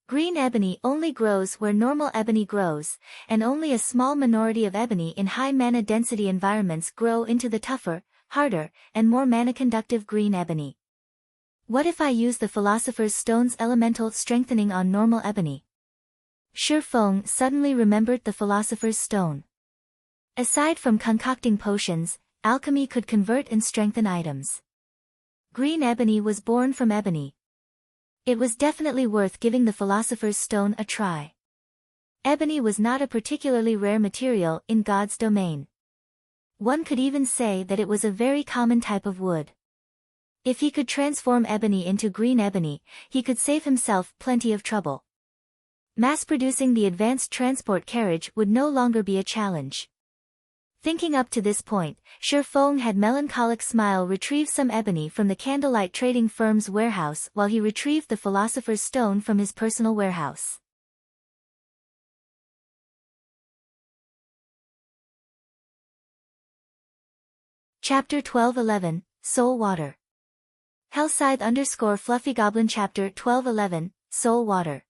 Green ebony only grows where normal ebony grows, and only a small minority of ebony in high mana density environments grow into the tougher, harder, and more mana-conductive green ebony. What if I use the Philosopher's Stone's elemental strengthening on normal ebony? Shifeng suddenly remembered the Philosopher's Stone. Aside from concocting potions, alchemy could convert and strengthen items. Green ebony was born from ebony. It was definitely worth giving the Philosopher's Stone a try. Ebony was not a particularly rare material in God's domain. One could even say that it was a very common type of wood. If he could transform ebony into green ebony, he could save himself plenty of trouble. Mass-producing the advanced transport carriage would no longer be a challenge. Thinking up to this point, Shifeng had melancholic smile retrieve some ebony from the candlelight trading firm's warehouse while he retrieved the Philosopher's Stone from his personal warehouse. Chapter 1211, Soul Water. Hellscythe_Fluffy Chapter 1211, Soul Water.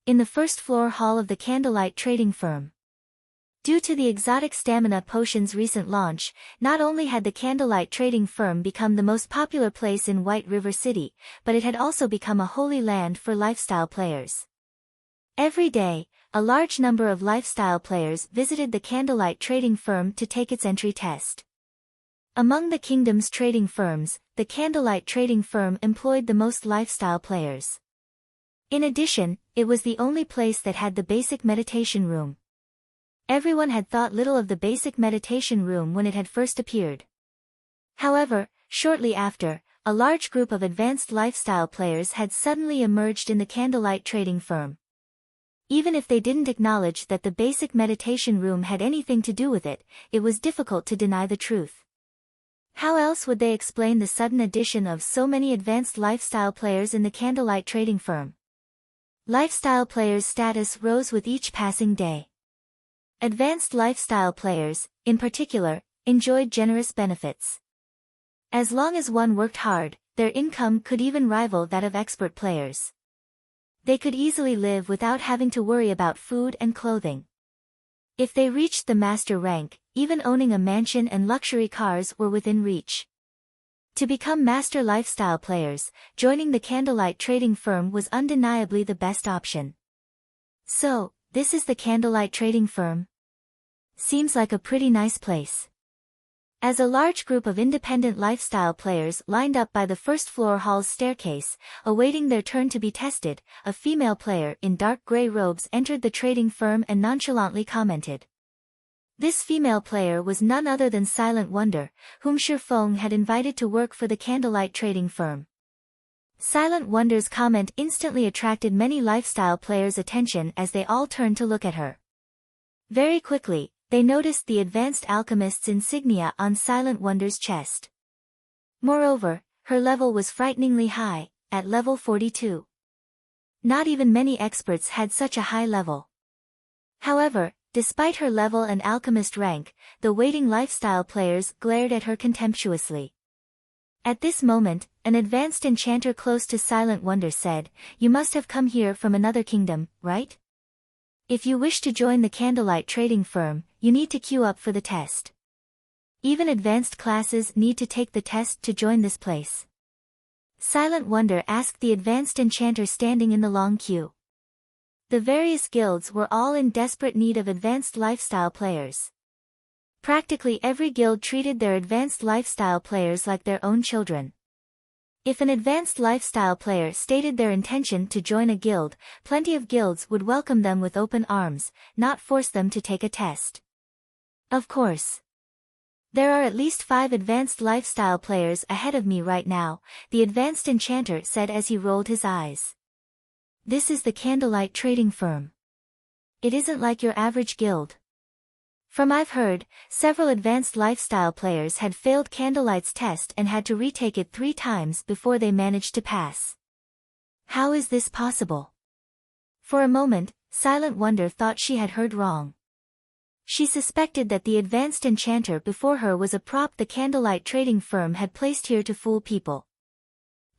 In the first floor hall of the candlelight trading firm. Due to the exotic stamina potion's recent launch, not only had the candlelight trading firm become the most popular place in White River City, but it had also become a holy land for lifestyle players. Every day, a large number of lifestyle players visited the candlelight trading firm to take its entry test. Among the kingdom's trading firms, the candlelight trading firm employed the most lifestyle players. In addition, it was the only place that had the basic meditation room. Everyone had thought little of the basic meditation room when it had first appeared. However, shortly after, a large group of advanced lifestyle players had suddenly emerged in the candlelight trading firm. Even if they didn't acknowledge that the basic meditation room had anything to do with it, it was difficult to deny the truth. How else would they explain the sudden addition of so many advanced lifestyle players in the candlelight trading firm? Lifestyle players' status rose with each passing day. Advanced lifestyle players, in particular, enjoyed generous benefits. As long as one worked hard, their income could even rival that of expert players. They could easily live without having to worry about food and clothing. If they reached the master rank, even owning a mansion and luxury cars were within reach. To become master lifestyle players, joining the candlelight trading firm was undeniably the best option. So, this is the candlelight trading firm? Seems like a pretty nice place. As a large group of independent lifestyle players lined up by the first floor hall's staircase, awaiting their turn to be tested, a female player in dark gray robes entered the trading firm and nonchalantly commented. This female player was none other than Silent Wonder, whom Shifeng had invited to work for the candlelight trading firm. Silent Wonder's comment instantly attracted many lifestyle players' attention as they all turned to look at her. Very quickly, they noticed the advanced alchemist's insignia on Silent Wonder's chest. Moreover, her level was frighteningly high, at level 42. Not even many experts had such a high level. However, Despite her level and alchemist rank, the waiting lifestyle players glared at her contemptuously. At this moment, an advanced enchanter close to Silent Wonder said, "You must have come here from another kingdom, right? If you wish to join the candlelight trading firm, you need to queue up for the test. Even advanced classes need to take the test to join this place." Silent Wonder asked the advanced enchanter standing in the long queue. The various guilds were all in desperate need of advanced lifestyle players. Practically every guild treated their advanced lifestyle players like their own children. If an advanced lifestyle player stated their intention to join a guild, plenty of guilds would welcome them with open arms, not force them to take a test. Of course. There are at least 5 advanced lifestyle players ahead of me right now, the advanced enchanter said as he rolled his eyes. This is the candlelight trading firm. It isn't like your average guild. From I've heard, several advanced lifestyle players had failed Candlelight's test and had to retake it 3 times before they managed to pass. How is this possible? For a moment, Silent Wonder thought she had heard wrong. She suspected that the advanced enchanter before her was a prop the Candlelight trading firm had placed here to fool people.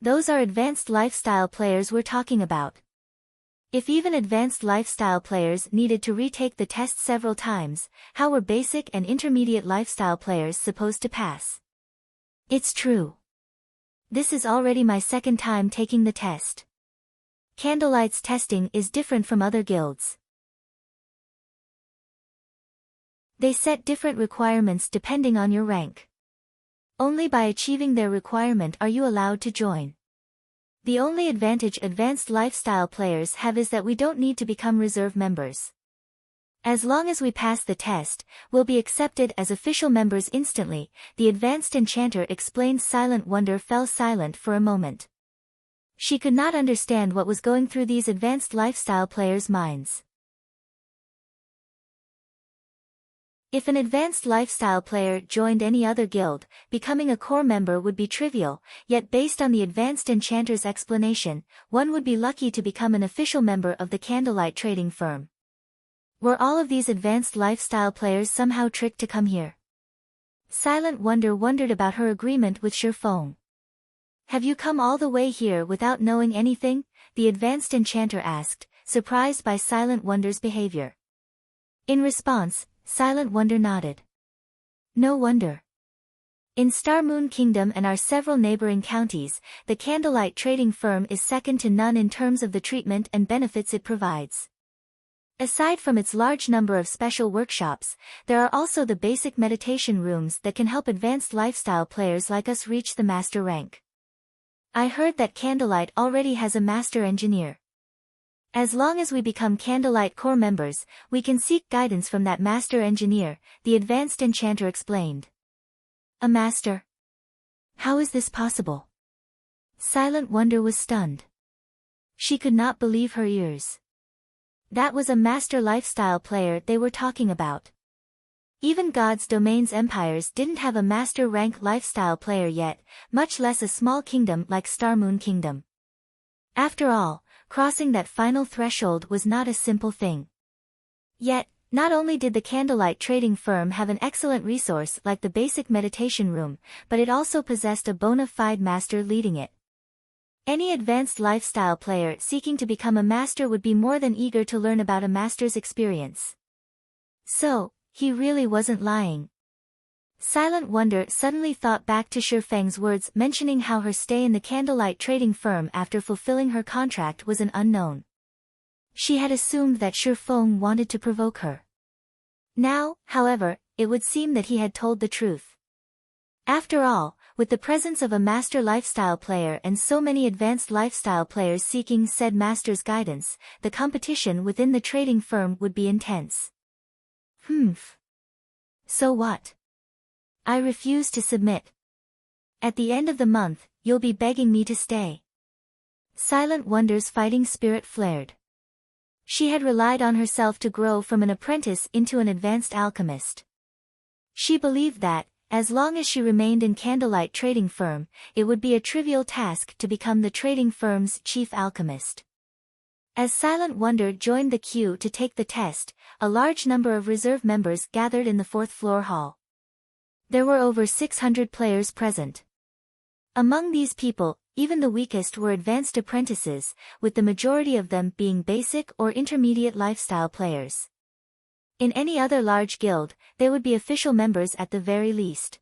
Those are advanced lifestyle players we're talking about. If even advanced lifestyle players needed to retake the test several times, how were basic and intermediate lifestyle players supposed to pass? It's true. This is already my 2nd time taking the test. Candlelight's testing is different from other guilds. They set different requirements depending on your rank. Only by achieving their requirement are you allowed to join. The only advantage advanced lifestyle players have is that we don't need to become reserve members. As long as we pass the test, we'll be accepted as official members instantly, the advanced enchanter explained. Silent Wonder fell silent for a moment. She could not understand what was going through these advanced lifestyle players' minds. If an advanced lifestyle player joined any other guild, becoming a core member would be trivial, yet based on the advanced enchanter's explanation, one would be lucky to become an official member of the candlelight trading firm. Were all of these advanced lifestyle players somehow tricked to come here? Silent Wonder wondered about her agreement with Shurfeng. "Have you come all the way here without knowing anything?" the advanced enchanter asked, surprised by Silent Wonder's behavior. In response, Silent Wonder nodded. No wonder. In Star Moon Kingdom and our several neighboring counties, the candlelight trading firm is second to none in terms of the treatment and benefits it provides. Aside from its large number of special workshops, there are also the basic meditation rooms that can help advanced lifestyle players like us reach the master rank. I heard that Candlelight already has a master engineer. As long as we become Candlelight core members, we can seek guidance from that master engineer, the advanced enchanter explained. A master? How is this possible? Silent Wonder was stunned. She could not believe her ears. That was a master lifestyle player they were talking about. Even God's Domains empires didn't have a master rank lifestyle player yet, much less a small kingdom like Star Moon Kingdom. After all, crossing that final threshold was not a simple thing. Yet, not only did the candlelight trading firm have an excellent resource like the basic meditation room, but it also possessed a bona fide master leading it. Any advanced lifestyle player seeking to become a master would be more than eager to learn about a master's experience. So, he really wasn't lying. Silent Wonder suddenly thought back to Shurfeng's words mentioning how her stay in the candlelight trading firm after fulfilling her contract was an unknown. She had assumed that Shurfeng wanted to provoke her. Now, however, it would seem that he had told the truth. After all, with the presence of a master lifestyle player and so many advanced lifestyle players seeking said master's guidance, the competition within the trading firm would be intense. So what? I refuse to submit. At the end of the month, you'll be begging me to stay. Silent Wonder's fighting spirit flared. She had relied on herself to grow from an apprentice into an advanced alchemist. She believed that, as long as she remained in candlelight trading firm, it would be a trivial task to become the trading firm's chief alchemist. As Silent Wonder joined the queue to take the test, a large number of reserve members gathered in the fourth-floor hall. There were over 600 players present. Among these people, even the weakest were advanced apprentices, with the majority of them being basic or intermediate lifestyle players. In any other large guild, they would be official members at the very least.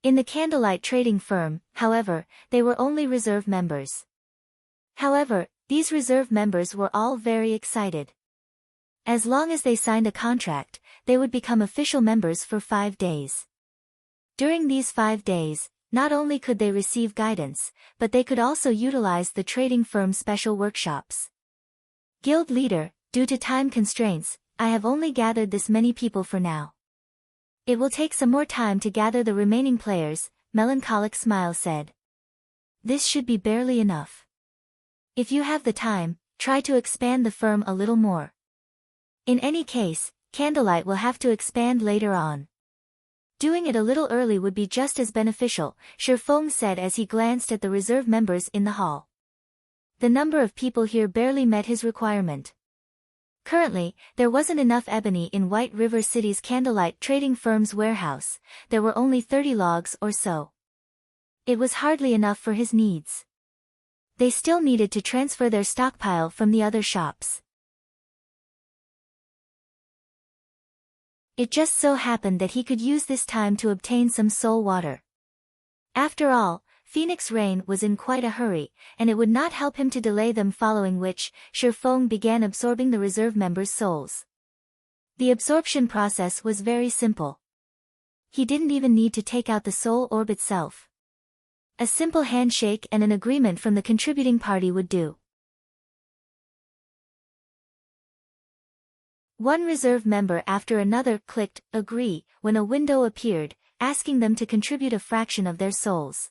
In the candlelight trading firm, however, they were only reserve members. However, these reserve members were all very excited. As long as they signed a contract, they would become official members for 5 days. During these 5 days, not only could they receive guidance, but they could also utilize the trading firm's special workshops. Guild leader, due to time constraints, I have only gathered this many people for now. It will take some more time to gather the remaining players, Melancholic Smile said. This should be barely enough. If you have the time, try to expand the firm a little more. In any case, Candlelight will have to expand later on. Doing it a little early would be just as beneficial, Shifeng said as he glanced at the reserve members in the hall. The number of people here barely met his requirement. Currently, there wasn't enough ebony in White River City's candlelight trading firm's warehouse, there were only 30 logs or so. It was hardly enough for his needs. They still needed to transfer their stockpile from the other shops. It just so happened that he could use this time to obtain some soul water. After all, Phoenix Rain was in quite a hurry, and it would not help him to delay them, following which, Shifeng began absorbing the reserve members' souls. The absorption process was very simple. He didn't even need to take out the soul orb itself. A simple handshake and an agreement from the contributing party would do. One reserve member after another clicked agree when a window appeared, asking them to contribute a fraction of their souls.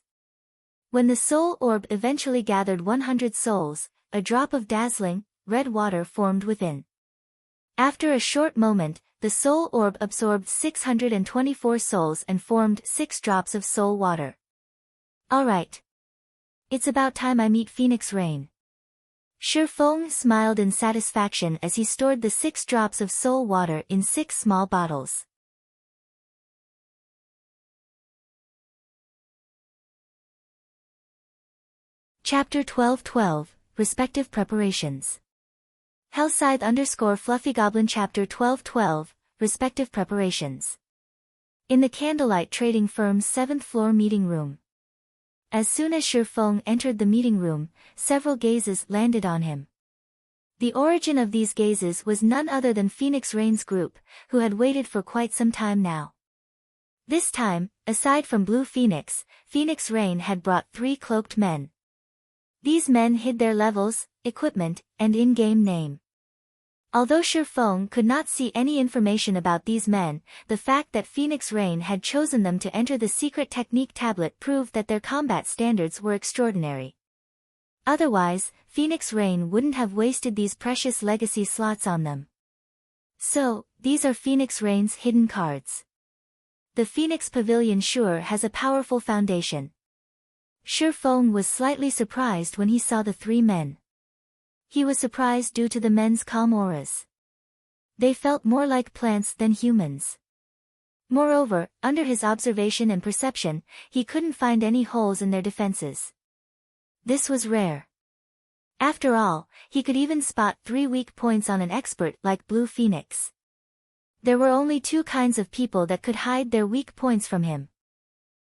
When the soul orb eventually gathered 100 souls, a drop of dazzling, red water formed within. After a short moment, the soul orb absorbed 624 souls and formed 6 drops of soul water. Alright. It's about time I meet Phoenix Rain. Shifeng smiled in satisfaction as he stored the 6 drops of soul water in 6 small bottles. Chapter 12:12, Respective Preparations. Hellscythe _Fluffy Goblin Chapter 12:12, Respective Preparations. In the candlelight trading firm's 7th floor meeting room. As soon as Shifeng entered the meeting room, several gazes landed on him. The origin of these gazes was none other than Phoenix Rain's group, who had waited for quite some time now. This time, aside from Blue Phoenix, Phoenix Rain had brought 3 cloaked men. These men hid their levels, equipment, and in-game name. Although Shifeng could not see any information about these men, the fact that Phoenix Rain had chosen them to enter the secret technique tablet proved that their combat standards were extraordinary. Otherwise, Phoenix Rain wouldn't have wasted these precious legacy slots on them. So, these are Phoenix Rain's hidden cards. The Phoenix Pavilion sure has a powerful foundation. Shifeng was slightly surprised when he saw the 3 men. He was surprised due to the men's calm auras. They felt more like plants than humans. Moreover, under his observation and perception, he couldn't find any holes in their defenses. This was rare. After all, he could even spot 3 weak points on an expert like Blue Phoenix. There were only 2 kinds of people that could hide their weak points from him.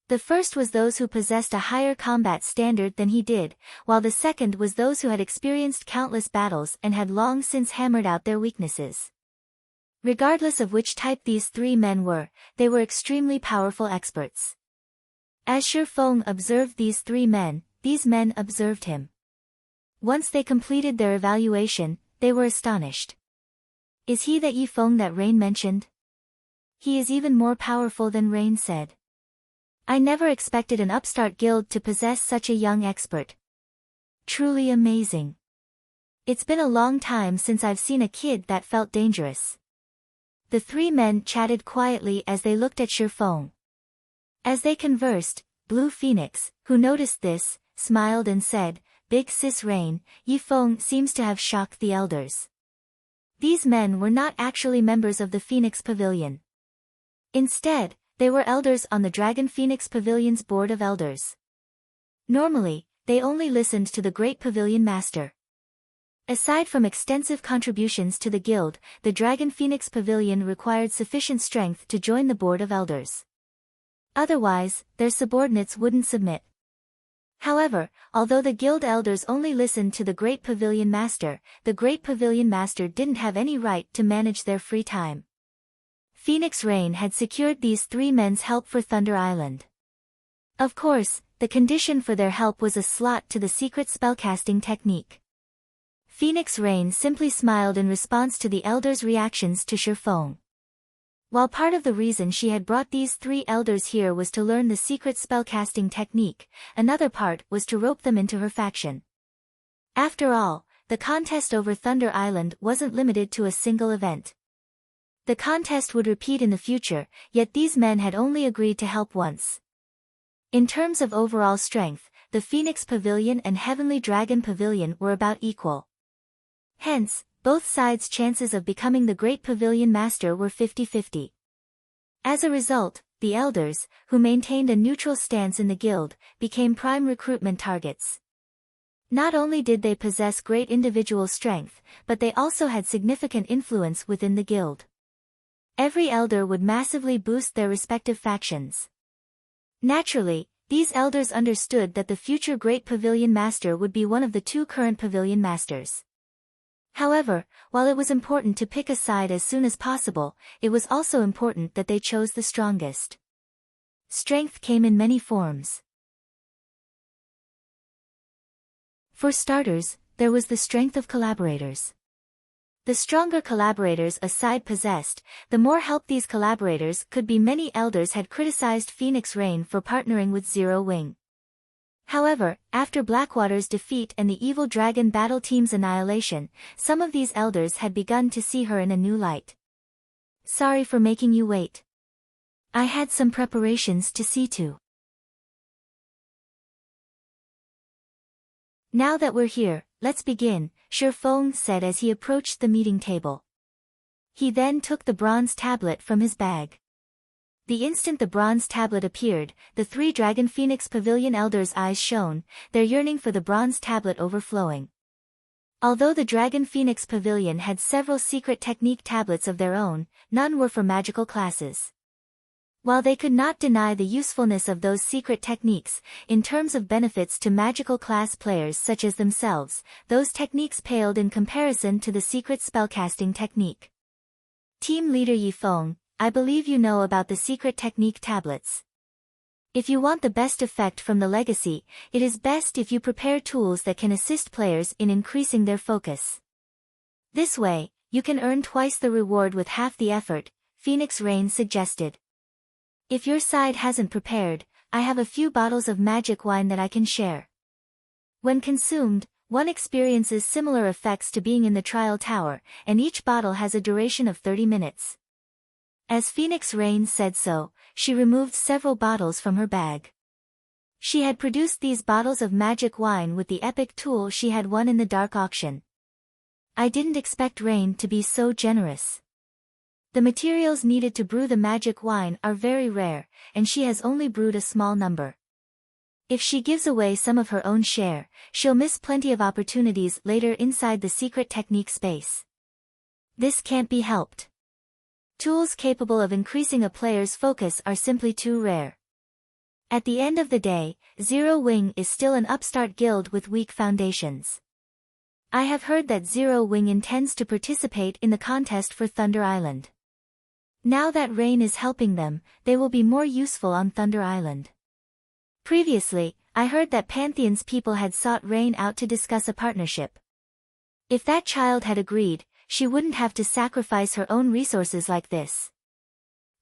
The first was those who possessed a higher combat standard than he did, while the second was those who had experienced countless battles and had long since hammered out their weaknesses. Regardless of which type these 3 men were, they were extremely powerful experts. As Shifeng observed these 3 men, these men observed him. Once they completed their evaluation, they were astonished. Is he that Yifeng that Rain mentioned? He is even more powerful than Rain said. I never expected an upstart guild to possess such a young expert. Truly amazing. It's been a long time since I've seen a kid that felt dangerous. The 3 men chatted quietly as they looked at Shifeng. As they conversed, Blue Phoenix, who noticed this, smiled and said, Big Sis Rain, Yifeng seems to have shocked the elders. These men were not actually members of the Phoenix Pavilion. Instead, they were elders on the Dragon Phoenix Pavilion's board of elders. Normally, they only listened to the Great Pavilion Master. Aside from extensive contributions to the guild, the Dragon Phoenix Pavilion required sufficient strength to join the board of elders. Otherwise, their subordinates wouldn't submit. However, although the guild elders only listened to the Great Pavilion Master, the Great Pavilion Master didn't have any right to manage their free time. Phoenix Rain had secured these three men's help for Thunder Island. Of course, the condition for their help was a slot to the secret spellcasting technique. Phoenix Rain simply smiled in response to the elders' reactions to Shifeng. While part of the reason she had brought these three elders here was to learn the secret spellcasting technique, another part was to rope them into her faction. After all, the contest over Thunder Island wasn't limited to a single event. The contest would repeat in the future, yet these men had only agreed to help once. In terms of overall strength, the Phoenix Pavilion and Heavenly Dragon Pavilion were about equal. Hence, both sides' chances of becoming the Great Pavilion Master were 50-50. As a result, the elders, who maintained a neutral stance in the guild, became prime recruitment targets. Not only did they possess great individual strength, but they also had significant influence within the guild. Every elder would massively boost their respective factions. Naturally, these elders understood that the future Great Pavilion Master would be one of the two current Pavilion Masters. However, while it was important to pick a side as soon as possible, it was also important that they chose the strongest. Strength came in many forms. For starters, there was the strength of collaborators. The stronger collaborators a side possessed, the more help these collaborators could be. Many elders had criticized Phoenix Rain for partnering with Zero Wing. However, after Blackwater's defeat and the Evil Dragon Battle Team's annihilation, some of these elders had begun to see her in a new light. Sorry for making you wait. I had some preparations to see to. Now that we're here, let's begin, Shifeng said as he approached the meeting table. He then took the bronze tablet from his bag. The instant the bronze tablet appeared, the three Dragon Phoenix Pavilion elders' eyes shone, their yearning for the bronze tablet overflowing. Although the Dragon Phoenix Pavilion had several secret technique tablets of their own, none were for magical classes. While they could not deny the usefulness of those secret techniques, in terms of benefits to magical class players such as themselves, those techniques paled in comparison to the secret spellcasting technique. Team Leader Yifeng, I believe you know about the secret technique tablets. If you want the best effect from the legacy, it is best if you prepare tools that can assist players in increasing their focus. This way, you can earn twice the reward with half the effort, Phoenix Rain suggested. If your side hasn't prepared, I have a few bottles of magic wine that I can share. When consumed, one experiences similar effects to being in the trial tower, and each bottle has a duration of 30 minutes. As Phoenix Rain said so, she removed several bottles from her bag. She had produced these bottles of magic wine with the epic tool she had won in the dark auction. I didn't expect Rain to be so generous. The materials needed to brew the magic wine are very rare, and she has only brewed a small number. If she gives away some of her own share, she'll miss plenty of opportunities later inside the secret technique space. This can't be helped. Tools capable of increasing a player's focus are simply too rare. At the end of the day, Zero Wing is still an upstart guild with weak foundations. I have heard that Zero Wing intends to participate in the contest for Thunder Island. Now that Rain is helping them, they will be more useful on Thunder Island. Previously, I heard that Pantheon's people had sought Rain out to discuss a partnership. If that child had agreed, she wouldn't have to sacrifice her own resources like this.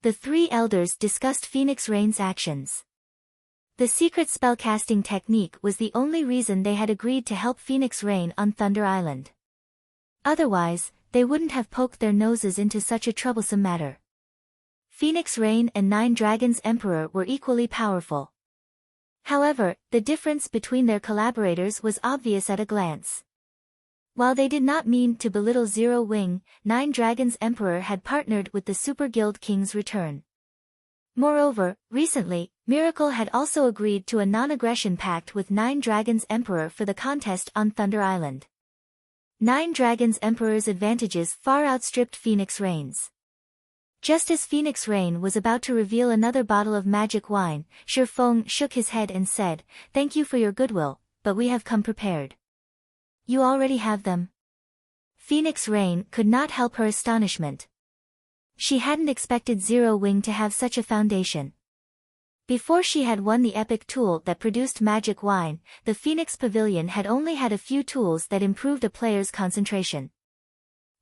The three elders discussed Phoenix Rain's actions. The secret spellcasting technique was the only reason they had agreed to help Phoenix Rain on Thunder Island. Otherwise, they wouldn't have poked their noses into such a troublesome matter. Phoenix Rain and Nine Dragons Emperor were equally powerful. However, the difference between their collaborators was obvious at a glance. While they did not mean to belittle Zero Wing, Nine Dragons Emperor had partnered with the Super Guild King's return. Moreover, recently, Miracle had also agreed to a non-aggression pact with Nine Dragons Emperor for the contest on Thunder Island. Nine Dragons Emperor's advantages far outstripped Phoenix Rain's. Just as Phoenix Rain was about to reveal another bottle of magic wine, Shifeng shook his head and said, "Thank you for your goodwill, but we have come prepared." "You already have them?" Phoenix Rain could not help her astonishment. She hadn't expected Zero Wing to have such a foundation. Before she had won the epic tool that produced magic wine, the Phoenix Pavilion had only had a few tools that improved a player's concentration.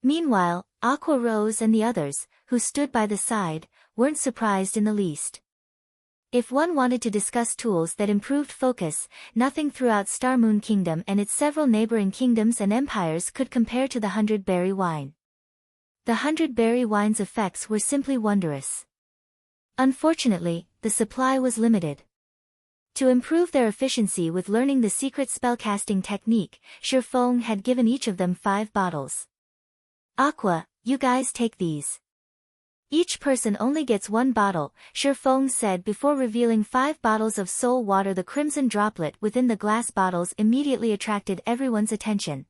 Meanwhile, Aqua Rose and the others, who stood by the side, weren't surprised in the least. If one wanted to discuss tools that improved focus, nothing throughout Star Moon Kingdom and its several neighboring kingdoms and empires could compare to the 100-berry wine. The 100-berry wine's effects were simply wondrous. Unfortunately, the supply was limited. To improve their efficiency with learning the secret spellcasting technique, Shifeng had given each of them 5 bottles. "Aqua, you guys take these. Each person only gets 1 bottle," Shifeng said before revealing 5 bottles of soul water. The crimson droplet within the glass bottles immediately attracted everyone's attention.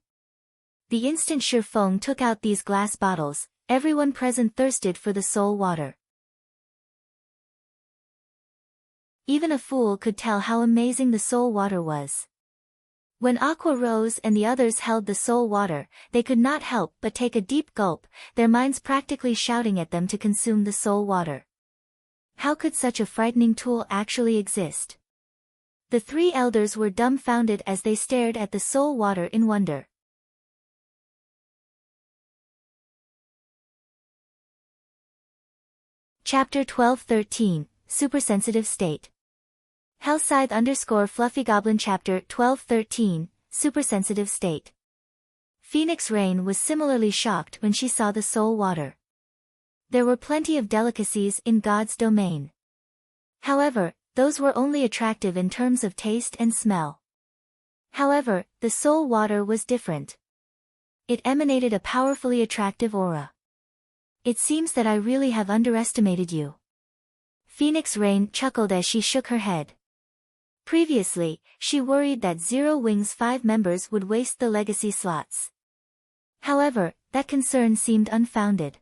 The instant Shifeng took out these glass bottles, everyone present thirsted for the soul water. Even a fool could tell how amazing the soul water was. When Aqua Rose and the others held the soul water, they could not help but take a deep gulp, their minds practically shouting at them to consume the soul water. How could such a frightening tool actually exist? The 3 elders were dumbfounded as they stared at the soul water in wonder. Chapter 12-13, Supersensitive State. Hellscythe_FluffyGoblin Chapter 12-13, Supersensitive State. Phoenix Rain was similarly shocked when she saw the soul water. There were plenty of delicacies in God's domain. However, those were only attractive in terms of taste and smell. However, the soul water was different. It emanated a powerfully attractive aura. "It seems that I really have underestimated you." Phoenix Rain chuckled as she shook her head. Previously, she worried that Zero Wing's 5 members would waste the legacy slots. However, that concern seemed unfounded.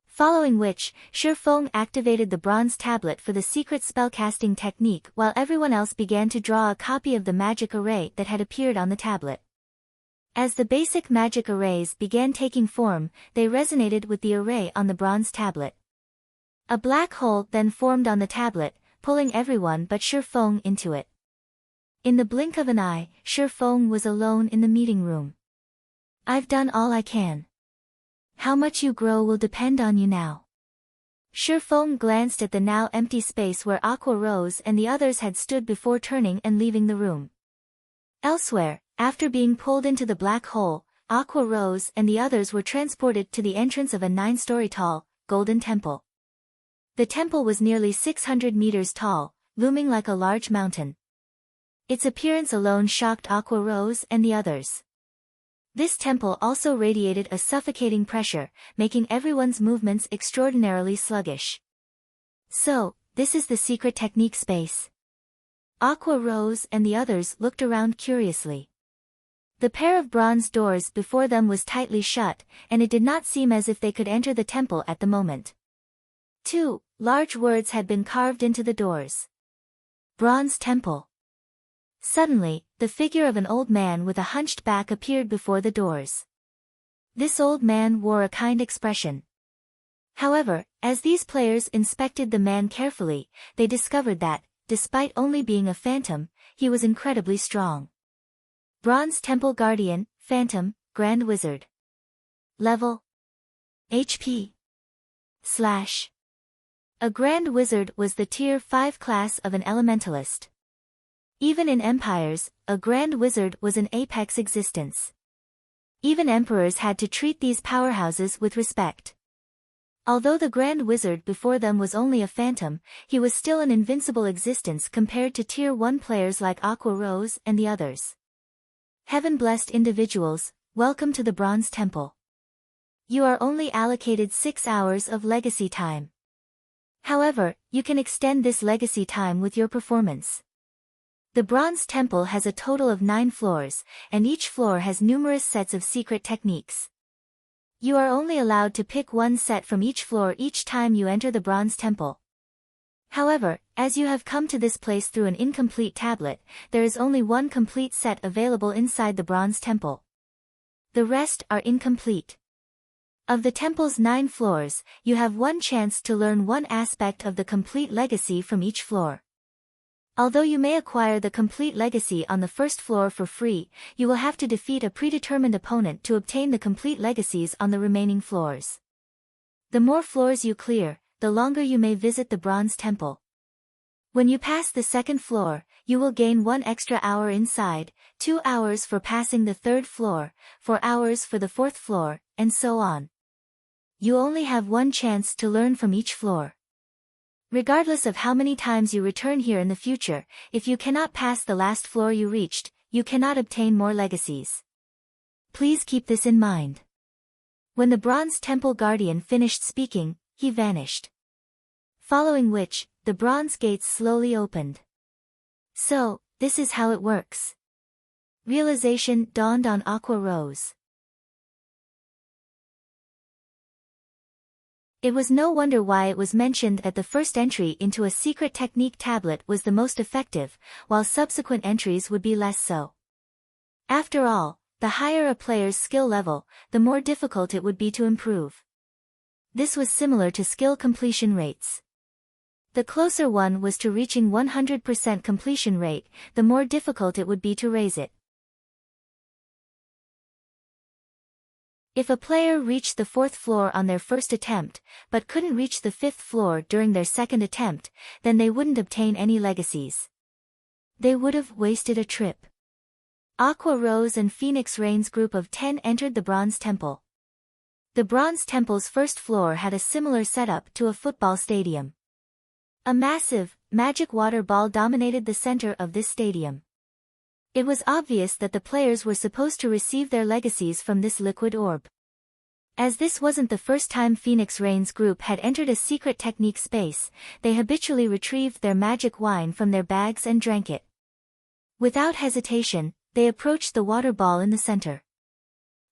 Following which, Shifeng activated the bronze tablet for the secret spellcasting technique while everyone else began to draw a copy of the magic array that had appeared on the tablet. As the basic magic arrays began taking form, they resonated with the array on the bronze tablet. A black hole then formed on the tablet, pulling everyone but Shifeng into it. In the blink of an eye, Shifeng was alone in the meeting room. "I've done all I can. How much you grow will depend on you now." Shifeng glanced at the now empty space where Aqua Rose and the others had stood before turning and leaving the room. Elsewhere, after being pulled into the black hole, Aqua Rose and the others were transported to the entrance of a 9-story tall, golden temple. The temple was nearly 600 meters tall, looming like a large mountain. Its appearance alone shocked Aqua Rose and the others. This temple also radiated a suffocating pressure, making everyone's movements extraordinarily sluggish. "So, this is the secret technique space." Aqua Rose and the others looked around curiously. The pair of bronze doors before them was tightly shut, and it did not seem as if they could enter the temple at the moment. 2 large words had been carved into the doors. Bronze Temple. Suddenly, the figure of an old man with a hunched back appeared before the doors. This old man wore a kind expression. However, as these players inspected the man carefully, they discovered that, despite only being a phantom, he was incredibly strong. Bronze Temple Guardian, Phantom, Grand Wizard. Level. HP. / A Grand Wizard was the Tier 5 class of an elementalist. Even in empires, a Grand Wizard was an apex existence. Even emperors had to treat these powerhouses with respect. Although the Grand Wizard before them was only a phantom, he was still an invincible existence compared to Tier 1 players like Aqua Rose and the others. Heaven-blessed individuals, welcome to the Bronze Temple. You are only allocated 6 hours of legacy time. However, you can extend this legacy time with your performance. The Bronze Temple has a total of 9 floors, and each floor has numerous sets of secret techniques. You are only allowed to pick one set from each floor each time you enter the Bronze Temple. However, as you have come to this place through an incomplete tablet, there is only one complete set available inside the Bronze Temple. The rest are incomplete. Of the temple's 9 floors, you have one chance to learn one aspect of the complete legacy from each floor. Although you may acquire the complete legacy on the first floor for free, you will have to defeat a predetermined opponent to obtain the complete legacies on the remaining floors. The more floors you clear, the longer you may visit the Bronze Temple. When you pass the second floor, you will gain 1 extra hour inside, 2 hours for passing the third floor, 4 hours for the fourth floor, and so on. You only have one chance to learn from each floor. Regardless of how many times you return here in the future, if you cannot pass the last floor you reached, you cannot obtain more legacies. Please keep this in mind. When the Bronze Temple Guardian finished speaking, he vanished. Following which, the bronze gates slowly opened. So, this is how it works. Realization dawned on Aqua Rose. It was no wonder why it was mentioned that the first entry into a secret technique tablet was the most effective, while subsequent entries would be less so. After all, the higher a player's skill level, the more difficult it would be to improve. This was similar to skill completion rates. The closer one was to reaching 100% completion rate, the more difficult it would be to raise it. If a player reached the 4th floor on their first attempt, but couldn't reach the 5th floor during their second attempt, then they wouldn't obtain any legacies. They would have wasted a trip. Aqua Rose and Phoenix Rain's group of 10 entered the Bronze Temple. The Bronze Temple's first floor had a similar setup to a football stadium. A massive, magic water ball dominated the center of this stadium. It was obvious that the players were supposed to receive their legacies from this liquid orb. As this wasn't the first time Phoenix Rain's group had entered a secret technique space, they habitually retrieved their magic wine from their bags and drank it. Without hesitation, they approached the water ball in the center.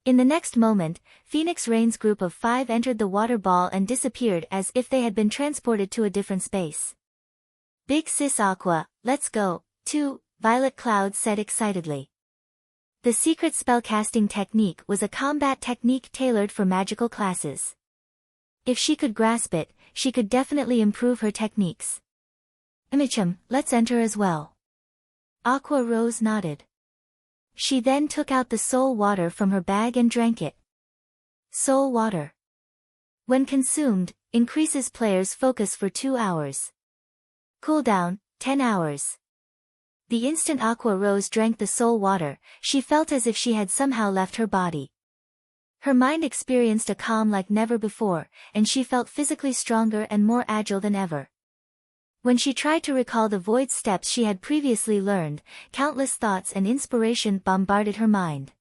In the next moment, Phoenix Rain's group of 5 entered the water ball and disappeared as if they had been transported to a different space. Big Sis Aqua, let's go, too, Violet Cloud said excitedly. The secret spellcasting technique was a combat technique tailored for magical classes. If she could grasp it, she could definitely improve her techniques. Imichum, let's enter as well. Aqua Rose nodded. She then took out the soul water from her bag and drank it. Soul water, when consumed, increases players' focus for 2 hours. Cooldown, 10 hours. The instant Aqua Rose drank the soul water, she felt as if she had somehow left her body. Her mind experienced a calm like never before, and she felt physically stronger and more agile than ever. When she tried to recall the void steps she had previously learned, countless thoughts and inspiration bombarded her mind.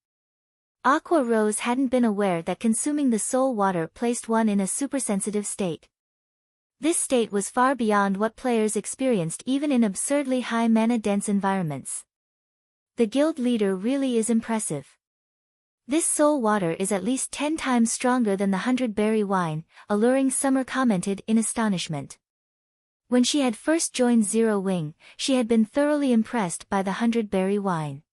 Aqua Rose hadn't been aware that consuming the soul water placed one in a supersensitive state. This state was far beyond what players experienced even in absurdly high mana-dense environments. The guild leader really is impressive. This soul water is at least 10 times stronger than the 100-berry wine, Alluring Summer commented in astonishment. When she had first joined Zero Wing, she had been thoroughly impressed by the 100-berry wine.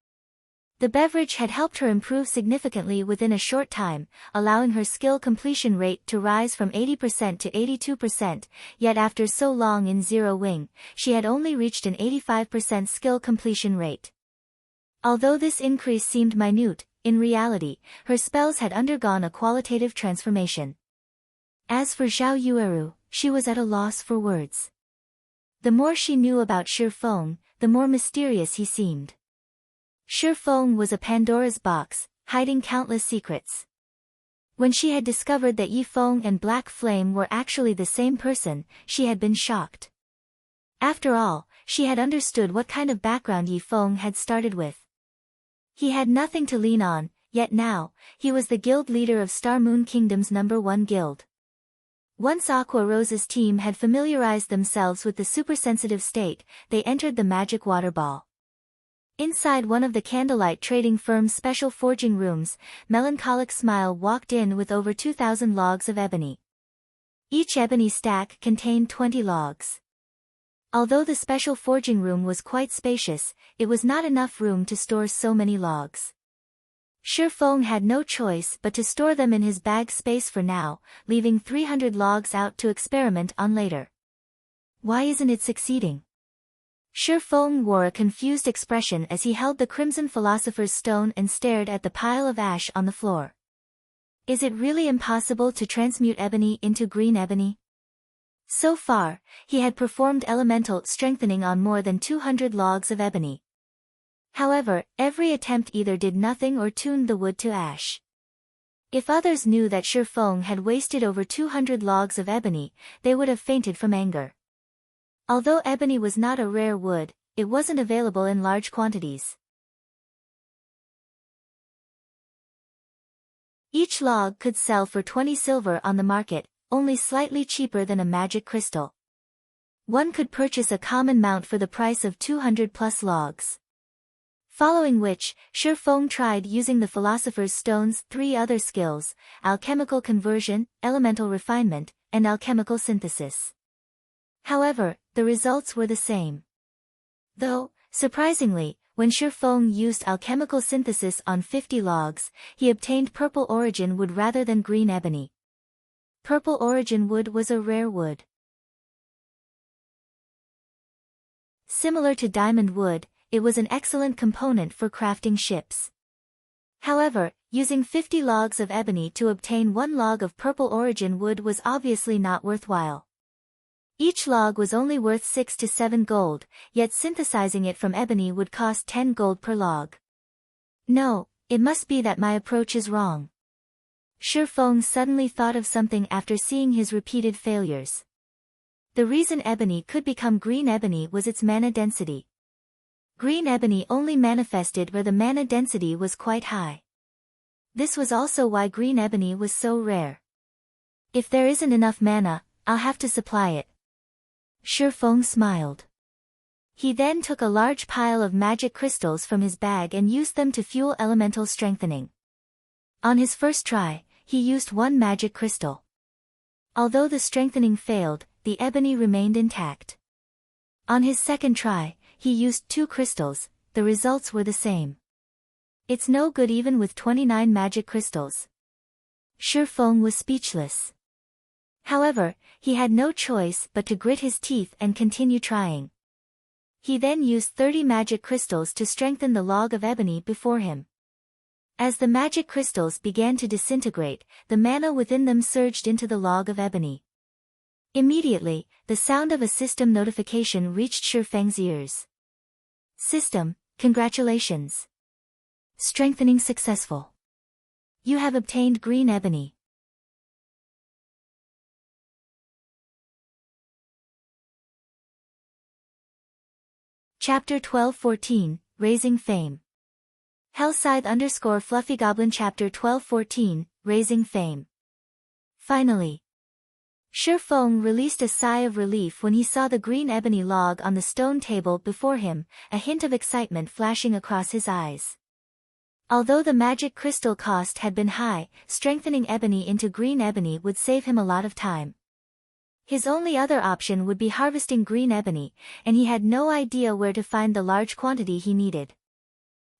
The beverage had helped her improve significantly within a short time, allowing her skill completion rate to rise from 80% to 82%, yet after so long in Zero Wing, she had only reached an 85% skill completion rate. Although this increase seemed minute, in reality, her spells had undergone a qualitative transformation. As for Zhao Yueru, she was at a loss for words. The more she knew about Shifeng, the more mysterious he seemed. Shifeng was a Pandora's box, hiding countless secrets. When she had discovered that Yifeng and Black Flame were actually the same person, she had been shocked. After all, she had understood what kind of background Yifeng had started with. He had nothing to lean on, yet now, he was the guild leader of Star Moon Kingdom's #1 guild. Once Aqua Rose's team had familiarized themselves with the supersensitive state, they entered the magic water ball. Inside one of the candlelight trading firm's special forging rooms, Melancholic Smile walked in with over 2,000 logs of ebony. Each ebony stack contained 20 logs. Although the special forging room was quite spacious, it was not enough room to store so many logs. Shifeng had no choice but to store them in his bag space for now, leaving 300 logs out to experiment on later. Why isn't it succeeding? Shifeng wore a confused expression as he held the Crimson Philosopher's Stone and stared at the pile of ash on the floor. Is it really impossible to transmute ebony into green ebony? So far, he had performed elemental strengthening on more than 200 logs of ebony. However, every attempt either did nothing or tuned the wood to ash. If others knew that Shifeng had wasted over 200 logs of ebony, they would have fainted from anger. Although ebony was not a rare wood, it wasn't available in large quantities. Each log could sell for 20 silver on the market, only slightly cheaper than a magic crystal. One could purchase a common mount for the price of 200 plus logs. Following which, Shifeng tried using the Philosopher's Stone's 3 other skills: alchemical conversion, elemental refinement, and alchemical synthesis. However, the results were the same. Though, surprisingly, when Shifeng used alchemical synthesis on 50 logs, he obtained purple origin wood rather than green ebony. Purple origin wood was a rare wood. Similar to diamond wood, it was an excellent component for crafting ships. However, using 50 logs of ebony to obtain 1 log of purple origin wood was obviously not worthwhile. Each log was only worth 6 to 7 gold, yet synthesizing it from ebony would cost 10 gold per log. No, it must be that my approach is wrong. Shifeng suddenly thought of something after seeing his repeated failures. The reason ebony could become green ebony was its mana density. Green ebony only manifested where the mana density was quite high. This was also why green ebony was so rare. If there isn't enough mana, I'll have to supply it. Shifeng smiled. He then took a large pile of magic crystals from his bag and used them to fuel elemental strengthening. On his first try, he used 1 magic crystal. Although the strengthening failed, the ebony remained intact. On his second try, he used 2 crystals, the results were the same. It's no good even with 29 magic crystals. Shifeng was speechless. However, he had no choice but to grit his teeth and continue trying. He then used 30 magic crystals to strengthen the log of ebony before him. As the magic crystals began to disintegrate, the mana within them surged into the log of ebony. Immediately, the sound of a system notification reached Shifeng's ears. System, congratulations. Strengthening successful. You have obtained green ebony. Chapter 12-14, Raising Fame. Hellscythe_FluffyGoblin Chapter 12-14, Raising Fame. Finally. Shifeng released a sigh of relief when he saw the green ebony log on the stone table before him, a hint of excitement flashing across his eyes. Although the magic crystal cost had been high, strengthening ebony into green ebony would save him a lot of time. His only other option would be harvesting green ebony, and he had no idea where to find the large quantity he needed.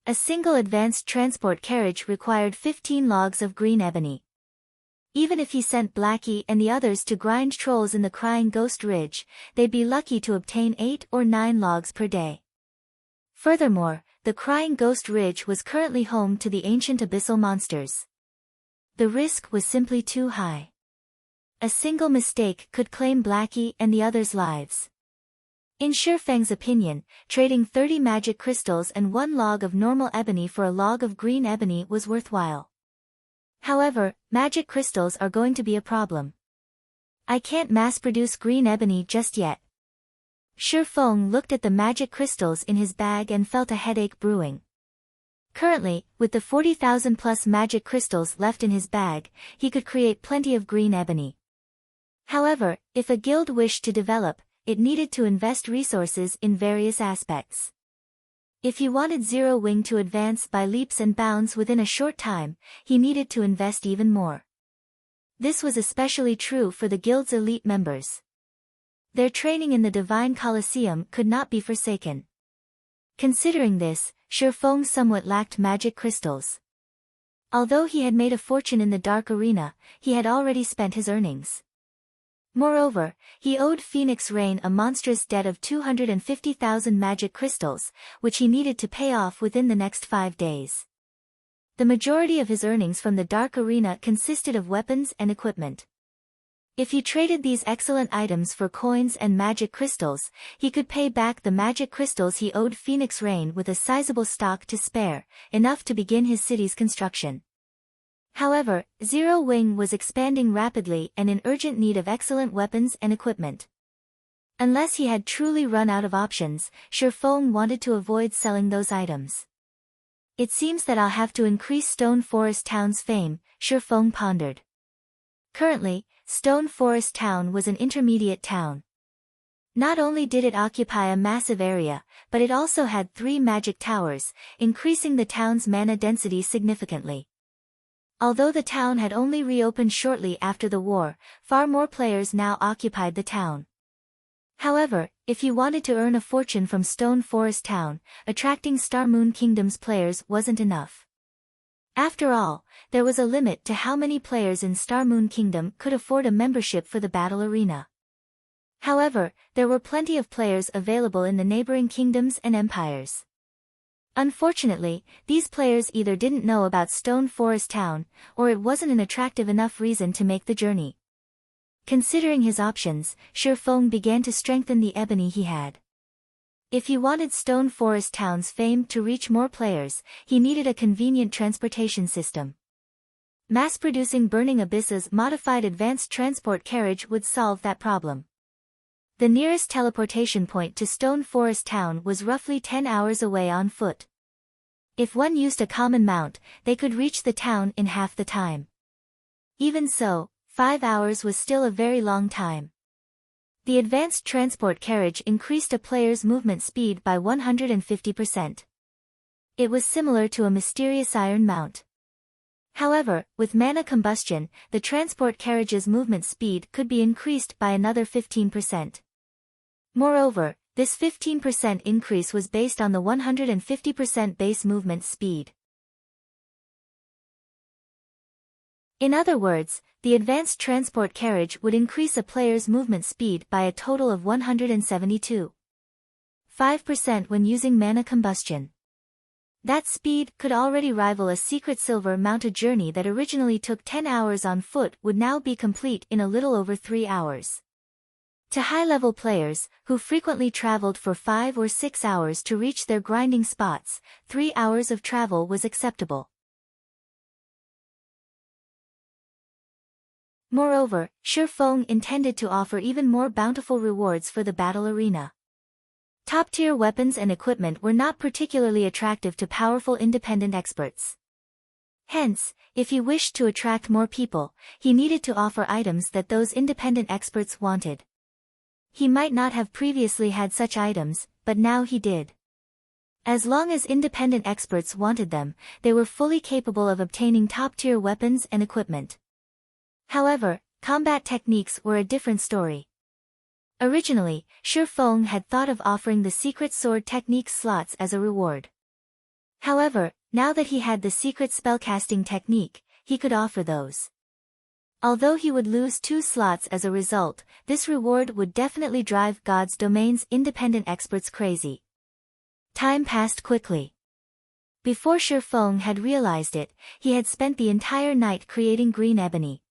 A single advanced transport carriage required 15 logs of green ebony. Even if he sent Blackie and the others to grind trolls in the Crying Ghost Ridge, they'd be lucky to obtain 8 or 9 logs per day. Furthermore, the Crying Ghost Ridge was currently home to the ancient abyssal monsters. The risk was simply too high. A single mistake could claim Blackie and the others' lives. In Shifeng's opinion, trading 30 magic crystals and 1 log of normal ebony for a log of green ebony was worthwhile. However, magic crystals are going to be a problem. I can't mass-produce green ebony just yet. Shifeng looked at the magic crystals in his bag and felt a headache brewing. Currently, with the 40,000 plus magic crystals left in his bag, he could create plenty of green ebony. However, if a guild wished to develop, it needed to invest resources in various aspects. If he wanted Zero Wing to advance by leaps and bounds within a short time, he needed to invest even more. This was especially true for the guild's elite members. Their training in the Divine Colosseum could not be forsaken. Considering this, Shifeng somewhat lacked magic crystals. Although he had made a fortune in the Dark Arena, he had already spent his earnings. Moreover, he owed Phoenix Rain a monstrous debt of 250,000 magic crystals, which he needed to pay off within the next 5 days. The majority of his earnings from the Dark Arena consisted of weapons and equipment. If he traded these excellent items for coins and magic crystals, he could pay back the magic crystals he owed Phoenix Rain with a sizable stock to spare, enough to begin his city's construction. However, Zero Wing was expanding rapidly and in urgent need of excellent weapons and equipment. Unless he had truly run out of options, Shifeng wanted to avoid selling those items. It seems that I'll have to increase Stone Forest Town's fame, Shifeng pondered. Currently, Stone Forest Town was an intermediate town. Not only did it occupy a massive area, but it also had 3 magic towers, increasing the town's mana density significantly. Although the town had only reopened shortly after the war, far more players now occupied the town. However, if you wanted to earn a fortune from Stone Forest Town, attracting Star Moon Kingdom's players wasn't enough. After all, there was a limit to how many players in Star Moon Kingdom could afford a membership for the battle arena. However, there were plenty of players available in the neighboring kingdoms and empires. Unfortunately, these players either didn't know about Stone Forest Town, or it wasn't an attractive enough reason to make the journey. Considering his options, Shifeng began to strengthen the ebony he had. If he wanted Stone Forest Town's fame to reach more players, he needed a convenient transportation system. Mass-producing Burning Abyss's modified advanced transport carriage would solve that problem. The nearest teleportation point to Stone Forest Town was roughly 10 hours away on foot. If one used a common mount, they could reach the town in half the time. Even so, 5 hours was still a very long time. The advanced transport carriage increased a player's movement speed by 150%. It was similar to a mysterious iron mount. However, with mana combustion, the transport carriage's movement speed could be increased by another 15%. Moreover, this 15% increase was based on the 150% base movement speed. In other words, the advanced transport carriage would increase a player's movement speed by a total of 172.5% when using mana combustion. That speed could already rival a secret silver mounted journey that originally took 10 hours on foot would now be complete in a little over 3 hours. To high-level players, who frequently traveled for 5 or 6 hours to reach their grinding spots, 3 hours of travel was acceptable. Moreover, Shifeng intended to offer even more bountiful rewards for the battle arena. Top-tier weapons and equipment were not particularly attractive to powerful independent experts. Hence, if he wished to attract more people, he needed to offer items that those independent experts wanted. He might not have previously had such items, but now he did. As long as independent experts wanted them, they were fully capable of obtaining top-tier weapons and equipment. However, combat techniques were a different story. Originally, Shifeng had thought of offering the secret sword technique slots as a reward. However, now that he had the secret spellcasting technique, he could offer those. Although he would lose 2 slots as a result, this reward would definitely drive God's Domain's independent experts crazy. Time passed quickly. Before Shifeng had realized it, he had spent the entire night creating green ebony.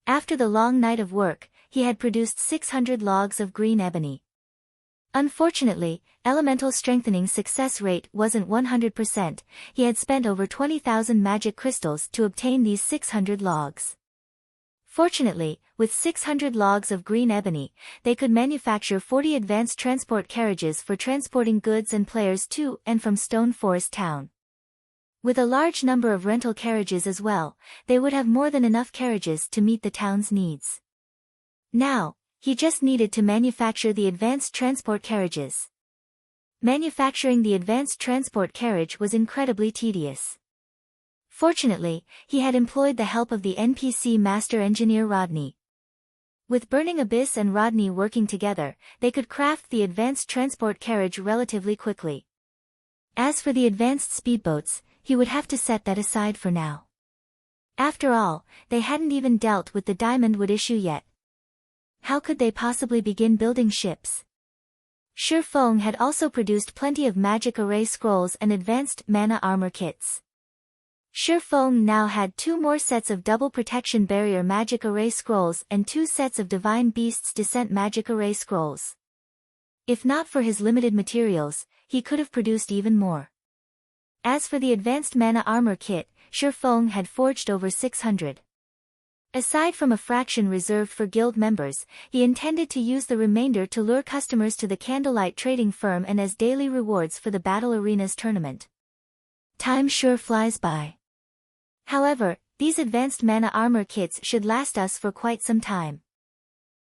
After the long night of work, he had produced 600 logs of green ebony. Unfortunately, elemental strengthening success rate wasn't 100%, he had spent over 20,000 magic crystals to obtain these 600 logs. Fortunately, with 600 logs of green ebony, they could manufacture 40 advanced transport carriages for transporting goods and players to and from Stone Forest Town. With a large number of rental carriages as well, they would have more than enough carriages to meet the town's needs. Now, he just needed to manufacture the advanced transport carriages. Manufacturing the advanced transport carriage was incredibly tedious. Fortunately, he had employed the help of the NPC master engineer Rodney. With Burning Abyss and Rodney working together, they could craft the advanced transport carriage relatively quickly. As for the advanced speedboats, he would have to set that aside for now. After all, they hadn't even dealt with the Diamond Wood issue yet. How could they possibly begin building ships? Shi Feng had also produced plenty of magic array scrolls and advanced mana armor kits. Shi Feng now had 2 more sets of double protection barrier magic array scrolls and 2 sets of divine beasts descent magic array scrolls. If not for his limited materials, he could have produced even more. As for the advanced mana armor kit, Shi Feng had forged over 600. Aside from a fraction reserved for guild members, he intended to use the remainder to lure customers to the Candlelight Trading Firm and as daily rewards for the Battle Arenas tournament. Time sure flies by. However, these advanced mana armor kits should last us for quite some time.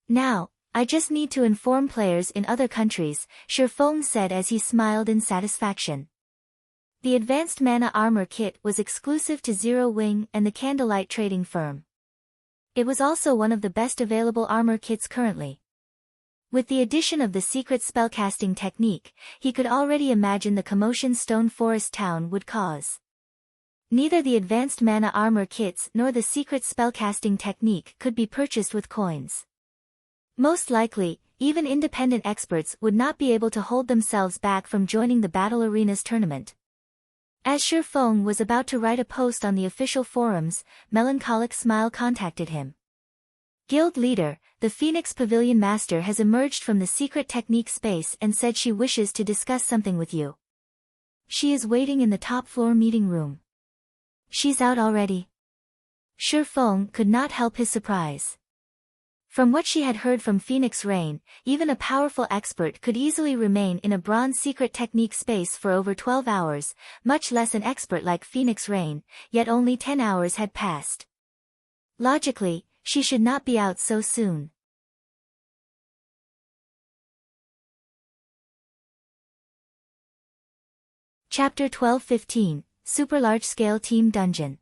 Now, I just need to inform players in other countries, Shi Feng said as he smiled in satisfaction. The advanced mana armor kit was exclusive to Zero Wing and the Candlelight Trading Firm. It was also one of the best available armor kits currently. With the addition of the secret spellcasting technique, he could already imagine the commotion Stone Forest Town would cause. Neither the advanced mana armor kits nor the secret spellcasting technique could be purchased with coins. Most likely, even independent experts would not be able to hold themselves back from joining the Battle Arenas tournament. As Shi Feng was about to write a post on the official forums, Melancholic Smile contacted him. Guild leader, the Phoenix Pavilion Master has emerged from the secret technique space and said she wishes to discuss something with you. She is waiting in the top floor meeting room. She's out already? Shi Feng could not help his surprise. From what she had heard from Phoenix Rain, even a powerful expert could easily remain in a bronze secret technique space for over 12 hours, much less an expert like Phoenix Rain, yet only 10 hours had passed. Logically, she should not be out so soon. Chapter 12-15, Super Large Scale Team Dungeon.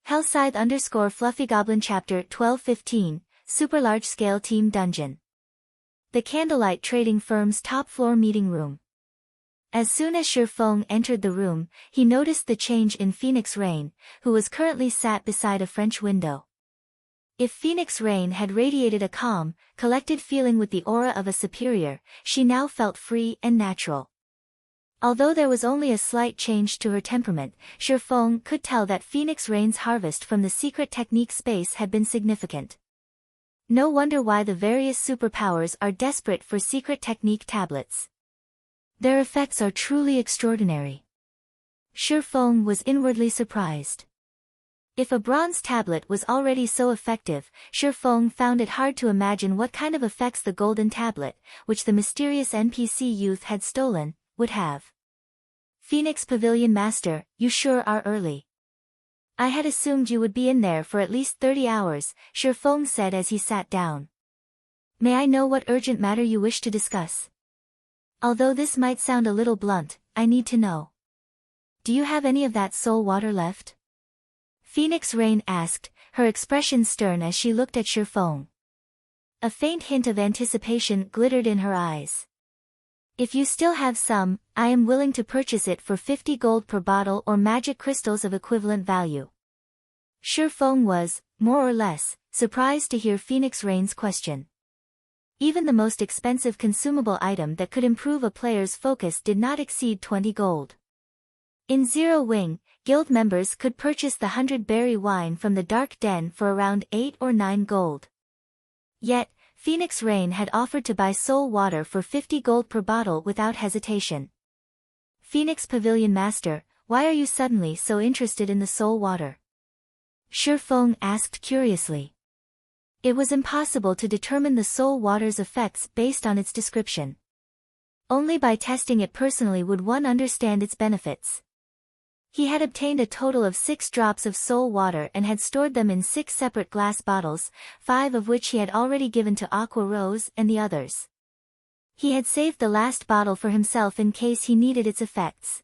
Hellscythe _ Fluffy Goblin Chapter 12-15, Super Large Scale Team Dungeon. The Candlelight Trading Firm's top floor meeting room. As soon as Shi Feng entered the room, he noticed the change in Phoenix Rain, who was currently sat beside a French window. If Phoenix Rain had radiated a calm, collected feeling with the aura of a superior, she now felt free and natural. Although there was only a slight change to her temperament, Shi Feng could tell that Phoenix Rain's harvest from the secret technique space had been significant. No wonder why the various superpowers are desperate for secret technique tablets. Their effects are truly extraordinary. Shi Feng was inwardly surprised. If a bronze tablet was already so effective, Shi Feng found it hard to imagine what kind of effects the golden tablet, which the mysterious NPC youth had stolen, would have. Phoenix Pavilion Master, you sure are early. I had assumed you would be in there for at least 30 hours, Shi Feng said as he sat down. May I know what urgent matter you wish to discuss? Although this might sound a little blunt, I need to know. Do you have any of that soul water left? Phoenix Rain asked, her expression stern as she looked at Shi Feng. A faint hint of anticipation glittered in her eyes. If you still have some, I am willing to purchase it for 50 gold per bottle or magic crystals of equivalent value. Shi Feng was, more or less, surprised to hear Phoenix Rain's question. Even the most expensive consumable item that could improve a player's focus did not exceed 20 gold. In Zero Wing, guild members could purchase the 100-berry wine from the Dark Den for around 8 or 9 gold. Yet, Phoenix Rain had offered to buy soul water for 50 gold per bottle without hesitation. Phoenix Pavilion Master, why are you suddenly so interested in the soul water? Shi Feng asked curiously. It was impossible to determine the soul water's effects based on its description. Only by testing it personally would one understand its benefits. He had obtained a total of 6 drops of soul water and had stored them in 6 separate glass bottles, 5 of which he had already given to Aqua Rose and the others. He had saved the last bottle for himself in case he needed its effects.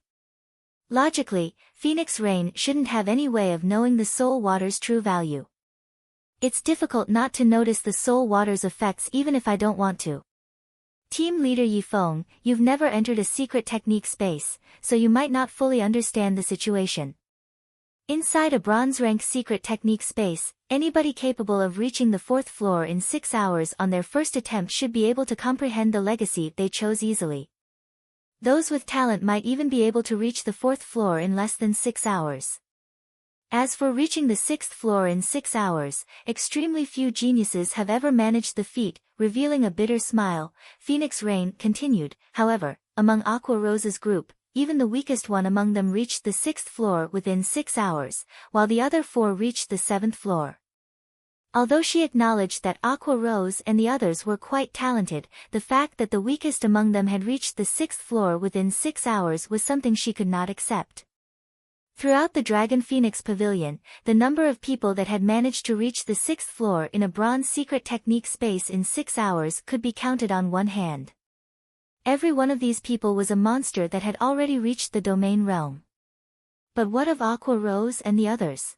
Logically, Phoenix Rain shouldn't have any way of knowing the soul water's true value. It's difficult not to notice the soul water's effects even if I don't want to. Team leader Yi Feng, you've never entered a secret technique space, so you might not fully understand the situation. Inside a bronze rank secret technique space, anybody capable of reaching the 4th floor in 6 hours on their first attempt should be able to comprehend the legacy they chose easily. Those with talent might even be able to reach the 4th floor in less than 6 hours. As for reaching the 6th floor in 6 hours, extremely few geniuses have ever managed the feat. Revealing a bitter smile, Phoenix Rain continued. However, among Aqua Rose's group, even the weakest one among them reached the 6th floor within 6 hours, while the other 4 reached the 7th floor. Although she acknowledged that Aqua Rose and the others were quite talented, the fact that the weakest among them had reached the 6th floor within 6 hours was something she could not accept. Throughout the Dragon Phoenix Pavilion, the number of people that had managed to reach the 6th floor in a bronze secret technique space in 6 hours could be counted on one hand. Every one of these people was a monster that had already reached the domain realm. But what of Aqua Rose and the others?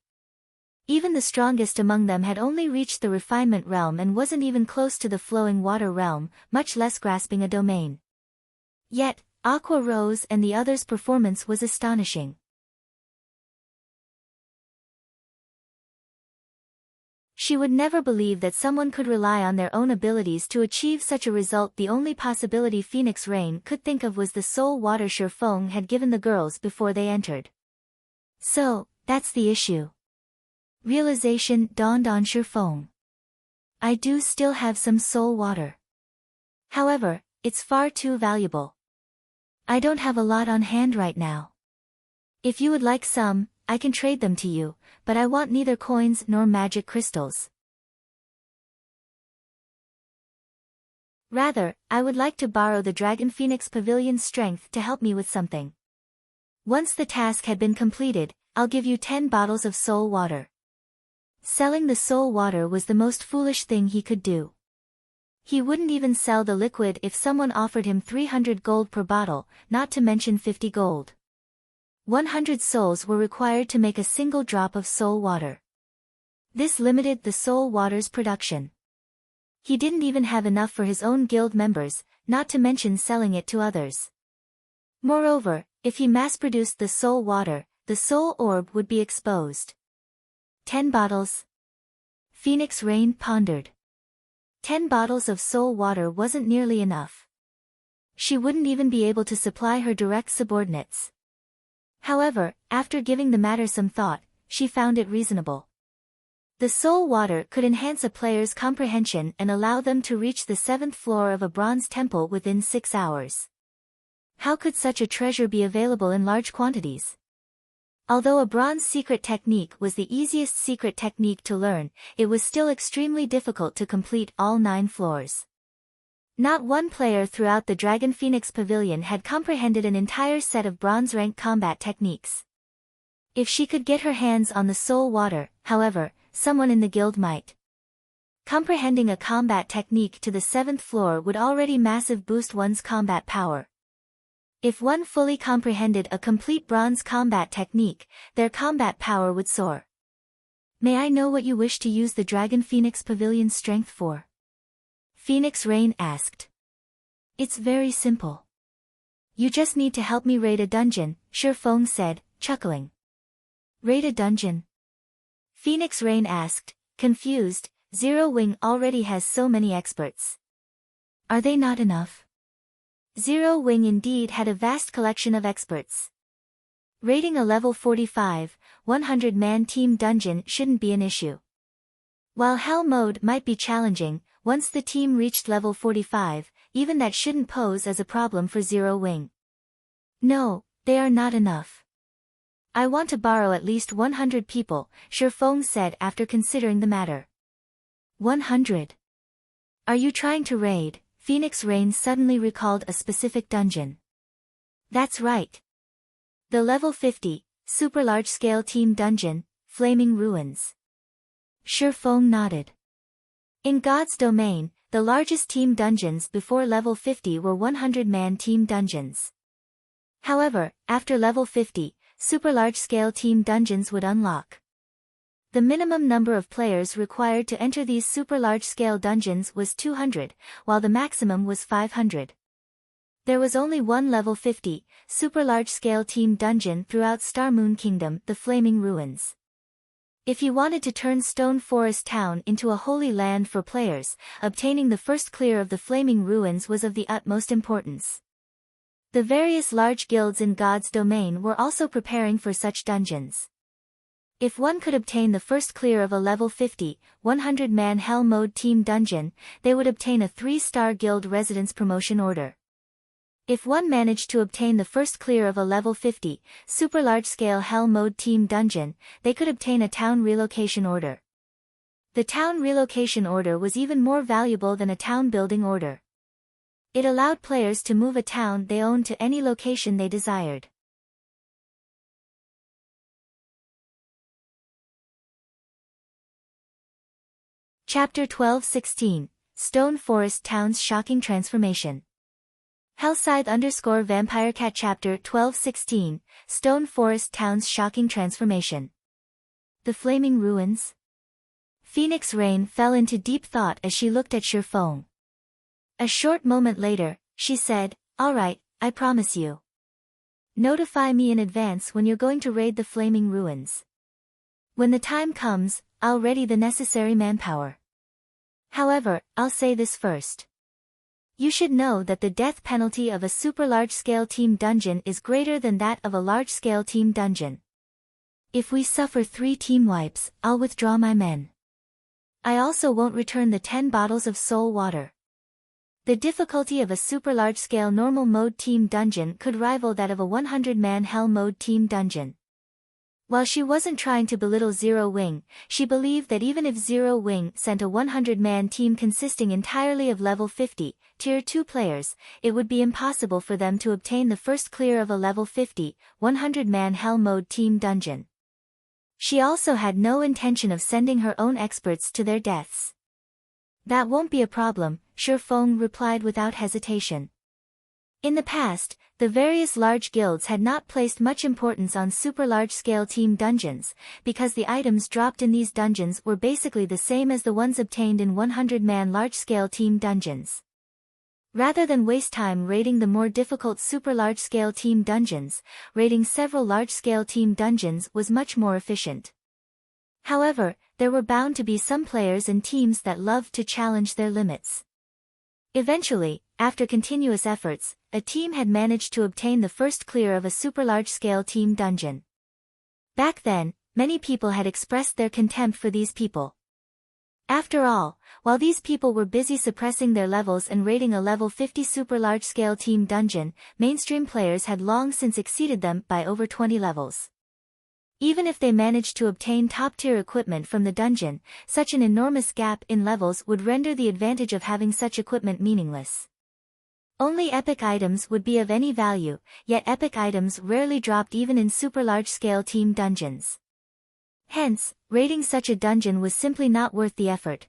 Even the strongest among them had only reached the refinement realm and wasn't even close to the flowing water realm, much less grasping a domain. Yet, Aqua Rose and the others' performance was astonishing. She would never believe that someone could rely on their own abilities to achieve such a result. The only possibility Phoenix Rain could think of was the soul water Shi Feng had given the girls before they entered. So, that's the issue. Realization dawned on Shi Feng. I do still have some soul water. However, it's far too valuable. I don't have a lot on hand right now. If you would like some, I can trade them to you, but I want neither coins nor magic crystals. Rather, I would like to borrow the Dragon Phoenix Pavilion's strength to help me with something. Once the task had been completed, I'll give you 10 bottles of soul water. Selling the soul water was the most foolish thing he could do. He wouldn't even sell the liquid if someone offered him 300 gold per bottle, not to mention 50 gold. 100 souls were required to make a single drop of soul water. This limited the soul water's production. He didn't even have enough for his own guild members, not to mention selling it to others. Moreover, if he mass-produced the soul water, the soul orb would be exposed. 10 bottles? Phoenix Rain pondered. 10 bottles of soul water wasn't nearly enough. She wouldn't even be able to supply her direct subordinates. However, after giving the matter some thought, she found it reasonable. The soul water could enhance a player's comprehension and allow them to reach the 7th floor of a bronze temple within 6 hours. How could such a treasure be available in large quantities? Although a bronze secret technique was the easiest secret technique to learn, it was still extremely difficult to complete all 9 floors. Not one player throughout the Dragon Phoenix Pavilion had comprehended an entire set of bronze-rank combat techniques. If she could get her hands on the soul water, however, someone in the guild might. Comprehending a combat technique to the 7th floor would already massive boost one's combat power. If one fully comprehended a complete bronze combat technique, their combat power would soar. May I know what you wish to use the Dragon Phoenix Pavilion's strength for? Phoenix Rain asked. It's very simple. You just need to help me raid a dungeon, Shi Feng said, chuckling. Raid a dungeon? Phoenix Rain asked, confused. Zero Wing already has so many experts. Are they not enough? Zero Wing indeed had a vast collection of experts. Raiding a level 45, 100-man team dungeon shouldn't be an issue. While Hell mode might be challenging, once the team reached level 45, even that shouldn't pose as a problem for Zero Wing. No, they are not enough. I want to borrow at least 100 people, Shifeng said after considering the matter. 100? Are you trying to raid? Phoenix Rain suddenly recalled a specific dungeon. That's right. The level 50, super large-scale team dungeon, Flaming Ruins. Shifeng nodded. In God's domain, the largest team dungeons before level 50 were 100-man team dungeons. However, after level 50, super large-scale team dungeons would unlock. The minimum number of players required to enter these super large-scale dungeons was 200, while the maximum was 500. There was only one level 50, super large-scale team dungeon throughout Star Moon Kingdom, the Flaming Ruins. If you wanted to turn Stone Forest Town into a holy land for players, obtaining the first clear of the Flaming Ruins was of the utmost importance. The various large guilds in God's domain were also preparing for such dungeons. If one could obtain the first clear of a level 50, 100-man Hell Mode team dungeon, they would obtain a 3-star guild residence promotion order. If one managed to obtain the first clear of a level 50, super large-scale Hell Mode team dungeon, they could obtain a town relocation order. The town relocation order was even more valuable than a town building order. It allowed players to move a town they owned to any location they desired. Chapter 12-16, Stone Forest Town's Shocking Transformation. Hellscythe_VampireCat Chapter 12-16, Stone Forest Town's Shocking Transformation. The Flaming Ruins? Phoenix Rain fell into deep thought as she looked at Shifeng. A short moment later, she said, "All right, I promise you. Notify me in advance when you're going to raid the Flaming Ruins. When the time comes, I'll ready the necessary manpower. However, I'll say this first. You should know that the death penalty of a super large-scale team dungeon is greater than that of a large-scale team dungeon. If we suffer 3 team wipes, I'll withdraw my men. I also won't return the 10 bottles of soul water. The difficulty of a super large-scale normal mode team dungeon could rival that of a 100-man hell mode team dungeon." While she wasn't trying to belittle Zero Wing, she believed that even if Zero Wing sent a 100-man team consisting entirely of level 50, Tier 2 players, it would be impossible for them to obtain the first clear of a level 50, 100-man Hell Mode team dungeon. She also had no intention of sending her own experts to their deaths. "That won't be a problem," Shifeng replied without hesitation. In the past, the various large guilds had not placed much importance on super large-scale team dungeons, because the items dropped in these dungeons were basically the same as the ones obtained in 100-man large-scale team dungeons. Rather than waste time raiding the more difficult super large-scale team dungeons, raiding several large-scale team dungeons was much more efficient. However, there were bound to be some players and teams that loved to challenge their limits. Eventually, after continuous efforts, a team had managed to obtain the first clear of a super large-scale team dungeon. Back then, many people had expressed their contempt for these people. After all, while these people were busy suppressing their levels and raiding a level 50 super large-scale team dungeon, mainstream players had long since exceeded them by over 20 levels. Even if they managed to obtain top-tier equipment from the dungeon, such an enormous gap in levels would render the advantage of having such equipment meaningless. Only epic items would be of any value, yet epic items rarely dropped even in super large-scale team dungeons. Hence, raiding such a dungeon was simply not worth the effort.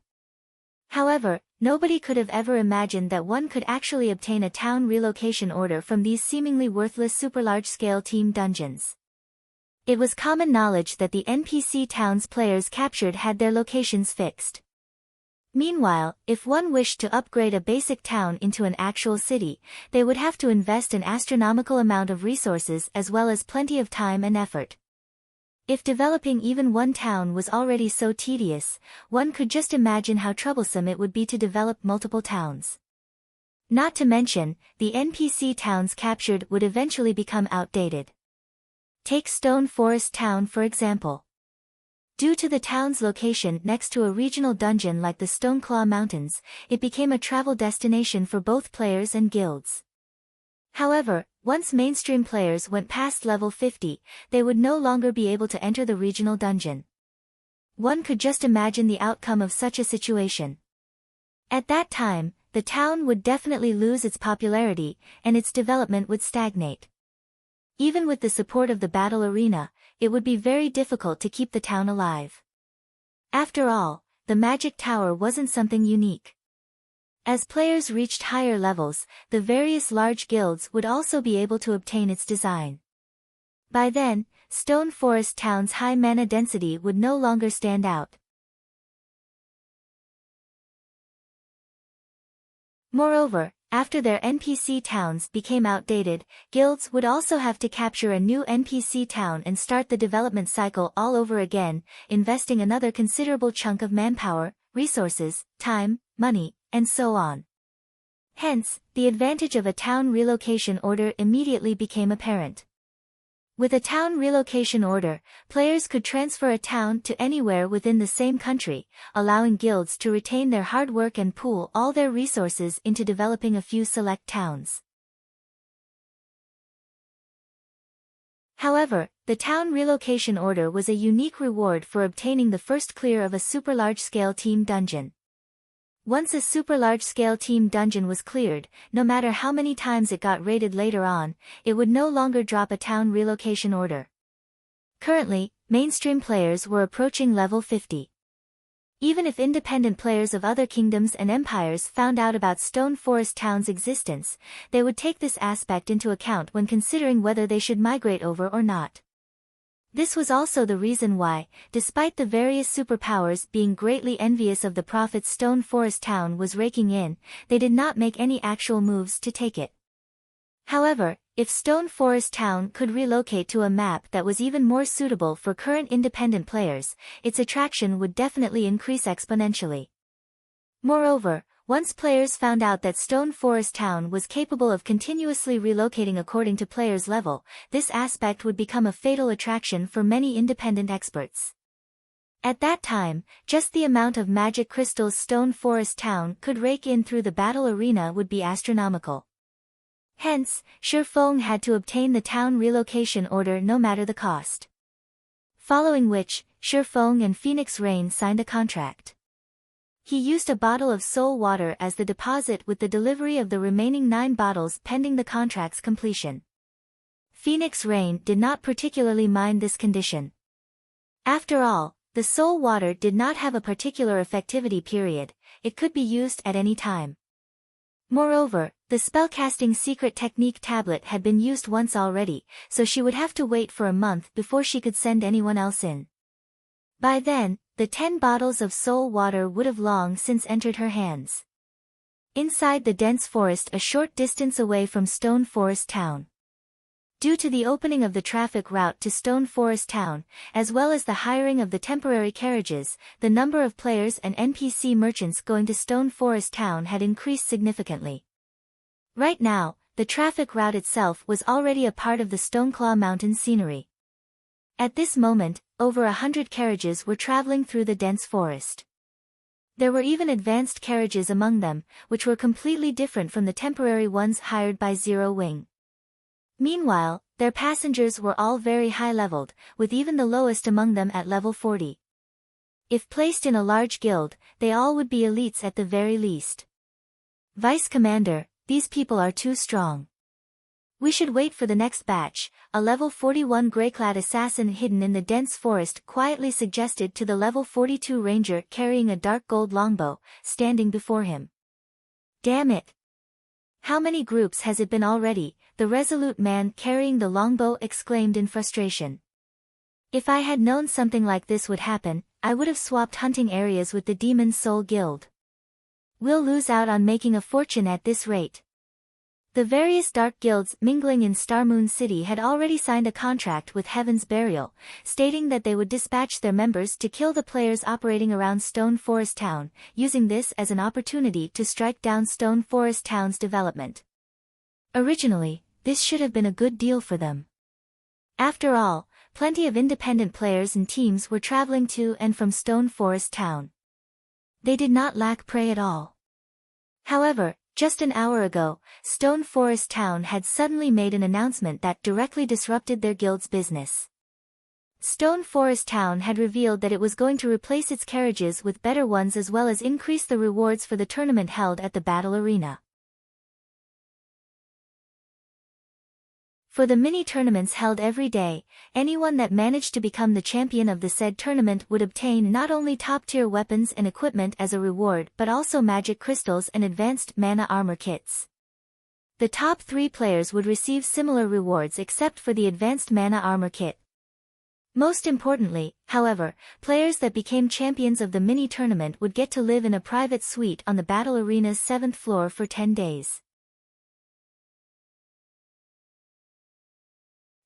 However, nobody could have ever imagined that one could actually obtain a town relocation order from these seemingly worthless super large-scale team dungeons. It was common knowledge that the NPC towns players captured had their locations fixed. Meanwhile, if one wished to upgrade a basic town into an actual city, they would have to invest an astronomical amount of resources as well as plenty of time and effort. If developing even one town was already so tedious, one could just imagine how troublesome it would be to develop multiple towns. Not to mention, the NPC towns captured would eventually become outdated. Take Stone Forest Town for example. Due to the town's location next to a regional dungeon like the Stoneclaw Mountains, it became a travel destination for both players and guilds. However, once mainstream players went past level 50, they would no longer be able to enter the regional dungeon. One could just imagine the outcome of such a situation. At that time, the town would definitely lose its popularity, and its development would stagnate. Even with the support of the battle arena, it would be very difficult to keep the town alive. After all, the magic tower wasn't something unique. As players reached higher levels, the various large guilds would also be able to obtain its design. By then, Stone Forest Town's high mana density would no longer stand out. Moreover, after their NPC towns became outdated, guilds would also have to capture a new NPC town and start the development cycle all over again, investing another considerable chunk of manpower, resources, time, money, and so on. Hence, the advantage of a town relocation order immediately became apparent. With a town relocation order, players could transfer a town to anywhere within the same country, allowing guilds to retain their hard work and pool all their resources into developing a few select towns. However, the town relocation order was a unique reward for obtaining the first clear of a super large-scale team dungeon. Once a super large-scale team dungeon was cleared, no matter how many times it got raided later on, it would no longer drop a town relocation order. Currently, mainstream players were approaching level 50. Even if independent players of other kingdoms and empires found out about Stone Forest Town's existence, they would take this aspect into account when considering whether they should migrate over or not. This was also the reason why, despite the various superpowers being greatly envious of the profits Stone Forest Town was raking in, they did not make any actual moves to take it. However, if Stone Forest Town could relocate to a map that was even more suitable for current independent players, its attraction would definitely increase exponentially. Moreover, once players found out that Stone Forest Town was capable of continuously relocating according to players' level, this aspect would become a fatal attraction for many independent experts. At that time, just the amount of magic crystals Stone Forest Town could rake in through the battle arena would be astronomical. Hence, Shifeng had to obtain the town relocation order no matter the cost. Following which, Shifeng and Phoenix Rain signed a contract. He used a bottle of soul water as the deposit with the delivery of the remaining 9 bottles pending the contract's completion. Phoenix Rain did not particularly mind this condition. After all, the soul water did not have a particular effectivity period, it could be used at any time. Moreover, the spellcasting secret technique tablet had been used once already, so she would have to wait for a month before she could send anyone else in. By then, the 10 bottles of soul water would have long since entered her hands. Inside the dense forest a short distance away from Stone Forest Town. Due to the opening of the traffic route to Stone Forest Town, as well as the hiring of the temporary carriages, the number of players and NPC merchants going to Stone Forest Town had increased significantly. Right now, the traffic route itself was already a part of the Stoneclaw Mountain scenery. At this moment, over 100 carriages were traveling through the dense forest. There were even advanced carriages among them, which were completely different from the temporary ones hired by Zero Wing. Meanwhile, their passengers were all very high-leveled, with even the lowest among them at level 40. If placed in a large guild, they all would be elites at the very least. Vice Commander, these people are too strong. We should wait for the next batch, a level 41 grey-clad assassin hidden in the dense forest quietly suggested to the level 42 ranger carrying a dark gold longbow, standing before him. Damn it! How many groups has it been already? The resolute man carrying the longbow exclaimed in frustration. If I had known something like this would happen, I would have swapped hunting areas with the Demon Soul Guild. We'll lose out on making a fortune at this rate. The various dark guilds mingling in Starmoon City had already signed a contract with Heaven's Burial, stating that they would dispatch their members to kill the players operating around Stone Forest Town, using this as an opportunity to strike down Stone Forest Town's development. Originally, this should have been a good deal for them. After all, plenty of independent players and teams were traveling to and from Stone Forest Town. They did not lack prey at all. However, just an hour ago, Stone Forest Town had suddenly made an announcement that directly disrupted their guild's business. Stone Forest Town had revealed that it was going to replace its carriages with better ones as well as increase the rewards for the tournament held at the battle arena. For the mini-tournaments held every day, anyone that managed to become the champion of the said tournament would obtain not only top-tier weapons and equipment as a reward but also magic crystals and advanced mana armor kits. The top 3 players would receive similar rewards except for the advanced mana armor kit. Most importantly, however, players that became champions of the mini-tournament would get to live in a private suite on the battle arena's 7th floor for 10 days.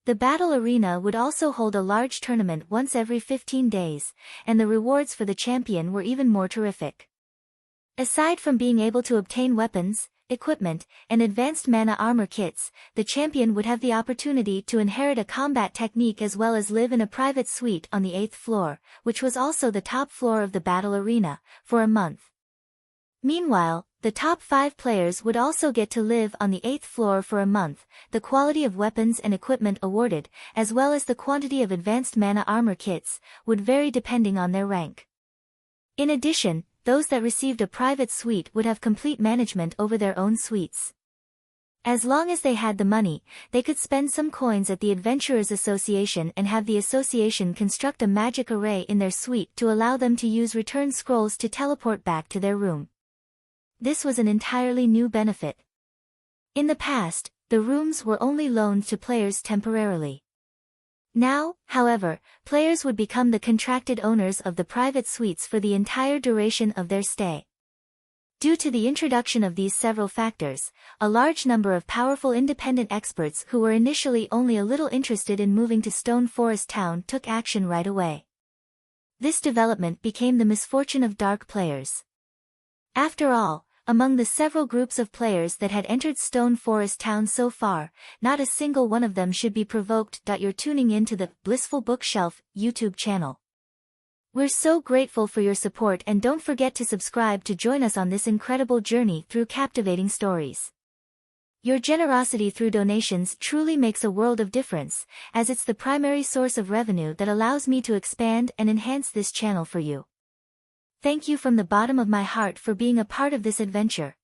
The battle arena would also hold a large tournament once every 15 days, and the rewards for the champion were even more terrific. Aside from being able to obtain weapons, equipment, and advanced mana armor kits, the champion would have the opportunity to inherit a combat technique as well as live in a private suite on the 8th floor, which was also the top floor of the battle arena, for a month. Meanwhile, the top 5 players would also get to live on the 8th floor for a month. The quality of weapons and equipment awarded, as well as the quantity of advanced mana armor kits, would vary depending on their rank. In addition, those that received a private suite would have complete management over their own suites. As long as they had the money, they could spend some coins at the Adventurers Association and have the association construct a magic array in their suite to allow them to use return scrolls to teleport back to their room. This was an entirely new benefit. In the past, the rooms were only loaned to players temporarily. Now, however, players would become the contracted owners of the private suites for the entire duration of their stay. Due to the introduction of these several factors, a large number of powerful independent experts who were initially only a little interested in moving to Stone Forest Town took action right away. This development became the misfortune of dark players. After all, among the several groups of players that had entered Stone Forest Town so far, not a single one of them should be provoked. You're tuning in to the Blissful Bookshelf YouTube channel. We're so grateful for your support and don't forget to subscribe to join us on this incredible journey through captivating stories. Your generosity through donations truly makes a world of difference, as it's the primary source of revenue that allows me to expand and enhance this channel for you. Thank you from the bottom of my heart for being a part of this adventure.